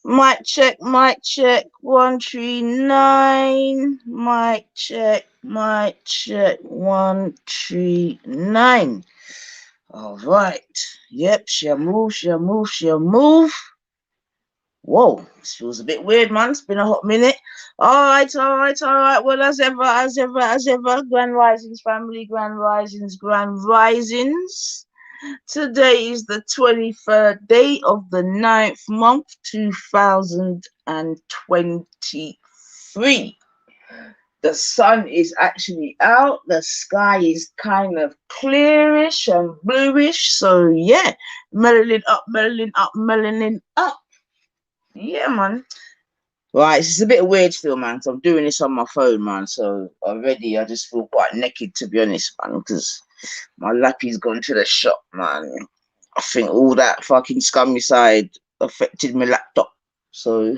Mic check, 139. Mic check, 139. All right. Yep, she'll move. Whoa, this feels a bit weird, man. It's been a hot minute. All right. Well, as ever, Grand Risings family, Grand Risings, Grand Risings. Today is the 23rd day of the 9th month, 2023. The sun is actually out. The sky is kind of clearish and bluish. So, yeah, melanin up, melanin up, melanin up. Yeah, man. Right, it's a bit weird still, man. So I'm doing this on my phone, man. So already I just feel quite naked, to be honest, man, because my lappy's gone to the shop, man. I think all that fucking scummy side affected my laptop. So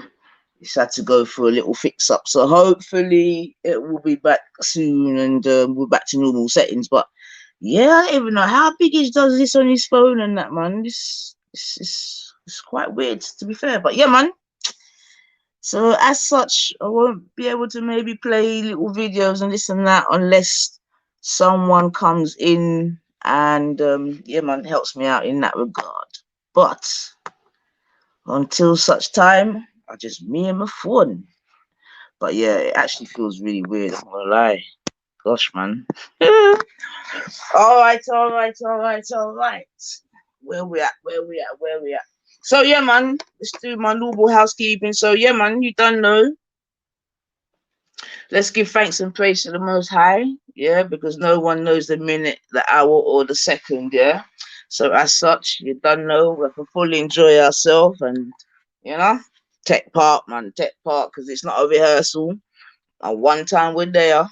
it's had to go for a little fix up. So hopefully it will be back soon and we're back to normal settings. But yeah, I don't even know how big he does this on his phone and that, man. This is it's quite weird, to be fair. But yeah, man. So as such, I won't be able to maybe play little videos and this and that unless someone comes in and yeah, man, helps me out in that regard. But until such time, I just me and my phone. But yeah, it actually feels really weird. I'm not gonna lie. Gosh, man. All right. Where we at? Where we at? So yeah, man. Let's do my normal housekeeping. So yeah, man. You done know. Let's give thanks and praise to the Most High, yeah, because no one knows the minute, the hour, or the second, yeah. So as such, you don't know we can fully enjoy ourselves and take part, man, take part, because it's not a rehearsal. And one time we're there,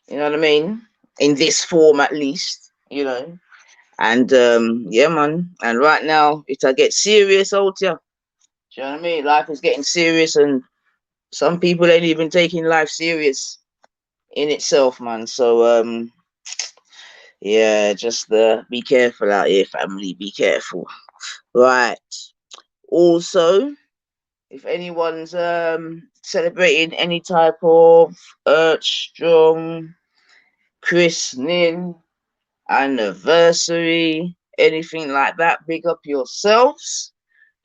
you know what I mean, in this form at least, And yeah, man. And right now, it's a get serious out here. Do you know what I mean? Life is getting serious, and some people ain't even taking life serious in itself, man. So yeah, just be careful out here, family. Be careful. Right. Also, if anyone's celebrating any type of strong christening, anniversary, anything like that, big up yourselves.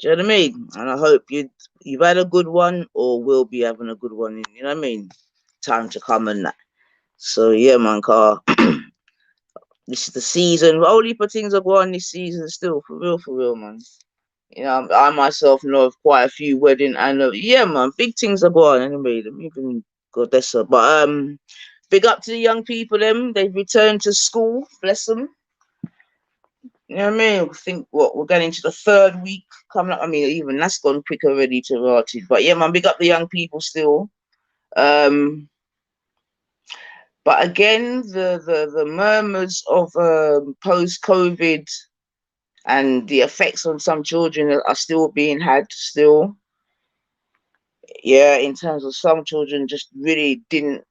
Do you know what I mean? And I hope you've had a good one or will be having a good one. You know what I mean? Time to come and that. So yeah, man, car. This is the season. Only for things are going this season still, for real, man. I myself know of quite a few wedding and yeah, man, big things are going anyway. Even God bless her. But big up to the young people, them. They've returned to school, bless them. You know what I mean? I think we're getting into the third week coming up. I mean, even that's gone quick already to Rotted. But yeah, man, big up the young people still. But again, the murmurs of post-COVID and the effects on some children are still being had still. Yeah, in terms of some children just really didn't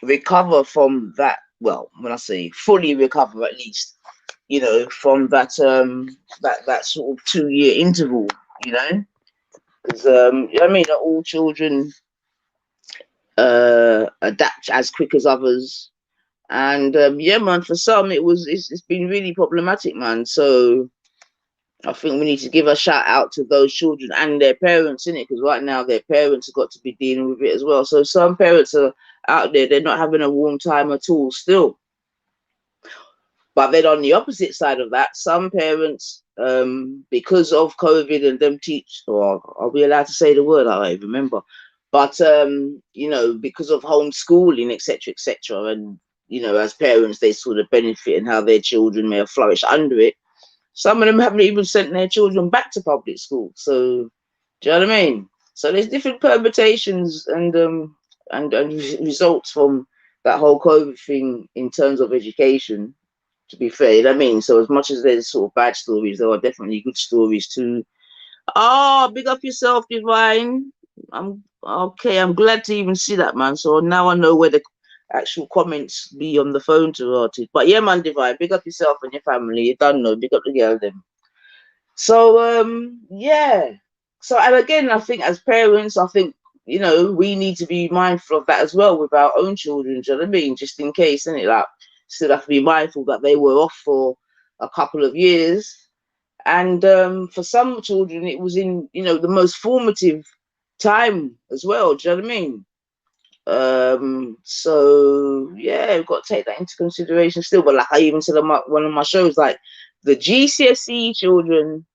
recover from that. Well, when I say fully recover, at least, from that that sort of 2 year interval, because I mean, not all children adapt as quick as others. And yeah, man, for some it's been really problematic, man. So I think we need to give a shout out to those children and their parents in it, because right now their parents have got to be dealing with it as well. So some parents are out there, they're not having a warm time at all still. But then on the opposite side of that, some parents, because of COVID and them or are we allowed to say the word? I don't remember. But because of homeschooling, etc., and as parents, they sort of benefit in how their children may have flourished under it. Some of them haven't even sent their children back to public school. So, do you know what I mean? So there's different permutations and results from that whole COVID thing in terms of education. To be fair, you know what I mean? So as much as there's sort of bad stories, there are definitely good stories too. Oh, big up yourself, Divine. I'm okay. I'm glad to even see that, man. So now I know where the actual comments be on the phone to it. But yeah, man, Divine, big up yourself and your family. You don't know, big up the girl them. So yeah. So, and again, I think as parents, I think, you know, we need to be mindful of that as well with our own children. Do you know what I mean? Just in case, isn't it? Like, still have to be mindful that they were off for a couple of years. And for some children, it was in, you know, the most formative time as well. Do you know what I mean? So yeah, we've got to take that into consideration still. But like I even said on one of my shows, like the GCSE children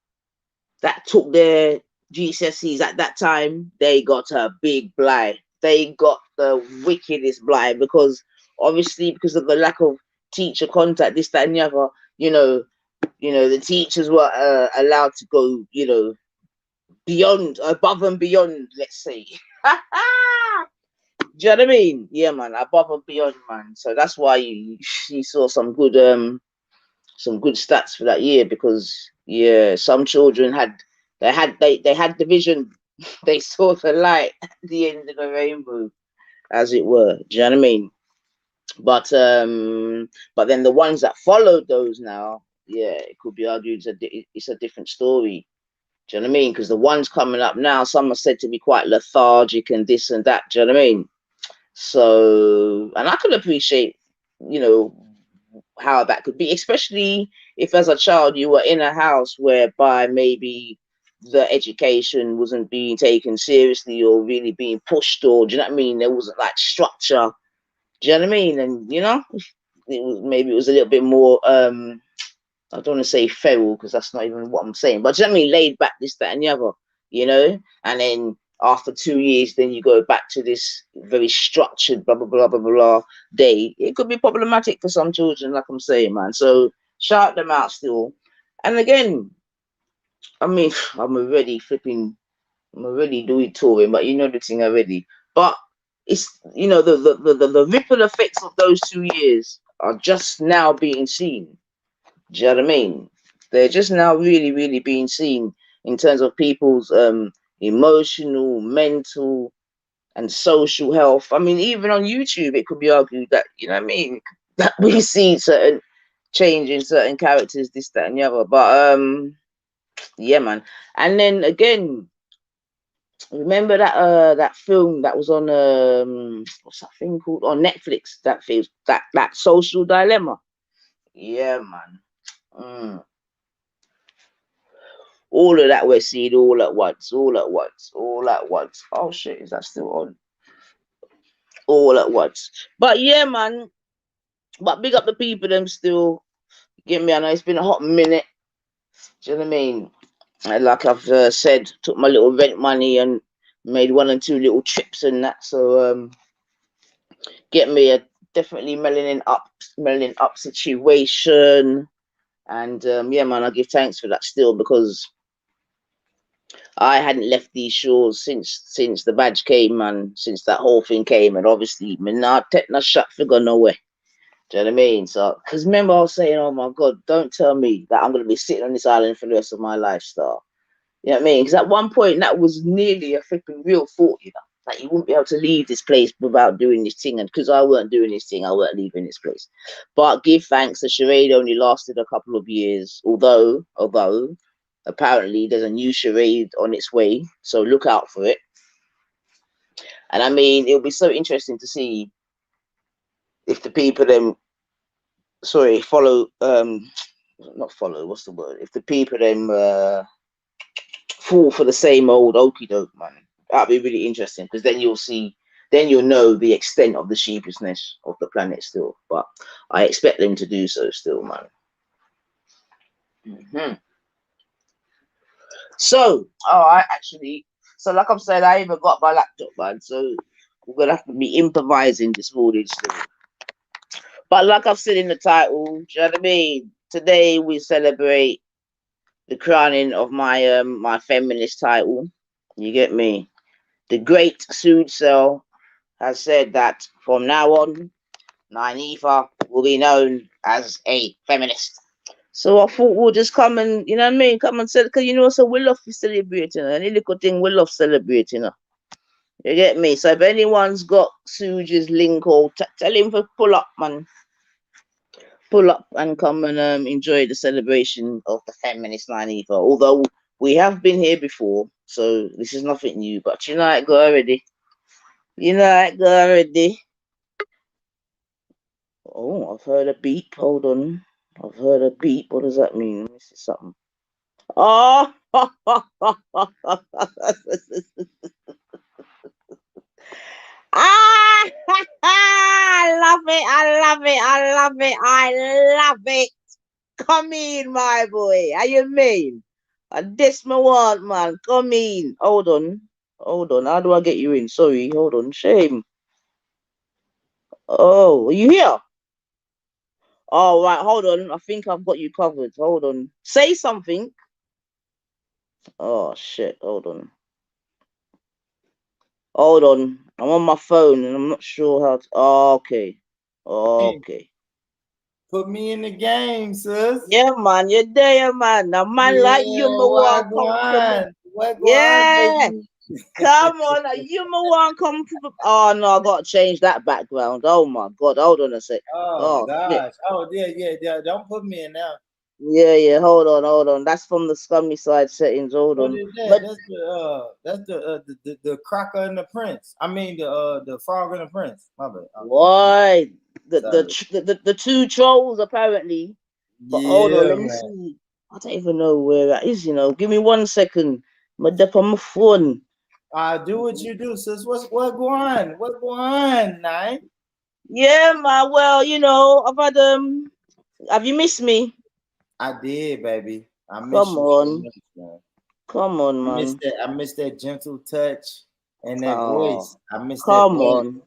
that took their GCSEs at that time, they got a big blight. They got the wickedest blight because obviously because of the lack of teacher contact, this, that, and the other. The teachers were allowed to go, beyond, above and beyond, let's say. Do you know what I mean? Yeah, man, above and beyond, man. So that's why you saw some good stats for that year because yeah, some children had the vision, they saw the light at the end of the rainbow, as it were. Do you know what I mean? But then the ones that followed those now, yeah, it could be argued it's a different story. Do you know what I mean? Because the ones coming up now, some are said to be quite lethargic and this and that. Do you know what I mean? So, and I can appreciate, you know, how that could be, especially if as a child you were in a house whereby maybe the education wasn't being taken seriously or really being pushed, or do you know what I mean? There wasn't like structure. Do you know what I mean? And maybe it was a little bit more I don't want to say feral because that's not even what I'm saying, but do you know what I mean? Laid back, this, that, and the other, and then after 2 years, then you go back to this very structured blah blah blah blah blah day. It could be problematic for some children, like I'm saying, man. So shout them out still. And again, I mean, I'm already doing touring, but you know the thing already. But it's the ripple effects of those 2 years are just now being seen. Do you know what I mean? They're just now really, really being seen in terms of people's emotional, mental, and social health. I mean, even on YouTube, it could be argued that, you know what I mean, that we see certain change in certain characters, this, that, and the other. But yeah, man. And then again, remember that film that was on what's that thing called on Netflix? That Social Dilemma. Yeah, man. All of that we're seeing all at once, all at once, all at once. Oh shit, is that still on? All at once. But yeah, man. But big up the people them still. Get me? I know it's been a hot minute. Do you know what I mean? And like I've said, took my little rent money and made 1 and 2 little trips and that. So get me a definitely melanin up situation. And yeah, man, I give thanks for that still because I hadn't left these shores since the badge came, man. Since that whole thing came, and obviously, man, I take no shot figure nowhere. Do you know what I mean? So, because remember, I was saying, oh my God, don't tell me that I'm gonna be sitting on this island for the rest of my lifestyle. You know what I mean? Because at one point, that was nearly a freaking real thought, Like you wouldn't be able to leave this place without doing this thing, and because I weren't doing this thing, I weren't leaving this place. But give thanks, the charade only lasted a couple of years, although apparently there's a new charade on its way, so look out for it. And I mean, it'll be so interesting to see if the people then follow not follow, what's the word, if the people then fall for the same old okie doke, man. That'd be really interesting because then you'll know the extent of the sheepishness of the planet still. But I expect them to do so still, man. So, so like I've said, I even got my laptop, man. So we're gonna have to be improvising this morning still. But like I've said in the title, do you know what I mean? Today we celebrate the crowning of my my feminist title. You get me? The great SUGEcel has said that from now on, Nynaeve will be known as a feminist. So I thought we'll just come and, you know what I mean, come and celebrate, because, so we love celebrating her. Any little thing, we love celebrating her. You get me? So if anyone's got Suge's link, or tell him to pull up, man. Pull up and come and enjoy the celebration of the feminist Nynaeve. Although we have been here before, so this is nothing new. But you know how it go already. You know how it go already. Oh, I've heard a beep. Hold on. I've heard a beep. What does that mean? Let me see something. Oh, ah, I love it. I love it. I love it. I love it. Come in, my boy. How you mean? This my want, man. Come in. Hold on. Hold on. How do I get you in? Sorry. Hold on. Shame. Oh, are you here? Oh, right. Hold on. I think I've got you covered. Hold on. Say something. Oh, shit. Hold on. Hold on. I'm on my phone and I'm not sure how to. Oh, okay. Okay. Put me in the game, sis. Yeah, man. You're there, man. A man like you, Yeah, my one what comfortable. going? What going, Yeah. baby? Come on. You, my one comfortable. Oh, no. I got to change that background. Oh, my God. Hold on a sec. Oh Oh, shit. gosh. Oh yeah. Don't put me in now. Yeah. Hold on. That's from the scummy side settings. Hold What on. is that? But That's the cracker and the prince. I mean the frog and the prince. My bad. why? Sorry. The two trolls, apparently. But hold on, Yeah, let me man. see. I don't even know where that is, you know. Give me 1 second. My dep on my phone. I do what you do, sis. What going? What going, nine? Yeah, man. Well, you know, I've had have you missed me? I did, baby. I miss Come you so on. much, man. Come on, I miss man. that. I miss that gentle touch and that Oh, voice. I miss that come voice. on.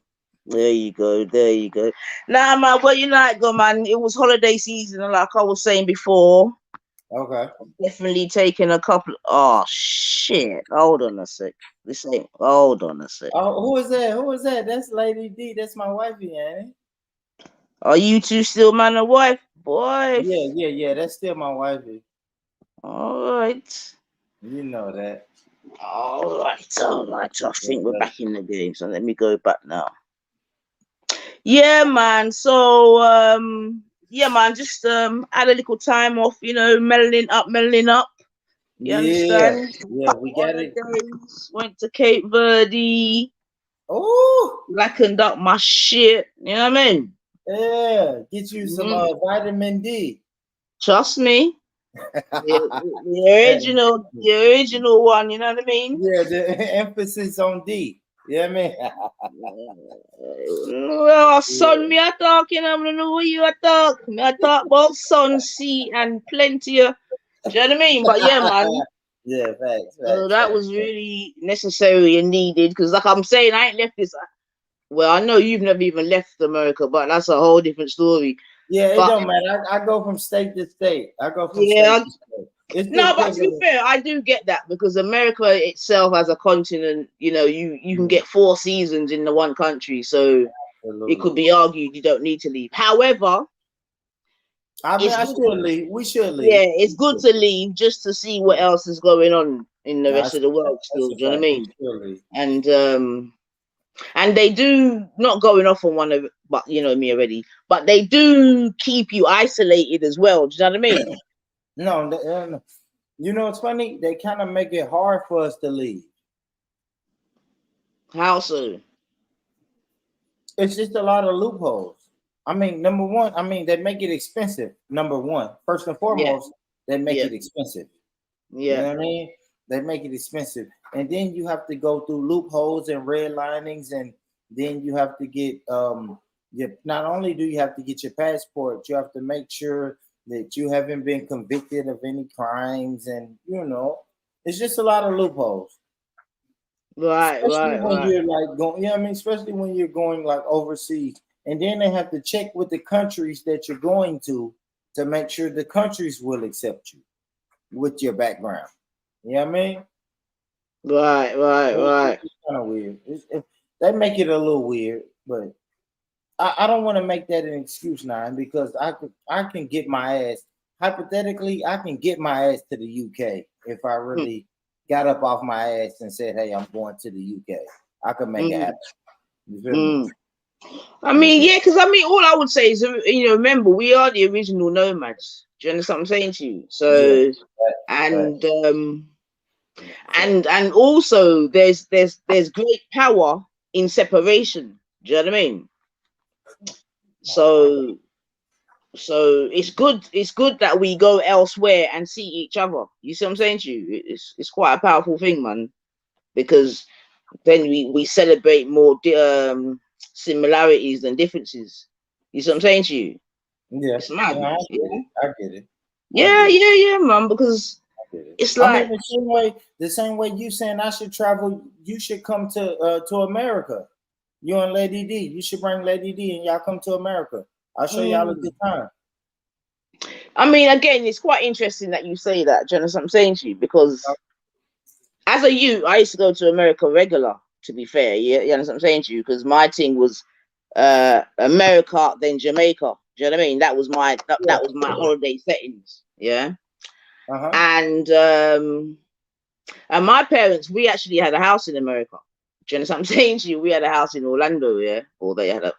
There you go. There you go. Nah, man. Well, you know, how it go, man. It was holiday season, and like I was saying before, Okay. definitely taking a couple. Oh shit! Hold on a sec. This ain't. Hold on a sec. Oh, who is that? Who is that? That's Lady D. That's my wifey, ain't it? Are you two still man and wife? Boy. Yeah. That's still my wifey. All right. You know that. All right. All right. I Yes, think we're sir. back in the game. So let me go back now. Yeah, man. So yeah, man, just had a little time off, you know, mellowing up. You Yeah, understand? yeah, we got it. Holidays, went to Cape Verde, Oh, blackened up my shit. You know what I mean? yeah. Get you some Mhm. vitamin D. Trust me. The original one, you know what I mean? Yeah, the emphasis on D. Yeah, man. Well, son, Yeah. me a talk, you know, I don't know what you a talk. Me a talk about sun, sea, and plenty of, do you know what I mean? But yeah, man, Yeah, facts, so facts, that facts. was really necessary and needed because, like I'm saying, I ain't left this. Well, I know you've never even left America, but that's a whole different story. Yeah, it But don't matter. I go from state to state. I go from state yeah, to state. It's the no, but to be equivalent. fair, I do get that because America itself as a continent, you know, you can Mm, get 4 seasons in the one country, so it absolutely. could be argued you don't need to leave. However, I mean, it's I good. should leave. We should leave. Yeah, it's good to leave just to see what else is going on in the No, rest that's of a the fact. world That's still. a Do you know what fact. I We mean? should leave. And they do not going off on one of, but you know me already. But they do keep you isolated as well. Do you know what I mean? No, no. You know, it's funny. They kind of make it hard for us to leave. How so? It's just a lot of loopholes. I mean, number one, I mean, they make it expensive. Number one, first and Yeah, foremost, they make yeah, it expensive. You yeah. know what I mean? They make it expensive. And then you have to go through loopholes and red linings, and then you have to get not only do you have to get your passport, you have to make sure that you haven't been convicted of any crimes, and it's just a lot of loopholes. Right, Especially right, when right. you're like going, I mean, especially when you're going like overseas, and then they have to check with the countries that you're going to make sure the countries will accept you with your background. You know what I mean? Right, right, right. It's kind of weird. They make it a little weird, but I don't want to make that an excuse now because I can get my ass. Hypothetically, I can get my ass to the UK if I Mm, really got up off my ass and said, "Hey, I'm going to the UK." I could make it mm, happen. You feel me? mm. I mean, Yeah. yeah, because I mean, all I would say is, you know, remember, we are the original nomads. Do you understand what I'm saying to you? Yeah. So, Right. and And also there's great power in separation. Do you know what I mean? So it's good that we go elsewhere and see each other. You see what I'm saying to you? It's quite a powerful thing, man, because then we celebrate more similarities than differences. You see what I'm saying to you? Yeah, It's mad. yeah, Yeah, I get it. yeah, man, because it's I like, mean, the same way you saying I should travel, you should come to America. You and Lady D, you should bring Lady D and y'all come to America. I'll show y'all a good time. I mean, again, it's quite interesting that you say that. Do you know what I'm saying to you? Because as a youth, I used to go to America regular. To be fair, yeah, you know what I'm saying to you? Because my thing was America, then Jamaica. Do you know what I mean? That was my that was my holiday settings. Yeah. And my parents, we actually had a house in America. Do you know what I'm saying to you? We had a house in Orlando, yeah, or they had a.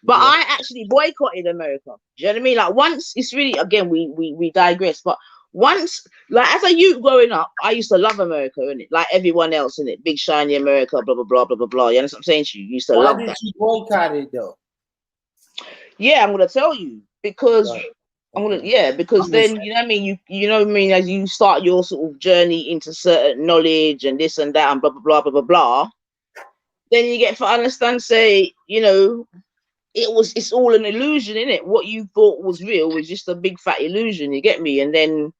But I actually boycotted America. Do you know what I mean? Like once, it's really, again, we digress. But once, like as a youth growing up, I used to love America, innit? Like everyone else, innit? Big shiny America, blah blah blah blah blah blah. You know what I'm saying to you? You used to love that. Why did you boycott it though? Yeah, I'm gonna tell you because because then, you know what I mean, you know what I mean, as you start your sort of journey into certain knowledge and this and that and blah blah blah blah blah blah, then you get to understand, say, you know, it's all an illusion, isn't it? What you thought was real was just a big fat illusion, you get me? And then,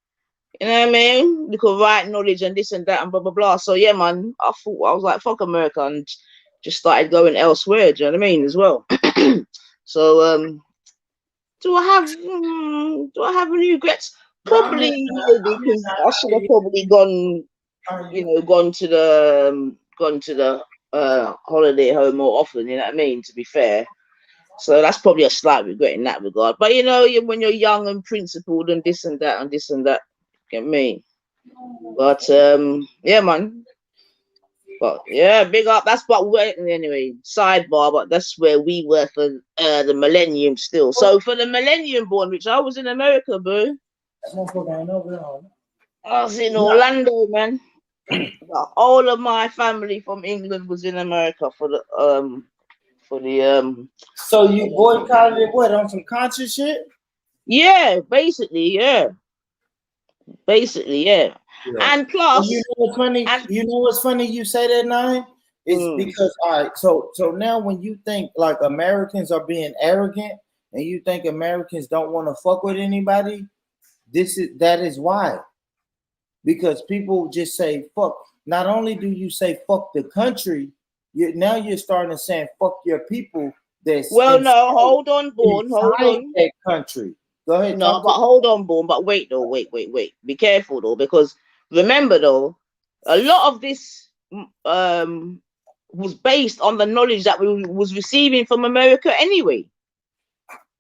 you know what I mean, you could write knowledge and this and that and blah blah blah. So yeah, man, I was like, fuck America, and just started going elsewhere. Do you know what I mean, as well? So do I have any regrets? Probably, maybe, because I should have probably gone, you know, gone to the holiday home more often. You know what I mean? To be fair, so that's probably a slight regret in that regard. But you know, when you're young and principled and this and that and this and that, get me. But yeah, man. But yeah, big up. That's what we're anyway. Sidebar, but that's where we were for the millennium still. So for the millennium born, which I was in America, bro. I was in Orlando, man. All of my family from England was in America for the So you boycotted it what, on some conscious shit? Yeah, basically, yeah. Basically, yeah. And plus, you know what's funny? You know what's funny? You say that, Nine. It's because all right. So now when you think like Americans are being arrogant and you think Americans don't want to fuck with anybody, that is why. Because people just say fuck. Not only do you say fuck the country, now you're starting to say fuck your people. No, hold on, Born. Hold on. That country. Go ahead. No, but hold on, Born. But wait, though. Wait. Be careful, though, because remember, though, a lot of this was based on the knowledge that we was receiving from America anyway.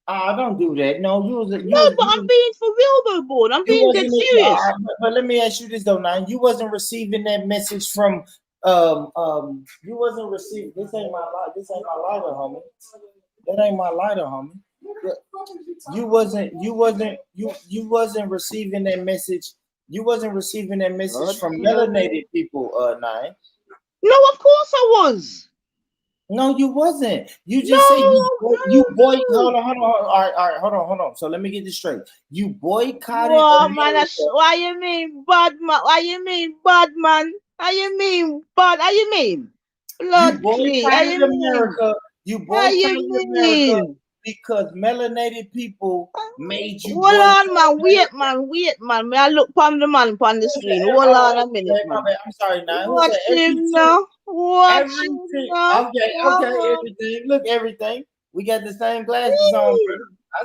Don't do that. No, I'm being for real though, Born. I'm being dead serious. But let me ask you this though, now you wasn't receiving that message from you wasn't receiving. This ain't my lighter, homie. That ain't my lighter, homie. You wasn't receiving that message. You wasn't receiving that message from melanated people, Nine. No, of course I was. No, you wasn't. You just said you boycotted. Hold on. All right, hold on. So let me get this straight. You boycotted. Man, why you mean bad man? Why you mean bad man? Why you mean bad? How you mean? Blood, you boycotted America. You boycotted America because melanated people made you. Hold on, man. Wait, man. May I look on the man on the screen? Hold on a minute, man. I'm sorry, now. Watch him now. Watch him now. Okay, everything. Look, everything. We got the same glasses on.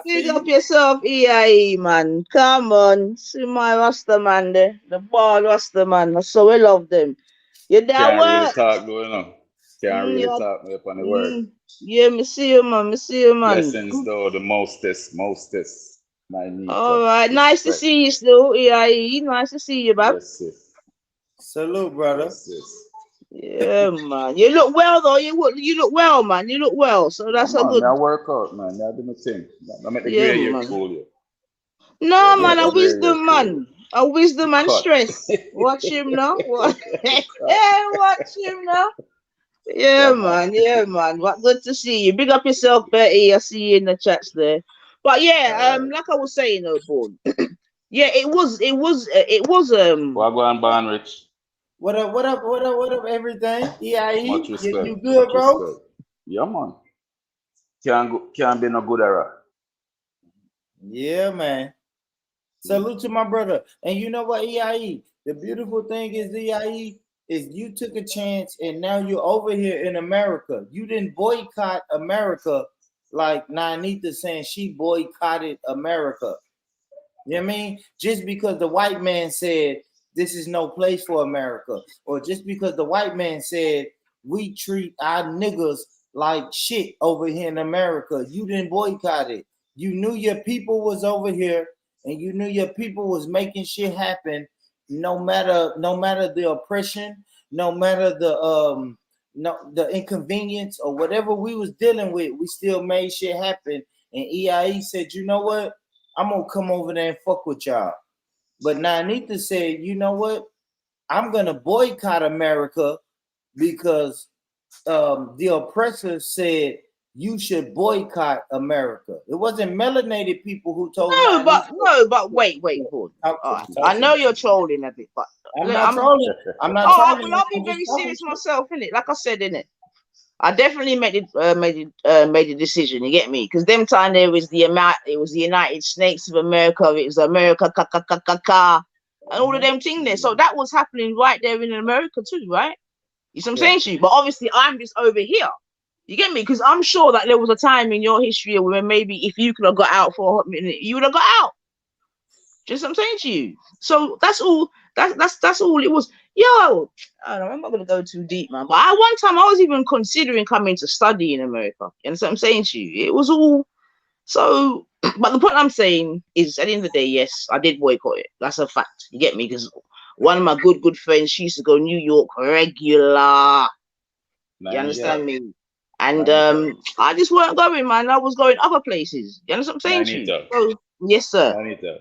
Pick up yourself, EIE, man. Come on. See my Rasta man there. The ball Rasta man. That's so we love them. You there, really talk going on. Can't really talk me up on the word. Yeah, me see you, man. Blessings, though, the mostest. All right, nice to see you still, EIE. Nice to see you, man. Yes, sis. Salute, brother. Yes, sis. Yeah, man. You look well, though. You look well, man. You look well, so that's a good. I work out, man. I do my thing. I make the gray hair cool you. No, man, a wisdom, man. wisdom and Cut. stress. Watch him now. Watch him now. Yeah, Yeah, man. man. Yeah, man. What good to see you. Big up yourself, Betty. I see you in the chats there. But yeah, Alright. like I was saying, Born. Yeah, it was Wagwan Ban Rich. What up? What up? What up? What up? Everything? Much EIE, respect. you good, Much bro? respect. Yeah, man. Can't be no good era. Yeah, man. Salute to my brother. And you know what, EIE? The beautiful thing is, EIE, is you took a chance and now you're over here in America. You didn't boycott America like Nanita saying she boycotted America. You know what I mean? Just because the white man said this is no place for America, or just because the white man said we treat our niggas like shit over here in America, you didn't boycott it. You knew your people was over here, and you knew your people was making shit happen, no matter the oppression, no matter the inconvenience or whatever we was dealing with, we still made shit happen. And EIE said, you know what? I'm gonna come over there and fuck with y'all. But Nanita said, you know what? I'm gonna boycott America because the oppressor said you should boycott America. It wasn't melanated people who told Nanita. Wait, Born. Talk I to know me. you're trolling a bit, but I'm look, not trolling. I'm not trolling. I'll be I'm very just talking serious shit. myself, innit? Like I said, innit? I definitely made a decision. You get me? Because them time there was it was the United States of America. It was America, and all of them things there. So that was happening right there in America too, right? You see what I'm saying to you? But obviously, I'm just over here. You get me? Because I'm sure that there was a time in your history where maybe if you could have got out for a hot minute, you would have got out. Just what I'm saying to you. So that's all. That's all it was. Yo, I don't know, I'm not gonna go too deep, man. But at one time, I was even considering coming to study in America. You understand what I'm saying to you? It was all so. But the point I'm saying is, at the end of the day, yes, I did boycott it. That's a fact. You get me? Because one of my good friends, she used to go New York regular. You Nanita. understand me? And Nanita. I just weren't going, man. I was going other places. You understand what I'm saying to you? Nanita. So, yes, sir. Nanita.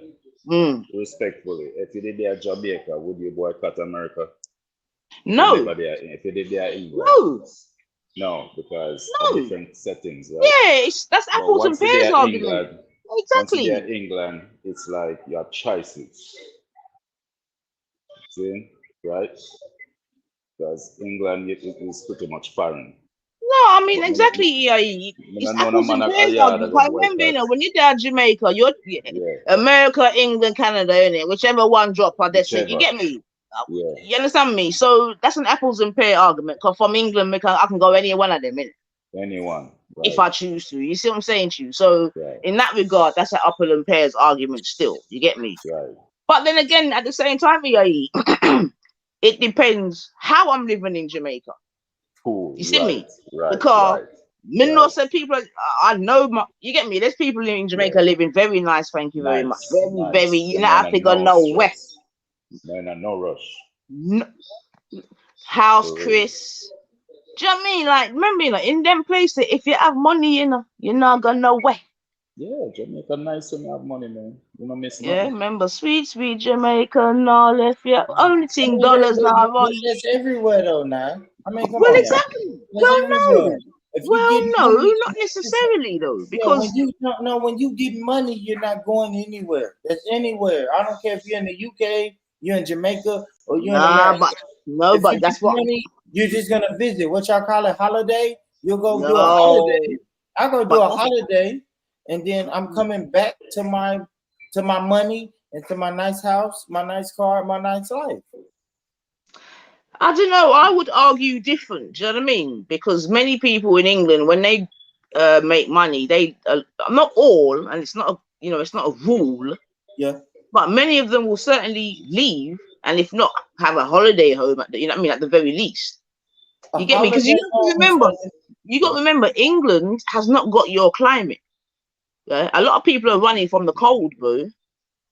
Mm. Respectfully, if you did there Jamaica, would you boycott America? No. If you did there England? No. No, because of No. different settings, right? Yeah, that's But apples and pears argument. once you Exactly. there England, it's like you have choices. See? Right? Because England is pretty much foreign. No, I mean But exactly. Yeah, it's know no apples man and a pears yard argument. go I remember, boycott. when you're there, Jamaica, you're Yeah, America, England, Canada, innit? Whichever one drop, that's it. You whichever. get me? Yeah, You understand me? So that's an apples and pear argument. Cause from England, I can go any one of them, innit? anyone. If Right, I choose to. You see what I'm saying to you? So right, in that regard, that's an apple and pears argument still. You get me? right. But then again, at the same time, EAE, it depends how I'm living in Jamaica. Cool. You see Right, me? right, Because right, Minno right. said people, I know, you get me? There's people in Jamaica Yeah. living very nice, thank you very much. Nice, Very, very, nice. you Them know, I man think I no know where. stress. Man no rush. No, house, For real. Chris. Do you know what I mean? Like, remember, like, in them places, if you have money, you're not gonna know where. Yeah, Jamaica nice when you have money, man. You don't miss Yeah, nothing. remember, sweet Jamaica, no left. Yeah, only I thing mean, dollars now. that's everywhere though. Now, I mean, come Well, on now. exactly. That's everywhere. No. If you Well, get no, money, not necessarily though, yeah, when because you when you get money, you're not going anywhere. That's anywhere. I don't care if you're in the UK, you're in Jamaica, or you're in nah, America. but If you get that's what. money, you're just gonna visit. What y'all call it, holiday? You'll go do a No, holiday. I go do but a holiday, and then I'm coming back to my money and to my nice house, my nice car, my nice life. I don't know. I would argue different. Do you know what I mean? Because many people in England, when they make money, they not all, and it's not it's not a rule, Yeah. but many of them will certainly leave, and if not, have a holiday home at the, you know what I mean, at the very least. A You get me? Because you holiday have to home is remember, yeah. England has not got your climate. Yeah? A lot of people are running from the cold, bro.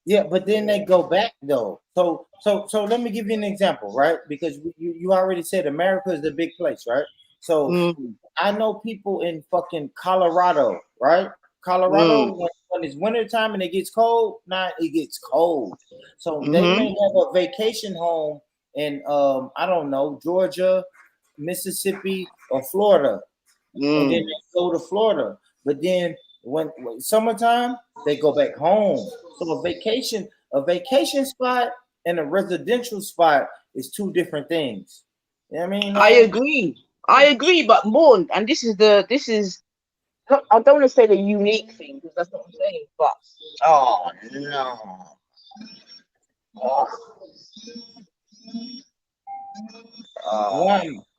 Yeah, but then they go back though. So let me give you an example, right? Because you already said America is a big place, right? So I know people in fucking Colorado, right? Colorado, Mm. when it's wintertime and it gets cold, it gets cold. So they may have a vacation home in I don't know, Georgia, Mississippi, or Florida. And then they go to Florida. But then when summertime, they go back home. So a vacation spot and a residential spot is two different things. You know what I mean? I agree, but more, and this is I don't want to say the unique thing because that's not what I'm saying, but oh no. Oh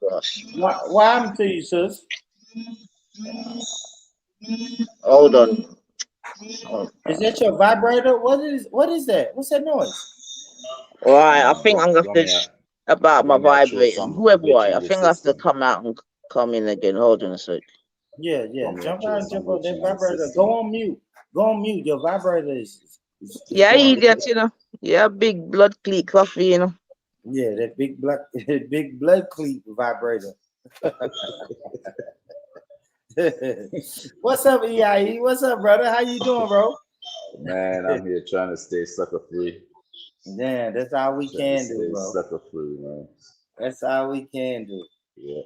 gosh. Why I'm to you, sis? Hold on. Is that your vibrator? What is that? What's that noise? All right, I think I'm gonna have to about my vibrating. Whoever I think I have to come out and come in again. Hold on a sec. Yeah. Jump out, jump on that vibrator. Go on mute. Your vibrator is yeah, idiot, you know. Yeah, big blood cleat coffee, you know. Yeah, that big blood cleat vibrator. What's up, EIE? What's up, brother? How you doing, bro? Man, I'm here trying to stay sucker free. Yeah, that's all we can do, bro. Sucker free, man. That's all we can do. Yeah.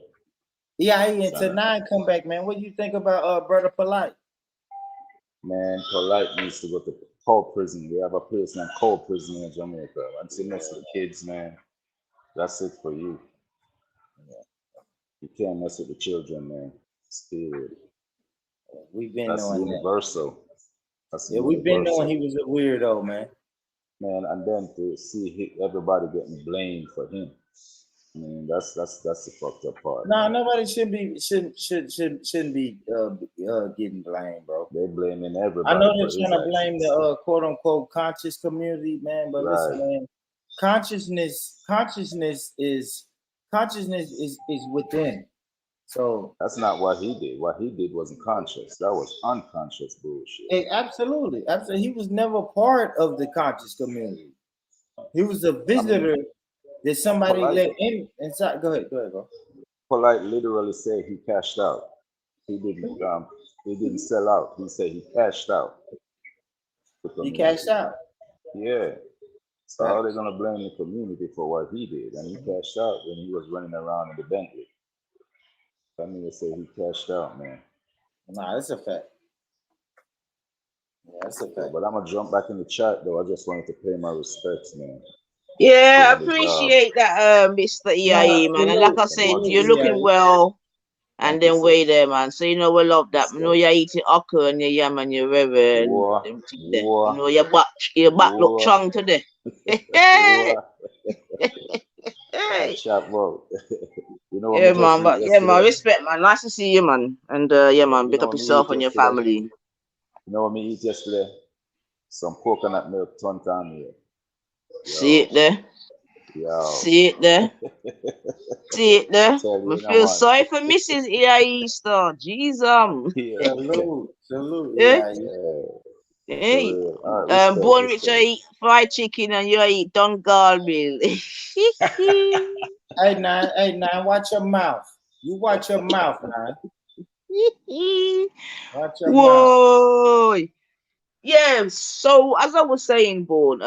EIE and tonight come back, man. What do you think about brother Polite? Man, Polite needs to go to Coal Prison. We have a place named Coal Prison in Jamaica. Once you mess with kids, man, that's it for you. Yeah. You can't mess with the children, man. Spirit. We've been that's knowing universal. That. Yeah, we've been knowing he was a weirdo, man. Man, and then to see everybody getting blamed for him. I mean, that's the fucked up part. No, nobody shouldn't be getting blamed, bro. They're blaming everybody. I know they're trying to blame the quote unquote conscious community, man. But listen, man, consciousness is within. So that's not what he did. What he did wasn't conscious. That was unconscious bullshit. Absolutely. He was never part of the conscious community. He was a visitor that somebody let in inside. Go ahead, bro. Polite literally said he cashed out. He didn't sell out. He said he cashed out. He cashed out. Yeah. So how are they gonna blame the community for what he did? And he cashed out when he was running around in the Bentley. I mean, they say he cashed out, man. Nah, that's a fact. Yeah, that's a fact. But I'm gonna jump back in the chat though. I just wanted to pay my respects, man. Yeah, I appreciate that, Mr. EIE, man. And like I said, you're looking well. And then wait there, man. So you know we love that. You know you're eating okra and your yam and your river and you know your back look strong today. Hey. You know yeah, man, but yeah, man, respect, man. Nice to see you, man. And yeah, man, pick up yourself and your family. You know what me eat yesterday? Some coconut milk turned on here. See it there. Yo. See it there. See it there. We feel sorry for Mrs. EIE Star. Jesus. Salute. Yeah. Hey, Born Rich, I eat fried chicken and you eat Dungal meal. Hey, Nine, watch your mouth. You watch your mouth, Nine. Watch your Whoa. Mouth. Yeah, so as I was saying, Born,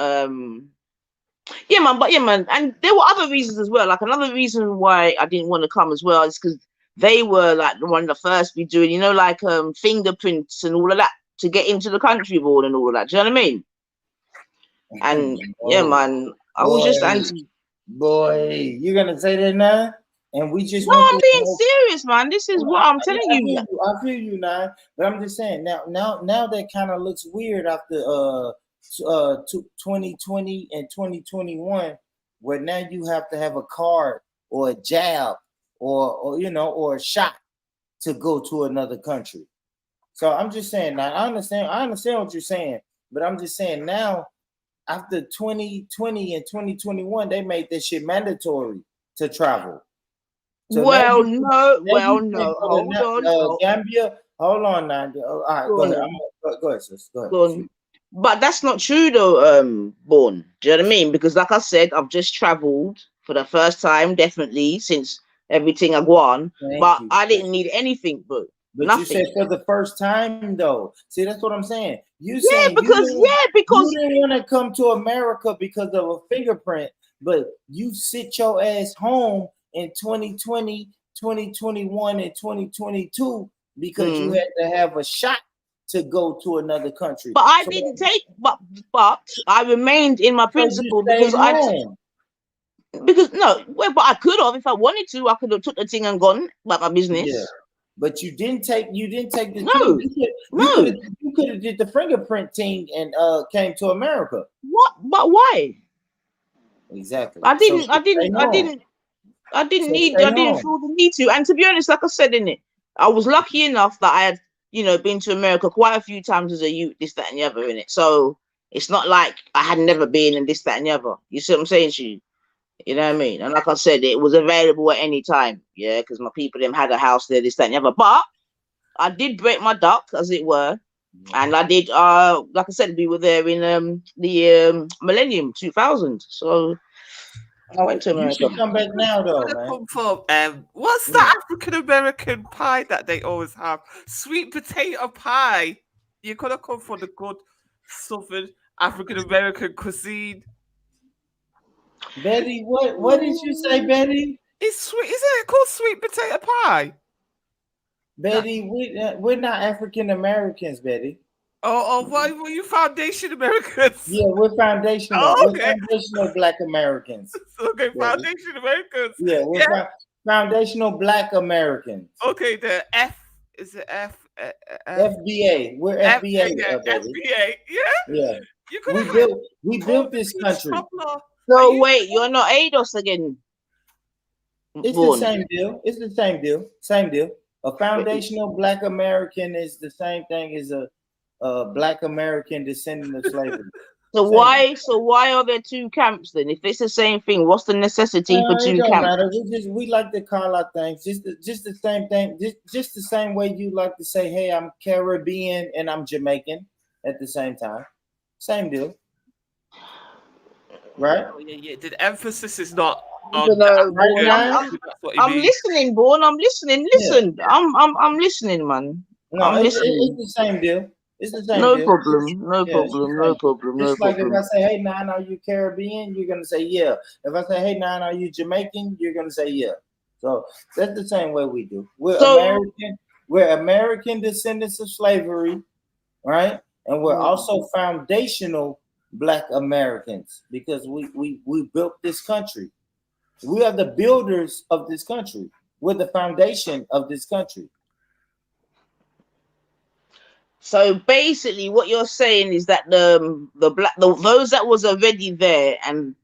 yeah, man, and there were other reasons as well. Like another reason why I didn't want to come as well is because they were like one of the first be doing, you know, like fingerprints and all of that to get into the country, Born, and all of that. Do you know what I mean? And yeah, man, I was just anti. Boy, you're gonna say that now? And we just I'm being serious, man. This is what I'm telling you. I feel you now, but I'm just saying now that kind of looks weird after 2020 and 2021, where now you have to have a card or a jab or you know, or a shot to go to another country. So I'm just saying now, I understand what you're saying, but I'm just saying now after 2020 and 2021, they made this shit mandatory to travel. So no. Hold on. Gambia, hold on now. All right, go ahead. Go ahead, sis. Go ahead. But that's not true though, Born. Do you know what I mean? Because like I said, I've just traveled for the first time, definitely, since everything I go on. I didn't need anything, but But Nothing. you said for the first time, though. See, that's what I'm saying. You Yeah, saying because you didn't want to come to America because of a fingerprint, but you sit your ass home in 2020, 2021, and 2022 because you had to have a shot to go to another country. But I didn't take. But I remained in my principle because no, well, but I could have if I wanted to. I could have took the thing and gone about my business. Yeah. But you didn't take the No, you could have did the fingerprint thing and came to America. What? But why? Exactly. I didn't feel the need to. And to be honest, like I said in it, I was lucky enough that I had, been to America quite a few times as a youth, this, that, and the other in it. So it's not like I had never been in this, that, and the other. You see what I'm saying to you? You know what I mean? And like I said, it was available at any time. Yeah, because my people them had a house there, this, that, and the other. But I did break my duck, as it were. And I did, like I said, we were there in the Millennium 2000. So I went to America. You should come back now, though, man. What's that African American pie that they always have? Sweet potato pie. You could have come from the good Southern African American cuisine. Betty, what did you say, Betty? It's sweet. Isn't it called sweet potato pie? Betty, we're not African Americans, Betty. Why were you Foundation Americans? Yeah, we're foundational. Oh, okay. We're foundational Black Americans. Okay, Foundation Americans. Yeah, we're foundational Black Americans. Okay, the F is it F? FBA. We're FBA. FBA. Yeah. We built this country. So wait, you're not ADOS again? It's the same deal. It's the same deal. Same deal. A foundational Black American is the same thing as a Black American descendant of slavery. So why are there two camps then? If it's the same thing, what's the necessity for two camps? Matter. We like to call out things just the same thing. Just the same way you like to say, "Hey, I'm Caribbean and I'm Jamaican" at the same time. Same deal, right? Oh, yeah. The emphasis is not. I'm listening, Born. I'm listening. Listen, yeah. I'm listening, man. No, I'm listening. It's the same deal. It's the same. No deal. problem. Just like if I say, "Hey, Nine, are you Caribbean?" You're gonna say, "Yeah." If I say, "Hey, Nine, are you Jamaican?" You're gonna say, "Yeah." So that's the same way we do. We're American. We're American descendants of slavery, right? And we're also foundational Black Americans because we built this country. We are the builders of this country. We're the foundation of this country. So basically, what you're saying is that those that was already there and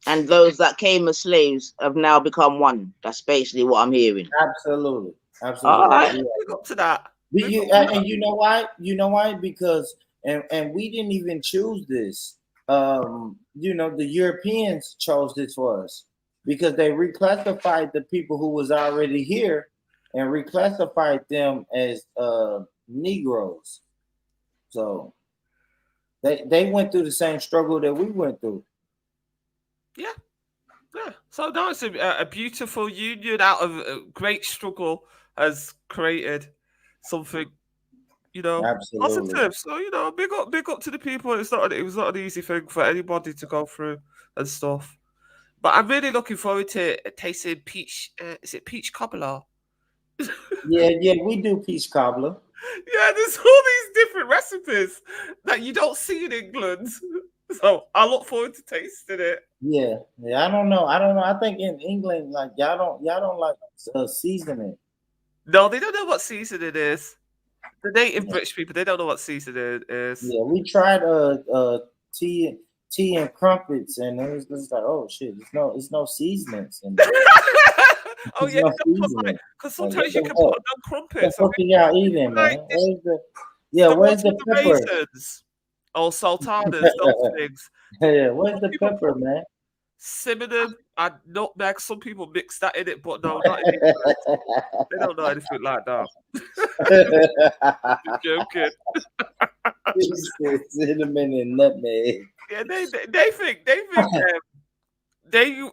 those that came as slaves have now become one. That's basically what I'm hearing. Absolutely. All right. Up to that. And you know why? Because and we didn't even choose this. The Europeans chose this for us because they reclassified the people who was already here and reclassified them as Negroes. So they went through the same struggle that we went through. Yeah. So now it's a beautiful union out of a great struggle has created something, Absolutely. positive. So big up to the people. It was not an easy thing for anybody to go through and stuff. But I'm really looking forward to tasting peach. Is it peach cobbler? Yeah, we do peach cobbler. Yeah, there's all these different recipes that you don't see in England. So I look forward to tasting it. Yeah. I don't know. I think in England, like y'all don't like seasoning. No, they don't know what seasoning is. The native British people, they don't know what seasoning is. Yeah, we tried tea and crumpets, and it was just like, oh shit, it's no seasonings in there. Oh yeah, because sometimes you can put on crumpets. What can y'all eating, man? Where's the pepper? Raisins or sultanas, those things. Yeah, where's the pepper, man? Cinnamon and nutmeg. Some people mix that in it, but no, not in it. They don't know anything like that. I'm joking. Cinnamon and nutmeg. Yeah,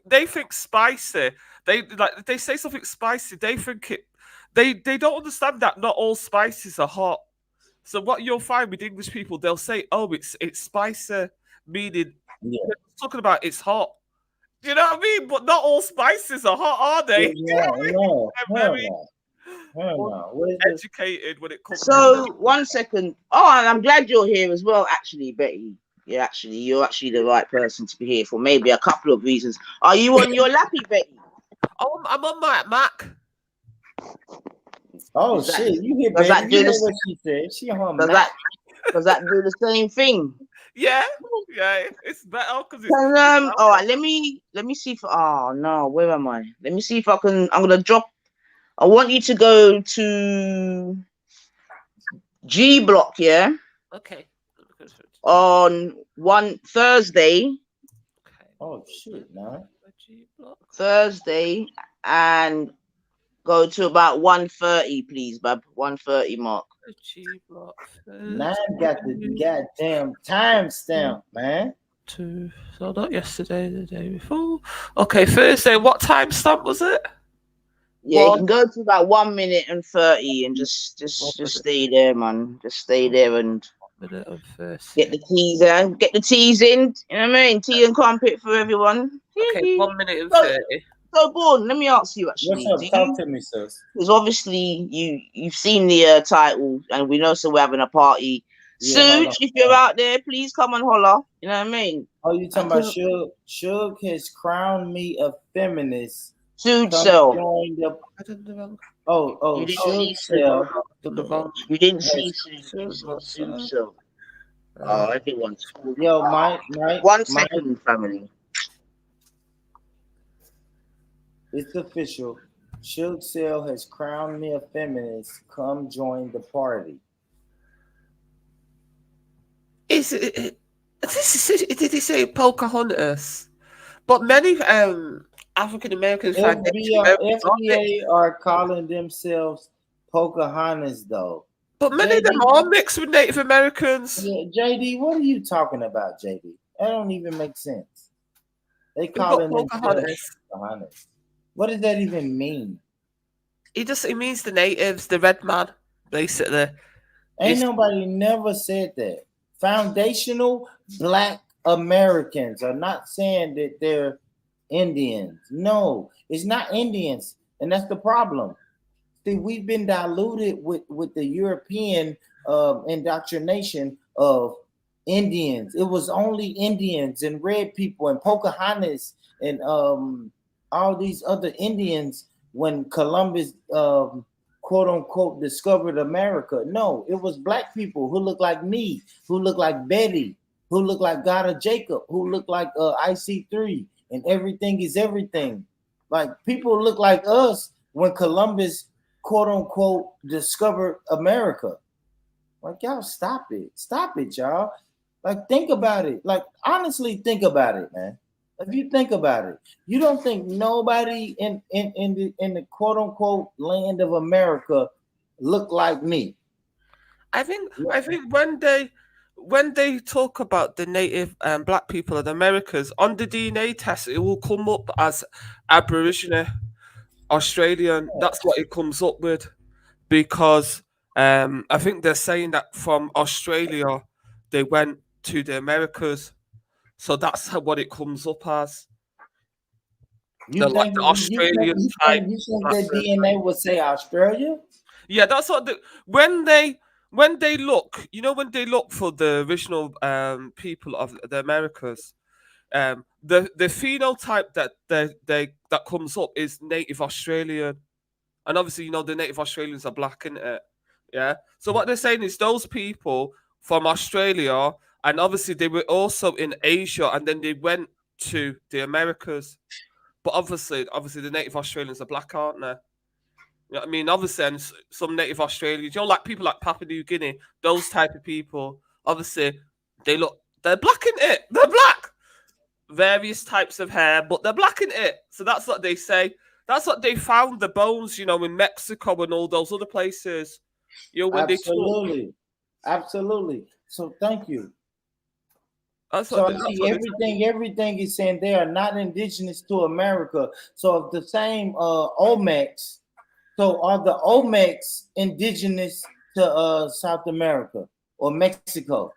they think spicy. They say something spicy. They think They don't understand that not all spices are hot. So what you'll find with English people, they'll say, "Oh, it's spicy," meaning Yeah. they're talking about it's hot. Do you know what I mean? But not all spices are hot, are they? Do you know what I mean? No, They're hell very no. Hell no. What is this? educated when it comes to So 1 second. Oh, and I'm glad you're here as well, actually, Betty. You're actually the right person to be here for maybe a couple of reasons. Are you on your lappy, Betty? Oh, I'm on my Mac. Oh Is that- shit! You hear does that Betty? You do know this- what she said? She on her Does Mac. that do the same thing? Yeah, it's better because it's All right, let me see if no, where am I? Let me see if I can. I'm gonna drop. I want you to go to G Block, yeah, okay. on one Thursday, Okay. Oh shit, man. Thursday, and go to about 1:30, please, bub. 1:30 mark. G block. Man got the goddamn timestamp, man. So not yesterday, the day before. Okay, Thursday. What time stamp was it? Yeah, you can go to about 1 minute and 30, and just stay there, man. Just stay there and Minute of get the teas in. Get the teas in. You know what I mean? Tea and crumpet for everyone. Okay, 1 minute and So- 30. So, Born, let me ask you actually. What's up? Talk to me, sis. Because obviously you've seen the title, and we know, so we're having a party. Yeah, hold on. Suge, if you're out there, please come and holler. You know what I mean? Oh, you talking about Suge? Suge has crowned me a feminist. SUGEcel. I did the wrong. You didn't SUGEcel. Did the wrong. You didn't see SUGEcel. Oh, everyone's cool. Yo, Mike. 1 second, family. It's official. SUGEcel has crowned me a feminist. Come join the party. Is it? Did he say Pocahontas? But many African Americans find FBA are calling themselves Pocahontas, though. but many of them are mixed with Native Americans. Yeah, JD, what are you talking about, JD? That don't even make sense. They calling themselves Pocahontas. What does that even mean? It means the natives, the red man, basically. Ain't nobody never said that. Foundational Black Americans are not saying that they're Indians. No, it's not Indians, and that's the problem. See, we've been diluted with the European indoctrination of Indians. It was only Indians and red people and Pocahontas and all these other Indians when Columbus quote unquote discovered America. No, it was Black people who look like me, who look like Betty, who look like God of Jacob, who look like IC3, and everything is everything. Like people look like us when Columbus quote unquote discovered America. Like y'all stop it, y'all. Like think about it. Like honestly think about it, man. If you think about it, you don't think nobody in the quote unquote land of America look like me. I think when they talk about the native Black people of the Americas on the DNA test, it will come up as Aborigine, Australian. That's what it comes up with, because I think they're saying that from Australia they went to the Americas, so that's what it comes up as. You think that DNA would say Australia? Yeah, that's what when they look, when they look for the original people of the Americas, the phenotype that comes up is Native Australian, and obviously the Native Australians are Black, isn't it? Yeah. So what they're saying is those people from Australia, and obviously they were also in Asia, and then they went to the Americas. But obviously the Native Australians are Black, aren't they? You know what I mean? Obviously, and some Native Australians, like people like Papua New Guinea, those type of people, obviously, they're Black in it. They're Black. Various types of hair, but they're Black in it. So that's what they say. That's what they found the bones, in Mexico and all those other places. When Absolutely. So thank you. So everything is saying they are not indigenous to America. So if the same Olmecs So are the Olmecs indigenous to South America or Mexico?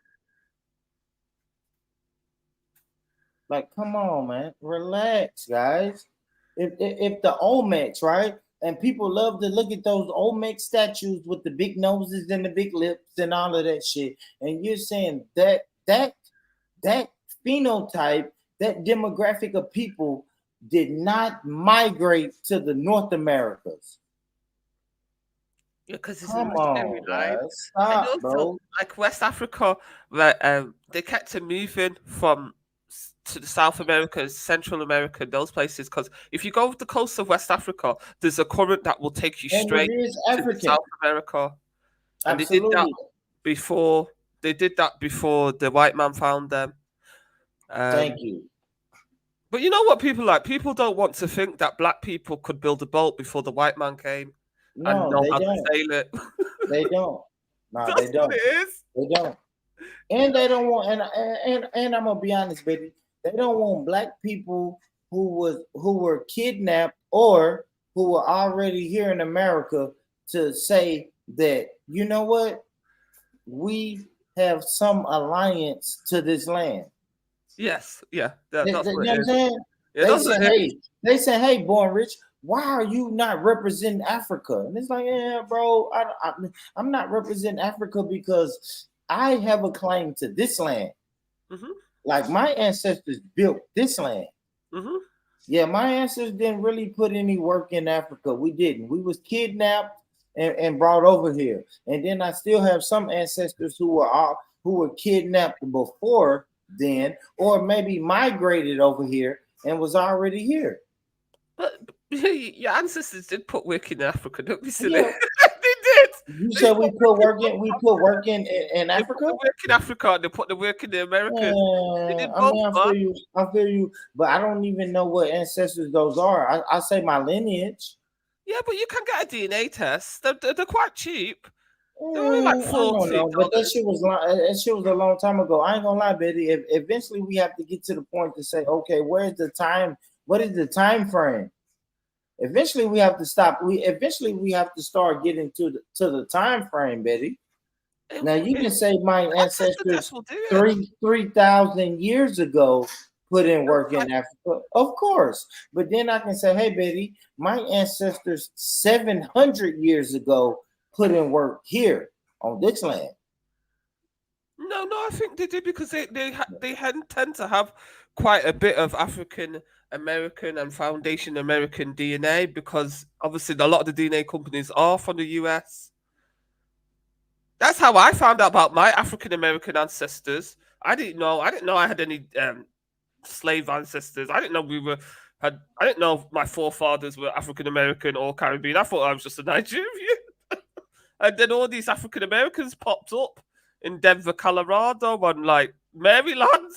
Like, come on, man, relax, guys. If the Olmecs, right, and people love to look at those Olmec statues with the big noses and the big lips and all of that shit, and you're saying that phenotype, that demographic of people did not migrate to the North Americas. Yeah, because it's a Come missionary on, line. guys, And stop, also, bro. like West Africa, where they kept it moving from to the South America, Central America, those places. Because if you go off the coast of West Africa, there's a current that will take you And straight it is to the African, South America. And they did that absolutely. before. They did that before the white man found them. Thank you. But you know what people like? People don't want to think that black people could build a boat before the white man came and No, know they how to don't. sail it. They don't. No, they That's what don't. it is. They don't. And they don't want. And I'm gonna be honest, baby. They don't want black people who were kidnapped or who were already here in America to say that, you know what, we have some alliance to this land. Yes, yeah, You that's know what what it I'm is. saying? Yeah, They that's say, what it is. hey, Born Rich, why are you not representing Africa? And it's like, yeah, bro, I'm not representing Africa because I have a claim to this land. Mm-hmm. Like my ancestors built this land. Mm-hmm. Yeah, my ancestors didn't really put any work in Africa. We didn't. We was kidnapped and brought over here. And then I still have some ancestors who were kidnapped before then, or maybe migrated over here and was already here. But your ancestors did put work in Africa, don't be silly. Yeah, They did. you They said put we work put in work in. We both put work continents. in They put Africa. the work in Africa and they put the work in the Americas. They did I both, mean, I man. feel you. I feel you, but I don't even know what ancestors those are. I say my lineage. Yeah, but you can get a DNA test. They're quite cheap. They're only like I don't $40. know, but that shit was a long time ago. I ain't gonna lie, Betty. Eventually, we have to get to the point to say, okay, where's the time? What is the time frame? Eventually, we have to stop. We have to start getting to the time frame, Betty. Now you can say my Ancestor test ancestors will do it. 3,000 years ago put in work Like, in Africa, of course. But then I can say, hey, Betty, my ancestors 700 years ago put in work here on this land. no, I think they did because they tend to have quite a bit of African American and Foundation American DNA because obviously a lot of the DNA companies are from the US. That's how I found out about my African American ancestors. I didn't know I had any slave ancestors. I didn't know I didn't know my forefathers were African American or Caribbean. I thought I was just a Nigerian. And then all these African Americans popped up in Denver, Colorado, and like Maryland.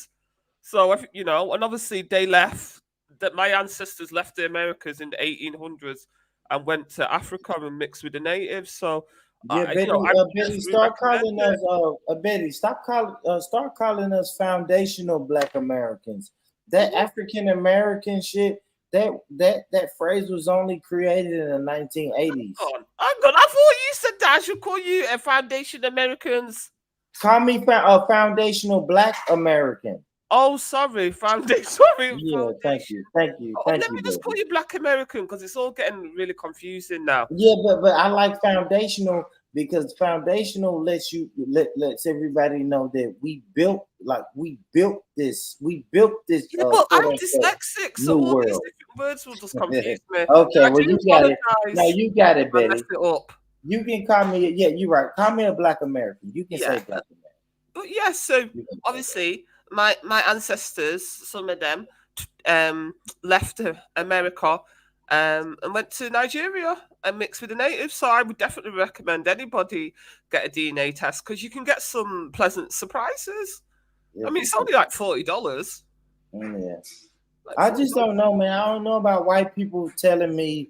So and obviously they left. That my ancestors left the Americas in the 1800s and went to Africa and mixed with the natives. So Yeah, Betty, I Betty, definitely start recommend calling it. us, Betty, start calling us foundational Black Americans. That African American shit, that phrase was only created in the 1980s. Hang on. I thought you said that I should call you a Foundation Americans. Call me a foundational Black American. Oh, sorry, Foundation. Sorry, Yeah, thank you, let you, me just call baby. you Black American because it's all getting really confusing now. Yeah, but I like foundational because foundational lets everybody know that we built this Yeah, but quote I'm unquote dyslexic, so new all these world. different words will just confuse me. Okay, I well do you got it. No, apologize. you got it, I messed Betty. it up. You can call me. Yeah, you're right. Call me a Black American. You can Yeah, say Black American. but yeah. So You can say obviously, my ancestors, some of them, left America, and went to Nigeria and mixed with the natives. So I would definitely recommend anybody get a DNA test because you can get some pleasant surprises. that. I mean, it's only like $40. Yeah. Like I $40. just don't know, man. I don't know about white people telling me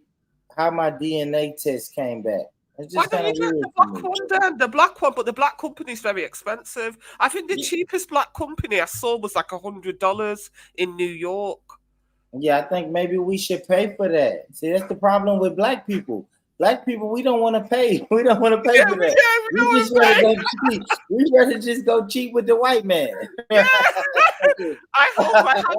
how my DNA test came back. It's Why just don't kind you of get weird the to black me. one then? The black one, but the black company is very expensive. I think the Yeah. cheapest black company I saw was like $100 in New York. Yeah, I think maybe we should pay for that. See, that's the problem with Black people. Black people, we don't want to pay. We don't want to pay for that. We We just rather go cheap. We rather just go cheap with the white man. Yeah. I hold my hands up.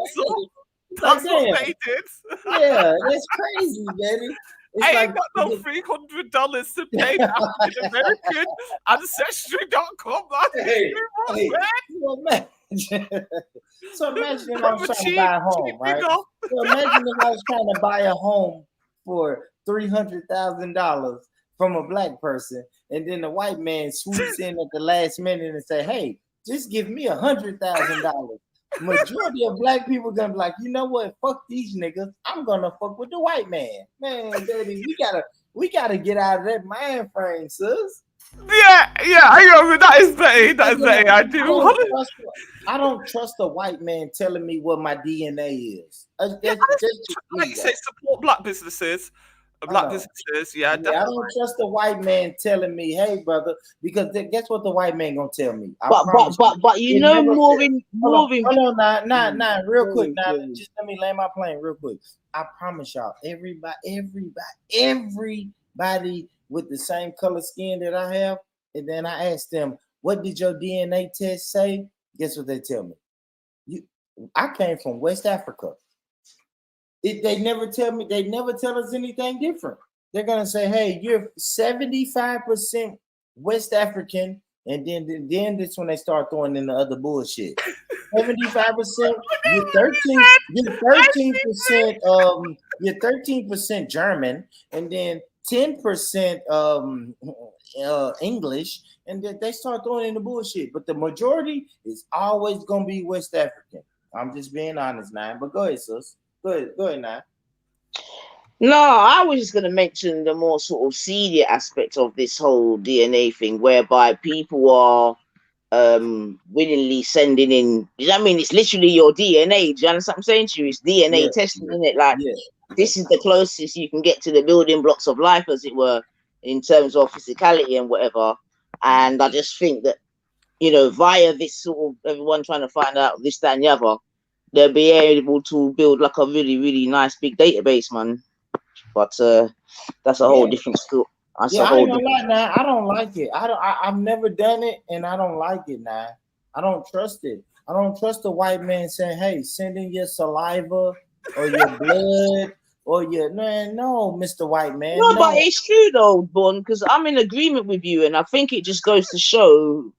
That's what damn. they did. Yeah, that's crazy, Daddy. It's I like ain't got no $300 to pay the African American Ancestry.com. Hey, you imagine. So imagine if I was trying to buy a home, right? So imagine if I was trying to buy a home for $300,000 from a black person, and then the white man swoops in at the last minute and say, "Hey, just give me $100,000." Majority of black people gonna be like, you know what? Fuck these niggas. I'm gonna fuck with the white man. Man, baby, we gotta get out of that mind frame, sis. Yeah, I know. That is Betty. That is Betty. I do. I don't trust a white man telling me what my DNA is. Like you say, support black businesses. Black businesses, yeah. I don't trust the white man telling me, "Hey, brother," because guess what the white man gonna tell me? But you know, moving. Hold on, nah, real quick, just let me land my plane real quick. I promise y'all, everybody with the same color skin that I have, and then I ask them, "What did your DNA test say?" Guess what they tell me? I came from West Africa. They never tell me. They never tell us anything different. They're gonna say, "Hey, you're 75% West African," and then that's when they start throwing in the other bullshit. 75%. You're 13%. You're 13% German, and then 10% English, and then they start throwing in the bullshit. But the majority is always gonna be West African. I'm just being honest now. But go ahead, sis. Go ahead now. No, I was just going to mention the more sort of seedier aspect of this whole DNA thing, whereby people are willingly sending in. I mean, it's literally your DNA. Do you understand what I'm saying to you? It's DNA testing, isn't it? Like, this is the closest you can get to the building blocks of life, as it were, in terms of physicality and whatever. And I just think that, you know, via this sort of everyone trying to find out this, that, and the other, they'll be able to build like a really, really nice big database, man. But that's a whole different skill. I ain't gonna lie, now. I don't like it. I've never done it, and I don't like it now. I don't trust it. I don't trust the white man saying, "Hey, send in your saliva or your blood or your man." No, Mr. White Man. No, but it's true though, Bon, because I'm in agreement with you, and I think it just goes to show,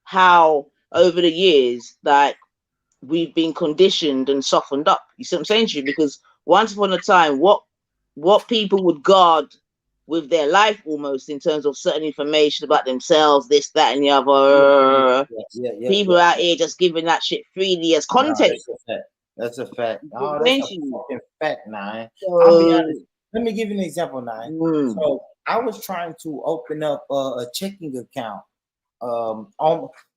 how over the years, like, we've been conditioned and softened up. You see what I'm saying to you? Because once upon a time, what people would guard with their life almost in terms of certain information about themselves, this, that, and the other. People out here just giving that shit freely as content. That's a fact. Oh, that's a fucking fact, Nine. I'll be honest. Let me give you an example, Nine. So I was trying to open up a checking account.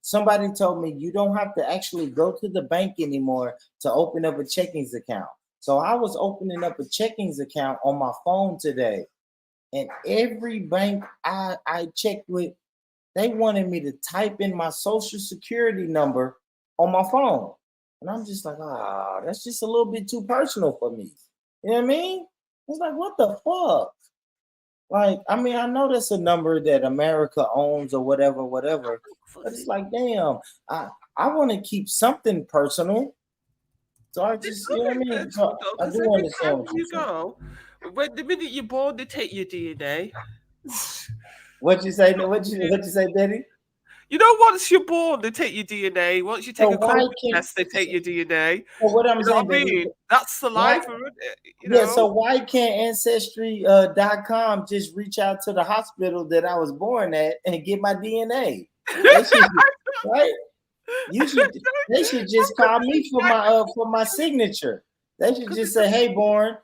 Somebody told me you don't have to actually go to the bank anymore to open up a checkings account. So I was opening up a checkings account on my phone today, and every bank I checked with, they wanted me to type in my social security number on my phone. And I'm just like, that's just a little bit too personal for me. You know what I mean? It's like, what the fuck? Like, I mean, I know that's a number that America owns or whatever, but it's like, damn, I want to keep something personal. So I just, you know what I mean? So I do understand what you're saying. When the minute you're born, they take your DNA. What you say? What you say, Betty? You know, once you're born, they take your DNA. Once you take a COVID test, they take your DNA. So what I'm saying, that's saliva, isn't it? You know? Yeah, so why can't Ancestry.com just reach out to the hospital that I was born at and get my DNA? Right? They should just call me for my signature. They should just say, hey, Born,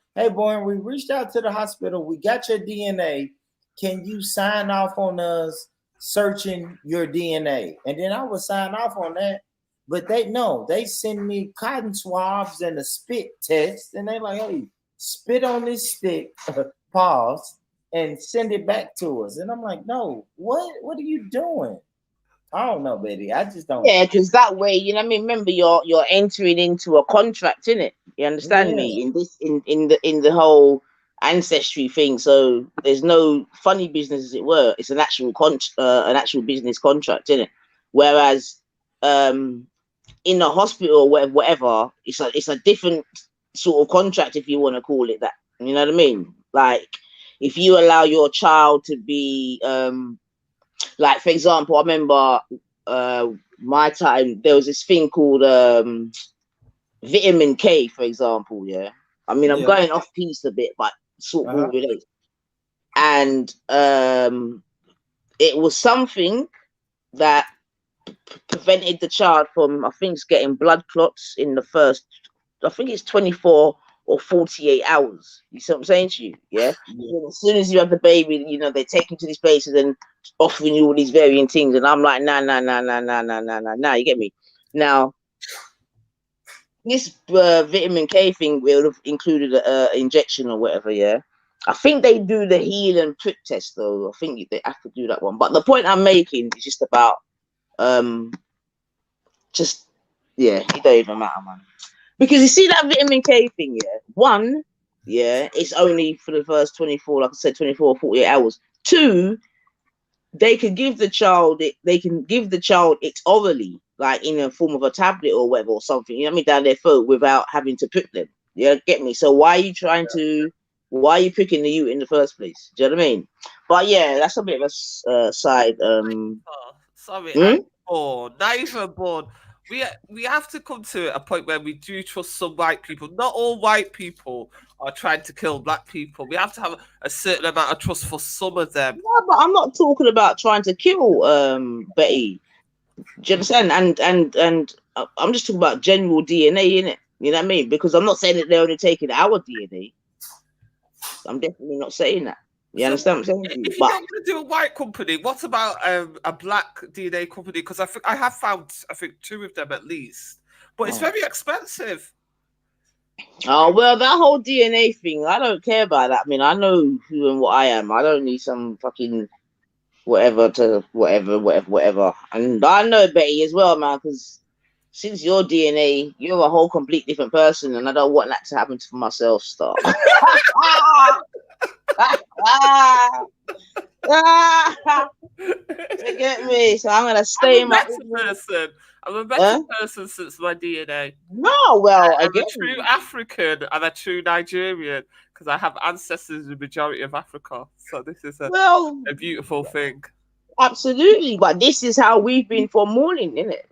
we reached out to the hospital. We got your DNA. Can you sign off on us searching your DNA? And then I would sign off on that. But they send me cotton swabs and a spit test. And they're like, hey, spit on this stick, pause, and send it back to us. And I'm like, no, what are you doing? I don't know, Betty. I just don't. Yeah, because that way, you know what I mean? Remember, you're entering into a contract, innit? You understand me? In the whole ancestry thing. So there's no funny business, as it were. It's an actual an actual business contract, isn't it? Whereas in a hospital or whatever, it's a different sort of contract, if you want to call it that. You know what I mean? Like, if you allow your child to be like, for example, I remember my time, there was this thing called vitamin K, for example. Yeah, I mean, I'm Yeah. going off piece a bit, but sort of related. And it was something that prevented the child from, I think, getting blood clots in the first, I think it's 24 or 48 hours. You see what I'm saying to you? Yeah. So as soon as you have the baby, you know, they take you to these places and offering you all these varying things. And I'm like, nah. You get me? Now, this vitamin K thing would have included an injection or whatever, yeah. I think they do the heel and prick test, though. I think they have to do that one. But the point I'm making is just about just, yeah, it don't even matter, man. Because you see that vitamin K thing, yeah. One, yeah, it's only for the first 24, like I said, 24 or 48 hours. Two, they can give the child it orally, like in a form of a tablet or whatever or something, you know what I mean, down their throat without having to prick them. You get me? So why are you pricking the ute in the first place? Do you know what I mean? But yeah, that's a bit of a side. Sorry, I'm bored. Not even bored. We have to come to a point where we do trust some white people. Not all white people are trying to kill black people. We have to have a certain amount of trust for some of them. No, but I'm not talking about trying to kill Betty. Do you understand? And I'm just talking about general DNA, innit? You know what I mean? Because I'm not saying that they're only taking our DNA. I'm definitely not saying that. You understand what I'm saying? If you're going to do a white company, what about a black DNA company? Because I have found two of them at least, but it's very expensive. Oh well, that whole DNA thing, I don't care about that. I mean, I know who and what I am. I don't need some fucking whatever. And I know Betty as well, man, because since your DNA, you're a whole complete different person, and I don't want that to happen to myself. Stop. You get me? So I'm gonna stay in my person. I'm a better person since my DNA. No, well, I'm a true African and a true Nigerian because I have ancestors in the majority of Africa. So this is a beautiful thing. Absolutely, but this is how we've been for morning, isn't it?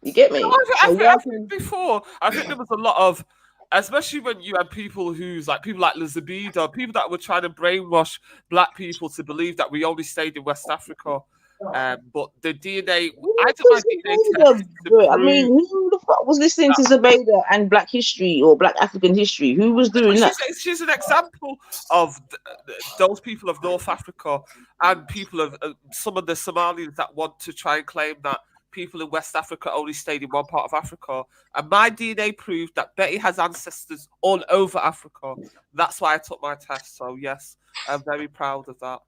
You get me? No, I think before, I think there was a lot of, especially when you had people like Elizabeth, people that were trying to brainwash black people to believe that we only stayed in West Africa. But the DNA, I did my DNA test. I mean, who the fuck was listening to Zabeda and Black History or Black African History? Who was doing that? She's an example of those people of North Africa and people of some of the Somalians that want to try and claim that people in West Africa only stayed in one part of Africa. And my DNA proved that Betty has ancestors all over Africa. That's why I took my test. So yes, I'm very proud of that.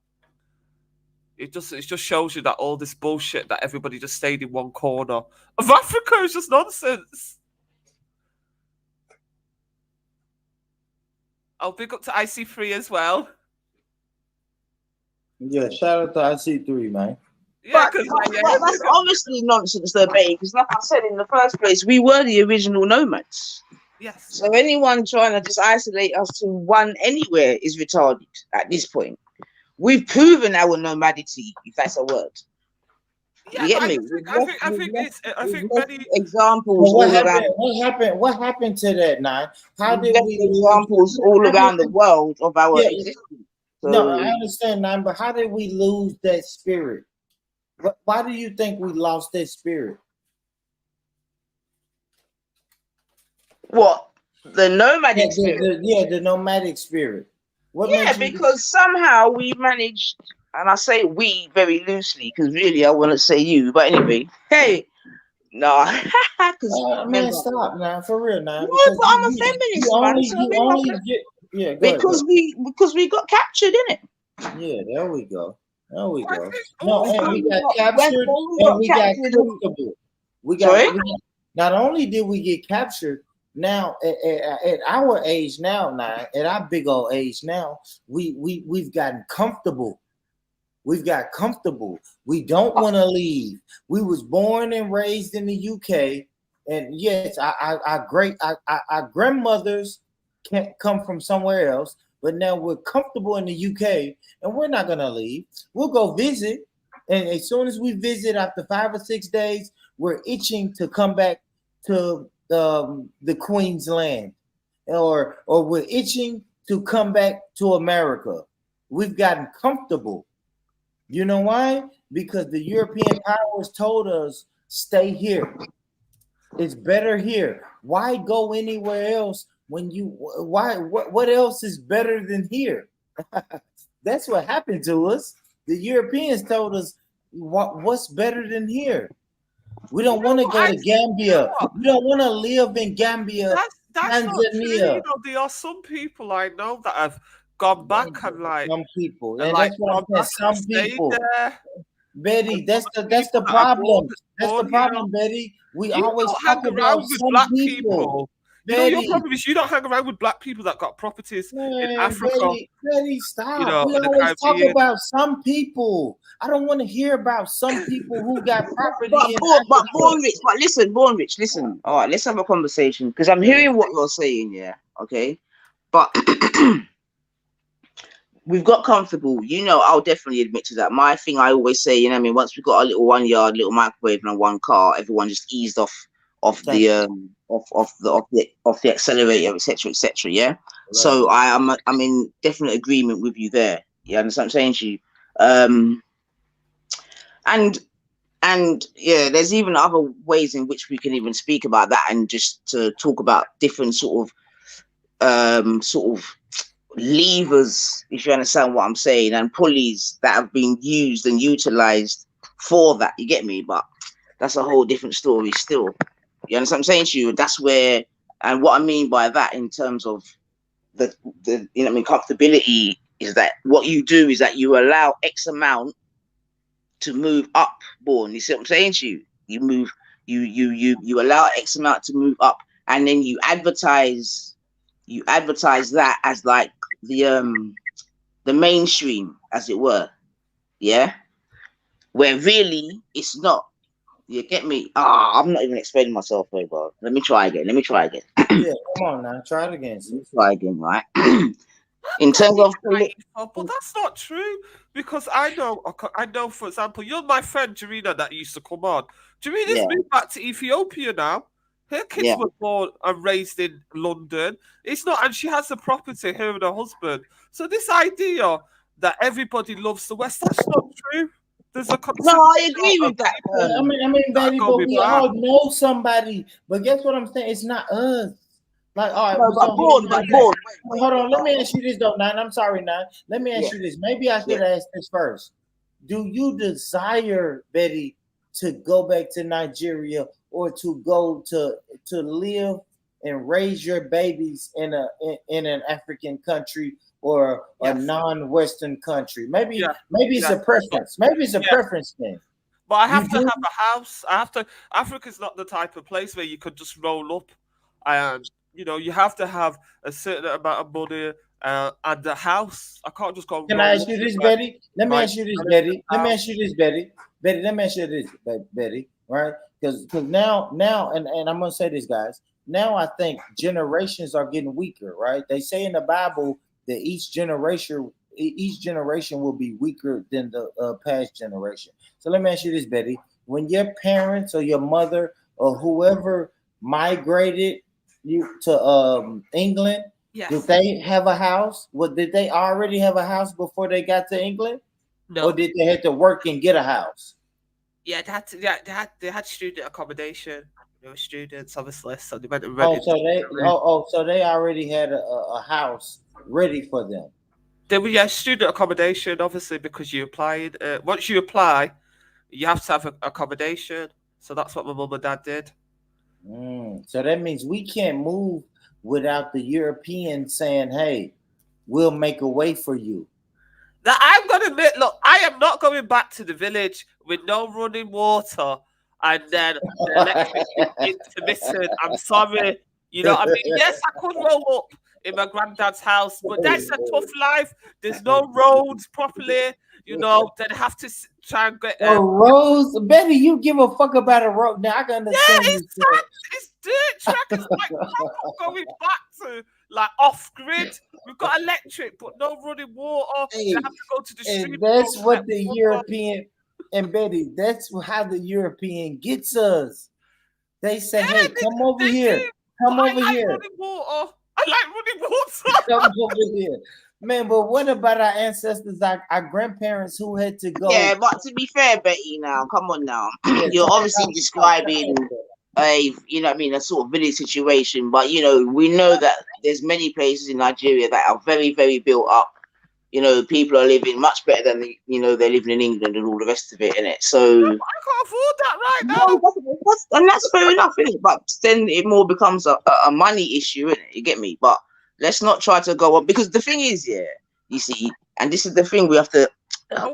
It just shows you that all this bullshit that everybody just stayed in one corner of Africa is just nonsense. I'll big up to IC3 as well. Yeah, shout out to IC3, man. Yeah, that's obviously nonsense, though, babe. Because, like I said in the first place, we were the original nomads. Yes. So anyone trying to just isolate us to one anywhere is retarded at this point. We've proven our nomadity, if that's a word. Yeah, you get me? I think many examples. What happened to that now? How did we examples all around the world of our existence? So, no, I understand now, but how did we lose that spirit? Why do you think we lost that spirit? What? The nomadic spirit? The nomadic spirit. Because somehow we managed, and I say we very loosely, because really I want to say you, but anyway, hey, no, man, stop now, for real now. No, but I'm a feminist, man. Because we got captured, innit? Yeah, there we go. No, and we got captured, and we got comfortable. Not only did we get captured, Now at our age now, at our big old age now, we've gotten comfortable. We've got comfortable. We don't want to leave. We was born and raised in the UK, and yes, our grandmothers can't come from somewhere else, but now we're comfortable in the UK, and we're not gonna leave. We'll go visit, and as soon as we visit after 5 or 6 days, we're itching to come back to the Queen's land, or we're itching to come back to America. We've gotten comfortable. You know why? Because the European powers told us stay here. It's better here. Why go anywhere else when you what else is better than here? That's what happened to us. The Europeans told us what's better than here. We don't want to go to Gambia. We don't want to live in Gambia, that's not true. Tanzania. You know, there are some people I know that have gone back and like some people, and and like that's what I'm saying. Some people, there. Betty, that's the problem. That's the problem, Betty. We You always don't talk hang about around with some black people. You know, your problem is you don't hang around with black people that got properties in Africa. Betty, stop. You know, We always talk about some people. I don't want to hear about some people who got property in Africa. But Born Rich, listen. All right, let's have a conversation because I'm hearing what you're saying, yeah. Okay, but we've got comfortable. You know, I'll definitely admit to that. My thing, I always say, you know, what I mean, once we got a little 1 yard, little microwave, and one car, everyone just eased off the accelerator, etc. Yeah. Right. So I'm in definite agreement with you there. You understand what I'm saying to you? And yeah, there's even other ways in which we can even speak about that, and just to talk about different sort of levers, if you understand what I'm saying, and pulleys that have been used and utilized for that. You get me? But that's a whole different story still. You understand what I'm saying to you? That's where, and what I mean by that in terms of the you know what I mean, comfortability, is that what you do is that you allow X amount to move up, Born. You see what I'm saying to you? You move, you allow X amount to move up, and then you advertise that as like the mainstream, as it were. Yeah, where really it's not. You get me? I'm not even explaining myself very well. Let me try again. Yeah, come on now, try it again. Let me try again, right? In terms of, but that's not true, because I know, for example, you're my friend Jarina that used to come on. Jarina's moved back to Ethiopia now. Her kids were born and raised in London. It's not, and she has a property, her and her husband. So this idea that everybody loves the West, that's not true. There's a no, I agree with that. I mean, Betty, but we all know somebody. But guess what I'm saying? It's not us. Like, all right, hold on. Let me ask you this, though, Nine. I'm sorry, Nine. Let me ask you this. Maybe I should ask this first. Do you desire, Betty, to go back to Nigeria, or to go to live and raise your babies in an African country, or a non-Western country? Maybe it's a preference. Maybe it's a preference thing. But I have to have a house. Africa's not the type of place where you could just roll up, and you know, you have to have a certain amount of money and a house. I can't just go. Can I ask you this, Betty? Let me ask you this, Betty. Betty. Right? Because now, and I'm gonna say this, guys. Now I think generations are getting weaker. Right? They say in the Bible that each generation will be weaker than the past generation. So let me ask you this, Betty. When your parents or your mother or whoever migrated you to England, did they have a house? Did they already have a house before they got to England? No. Or did they have to work and get a house? Yeah, they had student accommodation. They were students, obviously, so they went and so they already had a house ready for them. They were student accommodation, obviously, because you applied. Once you apply, you have to have accommodation. So that's what my mum and dad did. So that means we can't move without the Europeans saying, "Hey, we'll make a way for you." Now, I'm going to admit, look, I am not going back to the village with no running water and then the electric intermittent. I'm sorry, You know what I mean? Yes, I could roll up in my granddad's house, but that's a tough life. There's no roads properly. You know, they'd have to try and get. Rose, Betty, you give a fuck about a road. Now I can understand Yeah, you. it's sad. It's dirt track. It's like proper going back to like off grid. We've got electric, but no running water. Hey, you have to go to the and street. that's what the European and Betty. That's how the European gets us. They say, Yeah, "Hey, come over here. do. Come But over I like here. running water. I like running water. Come over here." Man, but what about our ancestors, our grandparents who had to go? Yeah, but to be fair, Betty, now come on now, you're obviously describing a, you know what I mean, a sort of village situation, but you know, we know that there's many places in Nigeria that are very, very built up. You know, people are living much better than they're living in England and all the rest of it, innit? So I can't afford that right now. and that's fair enough, innit? But then it more becomes a money issue, innit? You get me? But let's not try to go on, because the thing is, yeah, you see, and this is the thing we have to,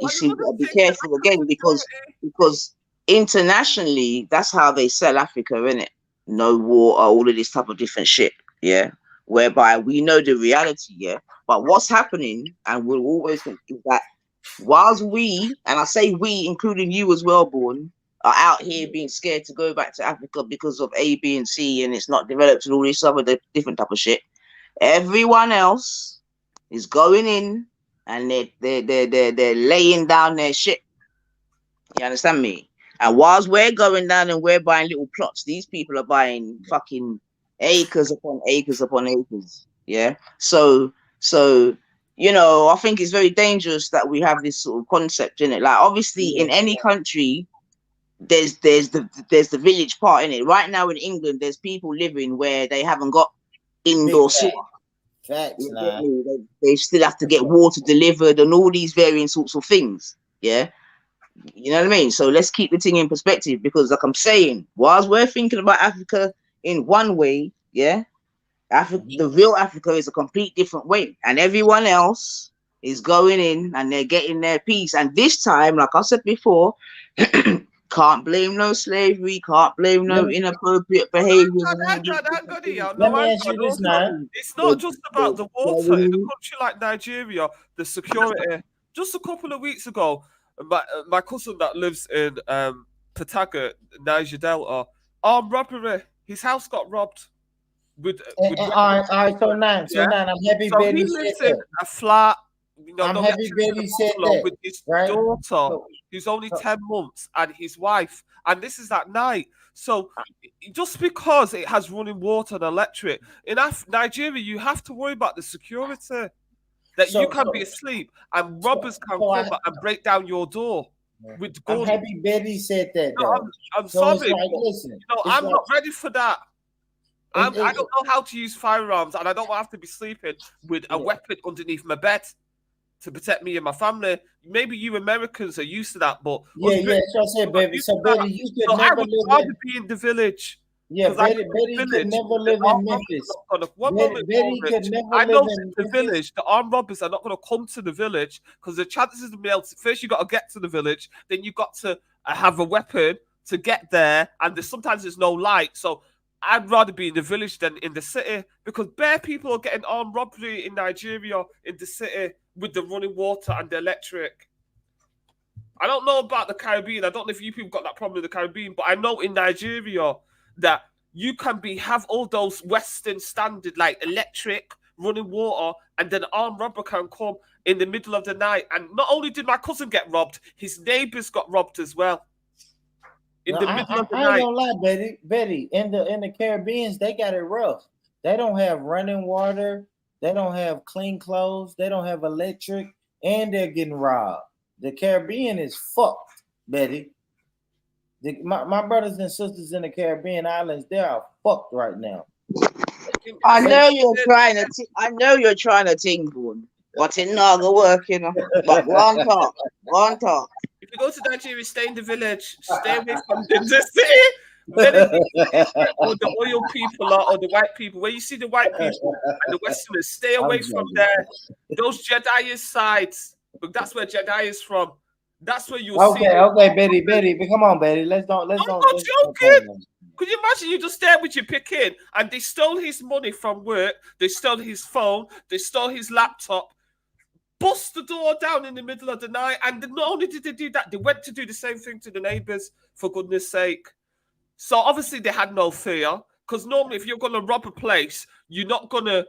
you see, we gotta be careful again, because internationally, that's how they sell Africa, innit? No water, all of this type of different shit, yeah. Whereby we know the reality, yeah. But what's happening, and we'll always think, is that whilst we, and I say we, including you as well, Born, are out here being scared to go back to Africa because of A, B, and C, and it's not developed and all this other different type of shit. Everyone else is going in and they're laying down their shit. You understand me? And whilst we're going down and we're buying little plots, these people are buying fucking acres upon acres upon acres. Yeah. So you know, I think it's very dangerous that we have this sort of concept in it. Like, obviously, in any country, there's the village part in it. Right now in England, there's people living where they haven't got indoor sewer. Facts, they still have to get water delivered and all these varying sorts of things. Yeah. You know what I mean? So let's keep the thing in perspective, because like I'm saying, whilst we're thinking about Africa in one way, yeah, the real Africa is a complete different way, and everyone else is going in and they're getting their piece. And this time, like I said before, can't blame no slavery, can't blame no inappropriate behavior. Let me ask you this now. It's not just about the water. In a country like Nigeria, the security. Just a couple of weeks ago, my cousin that lives in Pataga, Niger Delta, armed robbery. His house got robbed. All right, so nine. I'm happy Betty said that. A flat. You know, I'm happy Betty said that. With his daughter, who's only 10 months, and his wife, and this is at night. So just because it has running water and electric, in Nigeria, you have to worry about the security. That you can be asleep and robbers can come and break down your door with guns. I'm happy Betty said that. No, I'm sorry. Like, listen, I'm not ready for that. I don't know how to use firearms, and I don't have to be sleeping with a weapon underneath my bed to protect me and my family. Maybe you Americans are used to that, but so I said, baby. So Betty, you could never live be in the village. Yeah, Betty could never live in Memphis. I know the village, the armed robbers are not going to come to the village, because the chances of them else, first you got to get to the village, then you got to have a weapon to get there, and sometimes there's no light. So I'd rather be in the village than in the city, because bare people are getting armed robbery in Nigeria in the city with the running water and the electric. I don't know about the Caribbean. I don't know if you people got that problem in the Caribbean, but I know in Nigeria that you can have all those Western standard, like electric, running water, and then an armed robber can come in the middle of the night. And not only did my cousin get robbed, his neighbors got robbed as well. In the middle of the night. I ain't gonna lie, Betty. In the Caribbean, they got it rough. They don't have running water. They don't have clean clothes. They don't have electric, and they're getting robbed. The Caribbean is fucked, Betty. My brothers and sisters in the Caribbean islands, they are fucked right now. I know you're trying to think, but it's not gonna work, you know. But one talk. If you go to Nigeria, stay in the village. Stay away from the city. Or the oil people or the white people. Where you see the white people and the Westerners, stay away from there. Those Jedi sides. But that's where Jedi is from. That's where you'll see. Okay, Betty. Come on, Betty. I'm not joking. Could you imagine you just there with your picking and they stole his money from work, they stole his phone, they stole his laptop, bust the door down in the middle of the night, and not only did they do that, they went to do the same thing to the neighbours, for goodness sake. So obviously they had no fear, because normally if you're going to rob a place, you're not going to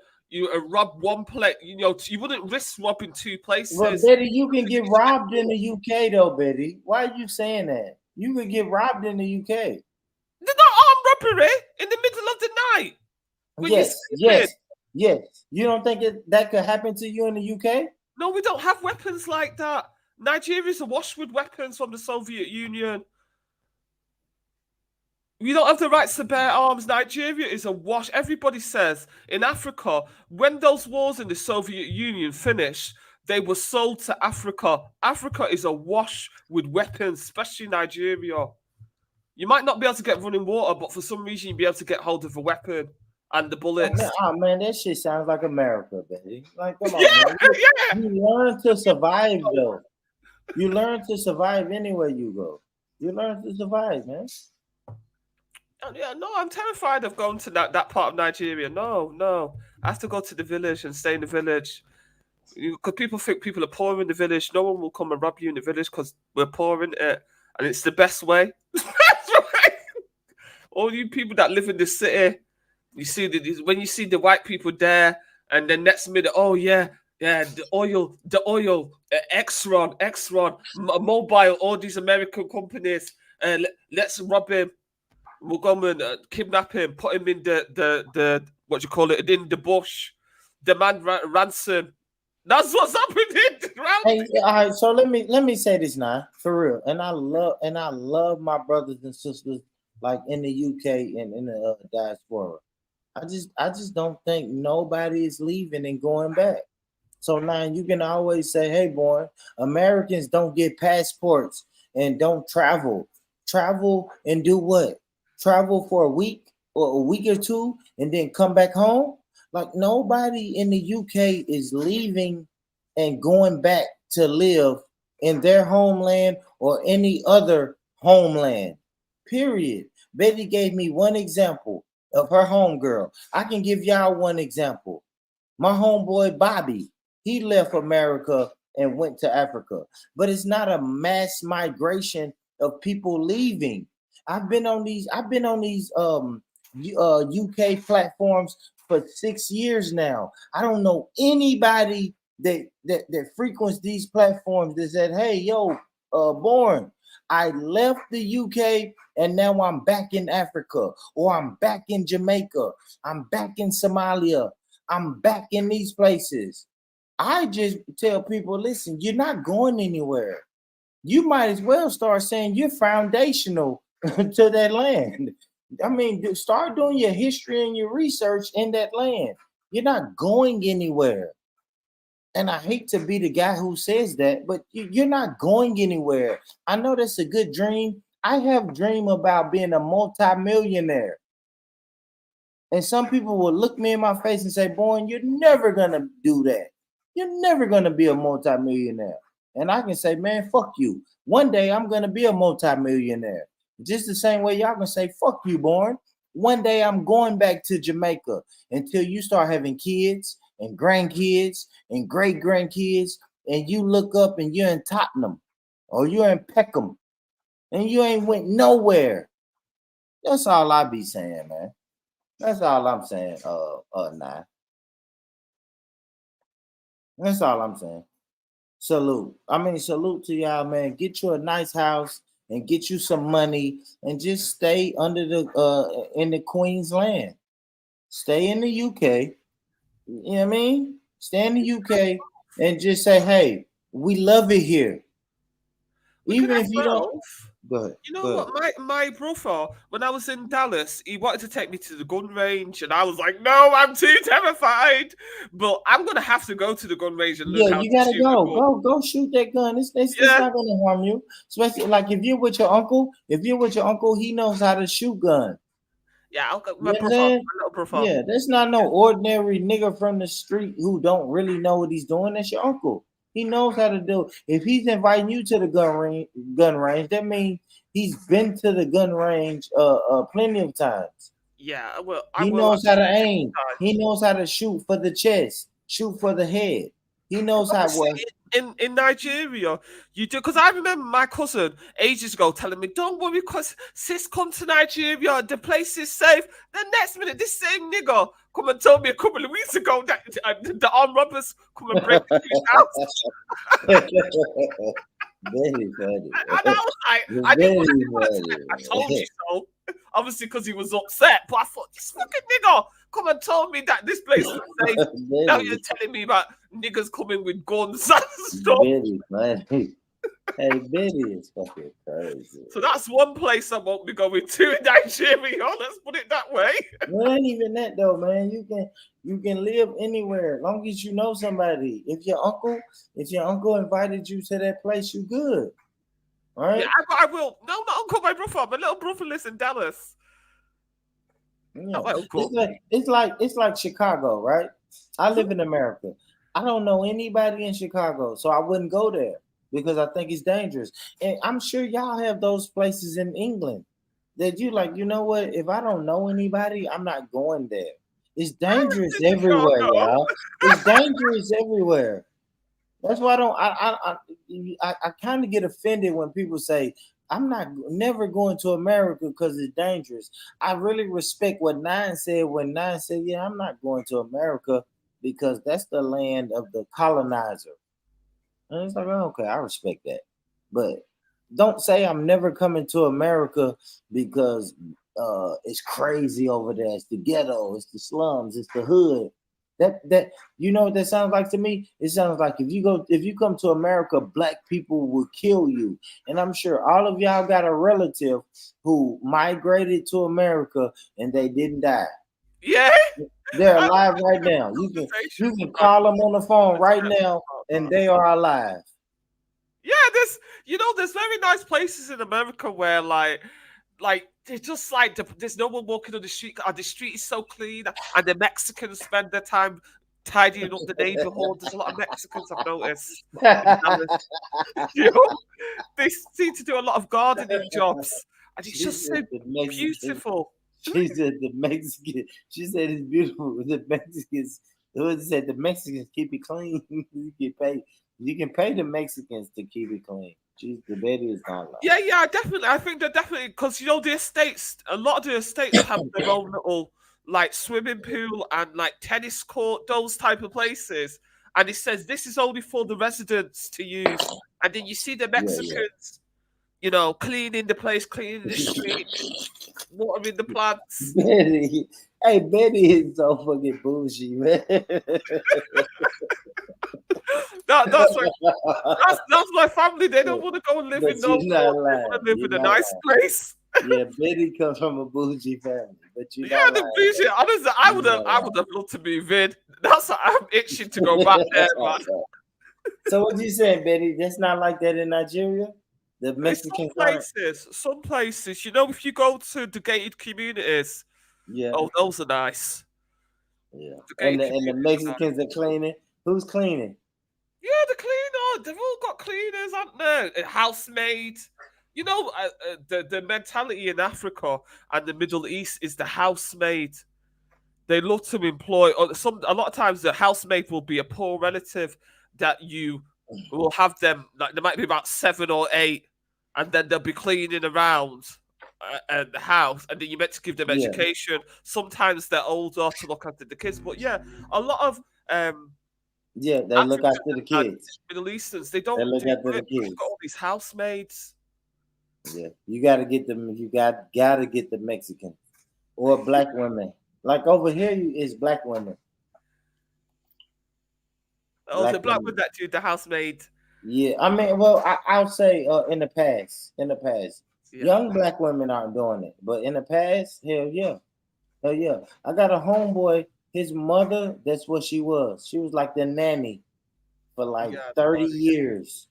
rob one place. You know, you wouldn't risk robbing two places. Well, Betty, you can get robbed in the UK though, Betty. Why are you saying that? You could get robbed in the UK. They're not armed robbery in the middle of the night. Yes. You don't think that could happen to you in the UK? No, we don't have weapons like that. Nigeria's awash with weapons from the Soviet Union. We don't have the rights to bear arms. Nigeria is awash. Everybody says in Africa, when those wars in the Soviet Union finished, they were sold to Africa. Africa is awash with weapons, especially Nigeria. You might not be able to get running water, but for some reason you'll be able to get hold of a weapon and the bullets. Oh man, that shit sounds like America, baby. Like, come on, man. You learn to survive, though. You learn to survive anywhere you go. You learn to survive, man. Yeah, no, I'm terrified of going to that part of Nigeria. No. I have to go to the village and stay in the village. Because people think people are poor in the village. No one will come and rob you in the village because we're poor in it. And it's the best way. All you people that live in the city, you see when you see the white people there, and then next minute, oh yeah, the oil, Exxon, Mobile, all these American companies, let's rob him. We'll go and kidnap him, put him in the what you call it, in the bush, demand ransom. That's what's happening. Hey, all right, so let me say this now, for real. And I love my brothers and sisters like in the UK and in the diaspora. I just don't think nobody is leaving and going back. So now you can always say, hey, boy, Americans don't get passports and don't travel. Travel and do what? Travel for a week or a week or two and then come back home? Like, nobody in the UK is leaving and going back to live in their homeland or any other homeland, period. Betty gave me one example of her homegirl. I can give y'all one example. My homeboy Bobby, he left America and went to Africa, but it's not a mass migration of people leaving. I've been on these UK platforms for 6 years now. I don't know anybody that frequents these platforms that said, hey, yo, Born, I left the UK and now I'm back in Africa, or I'm back in Jamaica, I'm back in Somalia, I'm back in these places. I just tell people, listen, you're not going anywhere. You might as well start saying you're foundational to that land. I mean, start doing your history and your research in that land. You're not going anywhere. And I hate to be the guy who says that, but you're not going anywhere. I know that's a good dream. I have a dream about being a multi-millionaire. And some people will look me in my face and say, boy, you're never going to do that. You're never going to be a multi-millionaire. And I can say, man, fuck you. One day I'm going to be a multi-millionaire. Just the same way y'all can say, fuck you, Born. One day I'm going back to Jamaica until you start having kids and grandkids and great-grandkids, and you look up and you're in Tottenham or you're in Peckham and you ain't went nowhere. That's all I be saying, man. That's all I'm saying, nah. That's all I'm saying. Salute. Salute to y'all, man. Get you a nice house and get you some money and just stay under the in the Queen's land. Stay in the UK. You know what I mean? Stay in the UK and just say, hey, we love it here. Even if you don't. Go ahead. You know what? My brother, when I was in Dallas, he wanted to take me to the gun range, and I was like, "No, I'm too terrified." But I'm gonna have to go to the gun range and learn how to shoot. Yeah, you gotta go shoot that gun. It's not gonna harm you. Especially like if you're with your uncle. If you're with your uncle, he knows how to shoot guns. Yeah, I'll go. My profile. Yeah, that's not no ordinary nigga from the street who don't really know what he's doing. That's your uncle. He knows how to do it. If he's inviting you to the gun range, that means He's been to the gun range plenty of times. Yeah, I will. He knows how to aim. He knows how to shoot for the chest, shoot for the head. He knows how well. In Nigeria, you do, because I remember my cousin ages ago telling me, "Don't worry, because sis, come to Nigeria, the place is safe." The next minute, this same nigga come and told me a couple of weeks ago that the armed robbers come and break into his house. Very funny. And I was like, I told you so. Obviously, because he was upset. But I thought, this fucking nigga come and told me that this place was safe. Now you're telling me about niggas coming with guns and stuff. Very funny. Hey, Betty is fucking crazy. So that's one place I won't be going to in Nigeria. Let's put it that way. Well, it ain't even that though, man. You can live anywhere as long as you know somebody. If your uncle invited you to that place, you good. All right? Yeah, I will. No, my uncle, my brother. My little brother lives in Dallas. Yeah. It's like Chicago, right? I live in America. I don't know anybody in Chicago, so I wouldn't go there because I think it's dangerous. And I'm sure y'all have those places in England that you like, you know what? If I don't know anybody, I'm not going there. It's dangerous everywhere, y'all. It's dangerous everywhere. That's why I kind of get offended when people say, I'm never going to America because it's dangerous. I really respect what Nine said when Nine said, yeah, I'm not going to America because that's the land of the colonizer. And it's like, okay, I respect that. But don't say I'm never coming to America because it's crazy over there. It's the ghetto, it's the slums, it's the hood. That you know what that sounds like to me? It sounds like if you come to America, black people will kill you. And I'm sure all of y'all got a relative who migrated to America and they didn't die. Yeah. They're alive right now. You can call them on the phone right now and they are alive. Yeah, there's very nice places in America where like it's just like there's no one walking on the street. The street is so clean, and the Mexicans spend their time tidying up the neighborhood. There's a lot of Mexicans I've noticed. You know, they seem to do a lot of gardening jobs, and it's just so beautiful. She said the Mexican. She said it's beautiful. The Mexicans. Said the Mexicans keep it clean. You can pay the Mexicans to keep it clean. Jeez, the Betty is not lying. Yeah, definitely. I think they're definitely, because you know the estates. A lot of the estates have their own little like swimming pool and like tennis court, those type of places. And it says this is only for the residents to use. And then you see the Mexicans, you know, cleaning the place, cleaning the street, watering the plants. Betty, hey, Betty is so fucking bullshit, man. That's my family. They don't want to go and live in no. They want to live in a nice place. Yeah, Betty comes from a bougie family, but you. Yeah, the bougie. Honestly, I would have loved to move in. That's what I'm itching to go back there, man. So what you saying, Betty? That's not like that in Nigeria. The Mexican some places, you know, if you go to the gated communities, those are nice. Yeah, and the Mexicans are cleaning. Who's cleaning? Yeah, the cleaner. They've all got cleaners, haven't they? A housemaid. You know, the mentality in Africa and the Middle East is the housemaid. They love to employ. A lot of times, the housemaid will be a poor relative that you will have them. Like there might be about 7 or 8, and then they'll be cleaning around the house, and then you're meant to give them education. Sometimes they're older to look after the kids, but yeah, a lot of they look after the kids. Middle Easterns, they don't look after the kids. They've got all these housemaids. Yeah, you got to get them. You got to get the Mexican or black women. Like over here, is black women. Oh, the black women that do the housemaid. Yeah, I mean, well, I'll say in the past, young black women aren't doing it, but in the past, hell yeah. I got a homeboy. His mother, that's what she was. She was like the nanny for like 30 years.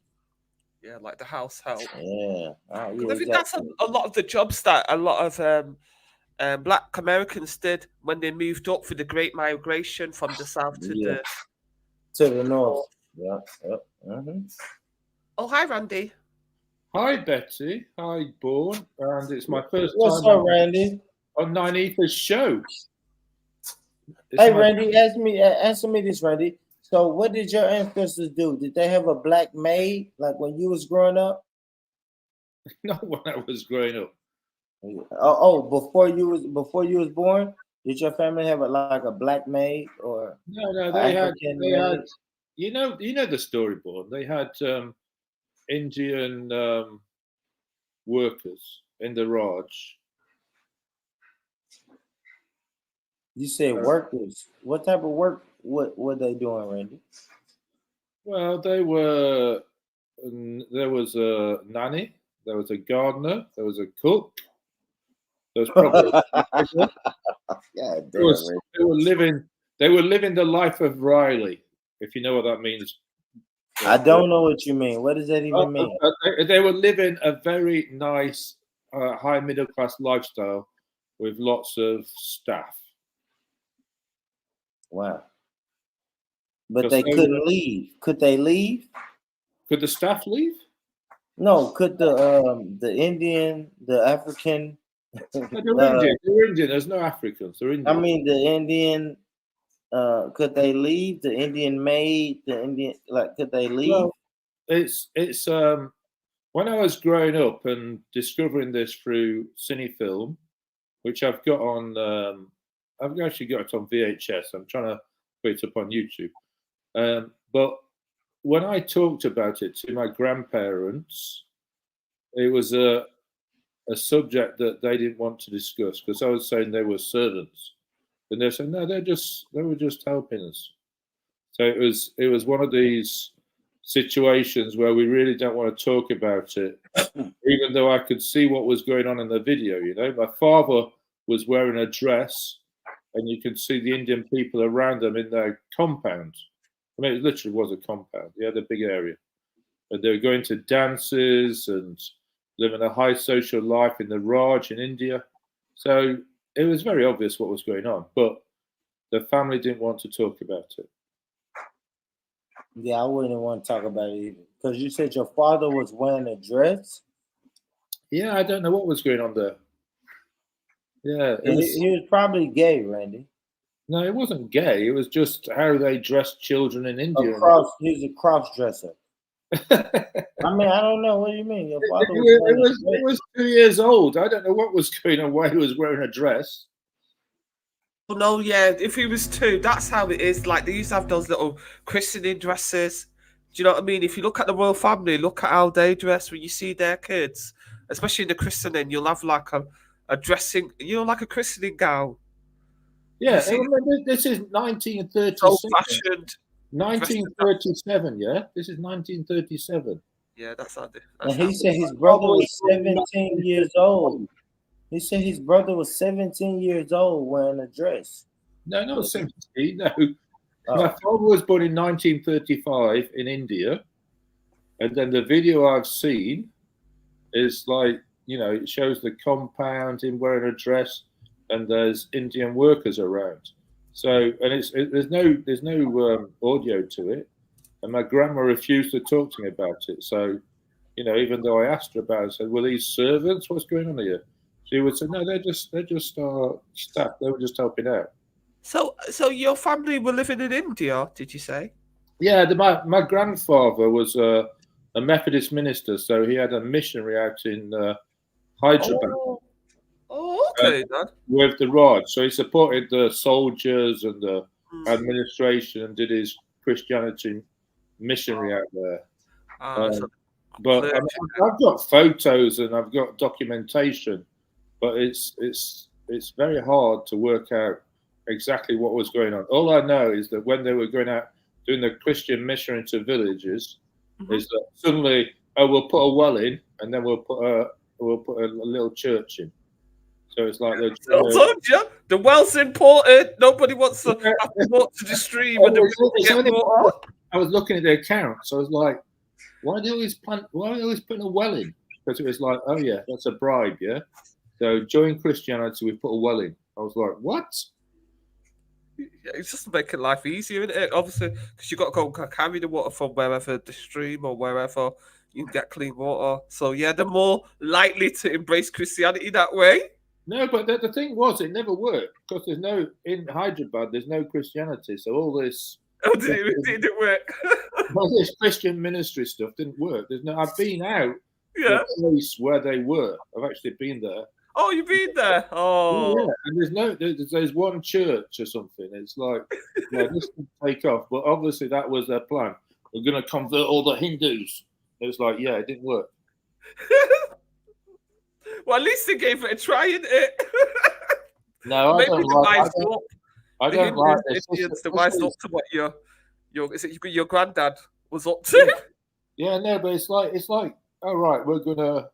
Yeah, like the house help. Yeah. I think that's a lot of the jobs that a lot of Black Americans did when they moved up for the Great Migration from the south to the north. Yeah. Mm-hmm. Oh, hi, Randy. Hi, Betty. Hi, Bourne. And it's my first What's time up, Randy? on Nine Ether's show. Hey, Randy, answer me this, Randy. So, what did your ancestors do? Did they have a black maid like when you was growing up? Not when I was growing up. Before you was born, did your family have like a black maid or No, they had. maid? You know the story, Bourne. They had Indian workers in the Raj. You said workers. What type of work? What were they doing, Randy? Well, they were. There was a nanny. There was a gardener. There was a cook. There was probably. Yeah, damn, they were living. They were living the life of Riley, if you know what that means. I don't know what you mean. What does that even mean? They were living a very nice, high middle class lifestyle with lots of staff. Wow. But they couldn't leave. Could they leave? Could the staff leave? No. Could the Indian, the African? No, they're Indian. They're Indian. There's no Africans. They're Indian. I mean, the Indian. Could they leave? The Indian maid, the Indian, like, could they leave? Well, it's when I was growing up and discovering this through cinefilm, which I've got on. I've actually got it on VHS. I'm trying to put it up on YouTube. But when I talked about it to my grandparents, it was a subject that they didn't want to discuss because I was saying they were servants, and they said no, they were just helping us. So it was one of these situations where we really don't want to talk about it, even though I could see what was going on in the video. You know, my father was wearing a dress, and you could see the Indian people around them in their compound. I mean, it literally was a compound. They had a big area. And they were going to dances and living a high social life in the Raj in India. So it was very obvious what was going on. But the family didn't want to talk about it. Yeah, I wouldn't want to talk about it either. Because you said your father was wearing a dress? Yeah, I don't know what was going on there. Yeah. He was probably gay, Randy. No, it wasn't gay. It was just how they dressed children in India. He's a cross dresser. I mean, I don't know. What do you mean? Your father it was 2 years old. I don't know what was going on, why he was wearing a dress. Oh, no, yeah, if he was 2, that's how it is. Like, they used to have those little christening dresses. Do you know what I mean? If you look at the royal family, look at how they dress when you see their kids, especially in the christening, you'll have like a dressing, like a christening gown. Yeah, this is 1937. Old-fashioned. 1937, yeah? This is 1937. Yeah, that's how it is. And he said his brother was 17 years old. He said his brother was 17 years old wearing a dress. No, not 17. No. My father was born in 1935 in India. And then the video I've seen is like, it shows the compound, him wearing a dress, and there's Indian workers around. So, and there's no audio to it. And my grandma refused to talk to me about it. So, even though I asked her about it, I said, "Were these servants? What's going on here?" She would say, "No, they're just staff. They were just helping out." So your family were living in India, did you say? Yeah, my grandfather was a Methodist minister, so he had a missionary out in Hyderabad. Oh, okay, with the Raj. So he supported the soldiers and the administration and did his Christianity missionary out there. But I've got photos and I've got documentation, but it's very hard to work out exactly what was going on. All I know is that when they were going out doing the Christian mission into villages, is that suddenly, we'll put a well in and then we'll put a little church in. So it's like the well's important. Nobody wants to walk to the stream when I was looking at the accounts. So I was like, why are they always putting a well in? Because it was like, oh yeah, that's a bribe, yeah. So join Christianity, we put a well in. I was like, what? Yeah, it's just making life easier, isn't it? Obviously, because you got to go carry the water from wherever the stream or wherever you can get clean water. So yeah, they're more likely to embrace Christianity that way. No, but the thing was, it never worked because there's no in Hyderabad. There's no Christianity, so all this Oh, did it work? all this Christian ministry stuff didn't work. There's no. I've been out Yeah. the place where they were. I've actually been there. Oh, you've been there. Oh, Yeah, and there's one church or something. It's like, yeah, this can take off, but obviously that was their plan. We're going to convert all the Hindus. It was like, yeah, it didn't work. Well, at least they gave it a try, didn't it? No, Maybe I don't like this. Indians, they wised up to what your granddad was up to. Yeah, no, but it's like, all right, we're gonna.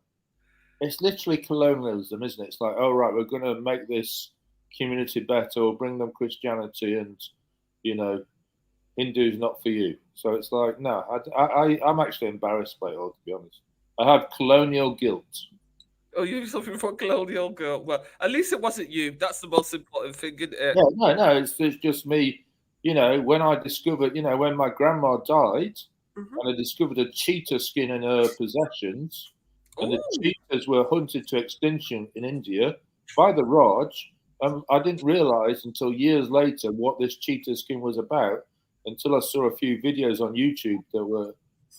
It's literally colonialism, isn't it? It's like, all right, we're gonna make this community better, or bring them Christianity, and Hindu's not for you. So it's like, no, I'm actually embarrassed by it all, to be honest. I have colonial guilt. Oh, you something from colonial girl. Well, at least it wasn't you. That's the most important thing, isn't it? Yeah, no, it's just me. When I discovered, when my grandma died, and I discovered a cheetah skin in her possessions, and the cheetahs were hunted to extinction in India by the Raj. I didn't realize until years later what this cheetah skin was about, until I saw a few videos on YouTube that were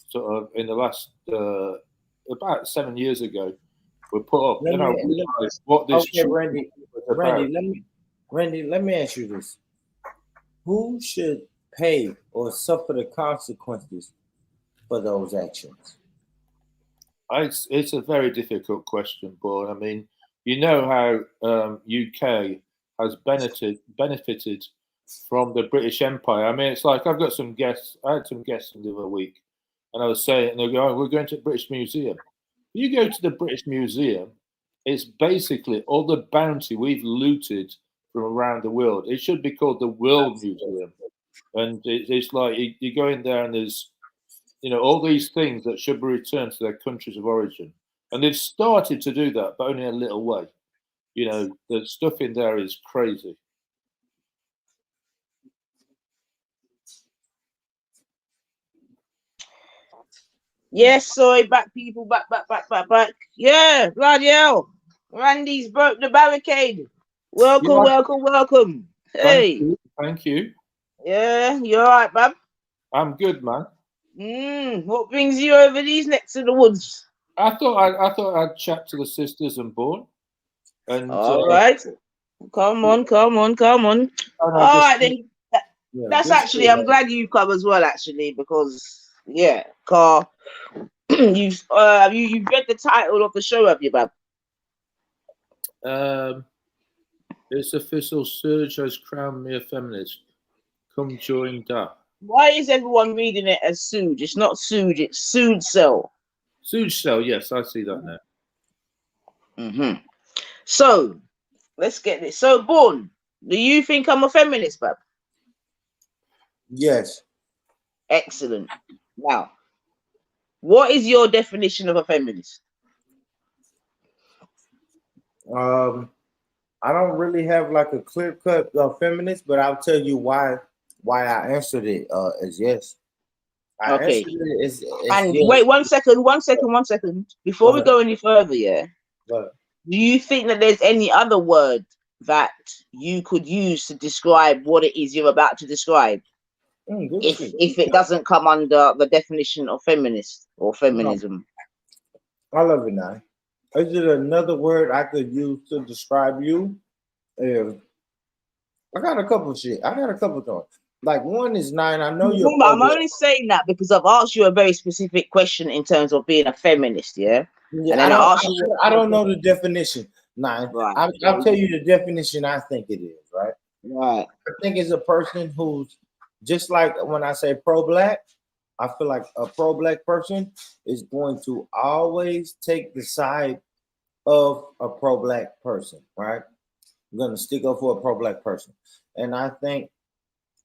sort of in the last, about 7 years ago, were put up. Then I realized what this Randy, let me ask you this. Who should pay or suffer the consequences for those actions? It's a very difficult question, but I mean, how UK has benefited from the British Empire. I mean, it's like I had some guests the other week, and I was saying, and they're going, we're going to the British Museum. You go to the British Museum, it's basically all the bounty we've looted from around the world. It should be called the World Museum. And it's like you go in there and there's, all these things that should be returned to their countries of origin. And they've started to do that, but only a little way. The stuff in there is crazy. Yes, sorry, back people, back. Yeah, bloody hell. Randy's broke the barricade. Welcome. Hey. Thank you. Yeah, you all right, bub? I'm good, man. What brings you over these necks of the woods? I thought I'd chat to the sisters and Born. And all right. Come on. All right, then. That's actually, I'm glad you've come as well, actually, because Carl, you've read the title of the show, have you, bub? It's official. Surge has crowned me a feminist. Come join that. Why is everyone reading it as Suge? It's not Suge, it's SUGEcel. SUGEcel, yes, I see that now. So, let's get this. So, Born, do you think I'm a feminist, bub? Yes. Excellent. Now, what is your definition of a feminist? I don't really have like a clear-cut feminist, but I'll tell you why I answered it as yes. Okay. Wait, one second. Before we go any further, do you think that there's any other word that you could use to describe what it is you're about to describe? If it doesn't come under the definition of feminist or feminism. I love it now. Is it another word I could use to describe you? I got a couple of thoughts. Like one is nine. I know you're. I'm only saying that because I've asked you a very specific question in terms of being a feminist, yeah. And then I don't know the definition. Nine. Right. I'll tell you the definition I think it is. Right. Right. I think it's a person who's just like when I say pro-black. I feel like a pro-black person is going to always take the side of a pro-black person. Right. I'm going to stick up for a pro-black person, and I think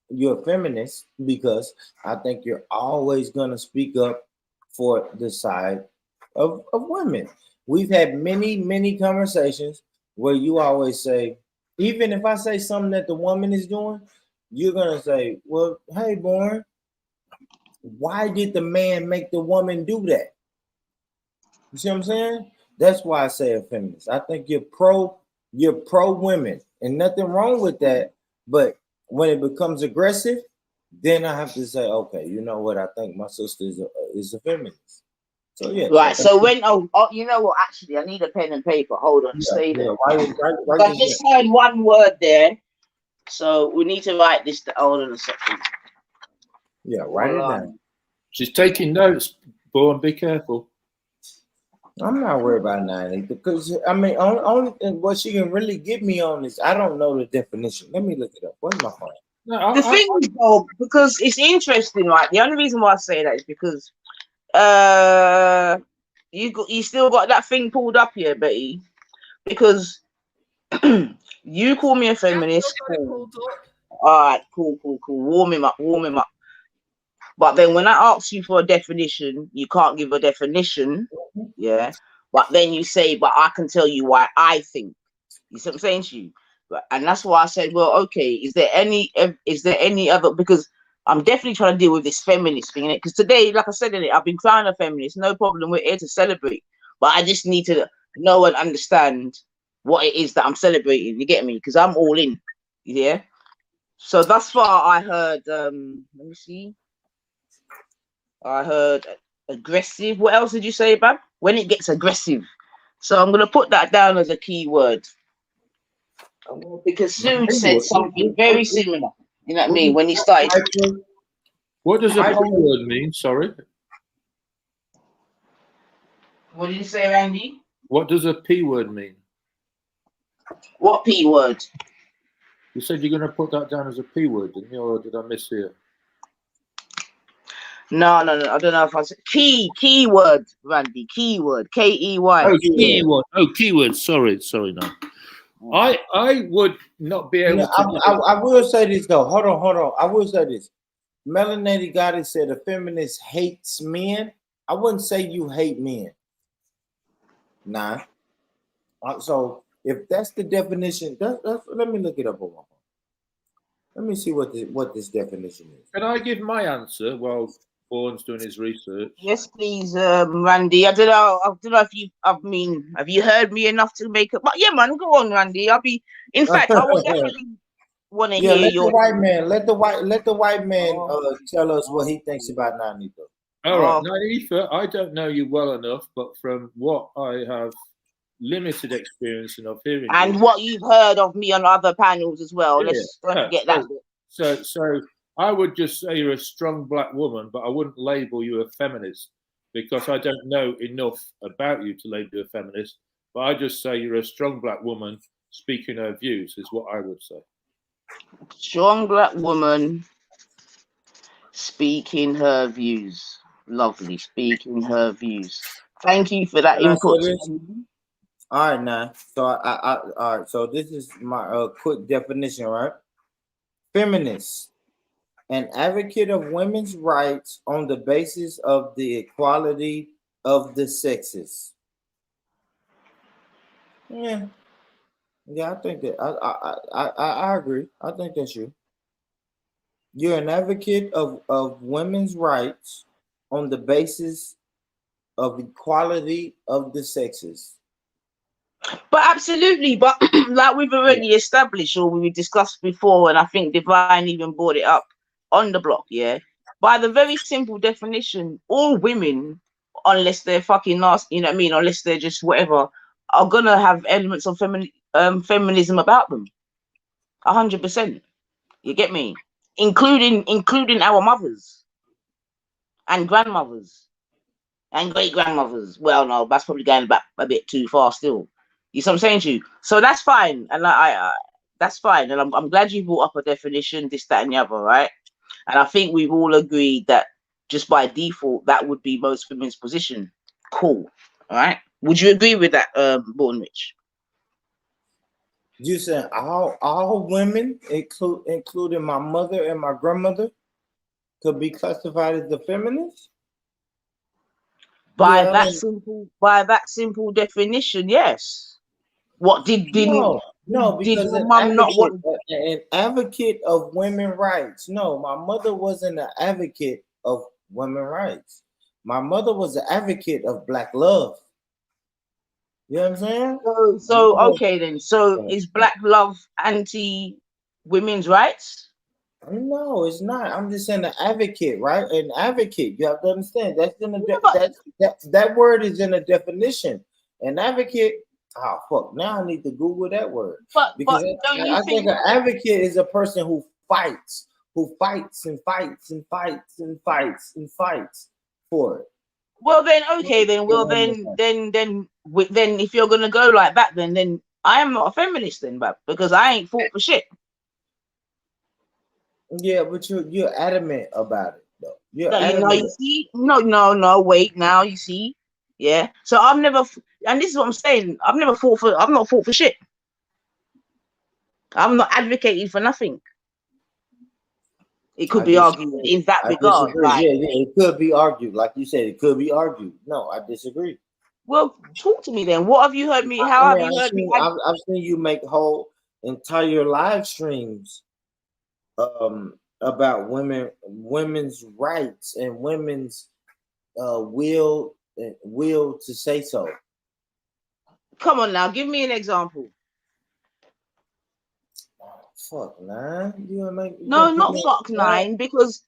you're a feminist because I think you're always going to speak up for the side of women. We've had many conversations where you always say, even if I say something that the woman is doing, you're going to say, well, hey, Born, why did the man make the woman do that? You see what I'm saying? That's why I say a feminist. I think you're pro women, and nothing wrong with that. But when it becomes aggressive, then I have to say, okay, you know what? I think my sister is a feminist. So yeah. Right. So when you know what? Actually, I need a pen and paper. Hold on. Stay there. I just heard one word there, so we need to write this. Hold on a second. Yeah, write it down. She's taking notes, Bourne. Be careful. I'm not worried about 90 because I mean, only what she can really get me on is I don't know the definition. Let me look it up. Where's my phone? No, The thing is, though, because it's interesting, right? The only reason why I say that is because you still got that thing pulled up here, Betty, because you call me a feminist. Cool. All right, cool. Warm him up. But then when I ask you for a definition, you can't give a definition, yeah. But then you say, but I can tell you why I think. You see what I'm saying to you? And that's why I said, well, okay, is there any other, because I'm definitely trying to deal with this feminist thing in it. Because today, like I said in it, I've been crying a feminist, no problem, we're here to celebrate. But I just need to know and understand what it is that I'm celebrating. You get me? Because I'm all in. Yeah. So thus far I heard let me see. I heard aggressive. What else did you say, Bab? When it gets aggressive. So I'm gonna put that down as a key word. Because Sue said something very similar. You know what I mean? When he started. What does a P word mean? Sorry. What did you say, Randy? What does a P word mean? What P word? You said you're going to put that down as a P word, didn't you? Or did I mishear? No. I don't know if I said keyword, Randy. Keyword. K-E-Y. Oh, keyword. Oh, keyword. Sorry, no. I would not be able to. I will say this though. Hold on. I will say this. Melanated Goddess said a feminist hates men. I wouldn't say you hate men. Nah. So if that's the definition, that's let me look it up. Let me see what this definition is. Can I give my answer while Vaughn's doing his research? Yes, please, Randy. I don't know if have you heard me enough to make it? But yeah, man, go on, Randy. In fact, I will definitely want to hear your. Let the white man tell us what he thinks about Nanita. All right, Nanita, I don't know you well enough, but from what I have limited experience of hearing, and what you've heard of me on other panels as well. Let's don't forget that. So I would just say you're a strong black woman, but I wouldn't label you a feminist because I don't know enough about you to label you a feminist. But I just say you're a strong black woman speaking her views is what I would say. Strong black woman speaking her views. Lovely, speaking her views. Thank you for that input. All right, now. So all right. So this is my quick definition, right? Feminist, an advocate of women's rights on the basis of the equality of the sexes. Yeah, I think that I agree. I think that's you. You're an advocate of women's rights on the basis of equality of the sexes. But absolutely, but like we've already established or we discussed before, and I think Divine even brought it up on the block, yeah. By the very simple definition, all women, unless they're fucking nasty, you know what I mean, unless they're just whatever, are gonna have elements of feminism about them. 100%. You get me? Including our mothers and grandmothers and great grandmothers. Well, no, that's probably going back a bit too far still. You see what I'm saying to you? So that's fine, and that's fine, and I'm glad you brought up a definition, this, that, and the other, right? And I think we've all agreed that just by default that would be most women's position. Cool, all right? Would you agree with that, Born Rich? You said all women, including my mother and my grandmother, could be classified as the feminist? By that simple definition, yes. What did no, because did mom not want an advocate of women's rights? No, my mother wasn't an advocate of women's rights. My mother was an advocate of black love. You know what I'm saying? So okay then. So is black love anti women's rights? No, it's not. I'm just saying an advocate, right? An advocate. You have to understand that's in the that word is in a definition. An advocate. Oh fuck! Now I need to Google that word because don't you I think think an advocate is a person who fights and fights and fights and fights and fights for it. Well then, okay then. Well then if you're gonna go like that, then I am not a feminist then, but because I ain't fought for shit. Yeah, but you're adamant about it though. You're No, adamant. you see, no. Wait, now you see, yeah. So I've never, and this is what I'm saying. I've not fought for shit. I'm not advocating for nothing. It could be argued in that regard. Disagree. Like, Yeah, it could be argued. Like you said, it could be argued. No, I disagree. well, talk to me then. What have you heard me? How have you heard me? I've seen you make whole entire live streams about women's rights and women's will to say so. Come on now, give me an example. Fuck, man. No, not fuck nine, because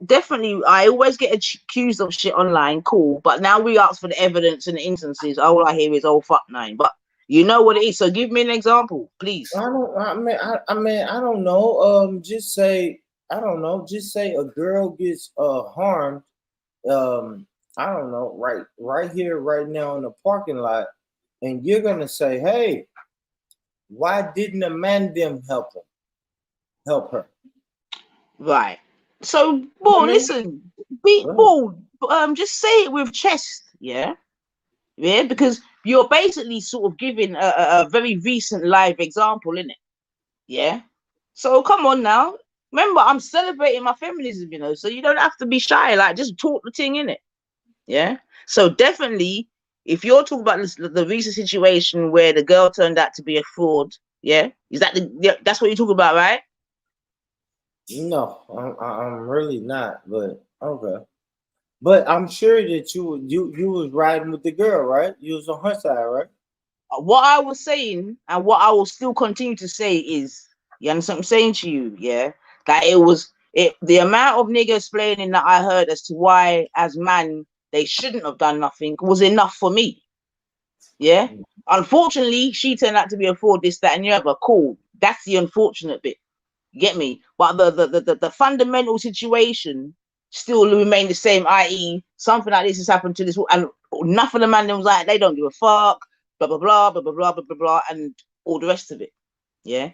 definitely I always get accused of shit online. Cool, but now we ask for the evidence and the instances. All I hear is oh fuck nine. But you know what it is. So give me an example, please. I don't know. Just say I don't know. Just say a girl gets harmed. I don't know. Right here, right now in the parking lot, and you're gonna say, hey. Why didn't a man them help her? Right. So, well, listen, be bold. Just say it with chest, yeah, because you're basically sort of giving a very recent live example, innit? Yeah. So come on now. Remember, I'm celebrating my feminism, so you don't have to be shy. Like, just talk the thing, innit? Yeah. So definitely, if you're talking about the recent situation where the girl turned out to be a fraud, yeah, is that that's what you're talking about, right? No, I'm really not, but okay. But I'm sure that you was riding with the girl, right? You was on her side, right? What I was saying and what I will still continue to say is, you understand what I'm saying to you, yeah? That the amount of nigger explaining that I heard as to why, as man, they shouldn't have done nothing was enough for me. Yeah. Unfortunately, she turned out to be a fraud, this, that, and the other. Cool. That's the unfortunate bit. Get me? But the fundamental situation still remained the same, i.e., something like this has happened to this, and enough of the man was like, they don't give a fuck, blah blah blah blah blah blah blah blah blah, and all the rest of it. Yeah.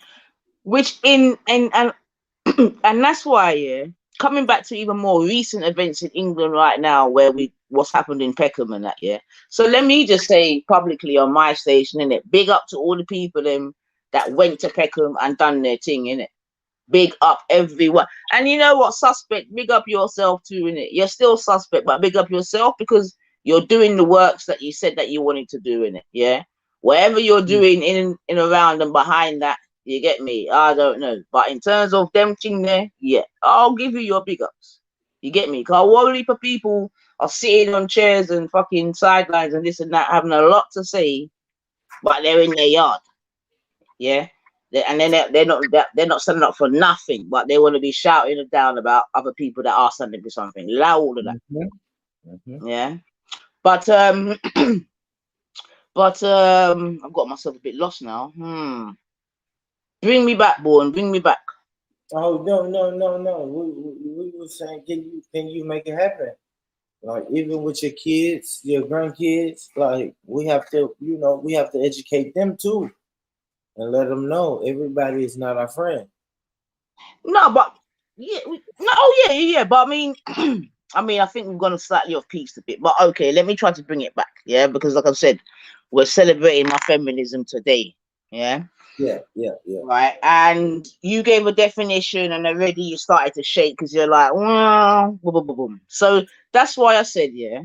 Which and that's why, yeah, coming back to even more recent events in England right now, where what's happened in Peckham and that, yeah. So let me just say publicly on my station, innit, big up to all the people that went to Peckham and done their thing, innit. Big up everyone. And you know what, suspect, big up yourself too, innit. You're still suspect, but big up yourself because you're doing the works that you said that you wanted to do, innit. Yeah. Whatever you're doing in around and behind that, you get me? I don't know. But in terms of them thing there, yeah, I'll give you your big ups. You get me? Because one heap of people are sitting on chairs and fucking sidelines and this and that, having a lot to say, but they're in their yard. Yeah. And then they're not standing up for nothing, but they want to be shouting it down about other people that are standing for something. Allow all of that. Yeah. But I've got myself a bit lost now. Bring me back, Born. Bring me back. Oh no. We were saying, can you make it happen? Like even with your kids, your grandkids, like we have to educate them too, and let them know everybody is not our friend. No, but yeah, yeah. But I mean, I think we've gone slightly off piece a bit. But okay, let me try to bring it back. Yeah, because like I said, we're celebrating my feminism today. Yeah. Yeah. Right. And you gave a definition, and already you started to shake because you're like, boom, boom, boom, boom. So that's why I said, yeah.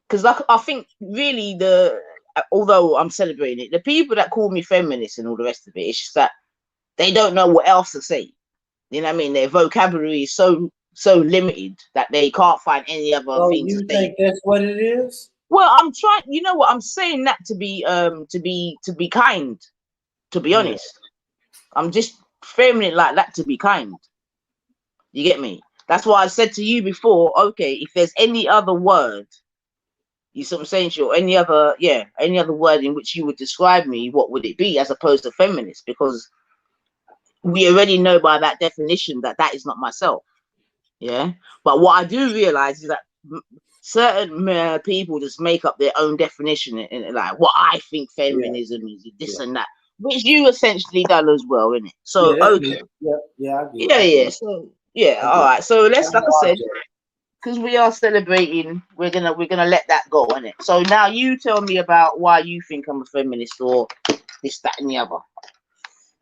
Because I think really although I'm celebrating it, the people that call me feminist and all the rest of it, it's just that they don't know what else to say. You know what I mean? Their vocabulary is so limited that they can't find any other thing to say. You think that's what it is? Well, I'm trying. You know what? I'm saying that to be kind. To be honest, I'm just framing it like that to be kind. You get me? That's why I said to you before. Okay, if there's any other word, you see what I'm saying? Sure. Any other word in which you would describe me, what would it be as opposed to feminist? Because we already know by that definition that that is not myself. Yeah. But what I do realize is that certain people just make up their own definition and like what I think feminism is, this and that, which you essentially done as well, innit? So okay. Yeah. So all right. So let's, like I said, because we are celebrating, we're gonna let that go, innit? So now you tell me about why you think I'm a feminist or this, that, and the other.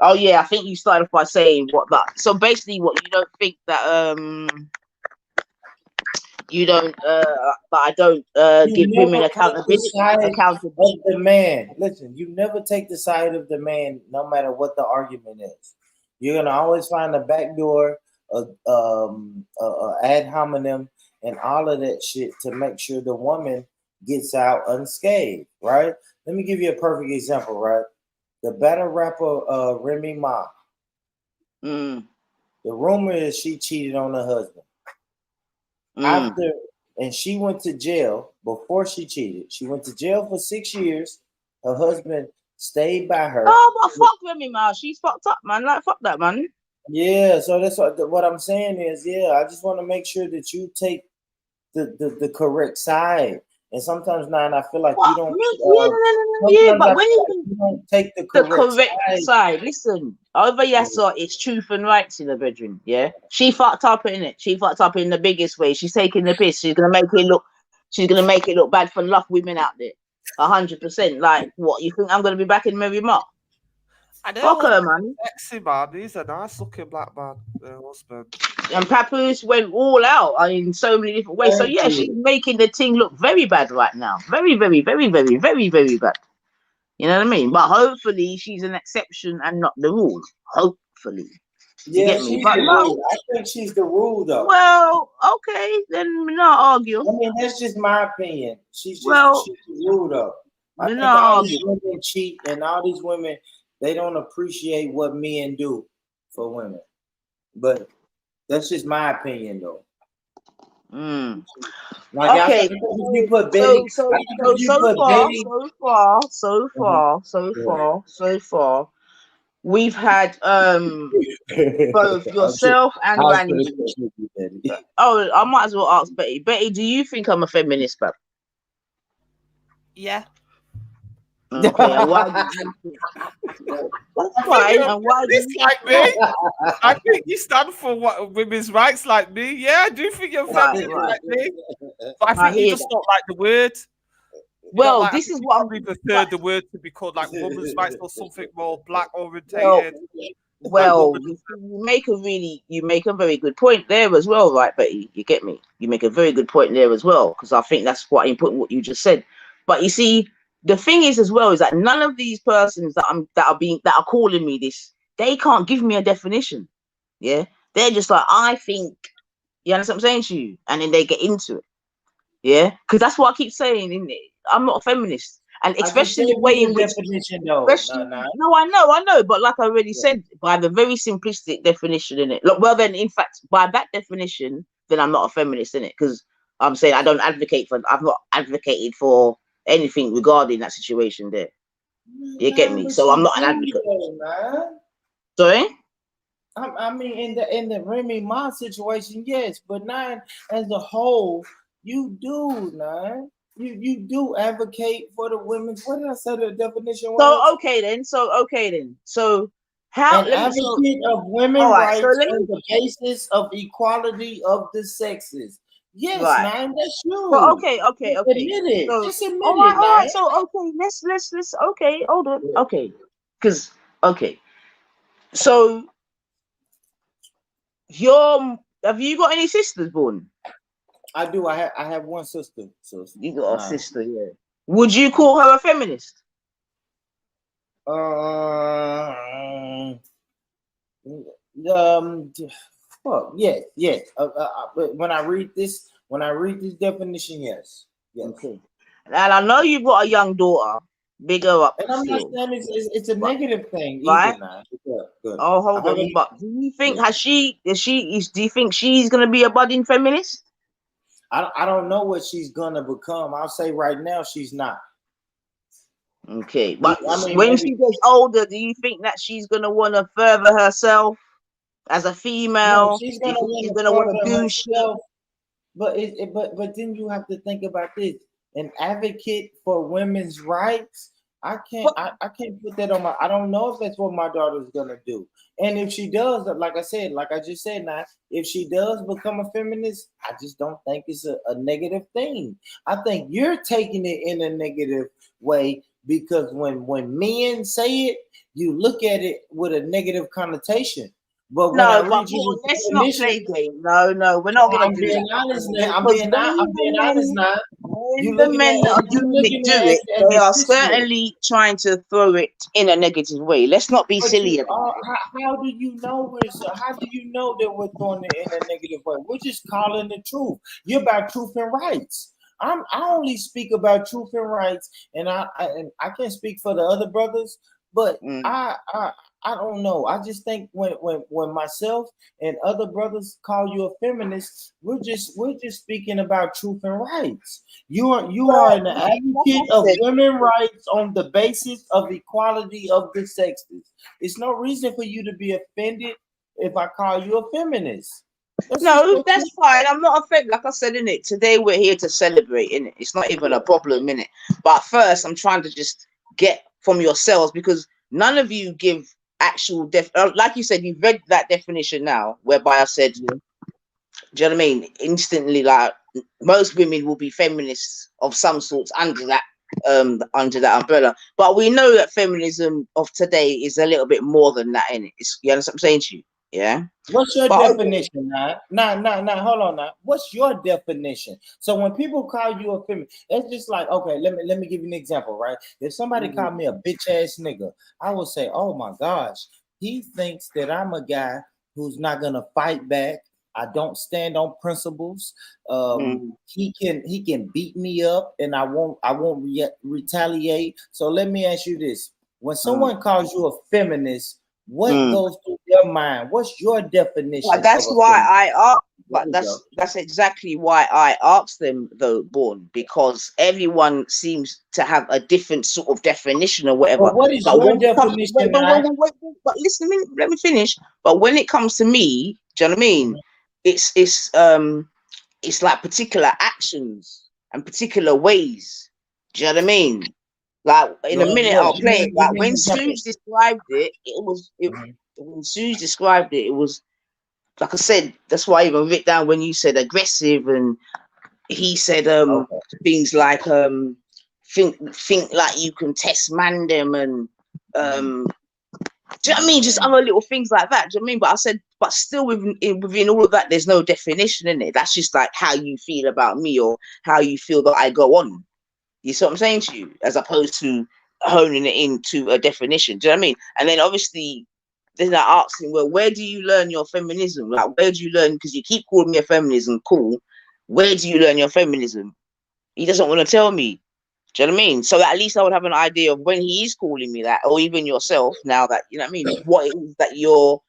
Oh yeah, I think you started off by saying what that. So basically, what you don't think that you don't that I don't give women accountability. Of the man. Listen, you never take the side of the man, no matter what the argument is. You're gonna always find a backdoor, ad hominem, and all of that shit to make sure the woman gets out unscathed. Right? Let me give you a perfect example. Right? The battle rapper Remy Ma. The rumor is she cheated on her husband. After, and she went to jail before she cheated. She went to jail for 6 years. Her husband stayed by her. Oh, but fuck Remy Ma. She's fucked up, man. Like, fuck that, man. Yeah, so that's what I'm saying is, I just want to make sure that you take the correct side. And sometimes, Nine, I feel like you don't. But when you don't take the correct side. Listen, over Yassa, it's truth and rights in the bedroom. Yeah, she fucked up in it. She fucked up in the biggest way. She's taking the piss. She's gonna make it look. She's gonna make it look bad for enough women out there. 100%. Like, what you think? I'm gonna be back in Mary Mark? Fuck her, man. Sexy man. He's a nice looking black man. Husband. And Papoose went all out in so many different ways. So yeah, she's making the thing look very bad right now. Very, very, very, very, very, very bad. You know what I mean? But hopefully she's an exception and not the rule. Hopefully. You get me? But no, I think she's the rule, though. Well, okay, then we're not argue. I mean, that's just my opinion. She's the rule, though. I think all these women cheat, and all these women, they don't appreciate what men do for women. But that's just my opinion, though. Like, okay. You put Betty, so far, we've had both yourself and Randy. Oh, I might as well ask Betty. Betty, do you think I'm a feminist, bro? Yeah. Okay, and why? That's fine. And why? Like me? I think you stand for what women's rights, like me. Yeah, I do think you're feminist like me. But I think you just don't like the word. Well, this is what I prefer the word to be called like women's rights or something more black orientated. Well, you make a very good point there as well, right, Betty? You get me? You make a very good point there as well, because I think that's quite important what you just said. But you see, the thing is as well is that none of these persons that are calling me this, they can't give me a definition. Yeah, they're just like, I think. You understand what I'm saying to you? And then they get into it. Yeah, because that's what I keep saying. Isn't it? I'm not a feminist, and especially the way in which definition, though. No, I know, but like I already said, by the very simplistic definition in it. Look, well, then, in fact, by that definition, then I'm not a feminist in it, because I'm saying I've not advocated for anything regarding that situation there. You get me? So I'm not an advocate. Sorry? I mean, in the Remy Ma situation, yes, but not as a whole. You do, man. You do advocate for the women's. What did I say the definition was? So okay then. So how? An advocate of women's rights on the basis of equality of the sexes. Yes, man, that's true. Well, okay. Admit it. So, just admit all right. So okay, let's okay, hold on. Yeah. Okay. So have you got any sisters born? I do. I have one sister. So you got a sister, yeah. Would you call her a feminist? Yes. But when I read this definition, yes. Okay. And I know you've got a young daughter. Big her up And I'm not still, saying it's a but, negative thing right? either. Now, good, good. Oh, hold Hold on. on. But do you think Yeah. do you think she's gonna be a budding feminist? I don't know what she's gonna become. I'll say right now she's not. Okay, but I mean, when she maybe gets older, do you think that she's gonna want to further herself as a no, female? she's Do you gonna think she's want to gonna want to further do shit? herself. But then you have to think about this. An advocate for women's rights. But I can't put that on my. I don't know if that's what my daughter's gonna do. And if she does, like I said, like I just said, now if she does become a feminist, I just don't think it's a negative thing. I think you're taking it in a negative way because when men say it, you look at it with a negative connotation. But when I no, but read you the let's not definition, play game. No, no, we're not gonna I'm do being that. honest now. Because I'm being honest now. when the men that are You doing it looking do at it, it as they a are this way. certainly trying to throw it in a negative way. Let's not be But silly you about are it. how do you know how do you know that we're throwing it in a negative way? We're just calling the truth. You're about truth and rights. I only speak about truth and rights, and I can't speak for the other brothers, but Mm. I don't know. I just think when myself and other brothers call you a feminist, we're just speaking about truth and rights. You are Well, an like I advocate of said, women rights on the basis of equality of the sexes. It's no reason for you to be offended if I call you a feminist. That's just no, the that's truth. fine. I'm not offended. Like I said, in it today, we're here to celebrate. In it, it's not even a problem in it. But first, I'm trying to just get from yourselves because none of you give actual like you said, you've read that definition now, whereby I said, do you know what I mean? Instantly, like most women will be feminists of some sorts under that umbrella. But we know that feminism of today is a little bit more than that in it. You understand what I'm saying to you? Yeah. What's your But definition now? Now, hold on now. What's your definition? So when people call you a feminist, it's just like, okay, let me give you an example, right? If somebody called me a bitch ass nigga, I would say, oh my gosh, he thinks that I'm a guy who's not gonna fight back. I don't stand on principles. He can beat me up, and I won't retaliate. So let me ask you this: when someone calls you a feminist, what goes through your mind? What's your But definition of that's a why feminist? I asked. There But we go. that's exactly why I asked them though, Born, because everyone seems to have a different sort of definition or whatever. But what is But your when it comes, definition, now? but listen, let me finish. But when it comes to me, do you know what I mean? It's it's like particular actions and particular ways. Do you know what I mean? Like in a minute, What I'll play it. you Like mean when example? Suze described it, when Suze described it, it was like I said. That's why I even wrote down when you said aggressive, and he said Okay. things like think like you can test man them, and do you know what I mean? Just other little things like that. Do you know what I mean? But I said, but still within all of that, there's no definition in it. That's just like how you feel about me or how you feel that I go on. You see what I'm saying to you? As opposed to honing it into a definition. Do you know what I mean? And then obviously, then I asked him, well, where do you learn your feminism? Like, where do you learn? Because you keep calling me a feminism, cool. Where do you learn your feminism? He doesn't want to tell me. Do you know what I mean? So that at least I would have an idea of when he is calling me that, or even yourself, now that, you know what I mean, what it is that you're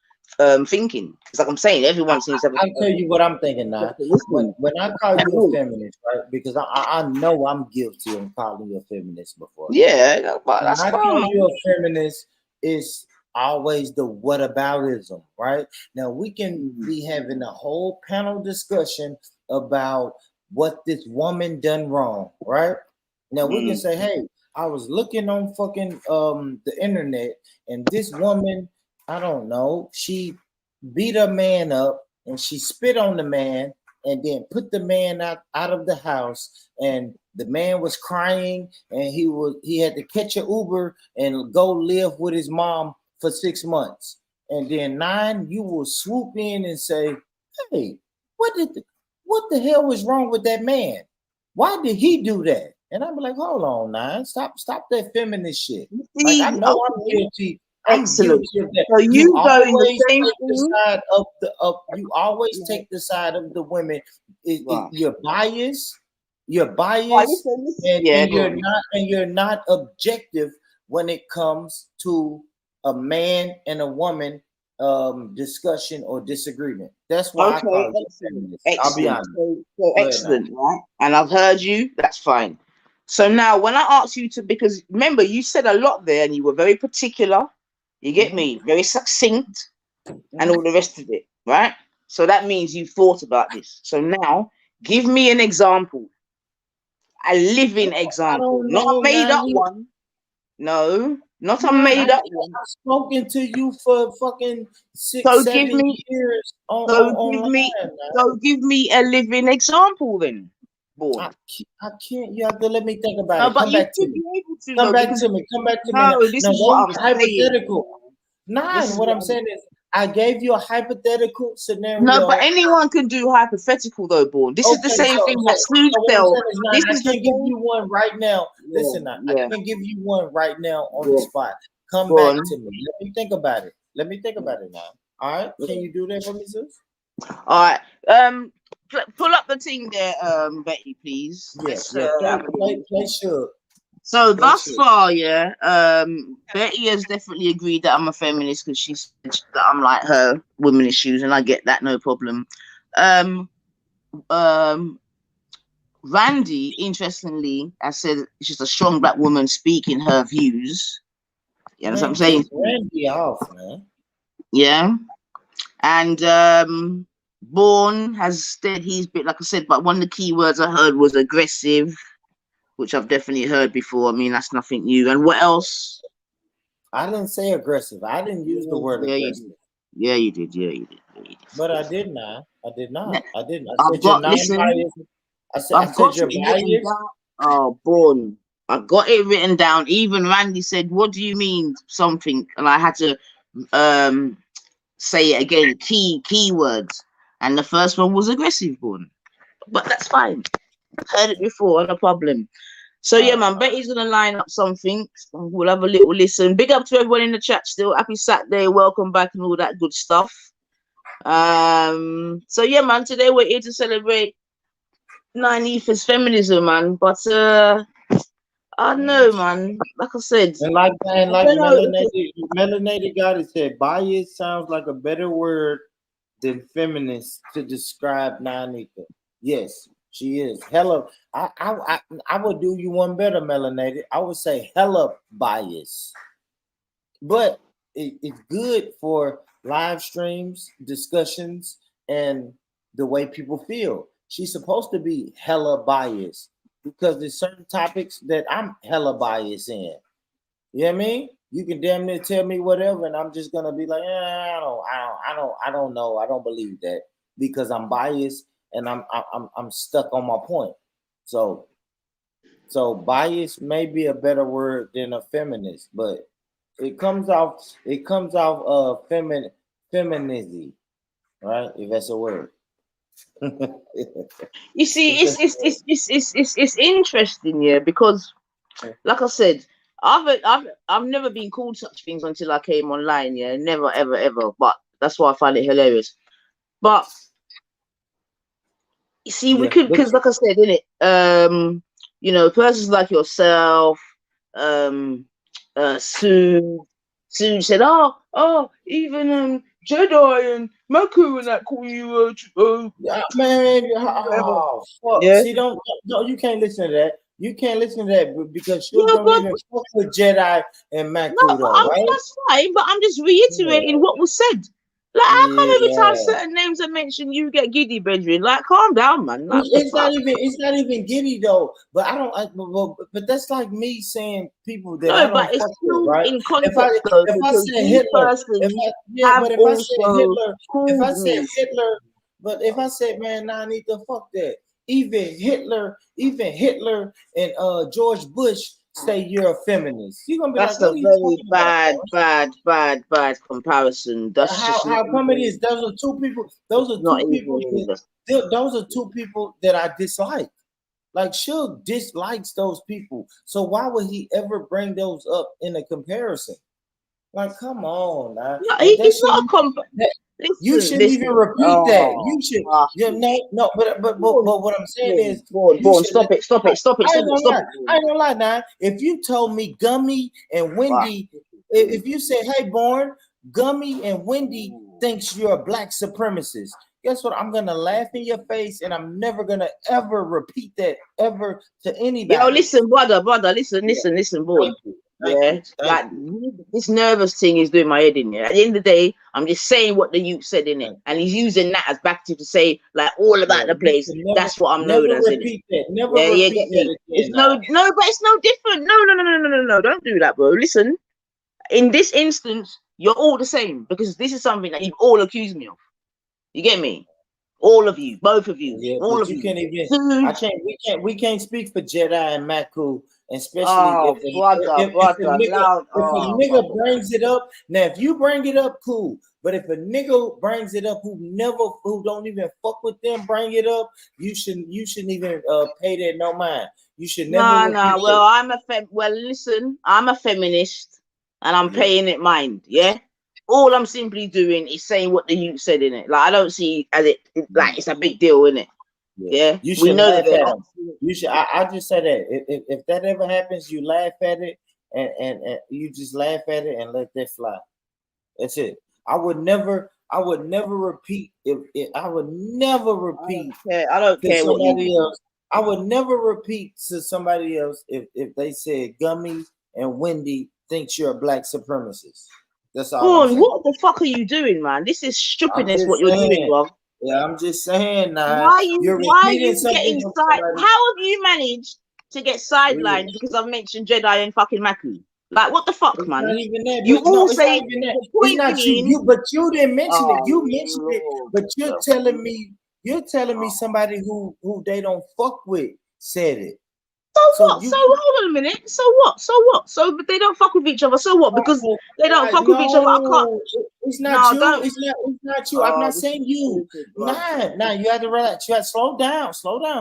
thinking. Because like I'm saying, everyone seems to have I'll tell you what I'm thinking now. When I call you a feminist, right? Because I know I'm guilty of calling you a feminist before. Yeah, but When that's I fine, call man. you a feminist, it's always the whataboutism, right? Now we can be having a whole panel discussion about what this woman done wrong, right? Now we can say, hey, I was looking on fucking the internet, and this woman, I don't know, she beat a man up and she spit on the man and then put the man out of the house, and the man was crying, and he had to catch an Uber and go live with his mom for 6 months. And then 9, you will swoop in and say, hey, what the hell was wrong with that man? Why did he do that? And I'm like, hold on, 9, stop that feminist shit. Like, I know I'm guilty. I'm Excellent. guilty of that. So you go in the Always same take the thing. side of you always take the side of the women. Right. You're biased. You're biased, and, Yeah, and you're not objective when it comes to a man and a woman discussion or disagreement. That's why I okay, call you excellent, feminist. I'll be excellent. honest. So Go ahead now. excellent, right? And I've heard you. That's fine. So now, when I ask you to, because remember, you said a lot there, and you were very particular. You get me? Very succinct, and all the rest of it, right? So that means you thought about this. So now, give me an example, a living I example, don't not a know, made up man. one. No, not a Man, made up one. I've spoken to you for fucking 6, So 7 give me, years so give online, me, man. so give me a living example then, Born. I can't. You have to let me think about No, it. but Come you back to should me. be able to Come though, back because to me. Come back to me now. no, this No, is what those I'm are hypothetical. saying. This is What I'm what saying is, I gave you a hypothetical scenario. No, but anyone can do hypothetical though, Born. This is the Okay, same thing that so what I'm SUGEcel. saying is, now This I is the can't give same. you one right now. Listen, now, I Yeah, can't give you one right now on the yeah. spot. Come Go back on. to me. Let me think about it. Let me think about it now. All right, can you do that for me, sis? All right. Pull up the thing there, Betty, please. Yeah, Let's yeah. have a little. Play sure. So Play thus sure. far, yeah, Betty has definitely agreed that I'm a feminist because she said that I'm like her, women issues, and I get that, no problem. Um, um, Randy, interestingly, has said she's a strong black woman speaking her views. You know what I'm Man, saying? kick Randy off, man. Yeah. And Bourne has said he's bit, like I said, but one of the key words I heard was aggressive, which I've definitely heard before. I mean, that's nothing new. And what else? I didn't say aggressive. I didn't use the word Yeah, aggressive. yeah, you did. Yeah, you did. Yeah, you did. But I did not. I did not. I didn't. I I've said you're got, listen, non-biased. I I've said got you're it written biased. down. Oh, Bourne. I got it written down. Even Randy said, "What do you mean something?" And I had to say it again. Keywords. And the first one was aggressive, Bourne. But that's fine. Heard it before, no problem. So yeah, man, Betty's gonna line up something. We'll have a little listen. Big up to everyone in the chat still. Happy Saturday, welcome back, and all that good stuff. So yeah, man, today we're here to celebrate 9th feminism, man. But I don't know, man. Like I said, And like I don't know. melanated God said, bias sounds like a better word than feminist to describe Nanika. Yes, she is. Hella, I would do you one better, melanated. I would say hella bias. But it's good for live streams, discussions, and the way people feel. She's supposed to be hella biased because there's certain topics that I'm hella biased in. You know what I mean? You can damn near tell me whatever, and I'm just gonna be like, I don't know, I don't believe that because I'm biased and I'm stuck on my point. So bias may be a better word than a feminist, but it comes off feminism, right? If that's a word. You see, it's interesting, yeah, because like I said, I've never been called such things until I came online, yeah, never ever. But that's why I find it hilarious. But you see, we could, because like I said, in it, you know, persons like yourself, Sue said, even Jedi and Maku and that call you man, fuck. yeah. See, don't you can't listen to that. You can't listen to that because you Yeah, don't but even fuck with Jedi and Maku no, though, right? that's fine. But I'm just reiterating what was said. Like, how come every time certain names are mentioned, you get giddy, Benjamin? Like, calm down, man. Like, It's not even giddy though. But I don't. But that's like me saying people that I no, don't but it's fuck with, still right? in context though, If I because say these Hitler, persons have but if I say also Hitler, called me. but if I said, man, nah, I need to fuck that. Even Hitler and George Bush say you're a feminist. You're gonna be That's like, a what are you very talking about, bro? bad comparison. That's just How come it is? Those are two people. Those are not two people. even. Those are two people that I dislike. Like Suge dislikes those people. So why would he ever bring those up in a comparison? Like, come on, man. No, That it's not a you listen, shouldn't even repeat that. You should, gosh. no. But what I'm saying is, Go on, stop it. I ain't gonna lie now. If you told me Gummy and Wendy, if you say, hey, Born, Gummy and Wendy thinks you're a black supremacist, guess what? I'm gonna laugh in your face, and I'm never gonna ever repeat that ever to anybody. Yo, listen, brother, listen, Born. Thank Like you. this nervous thing is doing my head in. Yeah, at the end of the day, I'm just saying what the youth said in it, and he's using that as backtick to say like all about the place. That's what I'm known as. Repeat that. Never yeah, repeat get that me. again. It's no, but it's no different. No. Don't do that, bro. Listen, in this instance, you're all the same because this is something that you've all accused me of. You get me? All of you, both of you, all of you. Can't even. We can't speak for Jedi and Maku, especially if a nigga brings it up. Now, if you bring it up, cool. But if a nigga brings it up who don't even fuck with them, bring it up, you shouldn't even pay that no mind. You should never. Well, listen, I'm a feminist, and I'm paying it mind. Yeah. All I'm simply doing is saying what the youth said in it. Like I don't see as it like it's a big deal, in it. Yeah. You should laugh at it. You should. I just say that if that ever happens, you laugh at it and you just laugh at it and let that fly. That's it. I would never repeat I would never repeat. I don't care what somebody else. I would never repeat to somebody else if they said Gummy and Wendy thinks you're a black supremacist. That's all. What the fuck are you doing, man? This is stupidness. What you're doing, bro. Yeah, I'm just saying. Now, why are you getting side? How have you managed to get sidelined because I've mentioned Jedi and fucking Maku? Like, what the fuck, it's man? Not even that, you all say it's not you, but you didn't mention it. You mentioned it, but you're telling me somebody who they don't fuck with said it. So what? So hold on a minute. So what? But they don't fuck with each other. So what? Because they don't fuck with each other. I can't. It's not you. It's not you. I'm not saying you. Nah. You have to relax. You have to slow down,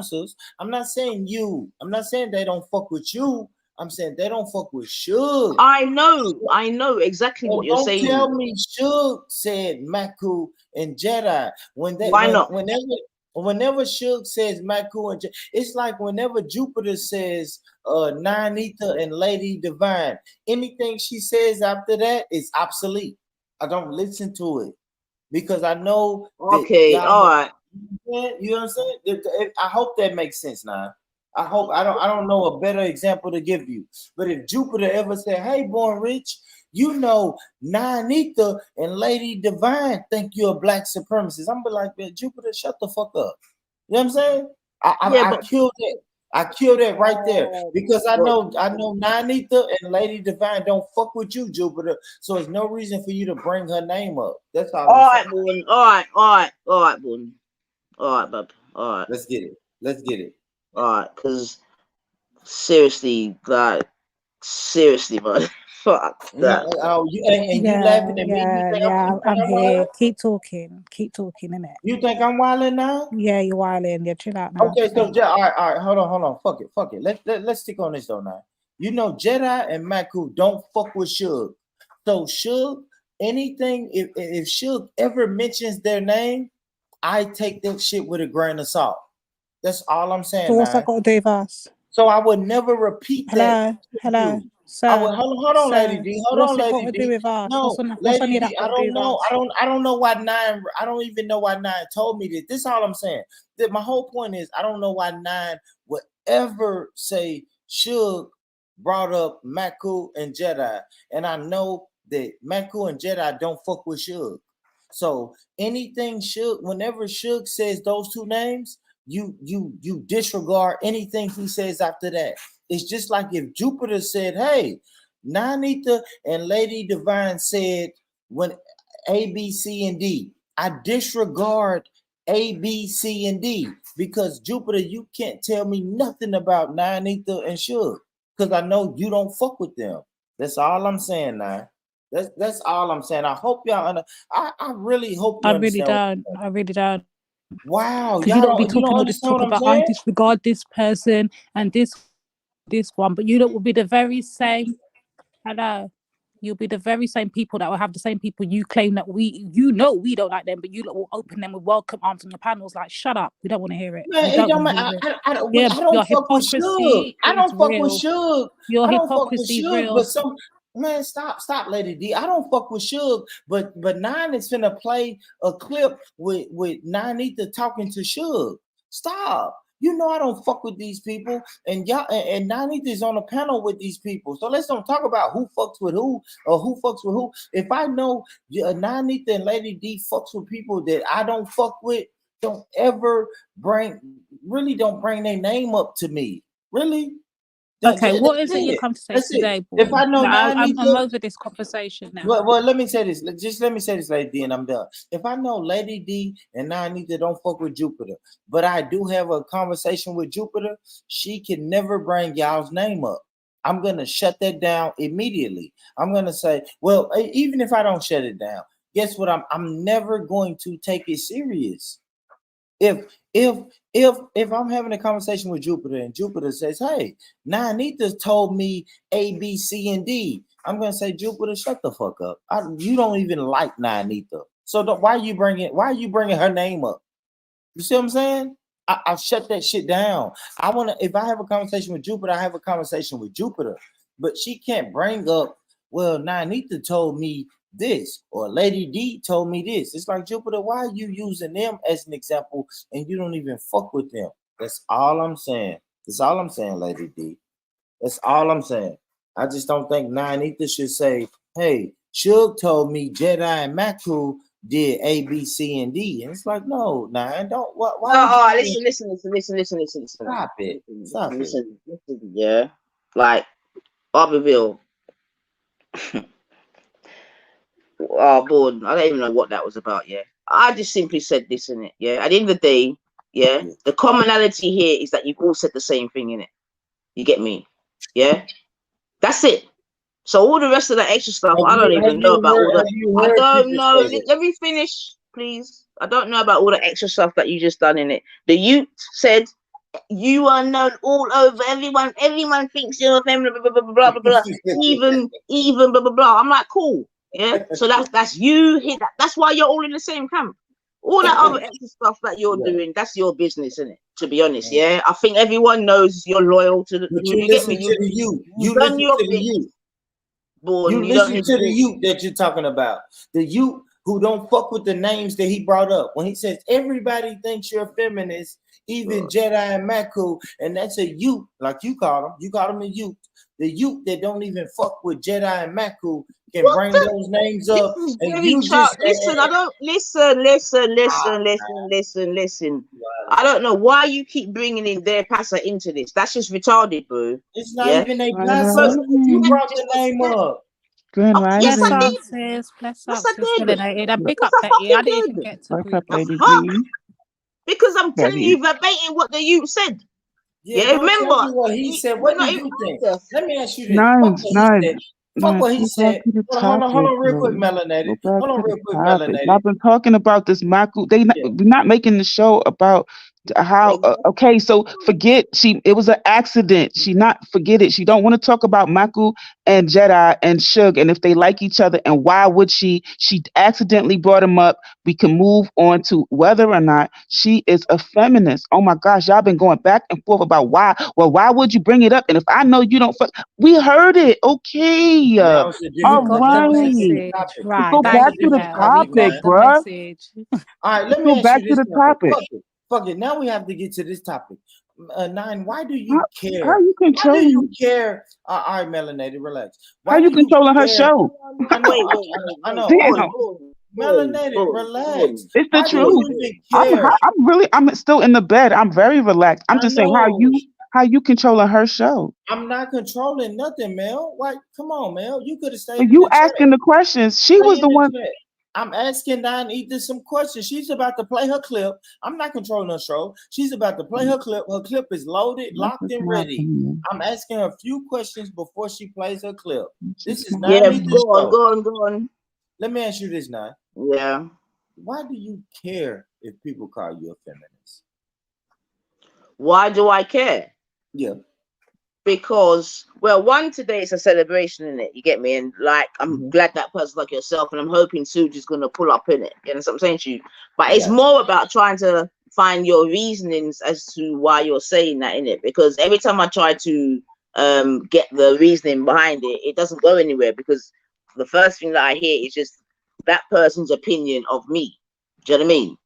sis. I'm not saying you. I'm not saying they don't fuck with you. I'm saying they don't fuck with Suge. I know exactly what you're saying. Don't tell me Suge said Maku and Jedi Why not? Whenever Suge says Maku and Jedi, it's like whenever Jupiter says Nine Ether and Lady Divine, anything she says after that is obsolete. I don't listen to it because I know. Okay, all right. You know what I'm saying? I hope that makes sense now. I hope I don't know a better example to give you. But if Jupiter ever said, "Hey, Born Rich, you know, Nine Ether and Lady Divine think you're a black supremacist," I'm be like, "Man, Jupiter, shut the fuck up." You know what I'm saying? I killed it. I killed it right there because I know Nine Ether and Lady Divine don't fuck with you, Jupiter. So there's no reason for you to bring her name up. That's all. All right, Born. All right, Born. All right, bub. All right. Let's get it. All right, because seriously, man. Fuck that. You laughing at me? Yeah, I'm here. Keep talking, innit? You think I'm wilding now? Yeah, you're wilding. Yeah, chill out now. Okay, so all right, hold on. Fuck it. Let's stick on this though now. You know, Jedi and Maku don't fuck with Suge. So Suge, anything if Suge ever mentions their name, I take that shit with a grain of salt. That's all I'm saying. So what's that got to do with us? So I would never repeat that. Hello. Sir, hold on, Lady D. Hold on, Lady D. Do with us? No, Lady D, I don't know. I don't know why Nine. I don't even know why Nine told me this. This is all I'm saying. That my whole point is I don't know why Nine would ever say Suge brought up Maku and Jedi, and I know that Maku and Jedi don't fuck with Suge. So anything Suge, whenever Suge says those two names, you disregard anything he says after that. It's just like if Jupiter said, "Hey, Nine Ether and Lady Divine said when A, B, C, and D." I disregard A, B, C, and D because Jupiter, you can't tell me nothing about Nine Ether and Suge because I know you don't fuck with them. That's all I'm saying now. That's all I'm saying. I hope y'all. I really hope. I really don't. Wow, because you don't be talking all this talk about I disregard this person and this one, but you lot will be the very same. Hello. You'll be the very same people that will have the same people you claim that we don't like them, but you lot will open them with welcome arms on your panels. Like, shut up, we don't want to hear it. Man, We it don't don't want to matter. hear it. I don't Yeah, your fuck with Suge. hypocrisy I is don't fuck with real. Suge. Your I don't fuck with hypocrisy is Suge, real. but some man, stop, Lady D. I don't fuck with Suge, but Nine is finna play a clip with Nine Ether talking to Suge. Stop. You know I don't fuck with these people, and y'all and Nine Ether is on a panel with these people. So let's don't talk about who fucks with who or who fucks with who. If I know Nine Ether and Lady D fucks with people that I don't fuck with, don't ever bring their name up to me. Really? Okay, what is it you come to say That's today, it. boy? If I know I'm over this conversation now. well, let me say this. Let me say this, Lady D, and I'm done. If I know Lady D and Nine don't fuck with Jupiter, but I do have a conversation with Jupiter, she can never bring y'all's name up. I'm gonna shut that down immediately. I'm gonna say, well, even if I don't shut it down, guess what? I'm never going to take it serious. If I'm having a conversation with Jupiter and Jupiter says, "Hey, Nine Ether told me A, B, C, and D," I'm gonna say, Jupiter, shut the fuck up. You don't even like Nine Ether, so why are you bringing her name up? You see what I'm saying? I'll shut that shit down. If I have a conversation with Jupiter, I have a conversation with Jupiter, but she can't bring up, well, Nine Ether told me this, or Lady D told me this. It's like, Jupiter, why are you using them as an example and you don't even fuck with them? That's all I'm saying. That's all I'm saying, Lady D. That's all I'm saying. I just don't think Nine Ether should say, hey, Suge told me Jedi and Maku did A, B, C, and D. And it's like, no, Nine, don't. Why Listen. Stop it. Stop it. Listen, yeah. Like, Barberville. Oh, bored. I don't even know what that was about. Yeah, I just simply said this in it. Yeah, at the end of the day, yeah, the commonality here is that you've all said the same thing in it. You get me? Yeah, that's it. So all the rest of that extra stuff, I don't even know about all the. I don't know. Let me finish, please. I don't know about all the extra stuff that you just done in it. The youth said you are known all over. Everyone thinks you're a feminist. Blah blah blah blah blah. even blah blah blah. I'm like, cool. Yeah, so that's you hit that. That's why you're all in the same camp. All that other extra stuff that you're doing, that's your business, isn't it? To be honest, yeah. I think everyone knows you're loyal to the. But you listen to the youth. You listen to the youth. You listen to the youth that you're talking about. The youth who don't fuck with the names that he brought up. When he says everybody thinks you're a feminist, even Jedi and Maku, and that's a youth, like you call them. You call them a youth. The youth that don't even fuck with Jedi and Maku can bring those names up. And you just listen. I don't listen. I don't know why you keep bringing in their passer into this. That's just retarded, bro. It's not even a passer. You brought the name up. Yes, I did. Bless up, sis. And pick up that. I didn't even get to because I'm telling you verbatim what the youth said. Yeah, remember what he said. What do you think? Let me ask you this. Fuck what he said. Hold on, real quick, Melanated. Hold on, real quick, Melanated. I've been talking about this Maku. We're not making the show about how. Okay, so forget it was an accident. Forget it. She don't want to talk about Maku and Jedi and Suge and if they like each other and why would she? She accidentally brought him up. We can move on to whether or not she is a feminist. Oh my gosh, y'all been going back and forth about why. Well, why would you bring it up? And if I know you don't, we heard it. Okay. All right. Right. Go back to the topic, bro. All right, let me go back to the topic. Fuck it. Now we have to get to this topic. Nine, why do you care? How you controlling? Why do you care? All right, Melanated, relax. How you controlling her show? I know. Melanated, relax. It's the truth. I'm still in the bed. I'm very relaxed. I'm just saying how you controlling her show. I'm not controlling nothing, Mel. Why? Come on, Mel. You could have stayed. You asking the questions. She was the one. I'm asking Nine Ether some questions. She's about to play her clip. I'm not controlling her show. She's about to play her clip. Her clip is loaded, locked, and ready. I'm asking her a few questions before she plays her clip. This is Nine Ether's show. Go on. Let me ask you this, Nine. Yeah. Why do you care if people call you a feminist? Why do I care? Yeah. because, well, one, today it's a celebration in it. You get me? And like, I'm Mhm. glad that person like yourself, and I'm hoping SUGE's gonna pull up in it. You know what I'm saying to you? But it's Yeah. more about trying to find your reasonings as to why you're saying that in it. Because every time I try to get the reasoning behind it, it doesn't go anywhere. Because the first thing that I hear is just that person's opinion of me. Do you know what I mean?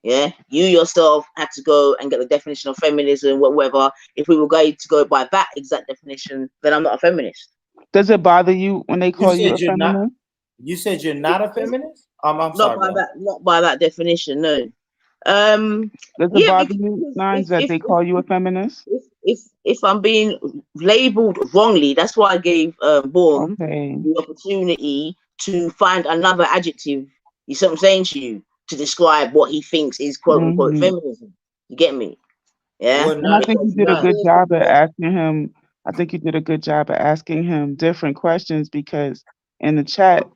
Yeah, you yourself had to go and get the definition of feminism, whatever. If we were going to go by that exact definition, then I'm not a feminist. Does it bother you when they You call you said a you're not. feminist? You said you're not a feminist. I'm Not sorry, by man. not by that definition, no. Um, Does it yeah, bother because you, Nines, that they call you a feminist? if I'm being labeled wrongly, that's why I gave Born Okay. the opportunity to find another adjective. You see what I'm saying to you, to describe what he thinks is quote unquote Hmm. feminism. You get me? Yeah. Well, And I not think you Because did a not. good job at asking him. I think you did a good job at asking him different questions because in the chat,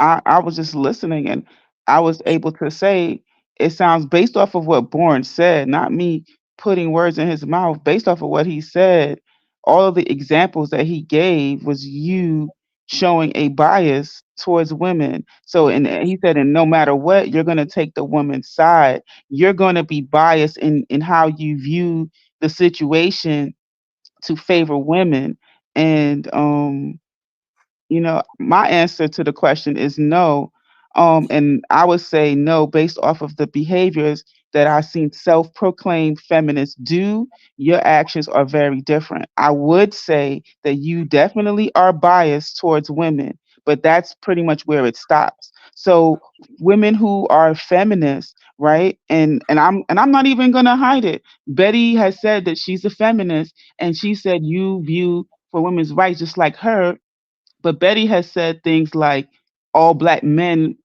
I was just listening and I was able to say it sounds based off of what Bourne said, not me putting words in his mouth, based off of what he said, all of the examples that he gave was you showing a bias towards women. So and he said, and no matter what, you're gonna take the woman's side. You're gonna be biased in how you view the situation to favor women. And my answer to the question is no. And I would say no based off of the behaviors that I've seen self-proclaimed feminists do. Your actions are very different. I would say that you definitely are biased towards women, but that's pretty much where it stops. So women who are feminists, right? And I'm not even gonna hide it. Betty has said that she's a feminist, and she said you view for women's rights just like her, but Betty has said things like all black men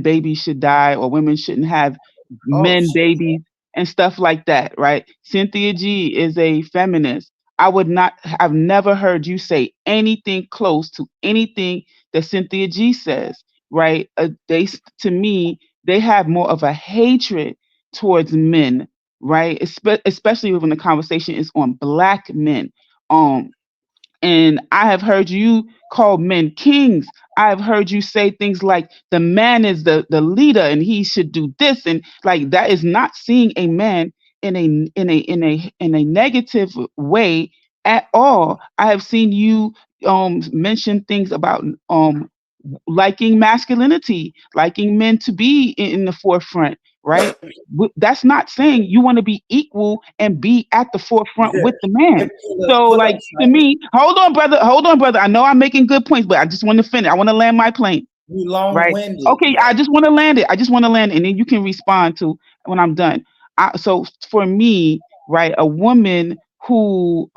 babies should die, or women shouldn't have Oh men shit. babies and stuff like that, right? Cynthia G is a feminist. I've never heard you say anything close to anything that Cynthia G says, right? To me, they have more of a hatred towards men, right? Especially when the conversation is on black men. Um, and I have heard you call men kings. I have heard you say things like the man is the leader and he should do this. And like that is not seeing a man in a negative way at all. I have seen you mention things about liking masculinity, liking men to be in the forefront, right? That's not saying you want to be equal and be at the forefront with the man. So, Pull up, like to Sniper. me, hold on, brother. I know I'm making good points, but I just want to finish. I want to land my plane, You right? long-winded, Okay, bro. I just want to land it. I just want to land it, and then you can respond to when I'm done. So for me, right, a woman who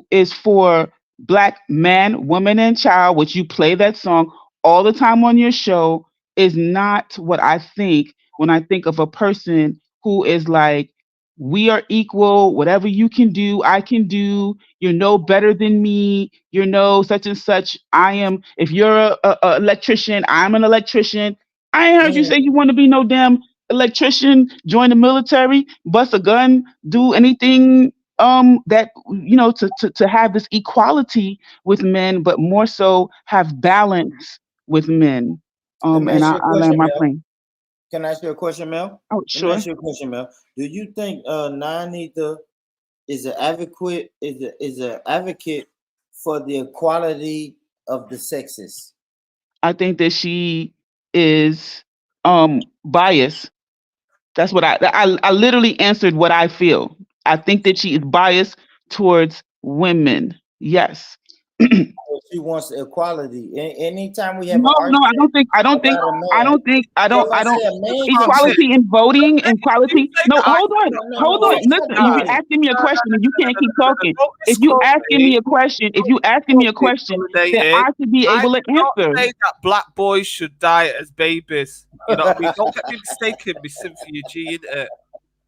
is for black man, woman, and child, which you play that song all the time on your show, is not what I think when I think of a person who is like, we are equal. Whatever you can do, I can do. You're no better than me. You're no such and such. I am. If you're a electrician, I'm an electrician. I ain't heard you say Mhm. you want to be no damn electrician. Join the military, bust a gun, do anything that to have this equality with men, but more so have balance with men. Let me And ask you a I land question, my Mel. plane. Can I ask you a question, Mel? Oh, Let me sure. ask you a question, Mel. Do you think Nanita is an advocate for the equality of the sexes? I think that she is biased. That's what I literally answered what I feel. I think that she is biased towards women. Yes. Or she wants equality. Anytime we have an No, no, I argument don't think, I don't think, about a I man, don't think, so if I I don't, say a man can Toxic. equality in voting, You equality. say No, that I no, hold on. fix my Listen, you no, be point. asking me a question and you can't keep talking. don't If you misquote asking me. me a question, then Dominating. I should be I able to did not answer. say that black boys should die as babies. You know what I mean? Don't get me mistaken with Cynthia G in it.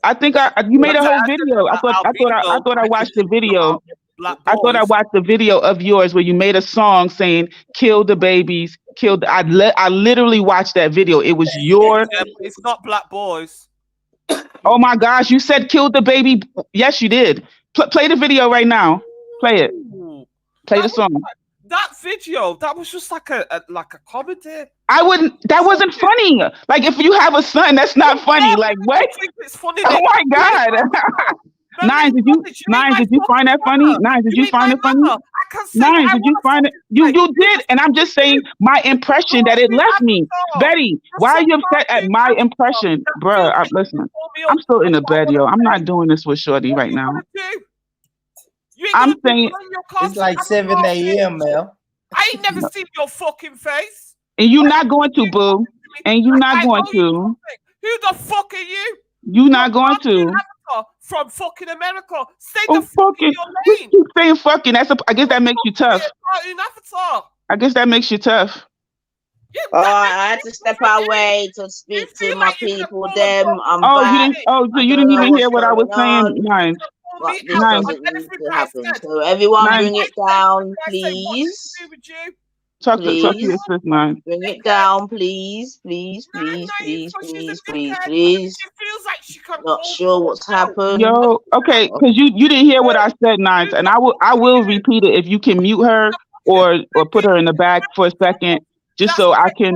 I think you made a whole I said video. I albino thought I watched the not video. black I thought I boys. watched the video of yours where you made a song saying "kill the babies, kill." I literally watched that video. It was your. Yeah, but it's not black boys. Oh my gosh, you said "kill the baby." Yes, you did. Play the video right now. Play it. Ooh. Play That the was song. That video, that was just like a comedy. I wouldn't. That wasn't funny. Like if you have a son, that's not funny. Like what? I think it's funny. Oh my God. Nines, did you find that funny? Nines, did you find it funny? I can say Nines, did you find it? You did, and I'm just saying my impression that it left me. Betty, why are you upset at my impression, bruh? Listen, I'm still in the bed, yo. I'm not doing this with Shorty right now. I'm saying it's like 7 a.m. Mel. I ain't never seen your fucking face. And you're not going to, boo. And you're not going to. Who the fuck are you? You're not going to. From fucking America. Stay the fuck in your lane. Keep saying fucking. I guess that makes you tough. I guess that makes you tough. I had to step away to speak to my people. Them, I'm back. So you didn't even hear what I was saying, Nines. But this doesn't need to happen. So everyone, bring it down, please. Talk to your sis, Nines. Bring it down, please, please, please, please, please, please, please. Not sure what's happened. Yo, okay, because you didn't hear what I said, Nines, and I will repeat it if you can mute her or put her in the back for a second, just so I can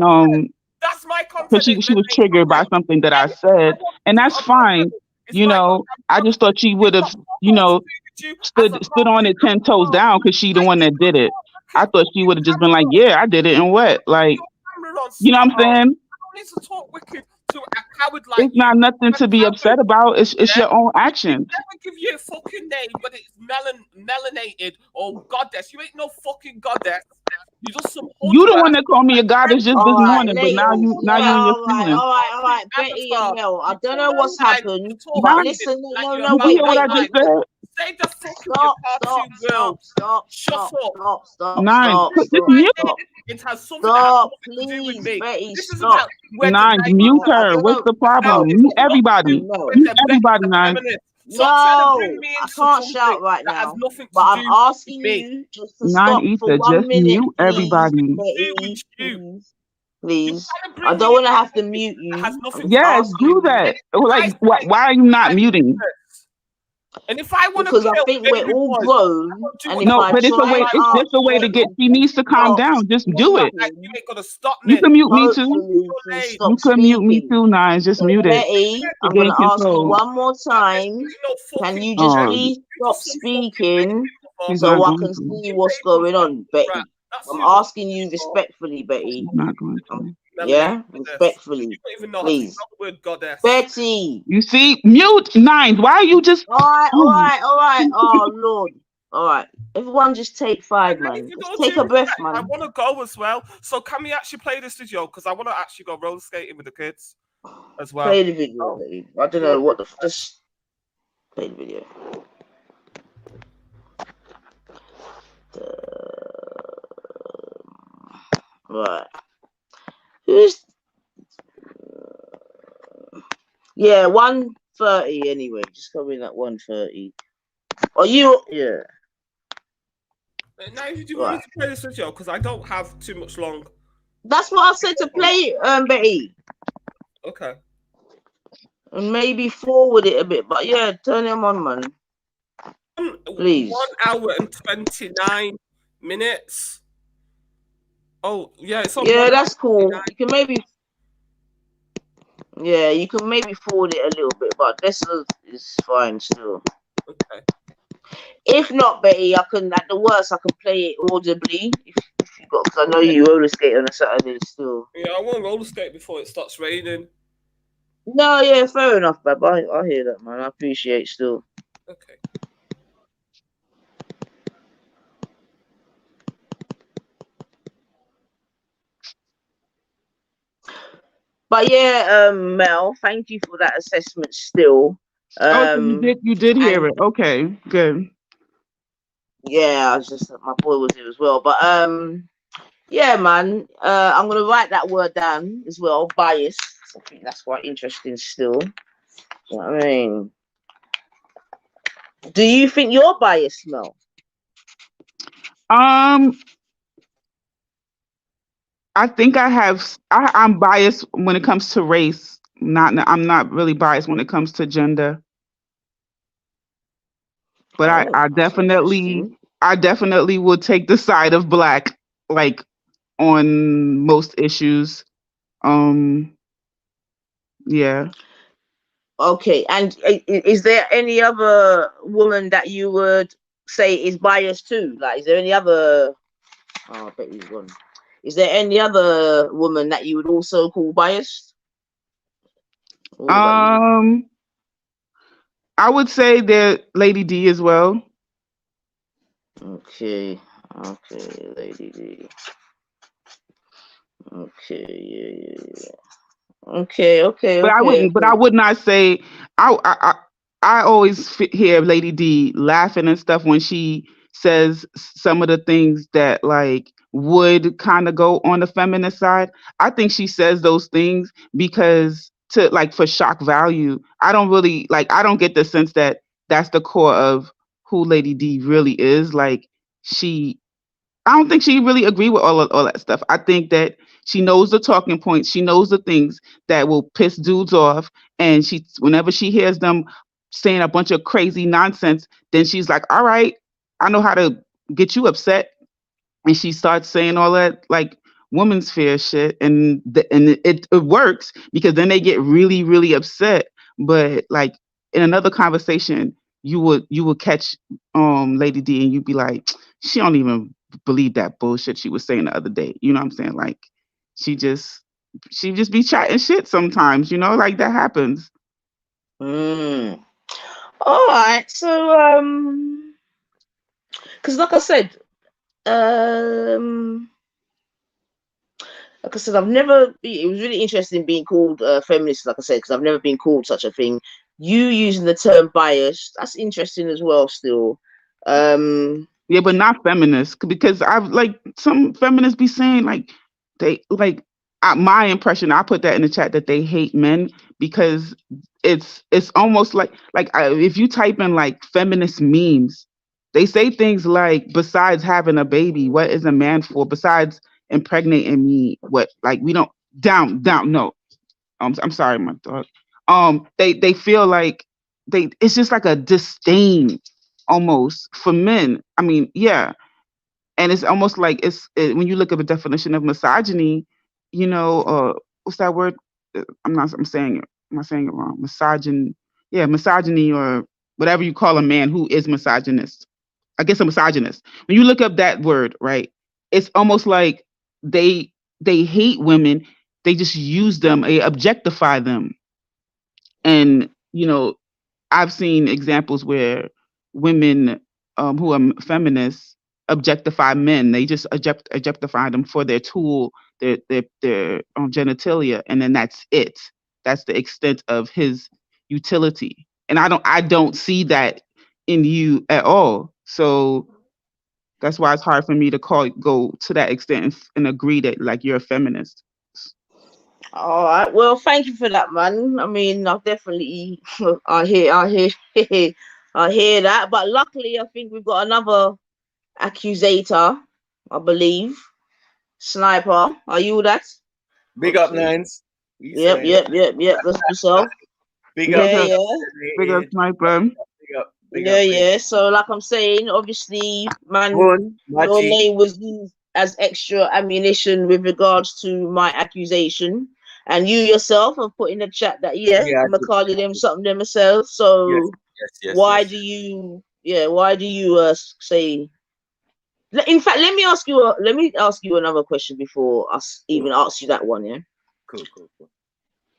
That's my because she was triggered by something that I said, and that's fine. You know, I just thought she would have, stood on it 10 toes down because she the one that did it. I thought she would have just been like, yeah, I did it, and what? Like, you know what I'm saying? It's not nothing to be upset about. It's your own actions. I never give you a fucking name, but it's melanated or goddess. You ain't no fucking goddess. You just some. You the one that called me a goddess just this morning, but now you in your feelings. All right, Betty and Mel. I don't know what's happened, but listen, no, wait. What I just said? Say the fucking Stop. Nine, just mute. It has something stop, to do with please, me. Betty, stop. Nine, mute her. What's the problem? Mute everybody. Mute everybody, Nine. No, I can't shout right now. But I'm asking you just to stop for 1 minute. Mute everybody. Please. I don't want to have to mute you. Yes, do that. Like, why are you not muting? And if I want to, because I think we're all grown. And but it's a way. It's just a way to get. She needs to calm down. Just do it. You ain't gonna stop me. You can mute me too. You can mute me too, Nine. Just mute it. Betty, I'm gonna ask you one more time. Can you just please stop speaking so I can see what's going on, Betty? I'm asking you respectfully, Betty. I'm not going to. Yeah, respectfully, please. Betty, you see, mute Nines. Why are you just? All right. Oh Lord. All right, everyone, just take 5, man. Just take a breath, man. I want to go as well. So can we actually play this video? Because I want to actually go roller skating with the kids as well. Play the video. Betty. I don't know what just play the video. Right. Who's 1:30 anyway. Just come in at 1:30. Are you? Yeah. Now, do you want me to play this video? Because I don't have too much long. That's what I said to play, Betty. Okay. And maybe forward it a bit, but yeah, turn him on, man. Please. 1 hour and 29 minutes. Oh, yeah, it's on. Yeah, that's cool. You can maybe forward it a little bit, but this is fine still. Okay. If not, Betty, I can at the worst I can play it audibly if you got, because I know you roller skate on a Saturday still. Yeah, I won't roller skate before it starts raining. No, yeah, fair enough, Bab. I hear that, man. I appreciate still. Okay. But yeah, Mel, thank you for that assessment still. So you did hear it. Okay, good. Yeah, I was just my boy was here as well. But yeah, man, I'm gonna write that word down as well. Bias. I think that's quite interesting still. You know what I mean? Do you think you're biased, Mel? I think I'm biased when it comes to race. I'm not really biased when it comes to gender. But Oh, I that's interesting. definitely would take the side of black, like on most issues. Um, yeah. Okay, and is there any other woman that you would say is biased too? Like, is there any other? Oh, I bet he's gone. Is there any other woman that you would also call biased? Or what about you? I would say that Lady D as well. Okay, okay, Lady D. Okay, yeah. Okay, okay, But okay, I okay. would not say I always hear Lady D laughing and stuff when she says some of the things that like would kind of go on the feminist side. I think she says those things because to like for shock value. I don't really like I don't get the sense that that's the core of who Lady D really is. Like she I don't think she really agree with all that stuff. I think that she knows the talking points. She knows the things that will piss dudes off, and she whenever she hears them saying a bunch of crazy nonsense, then she's like, "All right, I know how to get you upset." And she starts saying all that like woman's fear shit, and it works because then they get really upset. But like in another conversation, you would catch Lady D, and you'd be like, she don't even believe that bullshit she was saying the other day. You know what I'm saying? Like she just she just be chatting shit sometimes. You know, like that happens. Mm. All right. So, because um, like I said, I've never. It was really interesting being called feminist. Like I said, because I've never been called such a thing. You using the term bias, that's interesting as well. Still, Yeah, but not feminists because I've like some feminists be saying like they like my impression. I put that in the chat that they hate men because it's almost like if you type in like feminist memes, they say things like besides having a baby, what is a man for? Besides impregnating me, what like we don't down no. I'm sorry, my dog. They feel like they it's just like a disdain almost for men. I mean, yeah, and it's almost like when you look at the definition of misogyny, you know, what's that word? I'm saying it. Am I saying it wrong? Yeah, misogyny or whatever you call a man who is misogynist. I guess a misogynist. When you look up that word, right? It's almost like they they hate women. They just use them, they objectify them, and you know I've seen examples where women who are feminists objectify men. They just objectify them for their tool, their genitalia, and then that's it. That's the extent of his utility. And I don't see that in you at all. So that's why it's hard for me to go to that extent and agree that like you're a feminist. all right. Well, thank you for that, man. I mean, I've definitely, I hear that. But luckily, I think we've got another accusator, I believe. Sniper, are you that? Big up, Okay. Nines. Yep. That's yourself. Big up, Big Yeah, up, big up. yeah. big up, sniper. Big up, big Yeah, up, big up. yeah. So, like I'm saying, obviously, man, Bun, your Machi. name was used as extra ammunition with regards to my accusation. And you yourself have put in the chat that, yeah, Yeah, I I'm going to did. call them something themselves. Yes, So, why yes. do you, why do you say, in fact, let me ask you another question before us even ask you that one, yeah? Cool.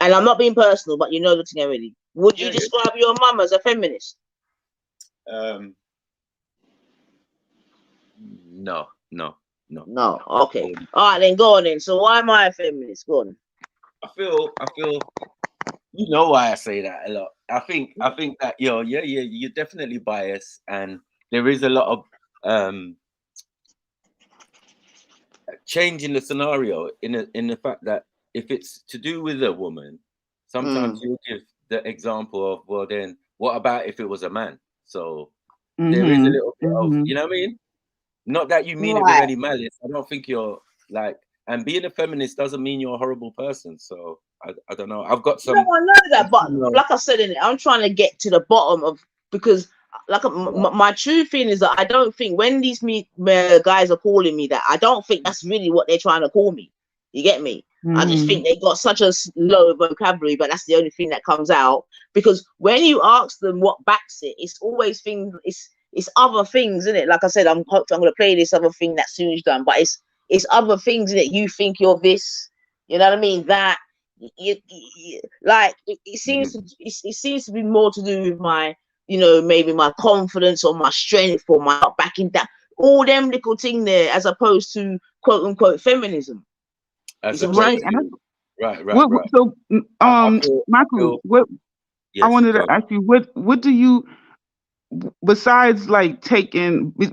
And I'm not being personal, but you know the thing already. Would you Yeah. describe your mum as a feminist? No. No. Okay. All right, then go on then. So why am I a feminist? Go on. I feel you know why I say that a lot. I think that you're definitely biased, and there is a lot of change in the scenario in the fact that if it's to do with a woman, sometimes you give the example of, well, then what about if it was a man? So there is a little bit of, you know what I mean? Not that you mean it with any malice. I don't think you're like, and being a feminist doesn't mean you're a horrible person. So I don't know. I've got some. No, I know that, but like I said in it, I'm trying to get to the bottom of, because like my true feeling is that I don't think when these guys are calling me that, I don't think that's really what they're trying to call me. You get me? I just think they got such a low vocabulary, but that's the only thing that comes out. Because when you ask them what backs it, it's always things. It's other things, isn't it? Like I said, I'm going to play this other thing that Sue's done, but it's other things that you think you're this. You know what I mean? That like it seems it seems to be more to do with my, you know, maybe my confidence or my strength or my backing down, all them little thing there, as opposed to quote unquote feminism. As Right. Right. So, Michael, what yes, I wanted to ask you, what do you, besides like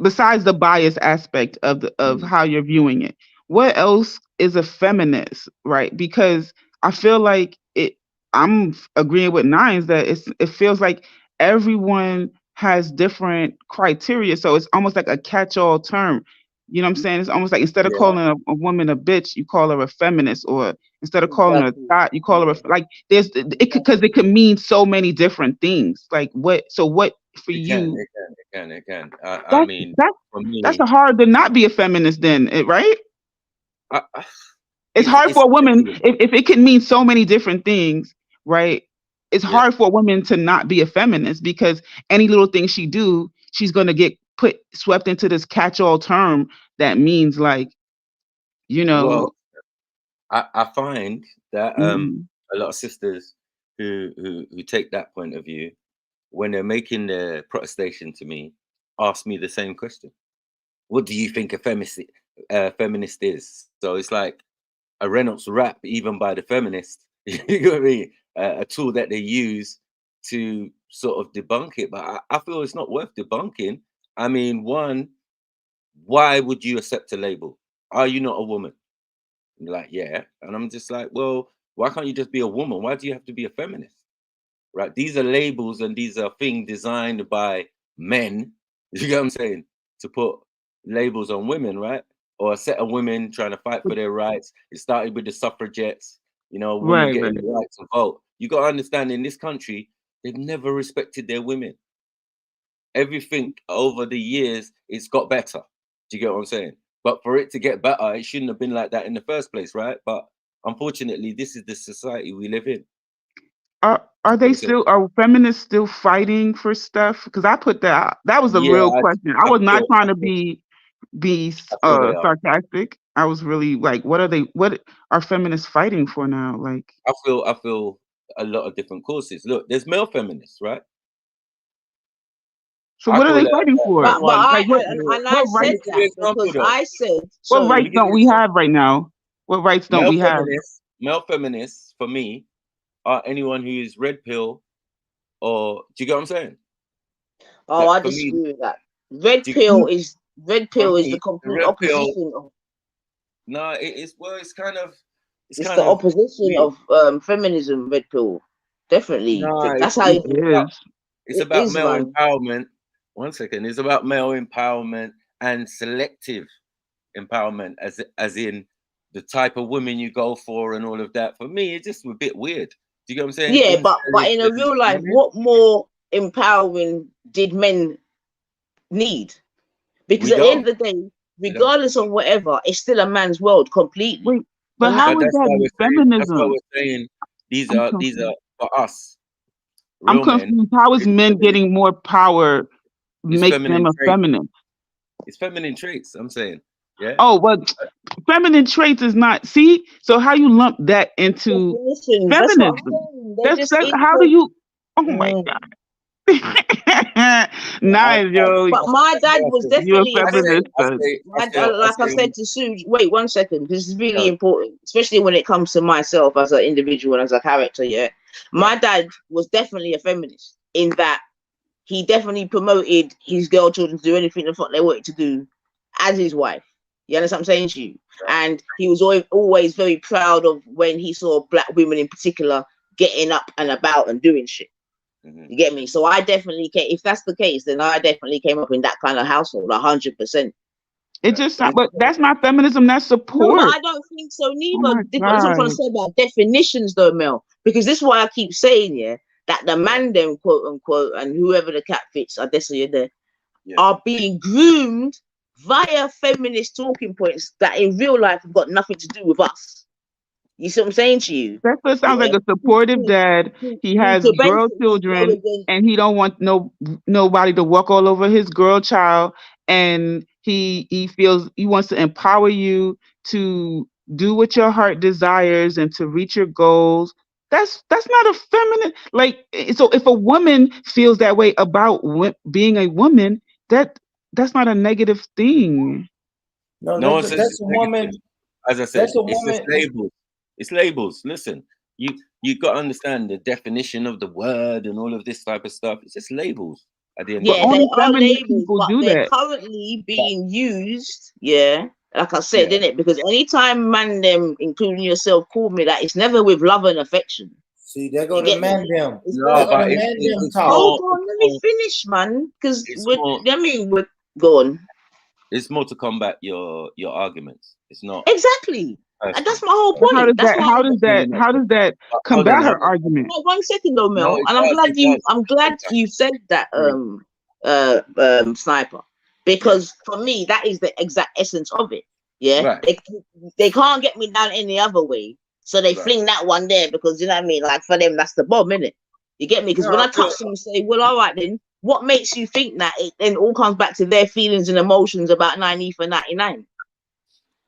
besides the bias aspect of how you're viewing it, what else is a feminist, right? Because I feel like I'm agreeing with Nines that it feels like everyone has different criteria, so it's almost like a catch-all term. You know what I'm saying? It's almost like instead of calling a woman a bitch, you call her a feminist, or instead of calling her a thought, you call her like there's because it could mean so many different things. Like what? So what for you? It can. I mean, for me, that's hard to not be a feminist. Then, right? It's hard for a woman if it can mean so many different things, right? It's hard for a woman to not be a feminist because any little thing she do, she's gonna get swept into this catch-all term that means like, you know. Well, I find that a lot of sisters who take that point of view, when they're making their protestation to me, ask me the same question: what do you think a feminist is? So it's like a Reynolds rap, even by the feminists. You know what I mean? A tool that they use to sort of debunk it. But I feel it's not worth debunking. I mean, one, why would you accept a label? Are you not a woman? And like, yeah. And I'm just like, well, why can't you just be a woman? Why do you have to be a feminist? Right? These are labels and these are things designed by men. You get what I'm saying? To put labels on women, right? Or a set of women trying to fight for their rights. It started with the suffragettes, you know, women getting the right to vote. You got to understand, in this country, they've never respected their women. Everything over the years, it's got better. Do you get what I'm saying? But for it to get better, it shouldn't have been like that in the first place, right? But unfortunately, this is the society we live in. Are feminists still fighting for stuff? Because I put that was a real question. I was not trying to be sarcastic. I was really like, what are feminists fighting for now? Like, I feel a lot of different causes. Look, there's male feminists, right? So what are they fighting for? But I said that because I said, what rights don't we have right now? What rights don't we have? Male feminists, for me, are anyone who is red pill, or do you get what I'm saying? Oh, like, I disagree with that. Red pill is the complete opposition of. No, it's kind of. It's the opposition of feminism. Red pill, definitely. No, that's how it is. It's about male empowerment. 1 second. It's about male empowerment and selective empowerment, as in the type of women you go for and all of that. For me, it's just a bit weird. Do you get what I'm saying? Yeah, but in a real life, what more empowering did men need? Because at the end of the day, regardless of whatever, it's still a man's world completely. But how is that feminism? That's why we're saying these are for us. I'm confused. How is men getting more power? Make them a feminist. It's feminine traits. I'm saying. Yeah. Oh, but feminine traits is not. See, so how you lump that into feminism? How do you? Oh my god. Nice, yo. But my dad was definitely a feminist. Like I said to Sue, wait 1 second. This is really important, especially when it comes to myself as an individual and as a character. Yeah, my dad was definitely a feminist in that he definitely promoted his girl children to do anything the fuck they wanted to do as his wife. You understand what I'm saying to you? And he was always very proud of when he saw black women in particular getting up and about and doing shit. You get me? So I definitely came. If that's the case, then I definitely came up in that kind of household, 100%. It just, but that's not feminism. That's support. No, I don't think so neither. That's what I'm trying to say about definitions, though, Mel. Because this is why I keep saying, yeah, that the man them, quote unquote, and whoever the cat fits, I guess you're there, Yeah. are being groomed via feminist talking points that in real life have got nothing to do with us. You see what I'm saying to you? That's what sounds like a supportive dad. He has To girl basically go children, against and he don't want nobody to walk all over his girl child. And he feels he wants to empower you to do what your heart desires and to reach your goals. That's not a feminine. Like, so if a woman feels that way about being a woman, that's not a negative thing. No, No one says that's it's a woman. negative. As I said, That's a it's just woman. labels. It's labels. Listen, you got to understand the definition of the word and all of this type of stuff. It's just labels at the end of yeah, the they day. Only are feminist labels, people but do they're that. currently being used, like I said, Yeah. innit? Because anytime man them, including yourself, call me that, it's never with love and affection. See, there go You the get me? man them. It's No, There not, go but the man them it's talk. hold more. on, let me finish, man. Because It's we're go on. It's more to combat your arguments. It's not Exactly. And personal. that's my whole How point. does That's that? why How does that? How does that But hold combat on, her argument? no, 1 second though, Mel. No, it And I'm does, glad it does. I'm glad you said that, Sniper. Because for me, that is the exact essence of it. Yeah. Right. They can't get me down any other way. So they Right. fling that one there because you know what I mean? Like for them, that's the bomb, innit? You get me? Because No, when I I feel- touch them and say, well, all right then, what makes you think that it then all comes back to their feelings and emotions about 90 for 99?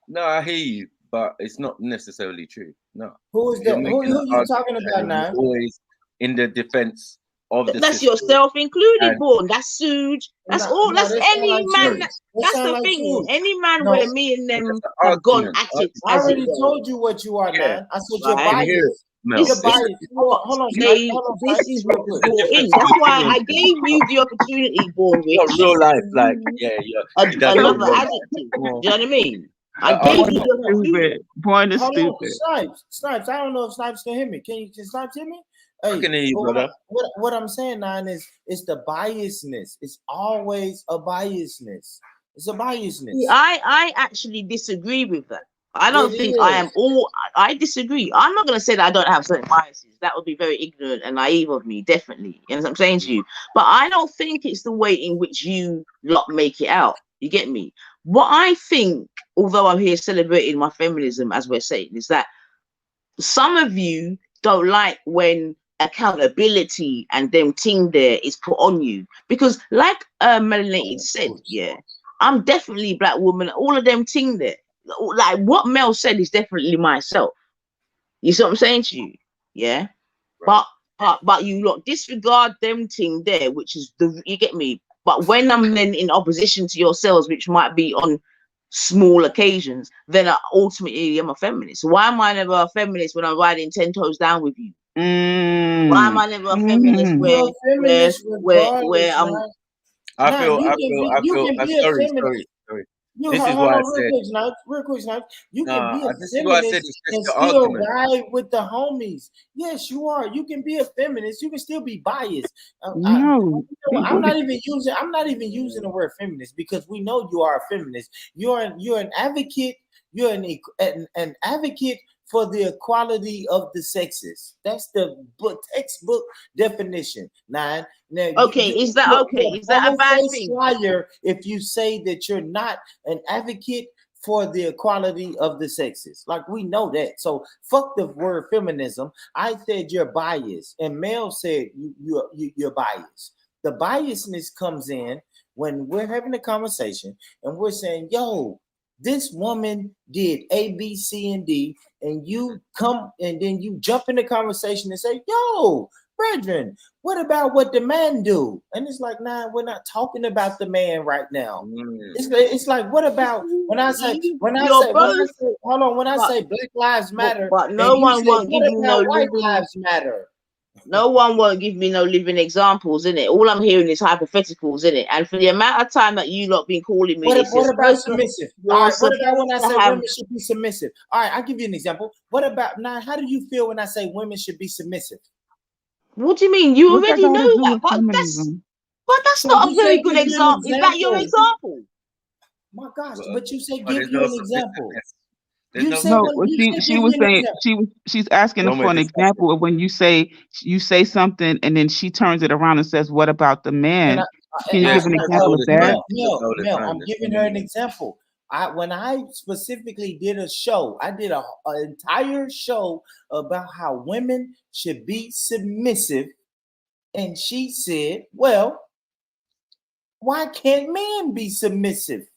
No, I hear you, but it's not necessarily true. No. Who is You're that? Who making an you talking argument about and now? you're always in the defense of the That's system. yourself included, And- Born. That's Suge. That's No, all. no, That's that sound any like man. Suge. That That's sound the like thing. Suge. Any man No, where me and them It's an have gone argument. at it, I as it already were. told you what you are Yeah. now. I said you're Right. Can you hear it, biased. Mel? This You're is biased. what Hold on, they. Hold on, This Snipes, is real what's quick. brought in. That's why I gave you the opportunity, Born Not Rich, real life, to like use it does another real life. adjective. Do you More- know what I mean? I I gave want you no, the no. opportunity. Stupid. Born is Hold on, stupid. Snipes. I don't know if Snipes can hear me. Can Snipes hear me? I Hey, can hear you, but brother. what I'm saying, Nine, is it's the biasness. It's always a biasness. It's a biasness. See, I actually disagree with that. I don't It think I am is. all. I disagree. I'm not going to say that I don't have certain biases. That would be very ignorant and naive of me, definitely. You know what I'm saying to you? But I don't think it's the way in which you lot make it out. You get me? What I think, although I'm here celebrating my feminism, as we're saying, is that some of you don't like when accountability and them thing there is put on you. Because like Melanated said, yeah, I'm definitely black woman, all of them thing there. Like what Mel said is definitely myself. You see what I'm saying to you? Yeah. Right. But you lot disregard them thing there, which is you get me. But when I'm then in opposition to yourselves, which might be on small occasions, then I ultimately am a feminist. Why am I never a feminist when I'm riding 10 toes down with you? Why am I never a feminist You're a feminist regardless, I'm man. I Nah, feel. you can be a Sorry. feminist. This is why I said. Real quick, Snipes. You can Nah, be a this is why I said feminist it's and just the still argument. ride with the homies. Yes, you are. You can be a feminist. You can still be biased. No. I'm not even using the word feminist because we know you are a feminist. You're an advocate. You're an advocate for the equality of the sexes. That's the textbook definition. Now, okay. Is that okay? Is that a bad thing? Liar if you say that you're not an advocate for the equality of the sexes. Like we know that. So fuck the word feminism. I said you're biased, and Mel said you're biased. The biasness comes in when we're having a conversation and we're saying, yo, this woman did A, B, C, and D, and you come and then you jump in the conversation and say, yo, brethren, what about what the man do? And it's like, nah, we're not talking about the man right now. It's like, what about when I say Black Lives Matter, but no one won't give me no White living. Lives Matter. No one won't give me no living examples, in it. All I'm hearing is hypotheticals, in it. And for the amount of time that you lot been calling me, what about submissive? All right, what about when I say women should be submissive? All right, I'll give you an example. What about now? How do you feel when I say women should be submissive? What do you mean? You What's already that got to know do that, with but feminism? that's So not a you very say good give you an example. Is that your example. example? My gosh, Well, but you say but give there's you no an example. submissiveness. There's You no said No, when well, you said she give was me an saying example. she's asking when for we're an discussing. example of when you say something and then she turns it around and says, "What about the Can man?" Can you Yeah, give she an does that example all of the that? time. She does that all the time. I'm There's giving so her many. an example. When I specifically did a show, I did an entire show about how women should be submissive, and she said, "Well, why can't men be submissive?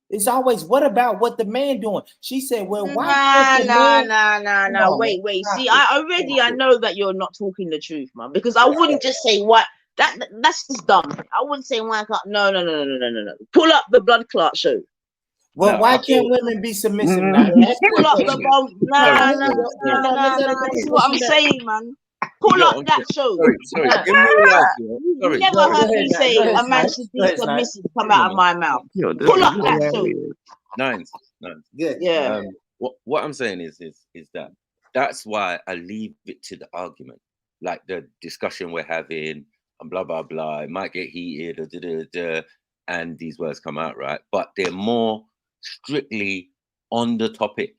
It's always what about what the man doing?" She said, "Well, why can't the man?" Come on, man, Wait. stop See, it. I know that you're not talking the truth, man. Because I wouldn't just say what that's just dumb. I wouldn't say why can't. No. Pull up the blood clot show. Well, No, why I can't feel. women be submissive now? Answer Pull that up the question. bomb. Sorry, sorry. This is what I'm saying, man. You Pull got up that show. sorry. Nah, In real life, yeah. You Sorry. never go heard ahead, me now. say Go ahead, a man Snipes. should Go be ahead, Snipes. submissive come out of my mouth. Yo, this Pull is up that show. hilarious. Nines. Good. Yeah. What I'm saying is that that's why I leave it to the argument, like the discussion we're having and blah blah blah. It might get heated or and these words come out, right? But they're more strictly on the topic.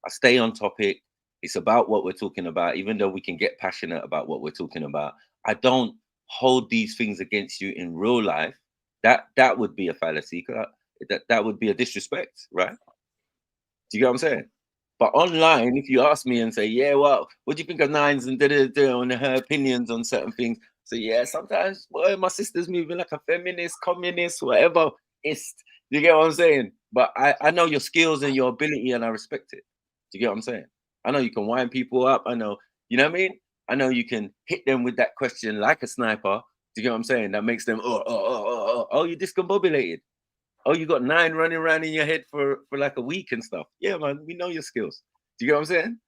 I stay on topic. It's about what we're talking about, even though we can get passionate about what we're talking about. I don't hold these things against you in real life. That would be a fallacy. That would be a disrespect, right? Do you get what I'm saying? But online, if you ask me and say, yeah, well, what do you think of Nines and and her opinions on certain things? So yeah, sometimes, boy, my sister's moving like a feminist, communist, whatever. You get what I'm saying? But I know your skills and your ability, and I respect it. Do you get what I'm saying? I know you can wind people up. I know, you know what I mean? I know you can hit them with that question like a sniper. Do you get what I'm saying? That makes them, oh, you're discombobulated. Oh, you got 9 running around in your head for like a week and stuff. Yeah, man, we know your skills. Do you get what I'm saying?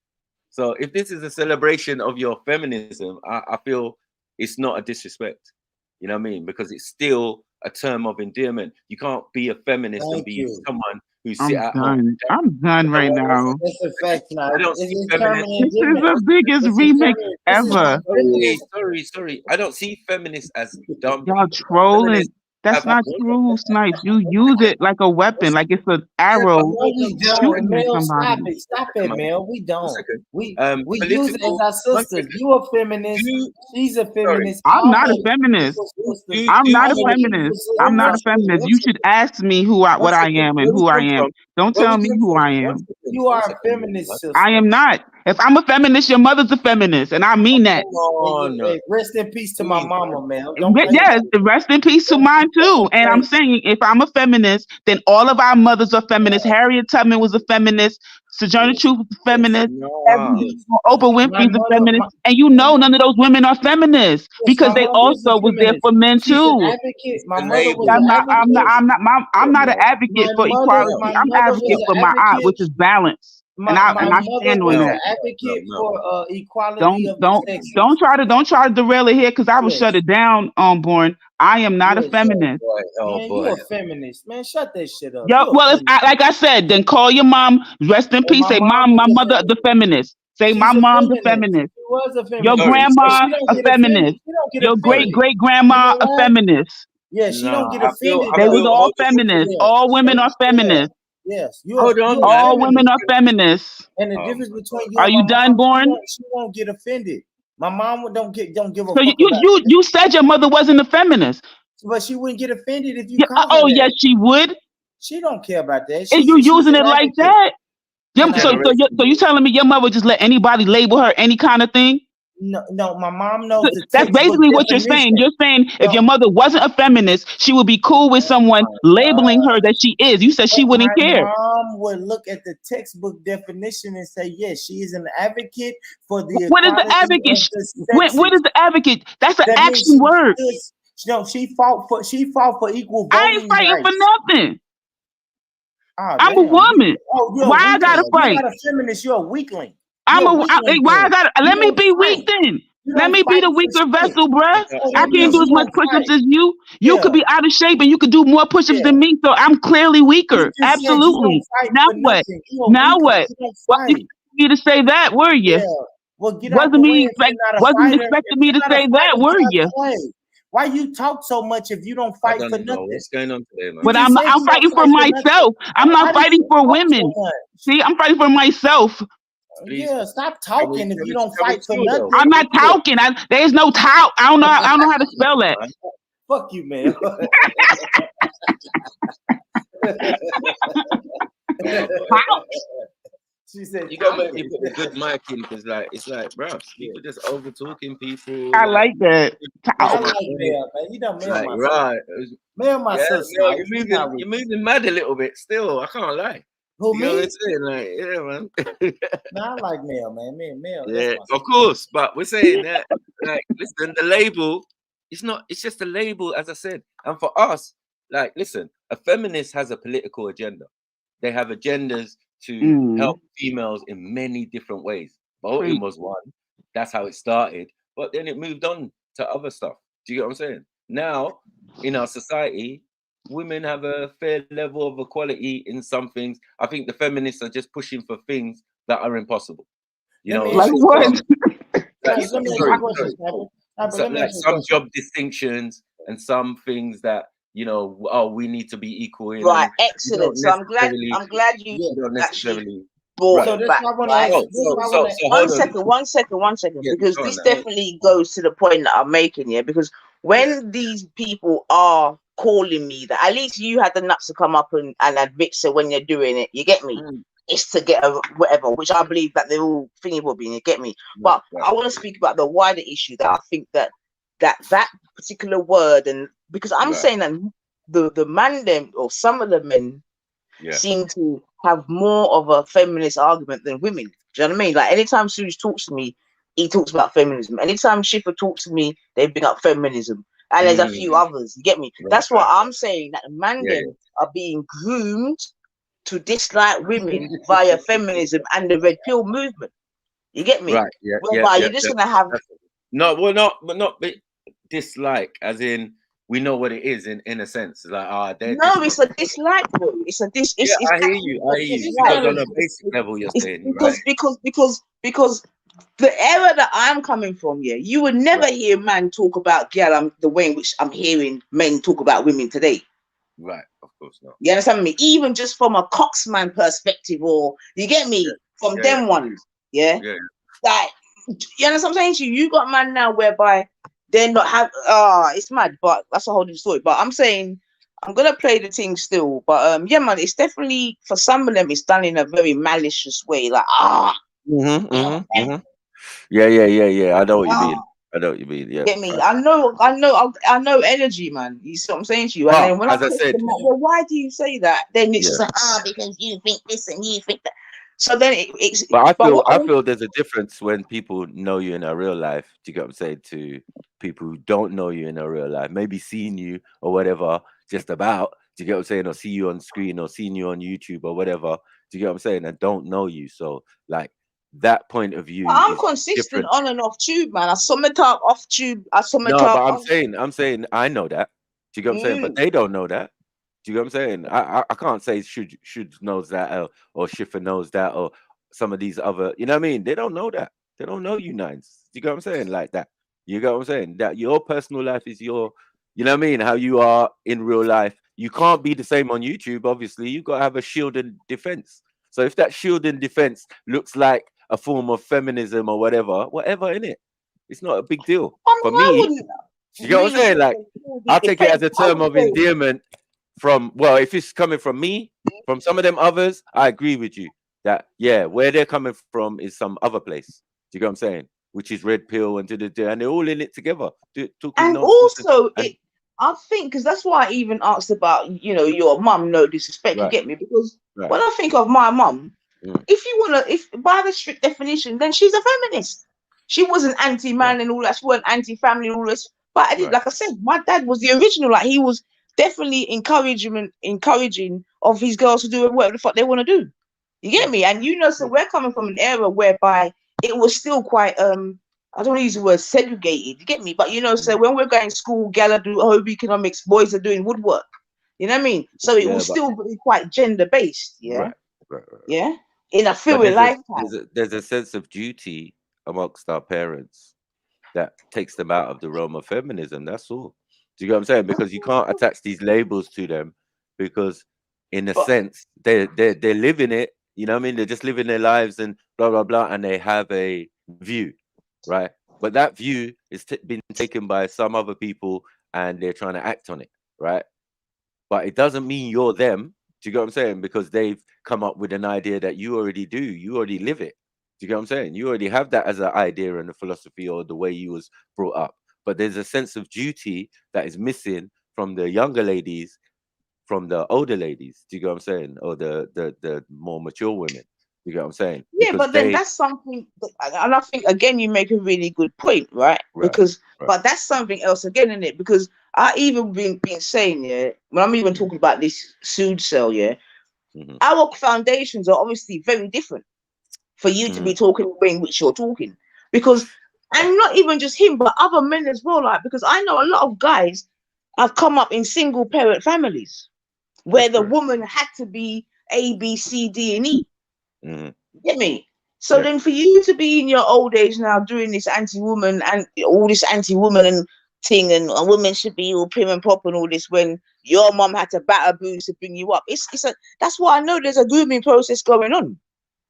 So if this is a celebration of your feminism, I feel it's not a disrespect. You know what I mean? Because it's still a term of endearment. You can't be a feminist and Thank be you. someone who sit I'm at home. done. I'm done right now. It's a fact now. I don't It's see a term of feminists. This is endearment. the biggest It's a remix term of, this is ever. feminist. Sorry. I don't see feminists as dumb Y'all people. trolling. Feminists That's have not true, Snipes. You use it like a weapon, like it's an arrow No, we don't. shooting at Mel, somebody. stop it, Mel. We One don't. second. We use it as Political. our One sisters. second. You a feminist. She's a Sorry. feminist. I'm All not a my feminist. beautiful sisters. I'm not a All my feminist. beautiful I'm not a sisters. feminist. You should ask me what I am and Where we who I come am. from? Don't Where we tell me come who from? I am. You are a feminist sister. I am not. If I'm a feminist, your mother's a feminist, and I mean that. Come on. Hey, rest in peace to my Please, mama, Mel. Don't play Yes, with me. rest in peace to mine too. And I'm saying, if I'm a feminist, then all of our mothers are feminists. Harriet Tubman was a feminist. Sojourner Truth was a feminist. No. Oprah Winfrey's a feminist. And you know none of those women are feminists because they also was there for men She's too. an advocate. My mother was I'm an not. advocate. I'm not an advocate for equality. I'm an advocate for my art, which is balance, and I stand on was that. an advocate for equality of the sexes. Don't try to derail it here because I will shut it down. Born. I am not a feminist. Man, you a feminist, man. Shut that shit up. Yo, well, like I said, then call your mom. Rest in peace. Say, mom, my mother, the feminist. Say, my mom, the feminist. She was a feminist. Your grandma, a feminist. Your great grandma, a feminist. Yeah, she don't get offended. They was all feminists. All women are feminists. Yes, all women are feminists. And the difference between you are and you my done, mom, Born? she won't get offended. My mom don't give a so fuck you said your mother wasn't a feminist, but she wouldn't get offended if you yeah, call her that. Yes, she would. She don't care about that. Is you using it like that? So you telling me your mother just let anybody label her any kind of thing? No, my mom knows the That's basically what you're saying. You're saying if your mother wasn't a feminist, she would be cool with someone labeling her that she is. You said she wouldn't care. My mom would look at the textbook definition and say, yes, she is an advocate for the what is the advocate? What is the advocate? That's an action word. No, she fought for equal voting. I ain't fighting for nothing. Oh, I'm a woman. Why I gotta fight? You're not a feminist. You're a weakling. Let me be weak then. Let me be the weaker vessel, bruh. I can't do as much push-ups as you. You could be out of shape and you could do more push-ups than me. So I'm clearly weaker. Absolutely. Now what? Now what? What you me to say that? Were you? Well, wasn't expecting me to say that? Were you? Why you talk so much if you don't I fight don't for know nothing? what's going on today, man. You But just said I'm you don't fighting for fight for nothing. myself. I'm Why not do fighting you for talk women. so much? See, I'm fighting for myself. Please. Yeah, stop Can we- talking if can you we- don't can we fight for chill, though? nothing. I'm not talking. There's no talk. I don't know how to spell that. Fuck you, man. She said, You gotta make me put a good mic in because, like, it's like, bro, people just over talking people. I like that. I Talk. like mail, man. You done mail Like, my right. mail my Yeah, sister. no, you're moving mad a little bit still. I can't lie. Who, You know what me? I'm saying? Like, yeah, man. No, I like mail, man. Mail. Yeah, That's my of course. But we're saying that, like, listen, the label, it's just a label, as I said. And for us, like, listen, a feminist has a political agenda. They have agendas to help females in many different ways. Voting was one. That's how it started. But then it moved on to other stuff. Do you get what I'm saying? Now, in our society, women have a fair level of equality in some things. I think the feminists are just pushing for things that are impossible. You know, Like what? Let me ask you a question, like some job distinctions and some things that, you know, oh, we need to be equal in. Right, excellent. So I'm glad you don't actually necessarily brought right. it back. Right? So one second, Yeah, because go on this now. definitely goes to the point that I'm making here. Because when these people are calling me that, at least you had the nuts to come up and admit, so when you're doing it, you get me? It's to get a whatever, which I believe that they're all thinking about being, you get me? But I want to speak about the wider issue that I think that particular word, and because I'm saying that the man them or some of the men seem to have more of a feminist argument than women. Do you know what I mean? Like anytime Suze talks to me, he talks about feminism. Anytime Schiffer talks to me, they bring up feminism. And there's a few others. You get me? That's what I'm saying. That the man them are being groomed to dislike women via feminism and the red pill movement. You get me? Right. Yeah. Whereby you're just gonna have not dislike, as in we know what it is in a sense. Like it's a dislike, bro. It's a I hear you. Because on a basic level, you're saying because the era that I'm coming from, you would never hear man talk about girl the way in which I'm hearing men talk about women today. Right, of course not. You understand me? Even just from a Coxman perspective, or you get me from them ones, Like, you understand what I'm saying to you? You got man now whereby they're not have it's mad, but that's a whole different story. But I'm saying I'm gonna play the thing still, but man, it's definitely for some of them it's done in a very malicious way, like Yeah. I know what you mean. Yeah. Get me? I know energy, man. You see what I'm saying to you? And then when as I said, well, why do you say that? Then it's just like because you think this and you think that. So then it's. But I feel there's a difference when people know you in a real life. Do you get what I'm saying? To people who don't know you in a real life, maybe seeing you or whatever, just about. Do you get what I'm saying? Or see you on screen or seeing you on YouTube or whatever. Do you get what I'm saying? And don't know you. So like that point of view. I'm consistent on and off tube, man. I summit up off tube. I summit no, up. but I'm saying I know that. Do you get what I'm saying? But they don't know that. Do you get what I'm saying? I can't say should knows that or Schiffer knows that or some of these other, you know what I mean? They don't know that. They don't know you nines. Do you get what I'm saying? Like that. You get what I'm saying? That your personal life is your, you know what I mean? How you are in real life. You can't be the same on YouTube, obviously. You got to have a shield and defense. So if that shield and defense looks like a form of feminism or whatever in it, it's not a big deal. For me, you get what I'm saying? Like, I'll take it as a term of endearment from, well, if it's coming from me, from some of them others, I agree with you that, where they're coming from is some other place. Do you get what I'm saying? Which is red pill and and they're all in it together. And also, I think, because that's why I even asked about, your mum, no disrespect, you get me? Because when I think of my mum, if by the strict definition, then she's a feminist. She wasn't anti-man and all that. She wasn't anti-family and all this. But like I said, my dad was the original. Like he was definitely encouraging of his girls to do whatever the fuck they want to do. You get me? And so we're coming from an era whereby it was still quite I don't want to use the word segregated. You get me? But so when we're going to school, gala do home economics, boys are doing woodwork. You know what I mean? So it was still quite gender based. Yeah. Yeah. In a fluid lifetime. There's a sense of duty amongst our parents that takes them out of the realm of feminism. That's all. Do you get what I'm saying? Because you can't attach these labels to them, because in a But sense they're living it. You know what I mean? They're just living their lives and blah blah blah, and they have a view, right? But that view is been taken by some other people, and they're trying to act on it, right? But it doesn't mean you're them. Do you get what I'm saying? Because they've come up with an idea that you already do. You already live it. Do you get what I'm saying? You already have that as an idea and a philosophy, or the way you was brought up. But there's a sense of duty that is missing from the younger ladies, from the older ladies. Do you get what I'm saying? Or the more mature women. You get what I'm saying? yeah, Because but then they that's something, and I think again you make a really good point, right? right, Because, right. but that's something else again, in it. Because I even been saying, yeah, when I'm even talking about this SUGEcel, yeah, Mm-hmm. our foundations are obviously very different for you to be talking the way in which you're talking. Because, and not even just him, but other men as well. Like, because I know a lot of guys have come up in single parent families where That's the correct. woman had to be A, B, C, D, and E. Mm-hmm. Get me? So Yeah. then for you to be in your old age now doing this anti-woman and all this anti-woman and thing, and a woman should be all prim and proper and all this, when your mom had to batter boots to bring you up. That's why I know there's a grooming process going on.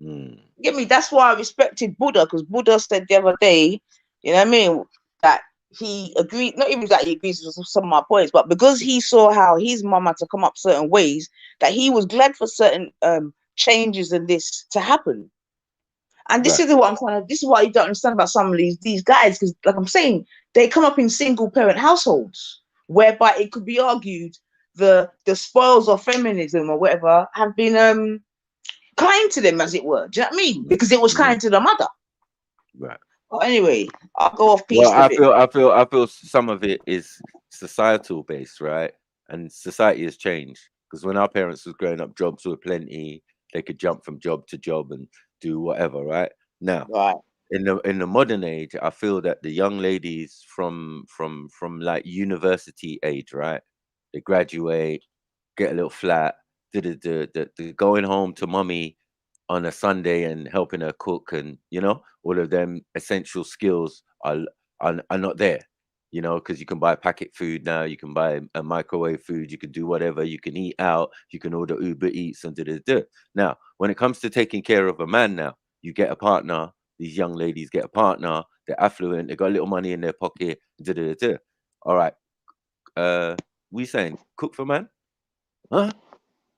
Mm. Get me? That's why I respected Buddha, because Buddha said the other day, you know what I mean, that he agreed, not even that he agrees with some of my points, but because he saw how his mum had to come up certain ways, that he was glad for certain changes in this to happen. And this Right. is what I'm trying to, this is what you don't understand about some of these guys, because like I'm saying, they come up in single parent households, whereby it could be argued the spoils of feminism or whatever have been kind to them, as it were. Do you know what I mean? Because it was kind to the mother. Right. But anyway, I'll go off piece Well, a bit. I feel some of it is societal based, right? And society has changed, because when our parents was growing up, jobs were plenty. They could jump from job to job and do whatever, right? Now, Right. in the modern age, I feel that the young ladies from like university age, right? They graduate, get a little flat, the going home to mummy on a Sunday and helping her cook, and all of them essential skills are not there. Because you can buy packet food now, you can buy a microwave food, you can do whatever, you can eat out, you can order Uber Eats and da. Now, when it comes to taking care of a man, now you get a partner. These young ladies get a partner. They're affluent. They got a little money in their pocket. Da. All right. We saying cook for man? Huh?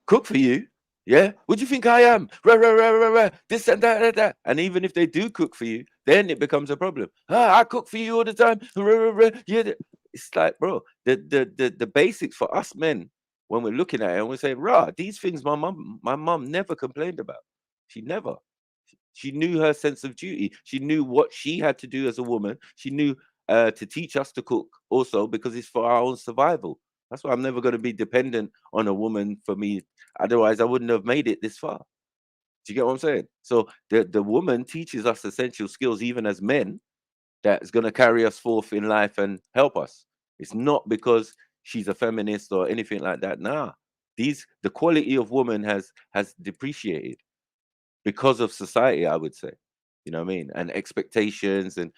Cook for you? Yeah. What do you think I am? Rah, rah, rah, rah, rah. This and that. And even if they do cook for you, then it becomes a problem. I cook for you all the time. Rah, rah, rah. Yeah. It's like, bro, the basics for us men, when we're looking at it and we're saying, rah, these things my mum never complained about. She never. She knew her sense of duty. She knew what she had to do as a woman. She knew to teach us to cook also, because it's for our own survival. That's why I'm never going to be dependent on a woman for me. Otherwise, I wouldn't have made it this far. Do you get what I'm saying? So the woman teaches us essential skills, even as men, that's going to carry us forth in life and help us. It's not because she's a feminist or anything like that. Nah, the quality of woman has depreciated because of society, I would say. You know what I mean? And expectations, and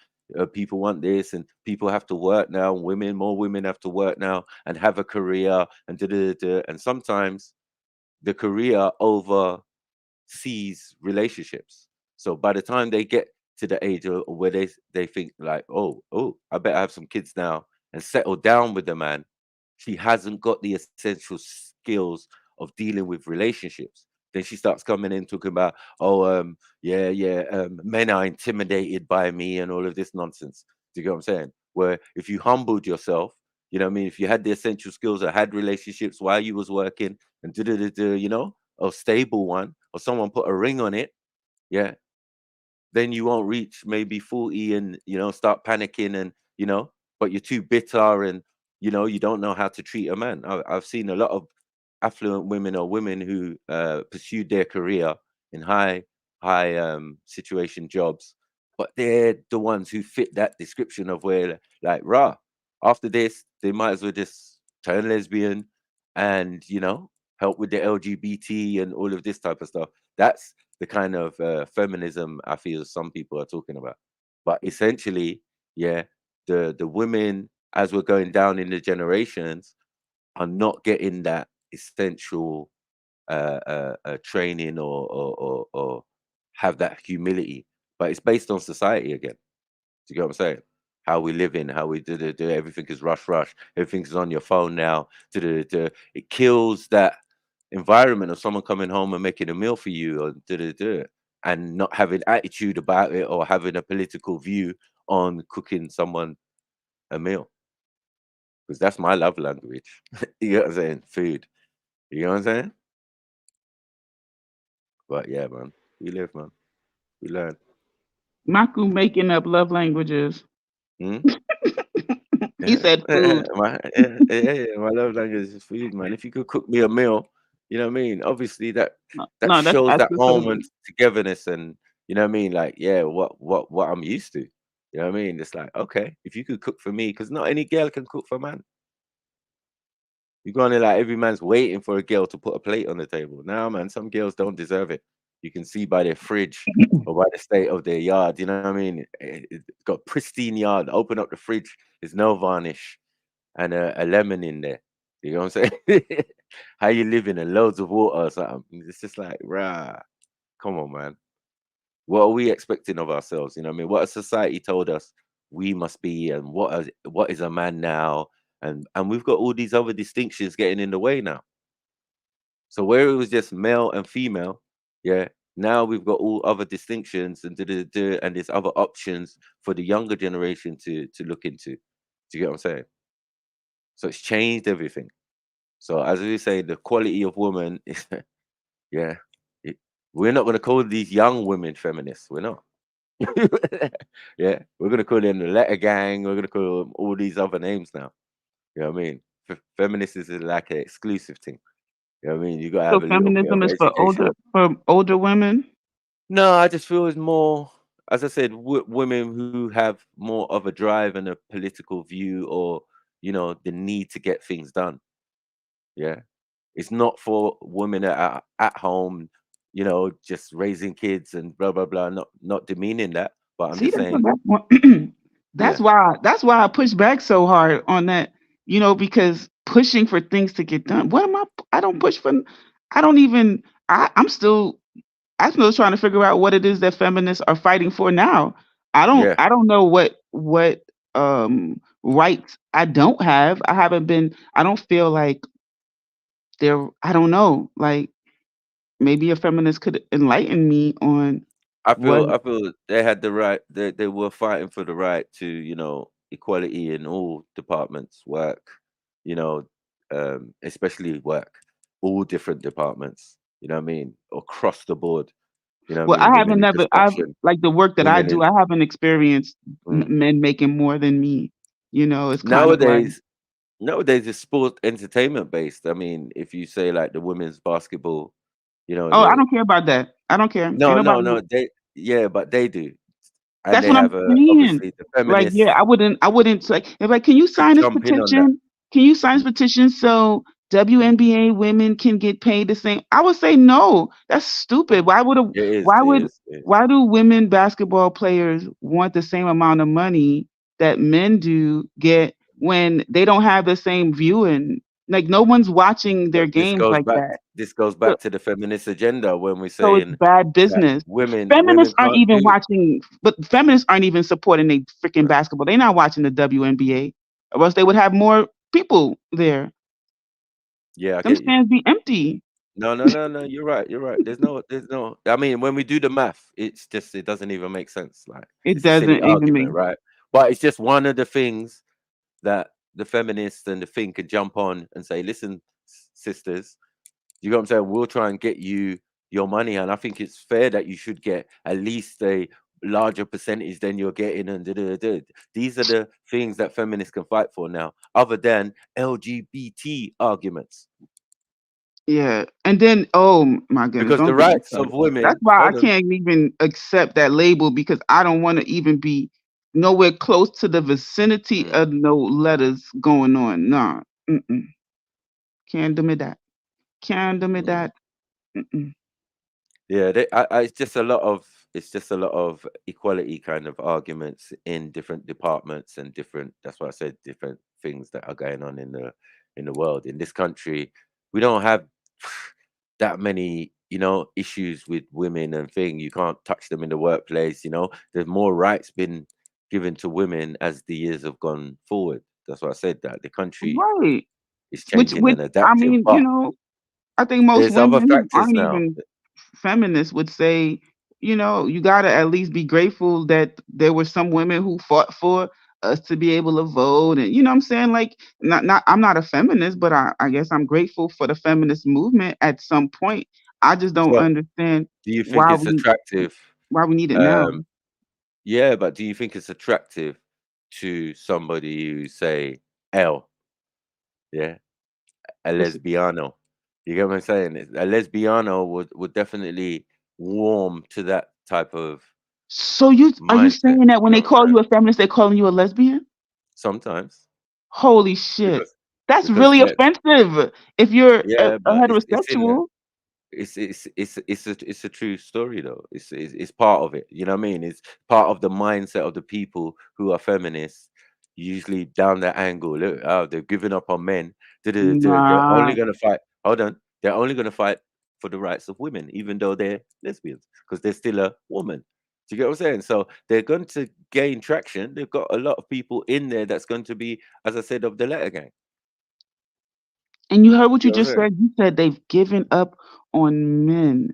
people want this, and people have to work now. More women have to work now and have a career, and da. And sometimes the career oversees relationships. So by the time they get to the age where they think like, oh, I better have some kids now and settle down with the man, she hasn't got the essential skills of dealing with relationships. Then she starts coming in talking about, men are intimidated by me and all of this nonsense. Do you get what I'm saying? Where if you humbled yourself, you know what I mean? If you had the essential skills or had relationships while you was working and a stable one, or someone put a ring on it, yeah, then you won't reach maybe 40 and start panicking, and but you're too bitter, and you don't know how to treat a man. I've seen a lot of affluent women, or women who pursued their career in high situation jobs, but they're the ones who fit that description of where, like, rah, after this they might as well just turn lesbian and help with the LGBT and all of this type of stuff. That's the kind of feminism I feel some people are talking about. But essentially, yeah, the women as we're going down in the generations, are not getting that essential training or have that humility. But it's based on society again. Do you get what I'm saying? How we live in, how we do everything is rush. Everything's on your phone now. It kills that environment of someone coming home and making a meal for you, or and not having attitude about it, or having a political view on cooking someone a meal. Because that's my love language. You know what I'm saying? Food. You know what I'm saying? But yeah, man, we live, man. We learn. Maku making up love languages. Hmm? He said food. My love language is food, man. If you could cook me a meal, you know what I mean? Obviously that No, that's shows that home specifically. and togetherness, and you know what I mean? Like, yeah, what I'm used to. You know what I mean? It's like, okay, if you could cook for me, because not any girl can cook for man. You go on there like every man's waiting for a girl to put a plate on the table. Now, man, some girls don't deserve it. You can see by their fridge or by the state of their yard. You know what I mean? It's got pristine yard. Open up the fridge, there's no varnish and a lemon in there. You know what I'm saying? How you living and loads of water or something. It's just like, rah, come on, man. What are we expecting of ourselves? You know what I mean? What has society told us we must be, and what is a man now? And we've got all these other distinctions getting in the way now. So where it was just male and female, yeah, now we've got all other distinctions and and there's other options for the younger generation to look into. Do you get what I'm saying? So it's changed everything. So as we say, the quality of woman is, yeah, we're not going to call these young women feminists. We're not. Yeah, we're going to call them the letter gang. We're going to call them all these other names now. You know what I mean? Feminist is like an exclusive thing. You know what I mean? You got to So have a little bit of feminism is education. for older women. No, I just feel it's more, as I said, women who have more of a drive and a political view, or the need to get things done. Yeah, it's not for women at home, just raising kids and blah blah blah. Not demeaning that, but I'm See, just that's saying, that's yeah, why I push back so hard on that. Because pushing for things to get done. What am I? I don't push for. I don't even. I'm still trying to figure out what it is that feminists are fighting for now. yeah. I don't know what rights I don't have. I haven't been. I don't feel like there. I don't know. Like maybe a feminist could enlighten me on what. I feel they had the right. They were fighting for the right to equality in all departments, work, especially work, all different departments. You know what I mean? Across the board. You know what Well, I I mean? Women haven't in never. I've construction, like the work that I women do. in I haven't experienced mm. men making more than me. It's kind of like. Nowadays it's sport entertainment based. I mean, if you say like the women's basketball, Oh, I the don't care about that. I don't care. Ain't no, no, nobody. no, but they do, and That's they what I'm have saying. obviously the Like, yeah, feminists I wouldn't like if like, can you could sign this jump in on that. petition? Can you sign this Mm, petition so mm. WNBA women can get paid the same? I would say no. That's stupid. It is, Why it would is, it is. why do women basketball players want the same amount of money that men do get when they don't have the same viewing? Like no one's watching their But games like that. this goes So, back to the feminist agenda when we're so it's saying bad that business. women Feminists aren't can't even do. watching, but feminists aren't even supporting the freaking basketball. They're not watching the WNBA, or else they would have more people there. Yeah, I Them get you. stands be empty. No, no, no, no. You're right. You're right. There's no. I mean, when we do the math, it doesn't even make sense. Like It it's a silly doesn't even make. argument, right? But it's just one of the things that the feminists and the thing could jump on and say, "Listen, sisters, you know what I'm saying? We'll try and get you your money, and I think it's fair that you should get at least a larger percentage than you're getting." And these are the things that feminists can fight for now, other than LGBT arguments. Yeah, and then oh my goodness, Because the don't get me rights of started. That's women, why I hold on. can't even accept that label because I don't want to even be nowhere close to the vicinity Mm, of no letters going on. Nah, can't do me that. Can't do me mm. that. Mm-mm. Yeah, it's just a lot of just a lot of equality kind of arguments in different departments and different. That's why I said different things that are going on in the world. In this country, we don't have that many, issues with women and thing. You can't touch them in the workplace. There's more rights been given to women as the years have gone forward. That's why I said that the country Right. is Which, changing and I adapting. mean, But I think most there's other women who factors aren't now. even feminists would say, you got to at least be grateful that there were some women who fought for us to be able to vote. And you know what I'm saying? Like, I'm not a feminist, but I guess I'm grateful for the feminist movement at some point. I just don't So, understand do you think it's attractive? why we need it now. Yeah, but do you think it's attractive to somebody who say L? Yeah, a lesbiano. You get what I'm saying? A lesbiano would definitely warm to that type of So are you saying that when they call you a feminist, they're calling you a lesbian? Sometimes. Holy shit. That's because really offensive if you're a but heterosexual. it's a true story though. It's part of it. You know what I mean? It's part of the mindset of the people who are feminists. Usually down that angle. Look, they're giving up on men. They're only gonna fight. Hold on. They're only gonna fight for the rights of women, even though they're lesbians, because they're still a woman. Do you get what I'm saying? So they're going to gain traction. They've got a lot of people in there that's going to be, as I said, of the letter gang. And you heard what you just said. You said they've given up on men.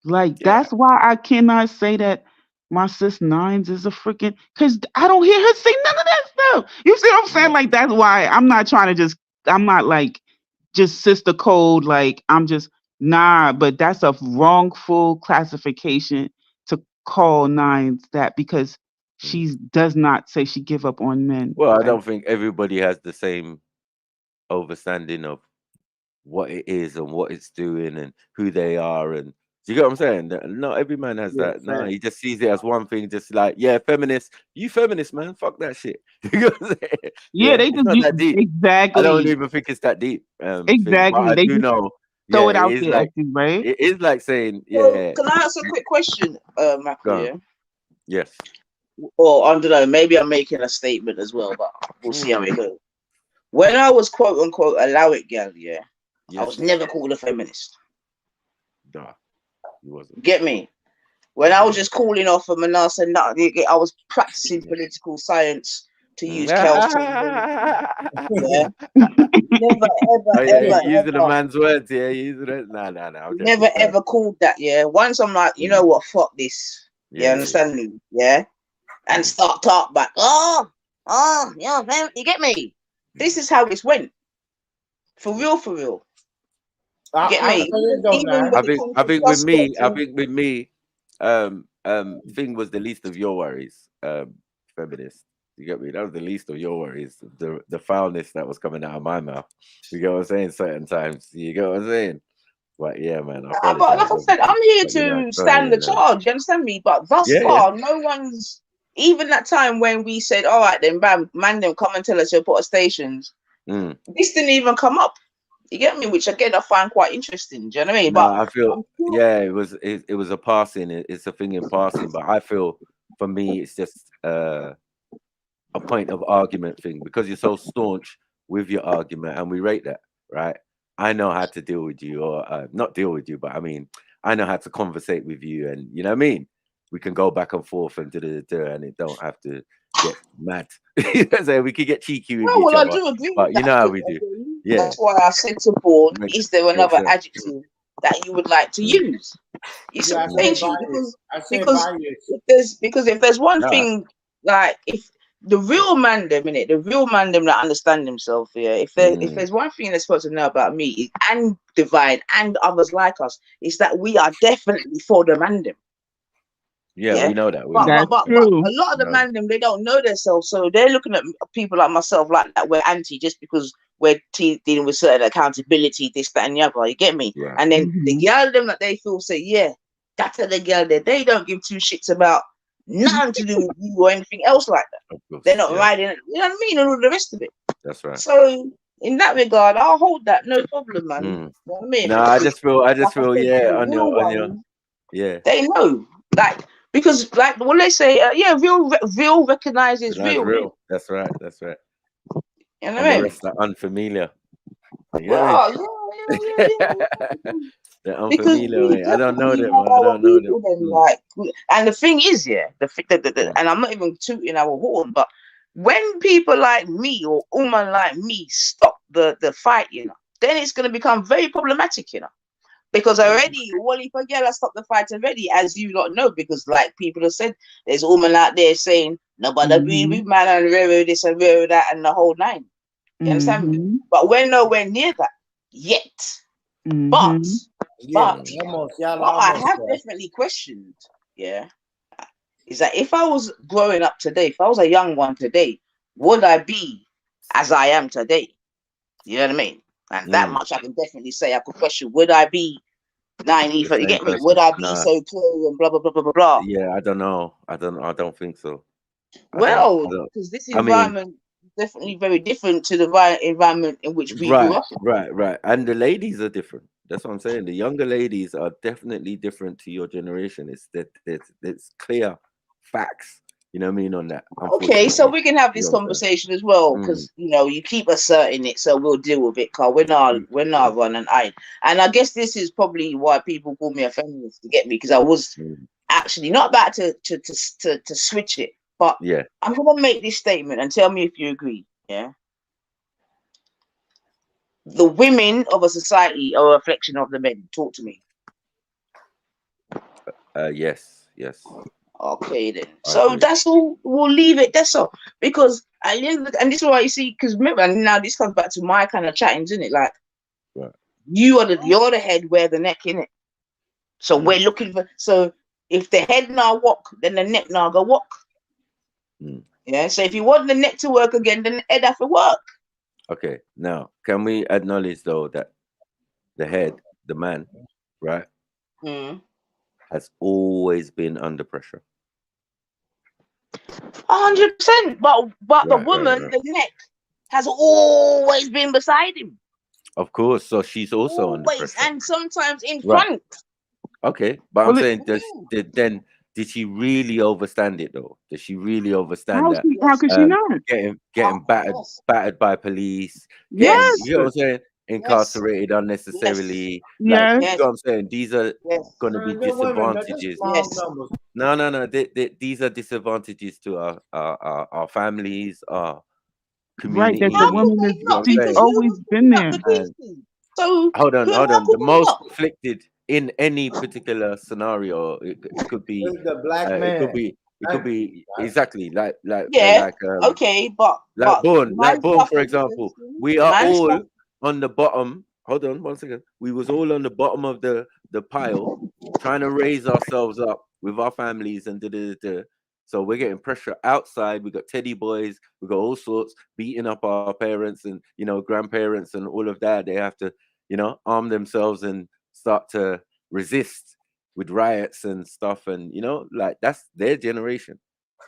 Like, that's why I cannot say that my sis Nines is a freaking, because I don't hear her say none of that stuff. You see what I'm saying? Like, that's why I'm not trying to I'm not like just sister code. Like, I'm just, but that's a wrongful classification to call Nines that, because she does not say she give up on men. Well, I don't think everybody has the same understanding of what it is and what it's doing and who they are, and do you get what I'm saying? Not every man has that. No, he just sees it as one thing, just like, feminist, you feminist, man, fuck that shit. You know what I'm saying? They it's just not that deep. Exactly. I don't even think it's that deep. Exactly. But I They do know. throw it out is there, like, right? it is like saying, Can I ask a quick question, Michael? Yeah. Yes. Or I don't know, maybe I'm making a statement as well, but we'll see how it goes. When I was quote unquote allow it girl, I was never called a feminist. Nah, you wasn't. Get me? When I was just calling off of Manasa, I was practicing political science to use Kel's never, ever, using a man's words, using it. No. Never ever called that, Once I'm like, you know what, fuck this. You understand me? Yeah. And start talk back. You get me? This is how this went. For real. You get me? I think with me, thing was the least of your worries, feminist. You get me? That was the least of your worries. The foulness that was coming out of my mouth. You get what I'm saying? Certain times. You get what I'm saying? But yeah, man. But like I said, I'm here to stand the charge. You understand me? But thus far, no one's, even that time when we said, all right, then, bam, man, them come and tell us your protestations. This didn't even come up. You get me? Which again, I find quite interesting. Do you know what I mean? No, I feel, it was a passing. It's a thing in passing. But I feel, for me, it's just a point of argument thing, because you're so staunch with your argument, and we rate that, right? I know how to deal with you, or not deal with you, but I mean, I know how to conversate with you, and you know what I mean? We can go back and forth and and it don't have to get mad. So we could get cheeky with each other. I do agree, but you know how we do. Yeah. That's why I said to Bourne, is there another adjective that you would like to use? It's because if there's one thing, like, if the real man them that understand themselves, if there's one thing they're supposed to know about me and Divine and others like us, is that we are definitely for the man them. Yeah, we know that. But a lot of the man them, they don't know themselves, so they're looking at people like myself like that. We're anti just because we're dealing with certain accountability, this, that, and the other. You get me? Yeah. And then the girl them that they feel say, that's the girl there. They don't give two shits about nothing to do with you or anything else like that. Course, they're not riding it. You know what I mean? And all the rest of it. That's right. So in that regard, I'll hold that, no problem, man. You know what I mean? No, I just feel, on your, they know, like, Because like what they say, real recognizes That's real. real. That's right. That's right. You know And what I the mean? rest are unfamiliar. You know Well, what I mean? They're because unfamiliar, we mate. I don't know definitely them. want I our don't know them. people then, like, and the thing is, Yeah. and I'm not even tooting our horn, but when people like me or women like me stop the fight, you know, then it's going to become very problematic, you know, because already, well, if a girl has stopped the fight already, as you not know, because like people have said, there's a woman out there saying nobody agree with man and rare this and rare that and the whole nine. You understand me? But we're nowhere near that yet. But Yeah, almost. Y'all what I almost have there. definitely questioned, is that if I was growing up today, if I was a young one today, would I be as I am today? You know what I mean? And that much I can definitely say. I could question, would I be naive? The You same get me? person. Would I be Nah. so clear and blah blah blah blah blah blah? Yeah, I don't know. I don't think so. Well, because this I mean, environment is definitely very different to the environment in which we grew up. right. And the ladies are different. That's what I'm saying. The younger ladies are definitely different to your generation. It's clear facts. You know what I mean on that. Okay, so we can have this You know what I'm conversation as well, because you know you keep asserting it, so we'll deal with it. Cause we're not running. And I guess this is probably why people call me a feminist, to get me, because I was actually not about to switch it, but I'm gonna make this statement and tell me if you agree. Yeah, the women of a society are a reflection of the men. Talk to me. Yes. Okay then. So that's all. We'll leave it. That's all. Because at the end of and this is why you see. Because remember, and now this comes back to my kind of chatting, isn't it? Like you're the head, we're the neck, in it. So we're looking for. So if the head now walk, then the neck now go walk. Yeah. So if you want the neck to work again, then the head have to work. Okay. Now, can we acknowledge though that the head, the man, right, has always been under pressure? 100%. But the woman, the neck, has always been beside him. Of course. So she's also under pressure. And sometimes in front. Okay, but I'm saying, then did she really overstand it though? Does she really overstand that? How could she not? Getting battered by police, you know what I'm saying? Incarcerated unnecessarily. Like, you know what I'm saying? These are going to be disadvantages. No. These are disadvantages to our families, our community. Right, that the woman she's always been there. So hold on. The most conflicted in any particular scenario, it could be the black man. It could be exactly like Born, for example. We are all on the bottom. Hold on 1 second. We was all on the bottom of the pile, trying to raise ourselves up with our families and So we're getting pressure outside. We got teddy boys. We got all sorts beating up our parents and grandparents and all of that. They have to arm themselves and start to resist with riots and stuff, and like that's their generation.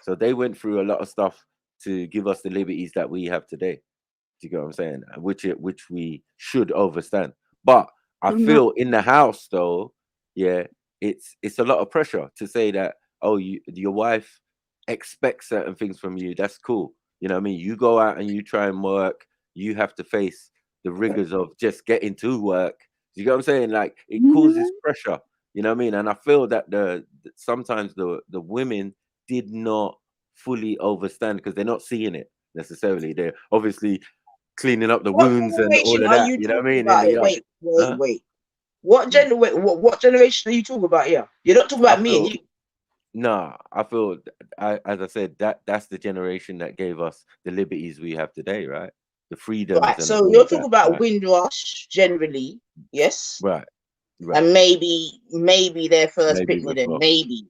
So they went through a lot of stuff to give us the liberties that we have today. Do you get what I'm saying? Which we should overstand. But I feel in the house though, it's a lot of pressure to say that, oh, your wife expects certain things from you. That's cool. You know what I mean? You go out and you try and work, you have to face the rigors of just getting to work. You get what I'm saying? Like it causes pressure. You know what I mean? And I feel that sometimes the women did not fully understand because they're not seeing it necessarily. They're obviously cleaning up the wounds and all of that. You know what I mean? Wait. What generation are you talking about here? You're not talking about me and you. No, I feel, as I said, that's the generation that gave us the liberties we have today, right? The freedoms. Right. So you're talking about Windrush generally, yes? Right. And maybe their first picnic, then maybe.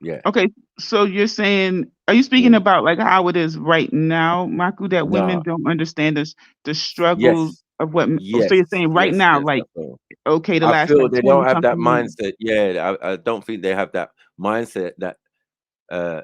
Yeah. Okay, so you're saying, are you speaking about like how it is right now, Maku, that women don't understand the struggles of what? So you're saying right now, like, okay, the last. I feel they don't have that mindset. Yeah, I don't think they have that mindset that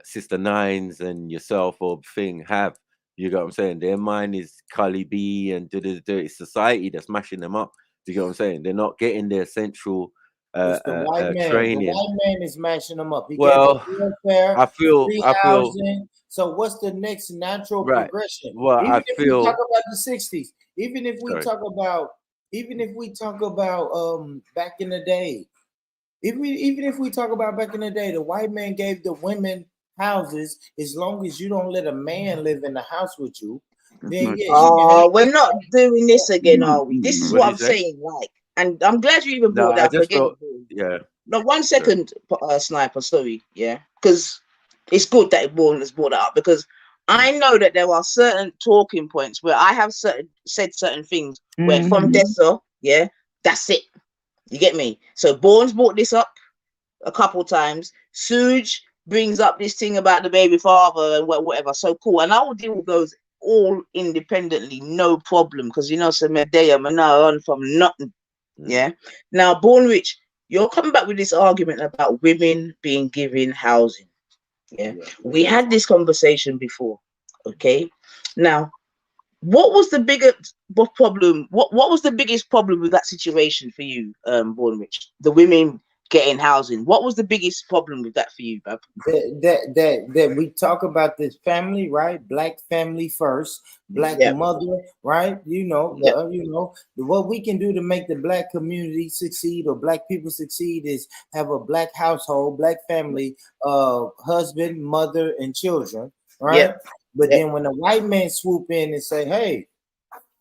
Sister Nines and yourself or thing have. You get what I'm saying? Their mind is Carly B and it's society that's mashing them up. Do you get what I'm saying? They're not getting their essential It's the white man. training. The white man is mashing them up. He Well, gave them welfare, I feel free housing. So what's the next natural right. progression? Well, Even I if we feel talk about the 60s, even if we sorry. talk about back in the day, even if we talk about back in the day, the white man gave the women houses as long as you don't let a man live in the house with you. Then yes, you can have. We're not doing this again, are we? This is What do what you I'm say? saying. Like, and I'm glad you even No, brought I that up just again. thought, yeah. No, 1 Sorry. second, Sniper. Sorry, yeah, because it's good that Born has brought that up, because I know that there are certain talking points where I have said certain things where from Dessa, yeah, that's it. You get me? So Bourne's brought this up a couple times. Suge brings up this thing about the baby father and whatever. So cool, and I will deal with those all independently, no problem. Because you know, some day I'm now on from nothing. Yeah. Now, Born Rich, you're coming back with this argument about women being given housing. Yeah. We had this conversation before. Okay. Now, what was the biggest problem? What was the biggest problem with that situation for you, Born Rich? The women getting housing. What was the biggest problem with that for you, Bab? That we talk about this family, right? Black family first, black mother, right? You know, what we can do to make the black community succeed or black people succeed is have a black household, black family, husband, mother, and children, right? But then when the white man swoop in and say, hey,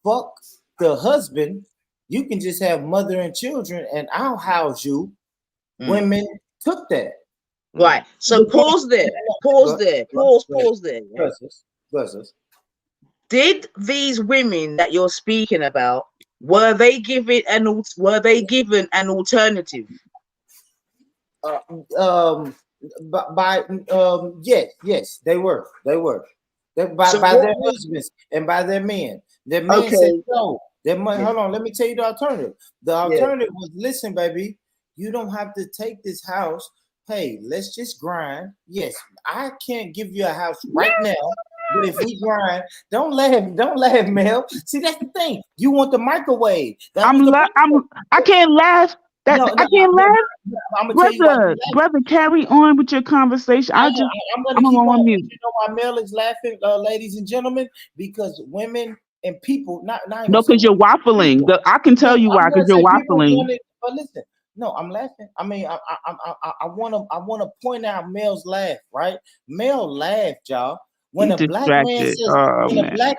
fuck the husband, you can just have mother and children and I'll house you. Women took that. Right. So pause there. Pause there. Pause there. Yeah? Did these women that you're speaking about, were they given an alternative? Yes, they were. By their husbands and by their men. Their men said no. Hold on, let me tell you the alternative. The alternative was, listen, baby, you don't have to take this house. Hey, let's just grind. Yes, I can't give you a house right now, but if we grind, don't laugh, Mel. See, that's the thing. You want the microwave. I can't laugh. I can't laugh. I'm gonna tell you why. Brother, carry on with your conversation. I'm gonna keep on mute. You know why Mel is laughing, ladies and gentlemen? Because women and people, not no, because you're waffling. I can tell you why, because you're waffling. But listen, no, I'm laughing. I mean, I wanna point out Mel's laugh, right? Mel laughed, y'all. When a black man says,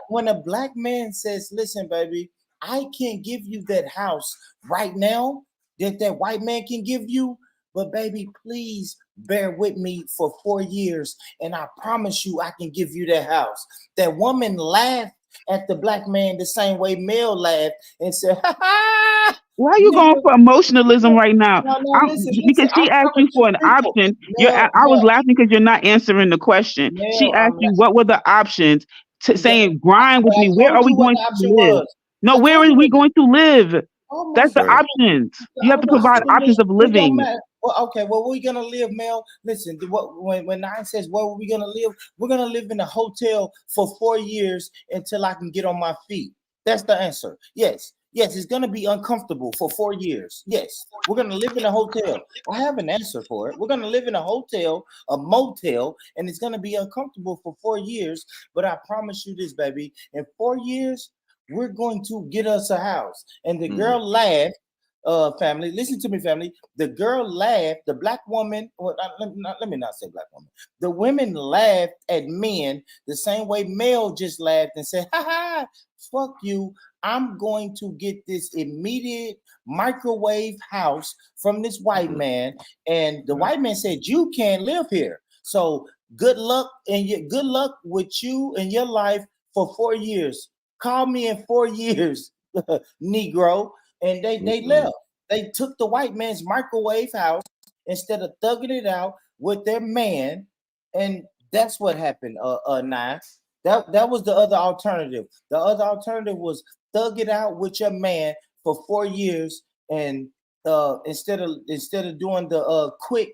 when a black man says, listen, baby, I can't give you that house right now that white man can give you, but baby, please bear with me for 4 years, and I promise you I can give you that house. That woman laughed at the black man the same way Mel laughed and said, ha ha. Why are you going for emotionalism right now? Listen, because she asked you for an option. I was laughing because you're not answering the question. She asked you what were the options, saying grind with me. Where are we going to live? No, where are we going to live? That's the options. You have to provide options of living. Well, okay, well, we're gonna live, Mel. Listen, when Nine says, where are we gonna live? We're gonna live in a hotel for 4 years until I can get on my feet. That's the answer. Yes, it's gonna be uncomfortable for 4 years. Yes, we're gonna live in a hotel. I have an answer for it. We're gonna live in a hotel, a motel, and it's gonna be uncomfortable for 4 years. But I promise you this, baby, in 4 years, we're going to get us a house. And the girl laughed. Family, listen to me, family. The girl laughed. The black woman, let me not say black woman. The women laughed at men the same way Mel just laughed and said, ha ha, fuck you. I'm going to get this immediate microwave house from this white man. And the white man said, you can't live here. So good luck with you and your life for 4 years. Call me in 4 years, Negro. And they left. They took the white man's microwave house instead of thugging it out with their man. And that's what happened, Nine. That was the other alternative. The other alternative was thug it out with your man for 4 years, and instead of doing the quick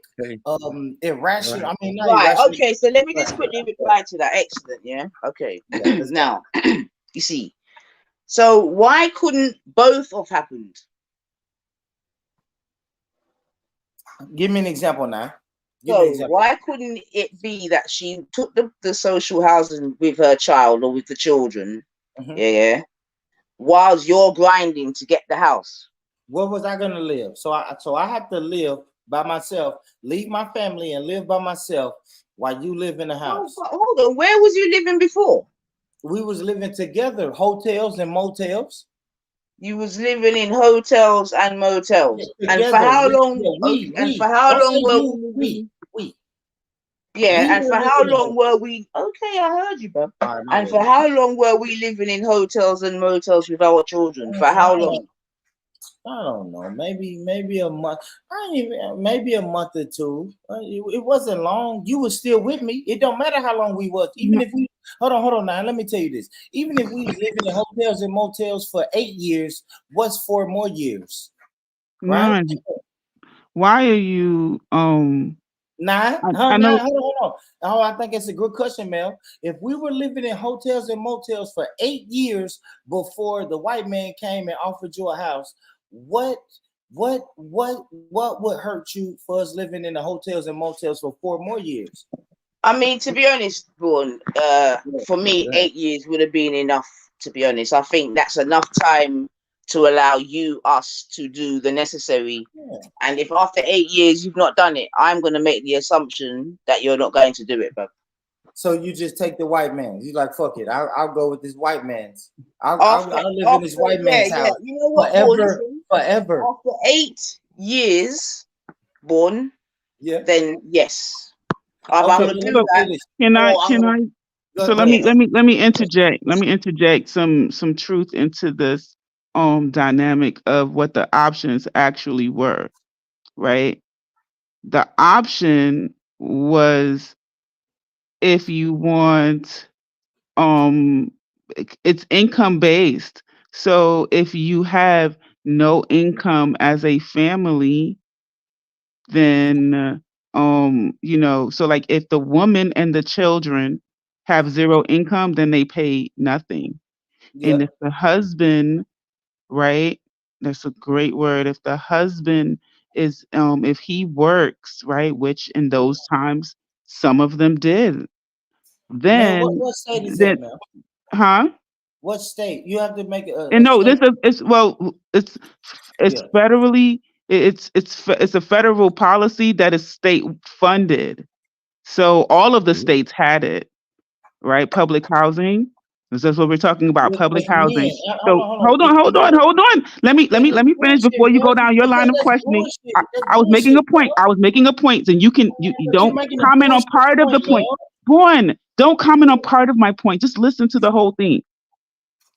irrational. I mean, not irrational. Okay, so let me just quickly reply to that. Excellent, yeah. Okay. Now, you see, so why couldn't both have happened? Give me an example now. Give me an So example. why couldn't it be that she took the social housing with her child or with the children, yeah, whilst you're grinding to get the house? Where was I gonna live? So I have to live by myself, leave my family and live by myself while you live in the house. Hold on, where was you living before? We was living together, hotels and motels. You was living in hotels and motels. Yeah, and for how long? we. And for how Don't long say were you, we. Yeah, We and were for how living in long were we? Okay, I heard you, bro. All right, And for how long were we living in hotels and motels with our children? For how long? I don't know. Maybe a month. Maybe a month or two. It wasn't long. You were still with me. It don't matter how long we was. Even if we hold on now. Let me tell you this. Even if we was living in hotels and motels for 8 years, what's 4 more years? Right? None. Why are you 9? I know. Hold on. Oh, I think it's a good question, Mel. If we were living in hotels and motels for 8 years before the white man came and offered you a house, what would hurt you for us living in the hotels and motels for 4 more years? I mean, to be honest, Braun, for me, 8 years would have been enough. To be honest, I think that's enough time to allow us to do the necessary. And if after 8 years you've not done it, I'm going to make the assumption that you're not going to do it, bro. So you just take the white man. You like, fuck it. I'll go with this white man's. I'll live in this white man's house. You know what, forever. After 8 years, Born. Yeah. Then yes, Okay, I'm gonna do that. Can I? So let me interject. Let me interject some truth into this dynamic of what the options actually were. Right. The option was, if you want, it's income based. So if you have no income as a family, then so like if the woman and the children have zero income, then they pay nothing. And if the husband, right, that's a great word, if the husband is if he works, right, which in those times some of them did, Man, then what state is that, man? Huh? What state? You have to make a And no, state. it's federally, it's a federal policy that is state funded. So all of the states had it, right? Public housing. This is what we're talking about, public housing. So hold on. Let me finish before you go down your line of questioning. I was making a point. And you don't comment on part of the point. Born, don't comment on part of my point. Just listen to the whole thing.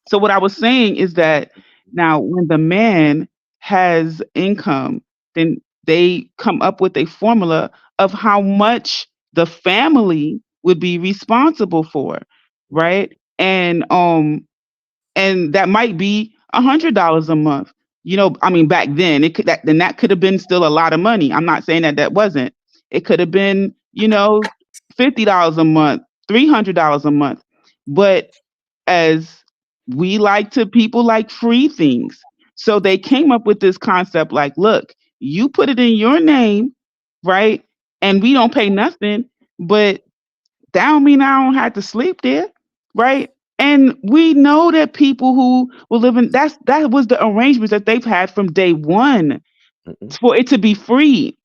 So what I was saying is that now when the man has income, then they come up with a formula of how much the family would be responsible for, right? And that might be $100 a month. I mean, back then that could have been still a lot of money. I'm not saying that wasn't. It could have been, $50 a month, $300 a month. But as people like free things. So they came up with this concept like, look, you put it in your name, right? And we don't pay nothing, but that don't mean I don't have to sleep there, right? And we know that people who were living, that was the arrangements that they've had from day one for it to be free.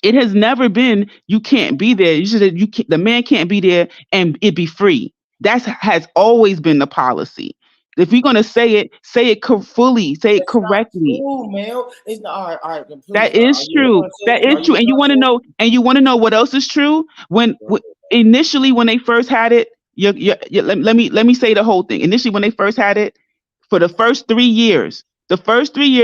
It has never been you can't be there. The man can't be there and it be free. That has always been the policy. If you're gonna say it fully, say it correctly. True, Mel. It's not all right. Please, that is true. That is true. And you want to know what else is true? Initially when they first had it, let me say the whole thing. Initially when they first had it, for the first 3 years,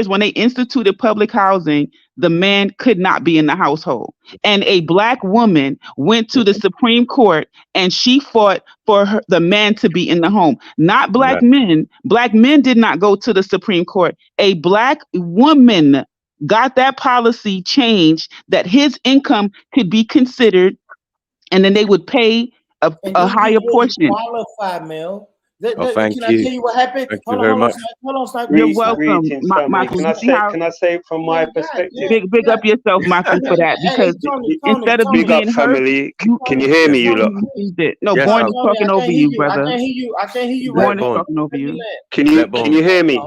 when they instituted public housing, the man could not be in the household. And a black woman went to the Supreme Court and she fought for the man to be in the home. Not black men. Black men did not go to the Supreme Court. A black woman got that policy changed that his income could be considered, and then they would pay a higher portion. Qualify, Mel. thank Can I you. tell you what happened? Thank you very much. Hold on, Sniper. You're Greetings, welcome, family. Michael. You see how Can I say from my perspective? big up yourself, Michael, for that, because instead of you Big up, being hurt, family. you Can you hear me, you lot? received it. No, Yes, Born sir. is talking over you, brother. I can't hear you Let right now. Born is Born. talking over you. Can Born. you hear me?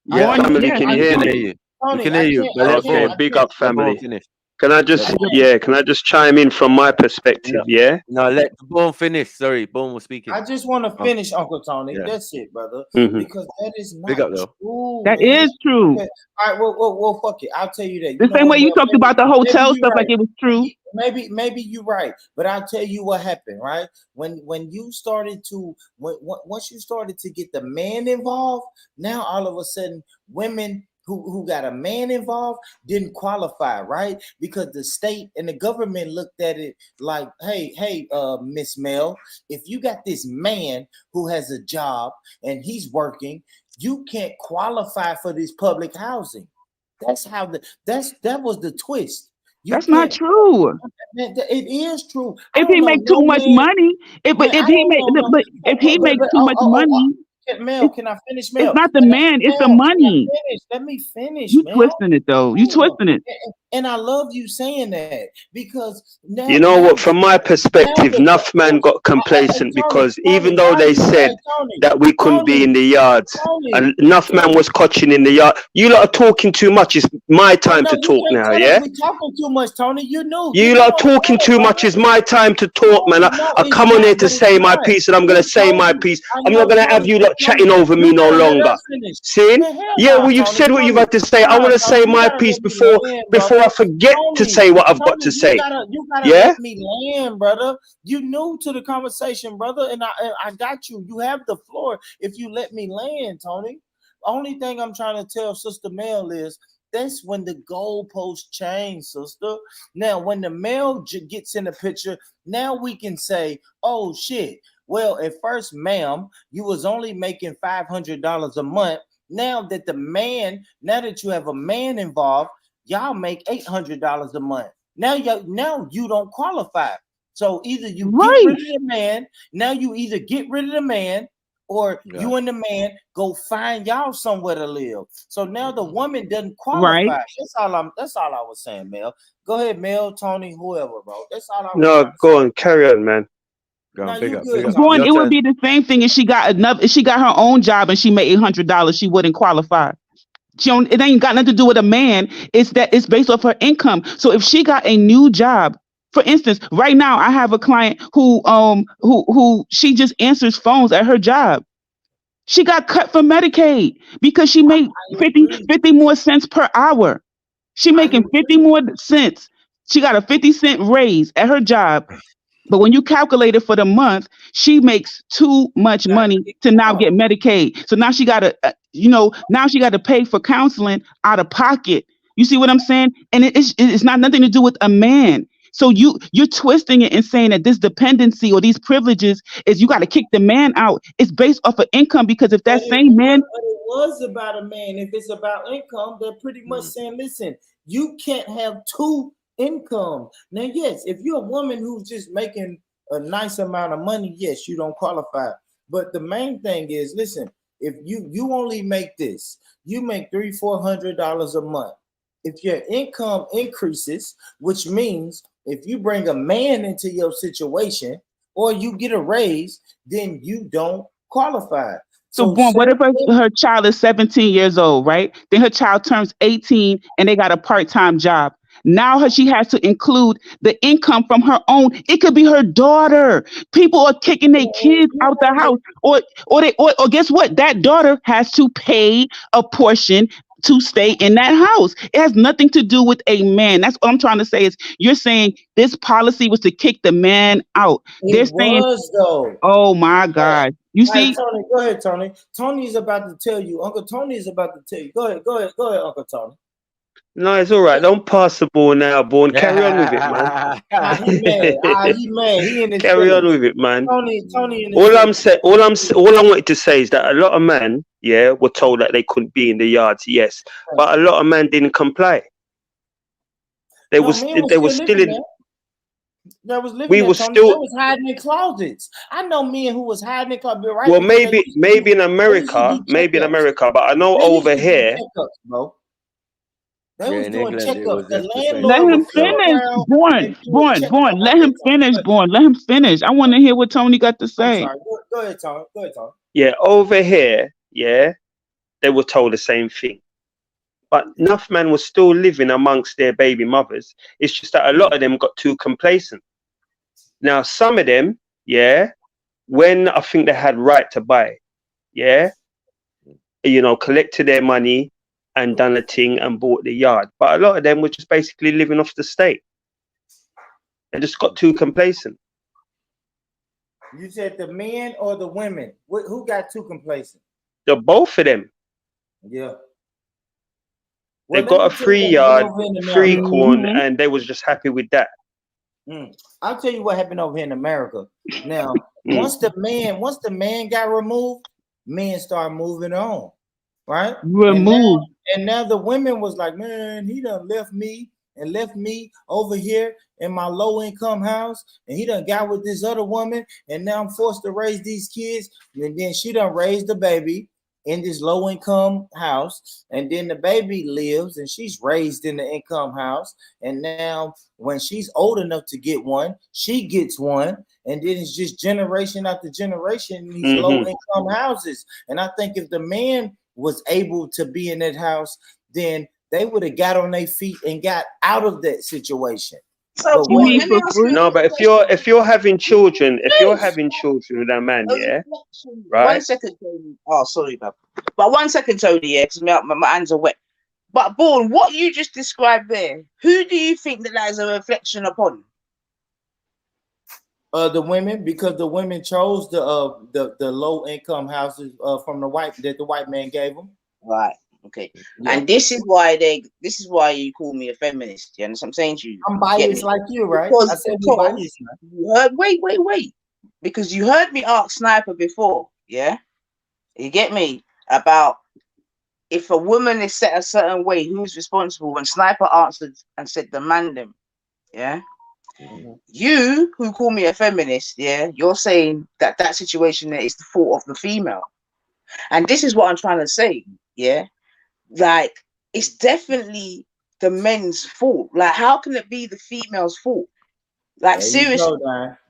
Yeah, Born, Family, yes, can you we hear can me? hear you. We can hear you. But let Okay, Born. big up, Let Born family. finish. Can I just chime in from my perspective, yeah? No, let Born finish. Sorry, Born was speaking. I just want to finish, Uncle Tony. Yeah. That's it, brother. Mhm. Because that is Big not up, though. true. that man. is true. Okay. All right, well, fuck it. I'll tell you that. The same way you talked about the hotel stuff like it was true. Maybe you're right, but I'll tell you what happened. Right when you started to once you started to get the man involved, now all of a sudden women who got a man involved didn't qualify, right? Because the state and the government looked at it like, hey, Miss Mel, if you got this man who has a job and he's working, you can't qualify for this public housing. That's how that was the twist. That's not true. It is true. If he make too much money, if he make too much money, Mel, can I finish, Mel? it's not the man, it's the money. Let me finish. You twisting it though. You twisting it. And I love you saying that because now You know what? From my perspective, enough man got complacent because even though they said that we couldn't be in the yards, and enough man was coaching in the yard. You lot are talking too much. It's my time to talk now, yeah? We're talking too much, Tony. You know. You lot are talking too much. It's my time to talk, man. I come on here to say my piece, and I'm gonna say my piece. I'm not gonna have you lot chatting over me no longer. See? Yeah, well, you've said what you've had to say. I want to say my piece before I forget to say what I've got to say. You gotta yeah? let me land, brother. You new to the conversation, brother, and I got you. You have the floor if you let me land, Tony. Only thing I'm trying to tell Sister Mel is that's when the goalposts change, sister. Now, when the male gets in the picture, now we can say, oh shit. Well, at first, ma'am, you was only making $500 a month. Now that you have a man involved, y'all make $800 a month. Now you don't qualify. So either you get rid of the man, now you either get rid of the man, or you and the man go find y'all somewhere to live. So now the woman doesn't qualify. Right. That's all I was saying, Mel. Go ahead, Mel, Tony, whoever, bro. That's all I was No, go on, carry on, man. Born, it would be the same thing if she got her own job and she made $800, she wouldn't qualify. It ain't got nothing to do with a man. It's based off her income. So if she got a new job, for instance, right now I have a client who she just answers phones at her job. She got cut from Medicaid because she made 50 more cents per hour. She making 50 more cents. She got a 50-cent raise at her job. But when you calculate it for the month, she makes too much money to now get Medicaid. So now she got to pay for counseling out of pocket. You see what I'm saying? And it's not nothing to do with a man. So you're twisting it and saying that this dependency or these privileges is you got to kick the man out. It's based off of income, because if that same man, but it was about a man. If it's about income, they're pretty much saying, listen, you can't have two income. Now, yes, if you're a woman who's just making a nice amount of money, yes, you don't qualify. But the main thing is, listen, if you only make this, you make $300-400 a month. If your income increases, which means if you bring a man into your situation or you get a raise, then you don't qualify. So Born, what if her child is 17 years old, right? Then her child turns 18 and they got a part-time job. Now she has to include the income from her own. It could be her daughter. People are kicking their kids out the house, or guess what? That daughter has to pay a portion to stay in that house. It has nothing to do with a man. That's what I'm trying to say. Is you're saying this policy was to kick the man out. It was though. Oh my God. You see? Tony, go ahead, Tony. Tony's about to tell you. Uncle Tony is about to tell you. Go ahead, Uncle Tony. No, it's all right. Don't pass the ball now, Born. Carry on with it, man. He mad. He in his Carry on with it, man. Tony. All I wanted to say is that a lot of men, were told that they couldn't be in the yards, yes, but a lot of men didn't comply. They were still in. That was living We there, were Tony. still. They was hiding in closets. I know men who was hiding in closets, right? Well, Because they maybe in used to America, do checkups. but I know They used over to do here. checkups, bro. They Yeah, was in doing England it checkups. was The just the same. Let landlord him would come So finish. around Born, and do a born, checkup. born. Let him finish. Born. Let him finish. I want to hear what Tony got to I'm say. sorry. Go ahead, Tony. Go ahead, Tony. Yeah, over here, yeah, they were told the same thing. But enough man was still living amongst their baby mothers. It's just that a lot of them got too complacent. Now, some of them, yeah, when I think they had right to buy, yeah, collected their money and done a thing and bought the yard. But a lot of them were just basically living off the state. They just got too complacent. You said the men or the women? Who got too complacent? The both of them. Yeah. They Well, got a free yard, free corn, and they was just happy with that. I'll tell you what happened over here in America. Now, once the man got removed, men start moving on, right? Removed. And now the women was like, man, he done left me over here in my low income house, and he done got with this other woman, and now I'm forced to raise these kids. And then she done raised the baby in this low income house, and then the baby lives and she's raised in the income house, and now when she's old enough to get one, she gets one, and then it's just generation after generation in these low income houses. And I think if the man was able to be in that house, then they would have got on their feet and got out of that situation. So But when, no, but if you're having children, with that man, yeah, right? 1 second, Tony. Oh, sorry, Bob. But 1 second, Tony, yeah, because my hands are wet. But Born, what you just described there, who do you think that is a reflection upon? The women, because the women chose the low income houses from the white man gave them. Right. Okay. Yeah. And this is why you call me a feminist. You understand what I'm saying to you? I'm biased like you, right? Because, I said we biased. You heard, wait. Because you heard me ask Sniper before, yeah? You get me? About if a woman is set a certain way, who's responsible? When Sniper answered and said the man them, yeah? You who call me a feminist, yeah, you're saying that situation there is the fault of the female. And this is what I'm trying to say, yeah? Like, it's definitely the men's fault. Like, how can it be the female's fault? Like, seriously.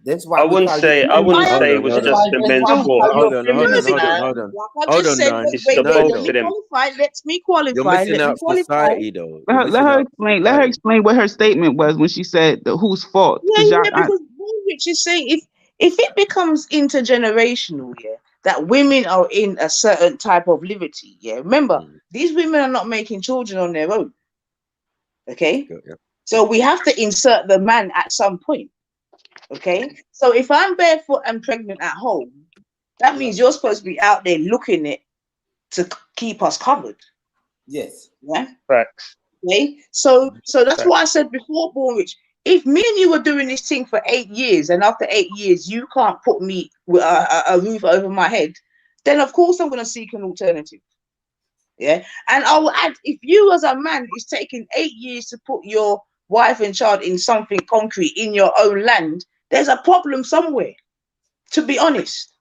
That's why I wouldn't say it was just the men's fault. Hold on. It's the both of them. Let me qualify. You're missing out society, though. Let her explain what her statement was when she said whose fault. Because Rich is saying if it becomes intergenerational, yeah, that women are in a certain type of liberty, yeah. Remember, these women are not making children on their own. Okay, so we have to insert the man at some point. Okay, so if I'm barefoot and pregnant at home, that means you're supposed to be out there looking it to keep us covered. Yes. Yeah. Facts. Okay. So that's what I said before, Borwich. If me and you were doing this thing for 8 years, and after 8 years you can't put me with a roof over my head, then of course I'm going to seek an alternative. Yeah. And I will add, if you as a man is taking 8 years to put your wife and child in something concrete in your own land, there's a problem somewhere, to be honest.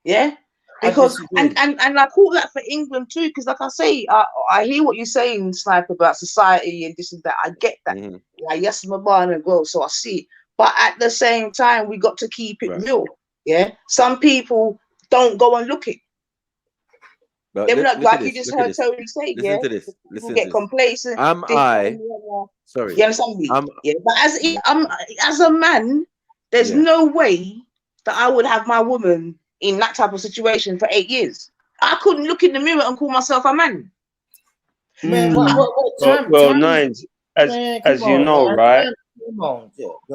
Yeah. Because and I call that for England too, because like I say, I hear what you're saying, Sniper, about society and this and that. I get that. Like, yes, I'm a man and girl, so I see. But at the same time, we got to keep it real. Yeah. Some people don't go and look it. They're not like you just heard Tony say, yeah. People get complacent. Sorry. You understand me? Yeah. But as a man, there's no way that I would have my woman in that type of situation for 8 years. I couldn't look in the mirror and call myself a man. Well, Nines, as you know, right?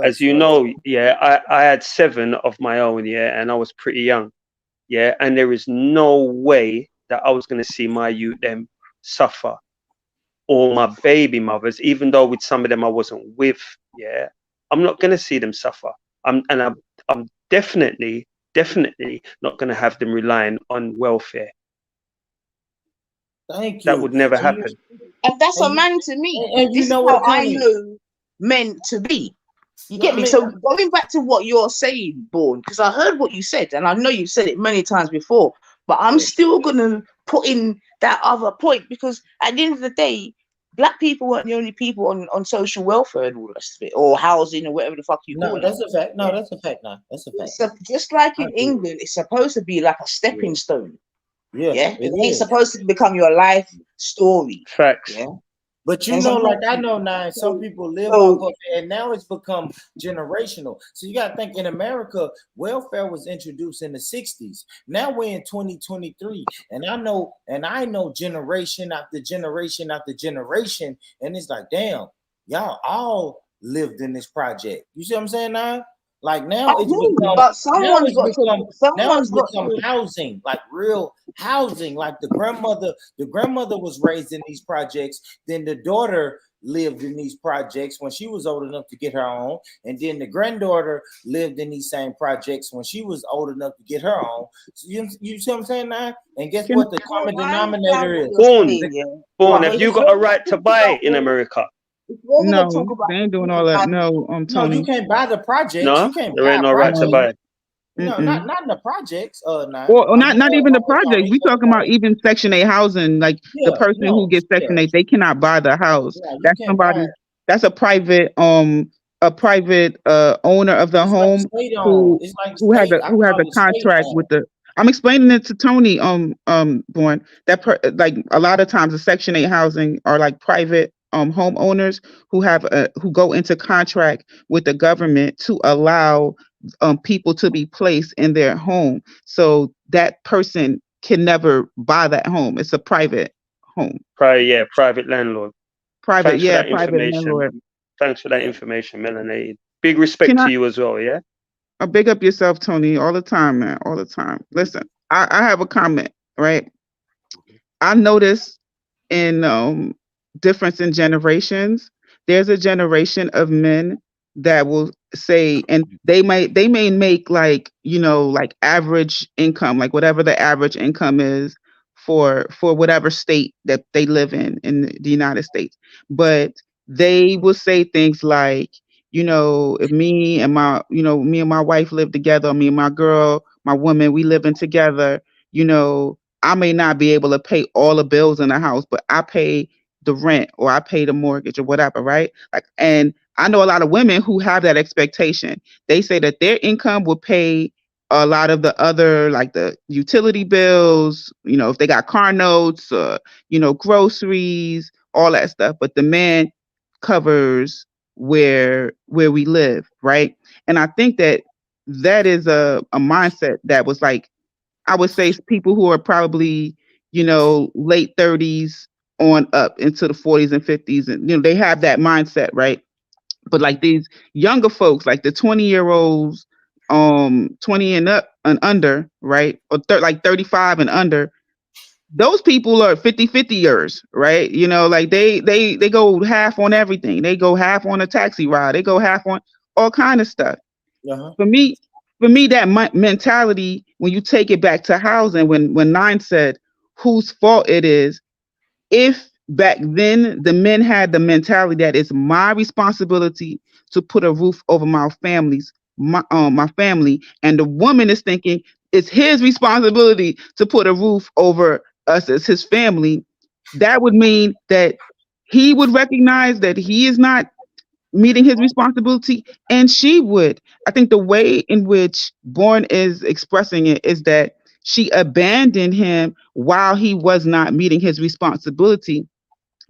As you know, yeah, I had 7 of my own, yeah, and I was pretty young, yeah, and there is no way that I was going to see my youth them suffer, or my baby mothers, even though with some of them I wasn't with, yeah, I'm not going to see them suffer. I'm definitely not going to have them relying on welfare. Thank you. That would never happen. And that's a man to me. And this is how I know men to be. You get me? So going back to what you're saying, Born, because I heard what you said, and I know you've said it many times before, but I'm still gonna put in that other point, because at the end of the day, black people weren't the only people on social welfare and all the rest of it, or housing or whatever the fuck you call it. That's a fact. No, that's a fact. Now that's a fact. So just like in England, it's supposed to be like a stepping stone. Yeah, it ain't supposed to become your life story. Facts. Yeah. But you know, like I know now, some people live off of it, and now it's become generational. So you got to think, in America, welfare was introduced in the 60s. Now we're in 2023, and I know generation after generation after generation, and it's like, damn, y'all all lived in this project. You see what I'm saying now? Like now it's become housing, like real housing. Like the grandmother was raised in these projects. Then the daughter lived in these projects when she was old enough to get her own, and then the granddaughter lived in these same projects when she was old enough to get her own. So you see what I'm saying now? And guess what the common denominator is? Born, have you got a right to buy it in America? No, they ain't doing all that. No, Tony. No, you can't buy the projects. No, you can't there ain't no right to buy it. No, not in the projects. Well, not even the projects. We talking about even Section 8 housing. Like the person who gets Section 8, they cannot buy the house. That's somebody. That's a private owner of the home who has a contract with the. I'm explaining it to Tony. Born like a lot of times the Section 8 housing are like private homeowners who go into contract with the government to allow people to be placed in their home. So that person can never buy that home. It's a private home. Private landlord. Private landlord. Thanks for that information, Melanated. Big respect to you as well, yeah? Big up yourself, Tony, all the time, man, all the time. Listen, I have a comment, right? I noticed in difference in generations, there's a generation of men that will say, and they may make like, like average income, like whatever the average income is for whatever state that they live in the United States. But they will say things like, if me and my wife live together, me and my woman, we living together, I may not be able to pay all the bills in the house, but I pay the rent or I pay the mortgage or whatever, right? Like, and I know a lot of women who have that expectation. They say that their income will pay a lot of the other, like the utility bills, if they got car notes, groceries, all that stuff. But the man covers where we live, right? And I think that is a mindset that was like, I would say people who are probably, late 30s on up into the 40s and 50s. And, they have that mindset, right? But like these younger folks, like the 20-year-olds, 20 and up and under, right? Or like 35 and under, those people are 50-50 years, right? Like they go half on everything. They go half on a taxi ride. They go half on all kind of stuff. For me, that mentality, when you take it back to housing, when Nine said whose fault it is, if back then the men had the mentality that it's my responsibility to put a roof over my family, and the woman is thinking it's his responsibility to put a roof over us as his family, that would mean that he would recognize that he is not meeting his responsibility, and she would. I think the way in which Born is expressing it is that she abandoned him while he was not meeting his responsibility.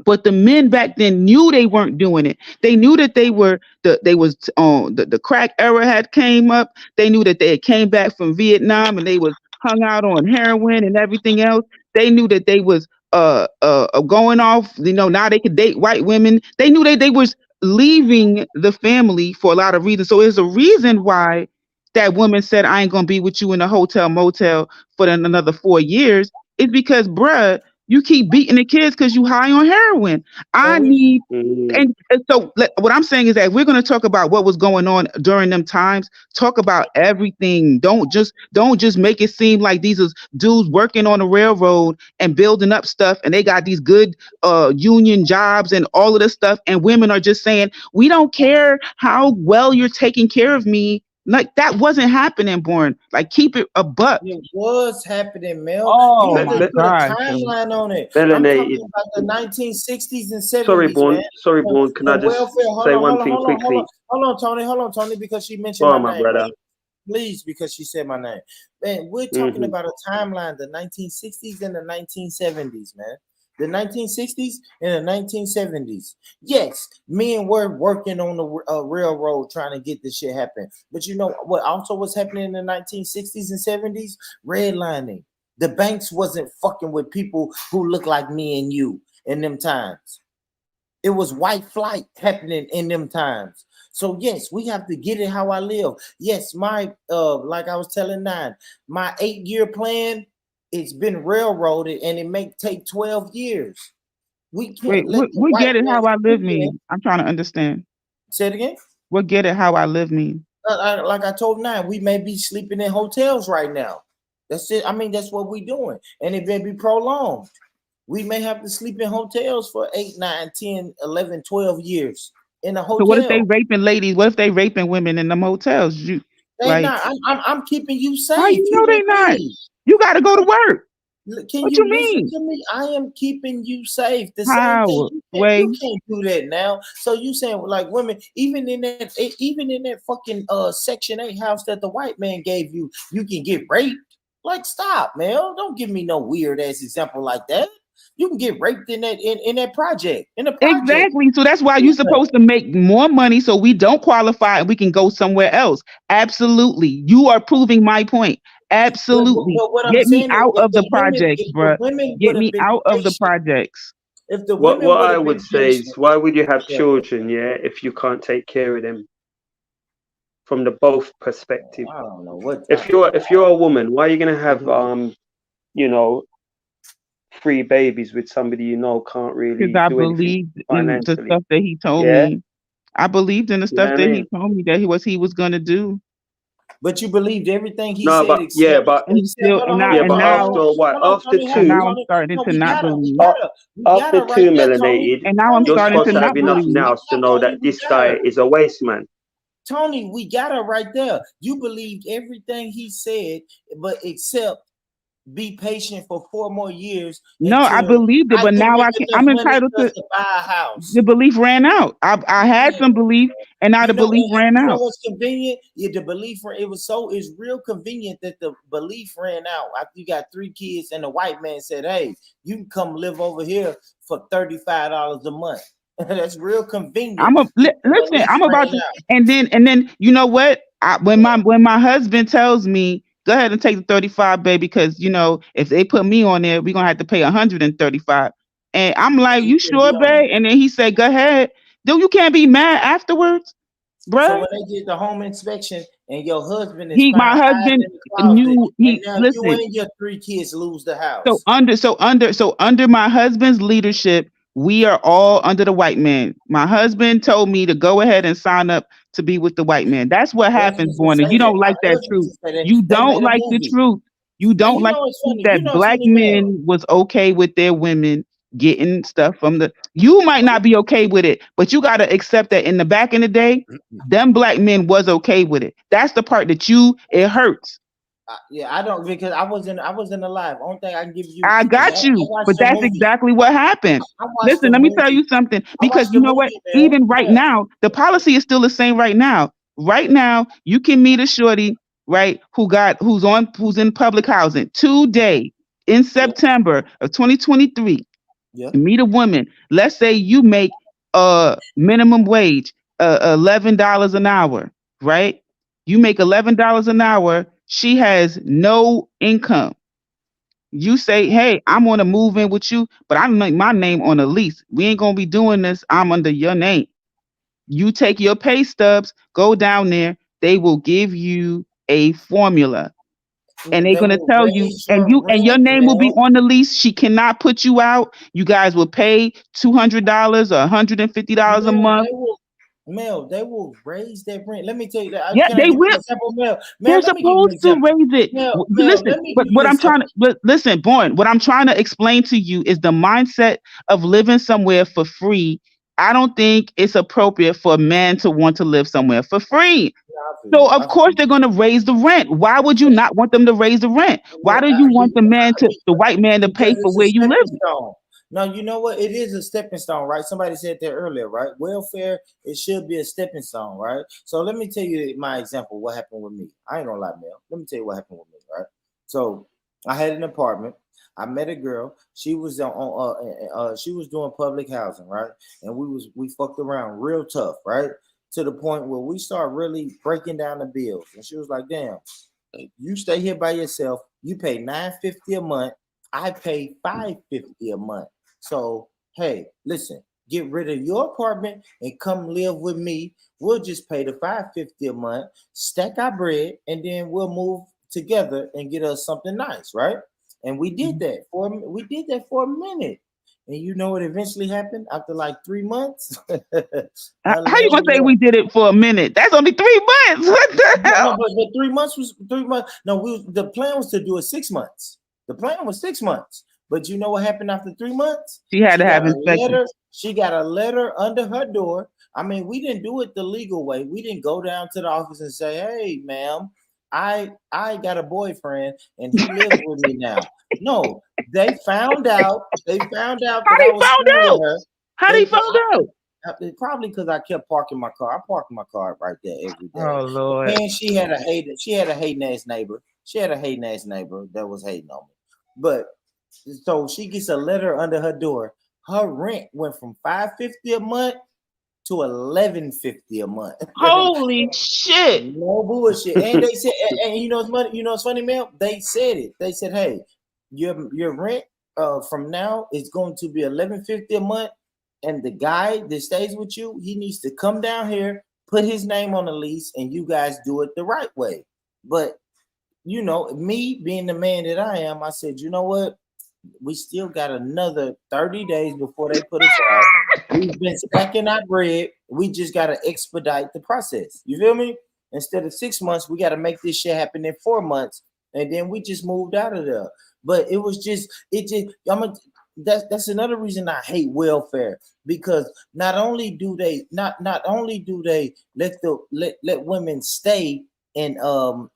But the men back then knew they weren't doing it. They knew that the crack era had came up. They knew that they had came back from Vietnam and they was hung out on heroin and everything else. They knew that they was going off. Now they could date white women. They knew they was leaving the family for a lot of reasons. So there's a reason why that woman said, I ain't gonna be with you in a hotel motel for another 4 years. It's because, bruh, You keep beating the kids because you high on heroin. I need, and so what I'm saying is that we're going to talk about what was going on during them times. Talk about everything. Don't just make it seem like these are dudes working on a railroad and building up stuff, and they got these good union jobs and all of this stuff, and women are just saying, we don't care how well you're taking care of me. Like, that wasn't happening, Born. Like, keep it a buck. It was happening, Mel. Oh you my have to put God. a timeline on it. Melanated. I'm talking about the 1960s and 70s, Sorry, Born. man. Sorry, Born. Can I just say one thing quickly? Hold on, Tony, because she mentioned Go on, my my name. brother. Man. Please, because she said my name. Man, we're talking about a timeline, the 1960s and the 1970s, man. The 1960s and the 1970s. Yes, men were working on the railroad trying to get this shit happen. But you know what also was happening in the 1960s and 70s? Redlining. The banks wasn't fucking with people who look like me and you in them times. It was white flight happening in them times. So yes, we have to get it how I live. Yes, my like I was telling Nine, my 8-year plan, it's been railroaded, and it may take 12 years. We can't let what get it how I live mean? I'm trying to understand. Say it again. What get it how I live mean? Like I told Nine, we may be sleeping in hotels right now. That's it. I mean, that's what we're doing, and it may be prolonged. We may have to sleep in hotels for 8, 9, 10, 11, 12 years in a hotel. So what if they raping ladies? What if they raping women in the motels? They not. I'm keeping you safe. How you know they not? You got to go to work. Can what you mean? listen to me? I am keeping you safe. The How? same thing. You can't do that now. So you saying like women, even in that fucking Section 8 house that the white man gave you, you can get raped. Like, stop, man. Don't give me no weird ass example like that. You can get raped in that project. Exactly. So that's why you're supposed to make more money so we don't qualify and we can go somewhere else. Absolutely. You are proving my point. Absolutely. But Get me out of the projects, bro. Get me out of the projects. If the what I would say is, why would you have children, if you can't take care of them? From the both perspective. I don't know what. If you're a woman, why are you gonna have 3 babies with somebody you know can't really Because I do believed in the stuff that he told Yeah? me. I believed in the stuff that he told me that he was gonna do. But you believed everything he No, said. but yeah, but now after what? After 2, now I'm starting to not believe. After 2 melanated, and now I'm you're starting supposed to to have not enough believe. now to know that this guy is a waste man. Tony, we got it right there. You believed everything he said, but except be patient for 4 more years. No, I believed it, but now I'm entitled to buy a house. The belief ran out. I had some belief, and now the belief ran out. You know what's convenient? Yeah, the belief it's real convenient that the belief ran out after you got 3 kids, and the white man said, "Hey, you can come live over here for $35 a month." That's real convenient. Listen. I'm about to, and then you know what? When my husband tells me, go ahead and take the 35, baby, because if they put me on there, we're gonna have to pay 135. And I'm like, you sure, babe? And then he said, go ahead. Dude, you can't be mad afterwards, bro. So when they get the home inspection and your husband is my husband knew you and your 3 kids lose the house. So under my husband's leadership, we are all under the white man. My husband told me to go ahead and sign up to be with the white man. That's what happens, Borna. You don't like that truth. You don't like the truth. You don't like that black men was okay with their women getting stuff from you might not be okay with it, but you got to accept that in the back in the day, them black men was okay with it. That's the part that it hurts. I don't, because I wasn't alive. Only thing I can give you. I got you, but that's exactly what happened. Listen, let me tell you something, because you know what? Even right now, the policy is still the same. Right now, you can meet a shorty, right? Who's in public housing today in September of 2023. Yeah. Meet a woman. Let's say you make minimum wage, $11 an hour, right? You make $11 an hour. She has no income. You say, hey, I'm going to move in with you, but I make my name on a lease. We ain't going to be doing this. I'm under your name. You take your pay stubs, go down there. They will give you a formula. and they're They gonna will tell you, raise your and your rent, name will be Mel. on the lease. She cannot put you out. You guys will pay $200 or $150 a month. They will raise that rent. Let me tell you that. Yeah, Can I they give you an will. example, Mel? They're Let me give you an supposed to example. raise it. Listen, Let me but give what you I'm trying to, something. but listen, Bourne, what I'm trying to explain to you is the mindset of living somewhere for free. I don't think it's appropriate for a man to want to live somewhere for free. So of course they're going to raise the rent. Why would you not want them to raise the rent? Why do you want the white man to pay Because for it's a where you stepping live? stone. Now, you know what? It is a stepping stone, right? Somebody said that earlier, right? Welfare, it should be a stepping stone, right? So let me tell you my example, what happened with me. I ain't gonna lie, Mel. Let me tell you what happened with me, right? So I had an apartment. I met a girl. She was she was doing public housing, right? And we fucked around real tough, right? To the point where we start really breaking down the bills. And she was like, damn, you stay here by yourself. You pay $950 a month. I pay $550 a month. So, hey, listen, get rid of your apartment and come live with me. We'll just pay the $550 a month, stack our bread, and then we'll move together and get us something nice, right? And we did that for a minute. And you know what eventually happened after like 3 months? How you gonna say we did it for a minute? That's only 3 months. What the hell? No, but 3 months was 3 months. No, the plan was to do it 6 months. The plan was 6 months. But you know what happened after 3 months? She had to have inspection. She got a letter under her door. I mean, we didn't do it the legal way. We didn't go down to the office and say, "Hey, ma'am, I got a boyfriend and he lives with me now." No, they found out. They found out that I was staying with her. How they found out? Probably because I kept parking my car. I parked my car right there every day. Oh Lord! And she had a hating ass neighbor. She had a hating ass neighbor that was hating on me. But so she gets a letter under her door. Her rent went from $550 a month to $1150 a month. Holy shit! No bullshit. And they said, and you know what's funny? You know what's funny, Mel? They said it. They said, "Hey, your rent from now is going to be $1150 a month." And the guy that stays with you, he needs to come down here, put his name on the lease, and you guys do it the right way. But, you know, me being the man that I am, I said, you know what? We still got another 30 days before they put us out. We've been stacking our bread. We just got to expedite the process. You feel me? Instead of 6 months, we got to make this shit happen in 4 months. And then we just moved out of there. But that's another reason I hate welfare, because not only do they let women stay in what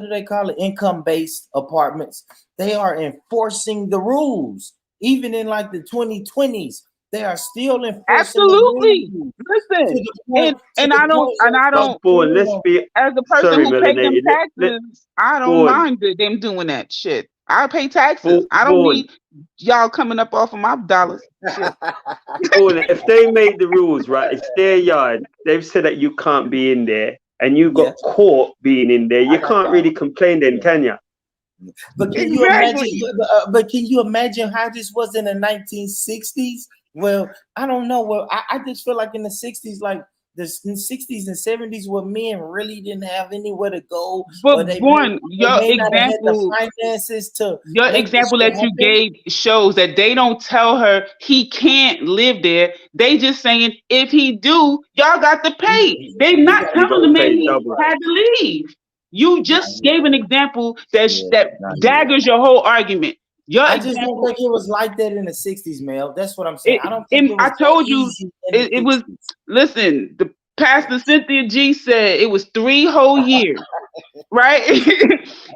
do they call it, income-based apartments, they are enforcing the rules. Even in like the 2020s, they are still enforcing absolutely. The rules. Listen, and I don't. Bourne, let's be as a person sorry, who pays them Melanie. taxes, I don't Bourne. mind them doing that shit. I pay taxes. I don't Bourne. need y'all coming up off of my dollars. Bourne, if they made the rules, right, it's their yard. They've said that you can't be in there, and you got caught being in there. You can't really complain then, can you? But can you imagine? But can you imagine how this was in the 1960s? Well, I don't know. Well, I just feel like in the 60s, like the 60s and 70s, where men really didn't have anywhere to go. But your example that you gave shows that they don't tell her he can't live there. They just saying if he do, y'all got to pay. They not telling the man he had to leave. You just gave an example that daggers your whole argument. I just don't think it was like that in the 60s, Mel. That's what I'm saying. I don't think it was. I told you it was. Listen, the Pastor Cynthia G said it was 3 whole years, right?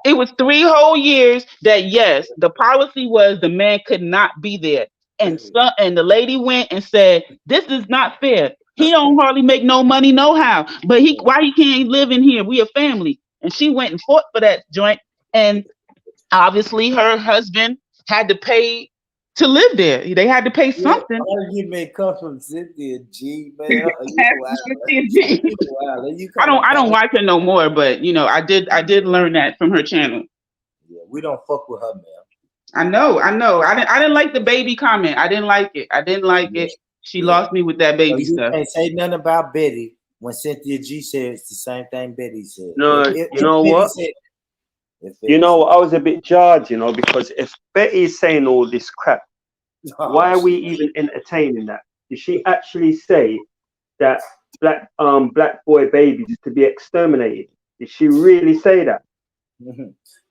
It was 3 whole years that yes, the policy was the man could not be there, and the lady went and said, "This is not fair. He don't hardly make no money, no how, but why he can't live in here? We a family." And she went and fought for that joint, and obviously her husband had to pay to live there. They had to pay something. Argument comes from Cynthia G, man. I don't watch her no more, but you know, I did learn that from her channel. Yeah, we don't fuck with her, man. I know. I didn't like the baby comment. I didn't like it. She lost me with that baby stuff. Can't say nothing about Betty when Cynthia G said it's the same thing Betty said. No, you know what? You know, I was a bit jarred, you know, because if Betty's saying all this crap, why are we even entertaining that? Did she actually say that black boy babies is to be exterminated? Did she really say that?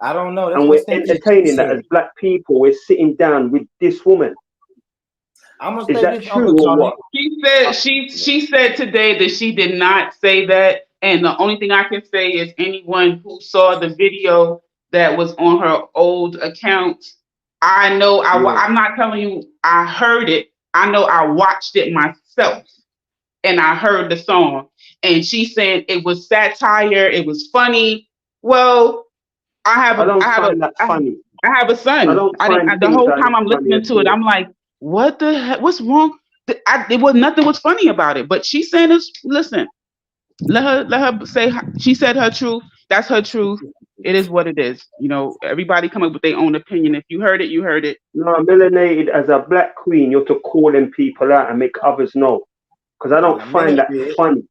I don't know. That's And what we're entertaining that as black people. We're sitting down with this woman. I'm gonna Is say that this, true Uncle or Tony. what? She said today that she did not say that, and the only thing I can say is anyone who saw the video that was on her old account, I know I'm not telling you I heard it. I know I watched it myself, and I heard the song, and she said it was satire, it was funny. Well, I don't find that funny. I have a son. I don't find The things whole that time is I'm funny listening at to it, all. I'm like, what the heck? What's wrong? It was nothing was funny about it. But she's saying this. Listen, let her say. She said her truth. That's her truth. It is what it is. You know, everybody come up with their own opinion. If you heard it, you heard it. No, melanated as a black queen, you're to call them people out and make others know. Because I don't find that funny.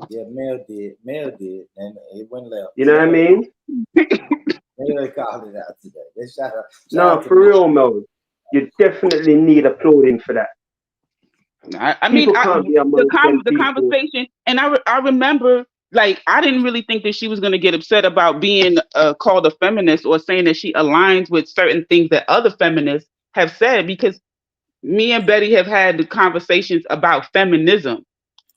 Yeah, Mel did, and it went left. You know what I mean? Mel called it out today. They shout No, for real, Mel. You definitely need applauding for that. I mean, the conversation, and I remember, like, I didn't really think that she was going to get upset about being called a feminist or saying that she aligns with certain things that other feminists have said, because me and Betty have had the conversations about feminism.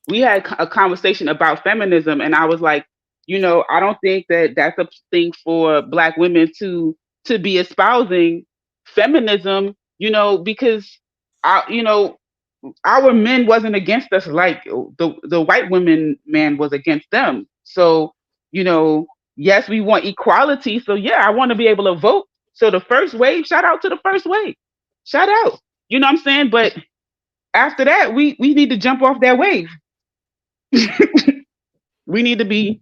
We had a conversation about feminism, and I was like, you know, I don't think that that's a thing for Black women to be espousing feminism, you know, because our men wasn't against us like the white women man was against them. So, you know, yes, we want equality. So yeah, I want to be able to vote. So the first wave, shout out to the first wave. Shout out. You know what I'm saying? But after that, we need to jump off that wave. We need to be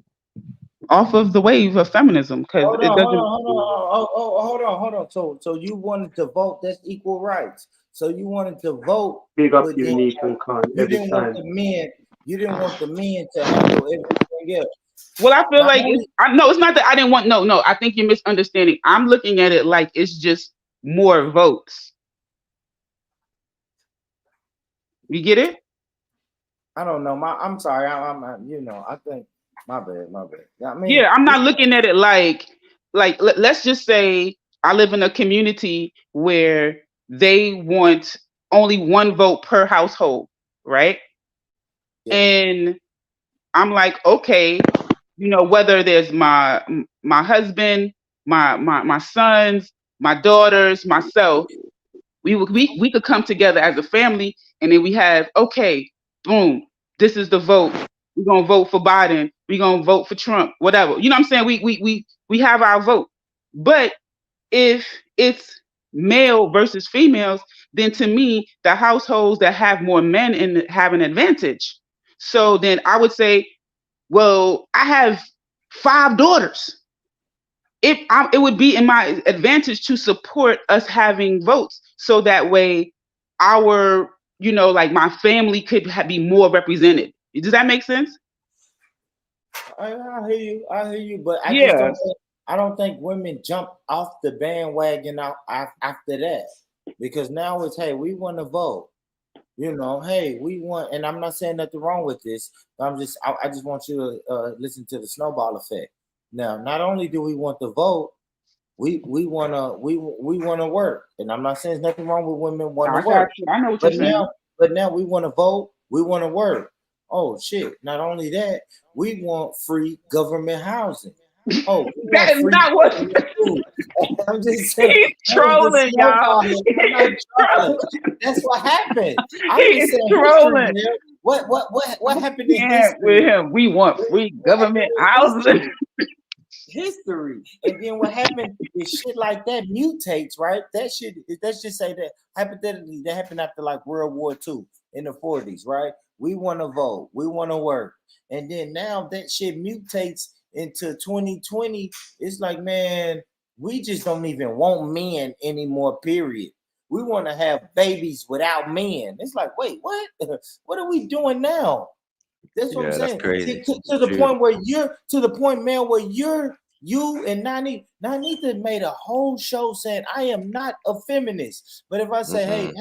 off of the wave of feminism because it doesn't. Hold on. So you wanted to vote? That's equal rights. So you wanted to vote. Big up you, Nathan Khan. You didn't want the men. You didn't want the men to handle everything else. Well, I feel like no, it's not that I didn't want. No. I think you're misunderstanding. I'm looking at it like it's just more votes. You get it? I don't know. I'm sorry. I'm you know, I think my bad. I mean, yeah, I'm not looking at it like let's just say I live in a community where they want only one vote per household, right? Yeah. And I'm like, okay, you know, whether there's my husband, my sons, my daughters, myself, we could come together as a family, and then we have, okay, boom, this is the vote. We're gonna vote for Biden. We're gonna vote for Trump. Whatever. You know what I'm saying? We have our vote. But if it's male versus females, then to me, the households that have more men have an advantage. So then I would say, well, I have 5 daughters. It would be in my advantage to support us having votes, so that way our, you know, like my family could be more represented. Does that make sense? I hear you, but I don't think women jump off the bandwagon after that, because now it's, hey, we want to vote. You know, hey, we want, and I'm not saying nothing wrong with this. I just want you to listen to the snowball effect. Now, not only do we want to vote, we wanna work, and I'm not saying there's nothing wrong with women wanting to work. I know what you're saying. But now we want to vote, we want to work. Oh shit! Not only that, we want free government housing. Oh, that is not what. I'm just saying. He's trolling, y'all. That's what happened. He's trolling. What happened in history? With him, we want free government housing. History, and then what happened is shit like that mutates, right? That shit. Let's just say that hypothetically that happened after like World War II in the 40s, right? We want to vote, we want to work, and then now that shit mutates into 2020. It's like, man, we just don't even want men anymore. Period. We want to have babies without men. It's like, wait, what? What are we doing now? That's what I'm saying. That's crazy. To the point where you're, man, where you're You and Nanita made a whole show saying I am not a feminist. But if I say,